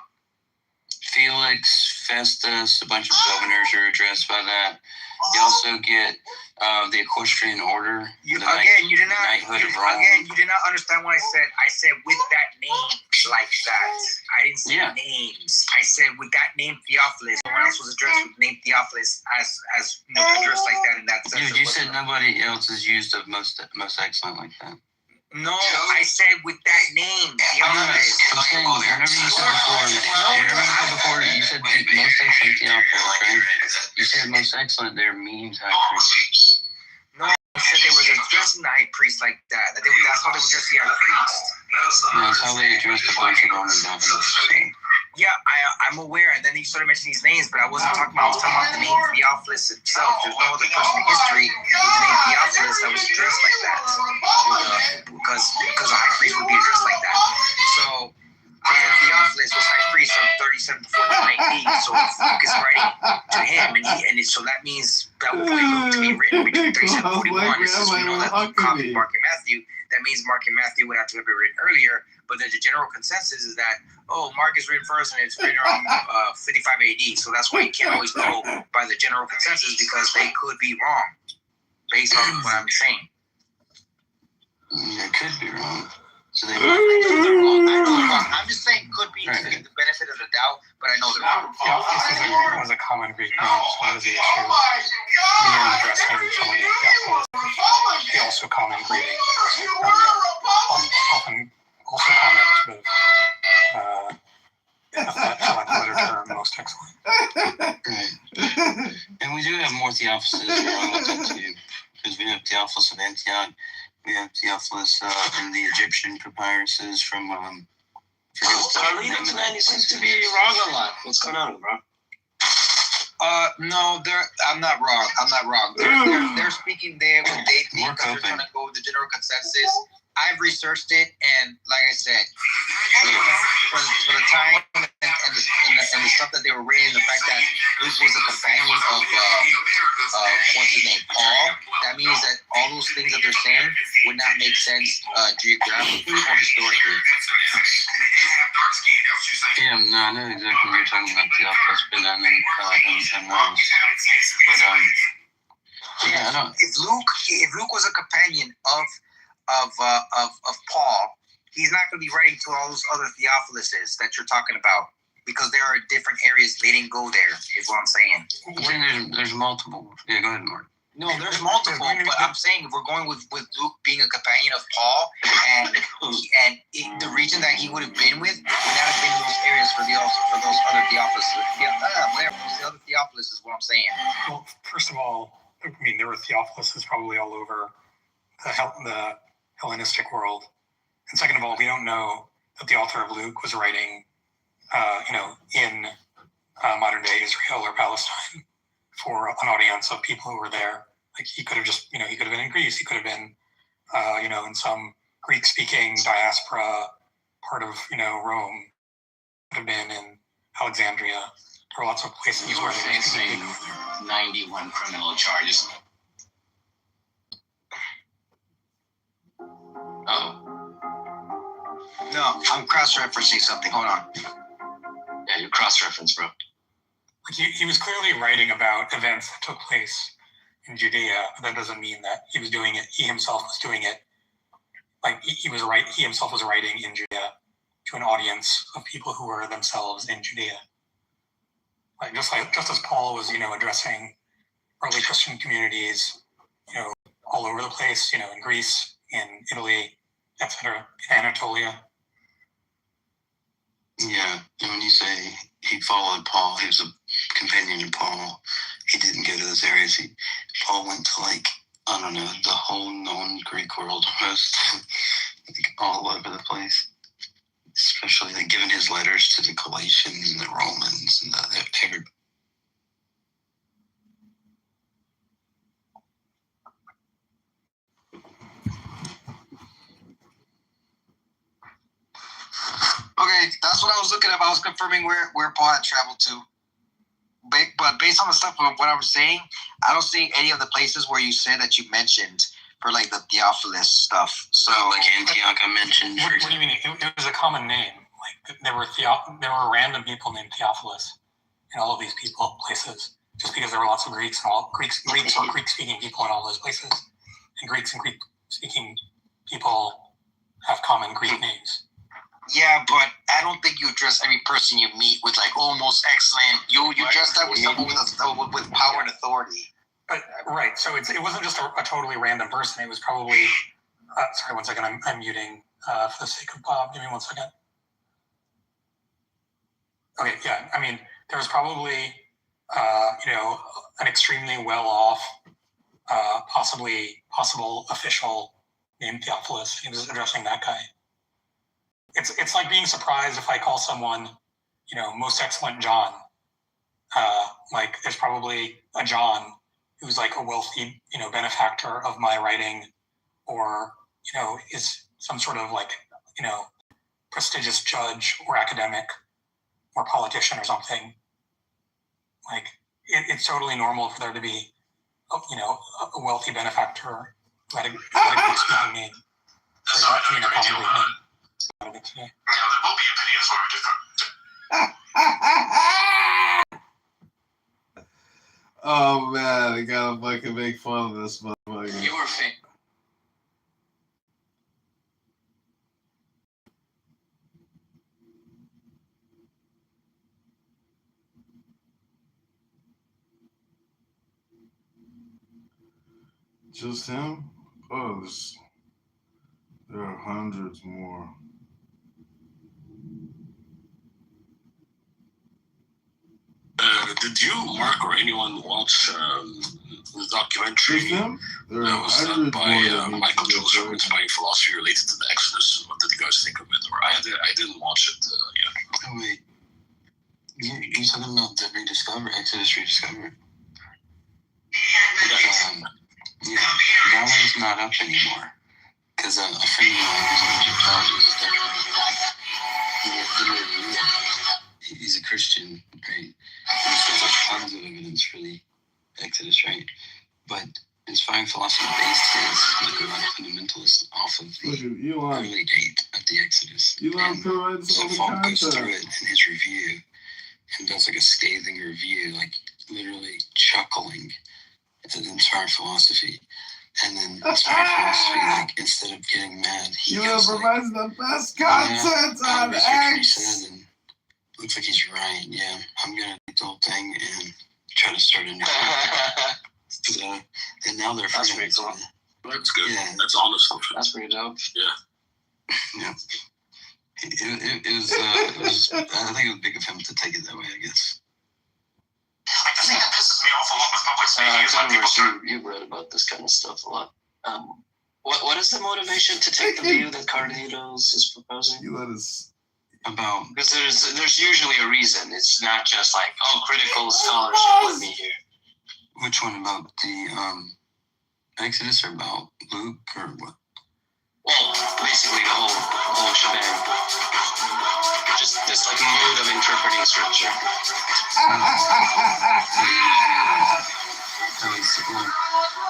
Felix, Festus, a bunch of governors are addressed by that. You also get the equestrian order. You did not understand what I said. I said with that name like that. I didn't say names. I said with that name Theophilus. No one else was addressed with the name Theophilus as you know, addressed like that in that sense. You said nobody else is used of most excellent like that. No, I said with that name, Theophilus. I'm saying whenever you said before, you said most excellent Theophilus, right? You said most excellent there means high priest. No, I said they were addressing the high priest like that. That's how they were addressing the high priest. Yeah, that's how they addressed a bunch of Roman governors. Yeah, I'm aware, and then he started mentioning these names, but I wasn't talking about. I was talking about the name Theophilus himself. There's no other person in history with the name Theophilus that was addressed like that, because a high priest would be addressed like that. So Theophilus was high priest from 37 to 49 AD. So Luke is writing to him, so that means that would point Luke to be written between 37 and 41. Since we know that Luke copied Mark and Matthew, that means Mark and Matthew would have to have been written earlier. But the general consensus is that, Mark is written first and it's written around 55 AD. So that's why you can't always know by the general consensus because they could be wrong based on what I'm saying. They could be wrong. So they I know they're wrong. I'm just saying could be to give the benefit of the doubt, but I know they're wrong. Theophilus was a common Greek name, so that is the issue. Being addressing someone named Theophilus. The also common greeting. Often also common sort of literature, most excellent. Right. And we do have more Theophiluses around with that too, because we have Theophilus of Antioch. We have Theophilus in the Egyptian papyruses from. Carlitos, man, he seems to be wrong a lot. What's going on, bro? No, I'm not wrong. They're speaking there when they think they're trying to go with the general consensus. I've researched it, and like I said, for the time and the stuff that they were reading, the fact that Luke was a companion of what's his name, Paul, that means that all those things that they're saying would not make sense geographically or historically. Yeah, no, I know exactly what you're talking about. Theophilus, but I mean, if Luke was a companion of Paul, he's not going to be writing to all those other Theophiluses that you're talking about because there are different areas they didn't go there. Is what I'm saying. There's multiple. Yeah, go ahead, Mark. No, there's multiple, but I'm saying if we're going with Luke being a companion of Paul, and the region that he would have been with would not have been those areas for those other Theophiluses. The other Theophilus is what I'm saying. Well, first of all, I mean there were Theophiluses probably all over the Hellenistic world. And second of all, we don't know that the author of Luke was writing, in modern day Israel or Palestine for an audience of people who were there. Like he could have just, he could have been in Greece. He could have been, in some Greek-speaking diaspora part of, Rome. Could have been in Alexandria. There are lots of places where they facing 91 criminal charges. No, I'm cross-referencing something. Hold on. Yeah, you cross-reference, bro. He was clearly writing about events that took place in Judea, but that doesn't mean that he was doing it. He himself was doing it. Like he himself was writing in Judea to an audience of people who were themselves in Judea. Just as Paul was, addressing early Christian communities, all over the place, in Greece, in Italy, etc., in Anatolia. Yeah, and when you say he followed Paul, he was a companion of Paul. He didn't go to those areas. Paul went to the whole known Greek world almost, all over the place. Especially giving his letters to the Galatians and the Romans and everybody. what I was looking up. I was confirming where Paul had traveled to. But based on the stuff of what I was saying, I don't see any of the places where you said that you mentioned for like the Theophilus stuff. So like Antioch, I mentioned. What do you mean? It was a common name. Like there were random people named Theophilus in all of these places, just because there were lots of Greeks and all Greeks or Greek-speaking people in all those places, and Greeks and Greek-speaking people have common Greek names. Yeah, but I don't think you address every person you meet with like, oh, most excellent. You address that with someone with power and authority. Right. So it wasn't just a totally random person. It was probably. Sorry, 1 second. I'm muting for the sake of Bob. Give me 1 second. Okay. Yeah. I mean, there was probably an extremely well-off, possible official named Theophilus. He was addressing that guy. It's like being surprised if I call someone, most excellent John. Like there's probably a John who's like a wealthy, benefactor of my writing, or is some sort of like, prestigious judge or academic or politician or something. Like it's totally normal for there to be, a wealthy benefactor who had a good speaking name. So I know you're deal with that. There will be opinions where we differ. Oh man, I gotta fucking make fun of this motherfucker. You were fake. Just him? Oh, there are hundreds more. Did you, Mark, or anyone watch the documentary that was done by Michael Jones from Inspiring Philosophy related to the Exodus? What did you guys think of it? Or I didn't watch it yet. Oh, wait. You're talking about the Exodus Rediscovered? Yeah, that one's not up anymore. Because a friend of mine who's an Egyptologist he's a Christian, right? And so there's tons of evidence for the Exodus, right? But Inspiring Philosophy based his fundamentalist off of the early date of the Exodus. So Falk goes through it in his review and does like a scathing review, like literally chuckling at the Inspiring Philosophy. And then Inspiring Philosophy, like instead of getting mad, he goes provides the best content on X. Looks like he's right. Yeah, I'm gonna do the whole thing and try to start a new. And now they're friends. That's pretty cool. That's good. Yeah, that's honest. That's pretty dope. Yeah. Yeah. It was. I think it was big of him to take it that way. I guess. Like the thing that pisses me off a lot with public speaking is when people start. You've read about this kind of stuff a lot. What is the motivation to take the view that Carnitos is proposing? You let us. About because there's usually a reason. It's not just like, oh, critical scholarship with me here. Which one, about the Exodus or about Luke or what? Well, basically the whole shebang. Just this like mode of interpreting scripture.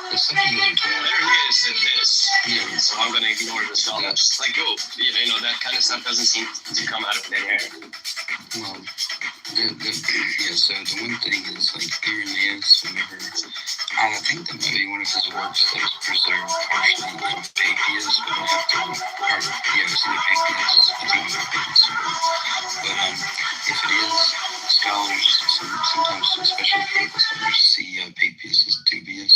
Better said this, so I'm gonna ignore the scholars. Like, that kind of stuff doesn't seem to come out of thin air. Well, so the one thing is like Irenaeus, whenever I think that maybe one of his works that was preserved partially in Papias, but I have to it's in Papias. I think it was Papias. But if it is, scholars sometimes, especially critical scholars, see Papias as dubious.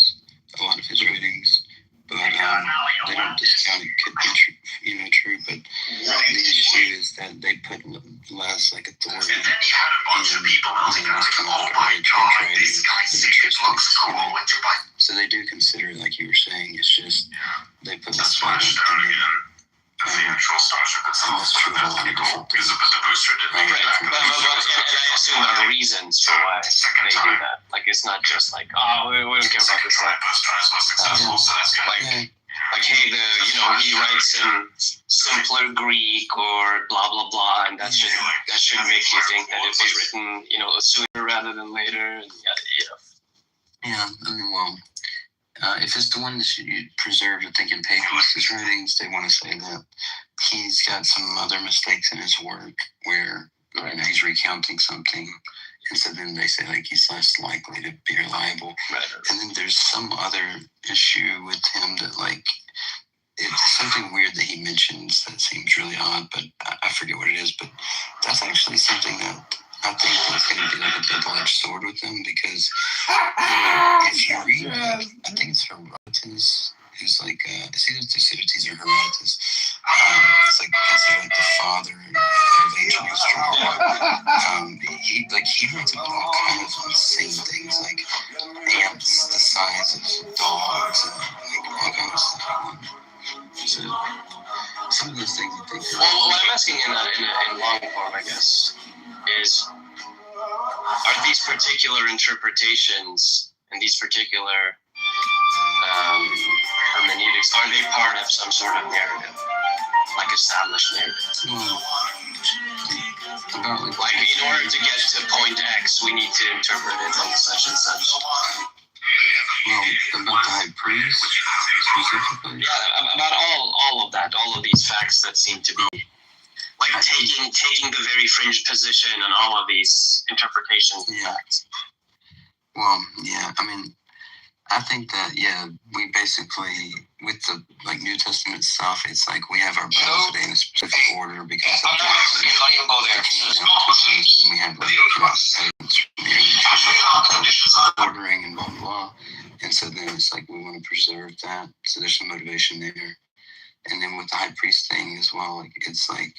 A lot of his writings, but they don't discount it could be true, but the issue is that they put less like authority And then you had a bunch of people running around going, oh my god, this guy looks cool. So they do consider it, like you were saying, it's just they put less weight on the actual Starship itself. That's pretty cool. Because the booster did make it back. And I assume there are reasons for why they do that. Like, it's not just like, oh, we don't care about this. Boost was successful, so that's good. like, hey, he writes in simpler Greek or blah blah blah, and that should make you think that it was written, sooner rather than later, and Yeah, I mean, well, if it's the one that you preserved, I think, in Papias' writings, they want to say that he's got some other mistakes in his work where he's recounting something, and so then they say like he's less likely to be reliable. Right. And then there's some other issue with him that like it's something weird that he mentions that seems really odd, but I forget what it is. But that's actually something that I think is going to be like a double-edged sword with him, because if you read, I think it's Herodotus, who's like, it's either Thucydides or Herodotus. It's like considered like the father of ancient history. He writes about all kind of insane things, like ants the size of dogs, and like all kind of stuff. So some of those things I think. Well, what I'm asking in long form, I guess, is, are these particular interpretations and these particular hermeneutics, are they part of some sort of narrative, like established narrative? Like, in order to get to point X, we need to interpret it like such and such. Well, about the high priest specifically? Yeah, about all of that, all of these facts that seem to be like taking the very fringe position on all of these interpretations of facts. Well, yeah, I mean, I think that, we basically, with the like New Testament stuff, it's like we have our Bible today in a specific order because of don't even go there. And we have like ordering and blah blah blah. And so then it's like we want to preserve that. So there's some motivation there. And then with the high priest thing as well, like it's like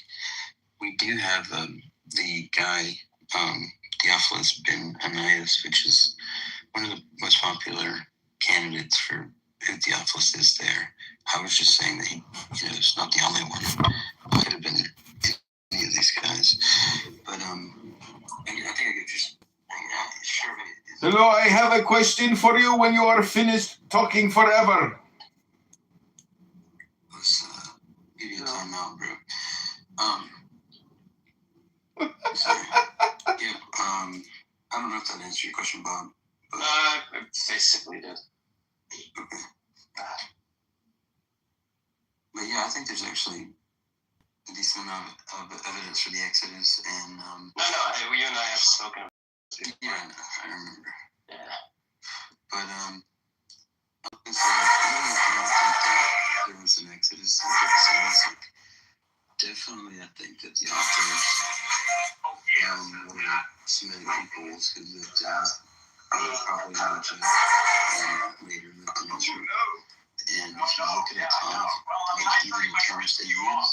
we do have the guy Theophilus Ben Ananias, which is one of the most popular candidates for who Theophilus is there. I was just saying that he, is not the only one. It could have been any of these guys. But I think I could just sure. Hello, I have a question for you when you are finished talking forever. Let's give you a time out, bro. Sorry. Yeah, I don't know if that answered your question, Bob. But It basically did. Okay. But yeah, I think there's actually a decent amount of evidence for the Exodus, and No, you and I have spoken. Yeah, I remember. Yeah. But even if you don't think that there was an Exodus, definitely I think that the authors were Semitic peoples who lived probably much later in the country. And if you look at a ton of even the terms they use,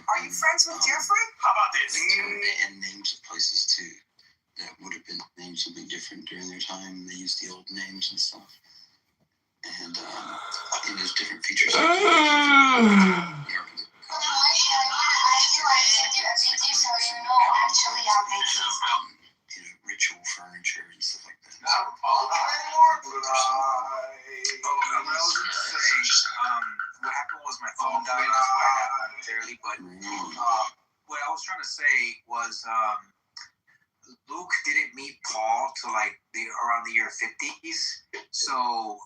Are you friends with Jeffrey? How about this? And names of places too that would have been named something different during their time. They used the old names and stuff. And there's different features. Ritual furniture and stuff like that. What happened was my phone died. That's why I got momentarily. But what I was trying to say was Luke didn't meet Paul till like around the year 50s. So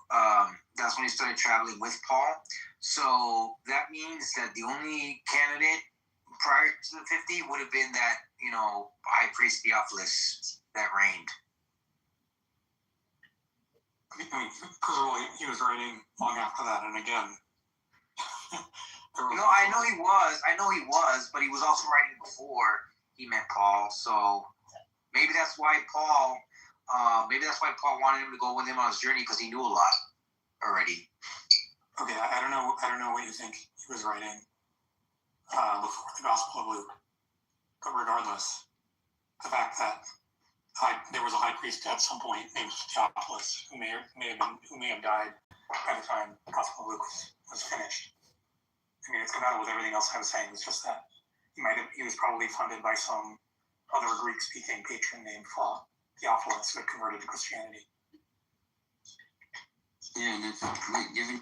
that's when he started traveling with Paul. So that means that the only candidate prior to the 50 would have been that, high priest Theophilus that reigned. I mean, clearly he was writing long after that, and again. No, I know he was, but he was also writing before he met Paul. So maybe that's why Paul wanted him to go with him on his journey, because he knew a lot already. Okay, I don't know what you think he was writing before the Gospel of Luke. But regardless, the fact that there was a high priest at some point named Theophilus who may have died by the time the Gospel of Luke was finished. I mean, it's compatible with everything else I was saying. It's just that he was probably funded by some other Greek-speaking patron named Paul. Theophilus got converted to Christianity. Yeah, and it's like giving.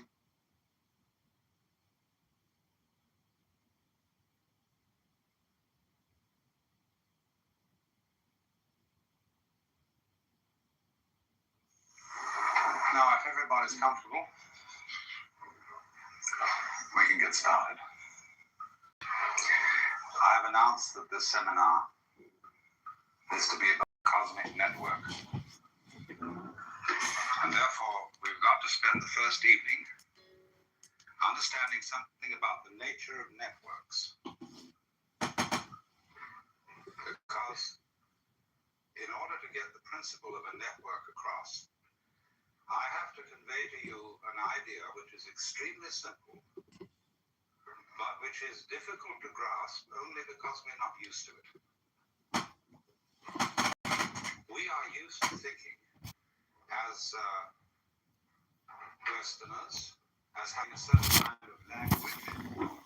Now, if everybody's comfortable, we can get started. I've announced that this seminar is to be about the cosmic network. And therefore, we've got to spend the first evening understanding something about the nature of networks. Because in order to get the principle of a network across, I have to convey to you an idea which is extremely simple, but which is difficult to grasp only because we're not used to it. We are used to thinking as Westerners, as having a certain kind of language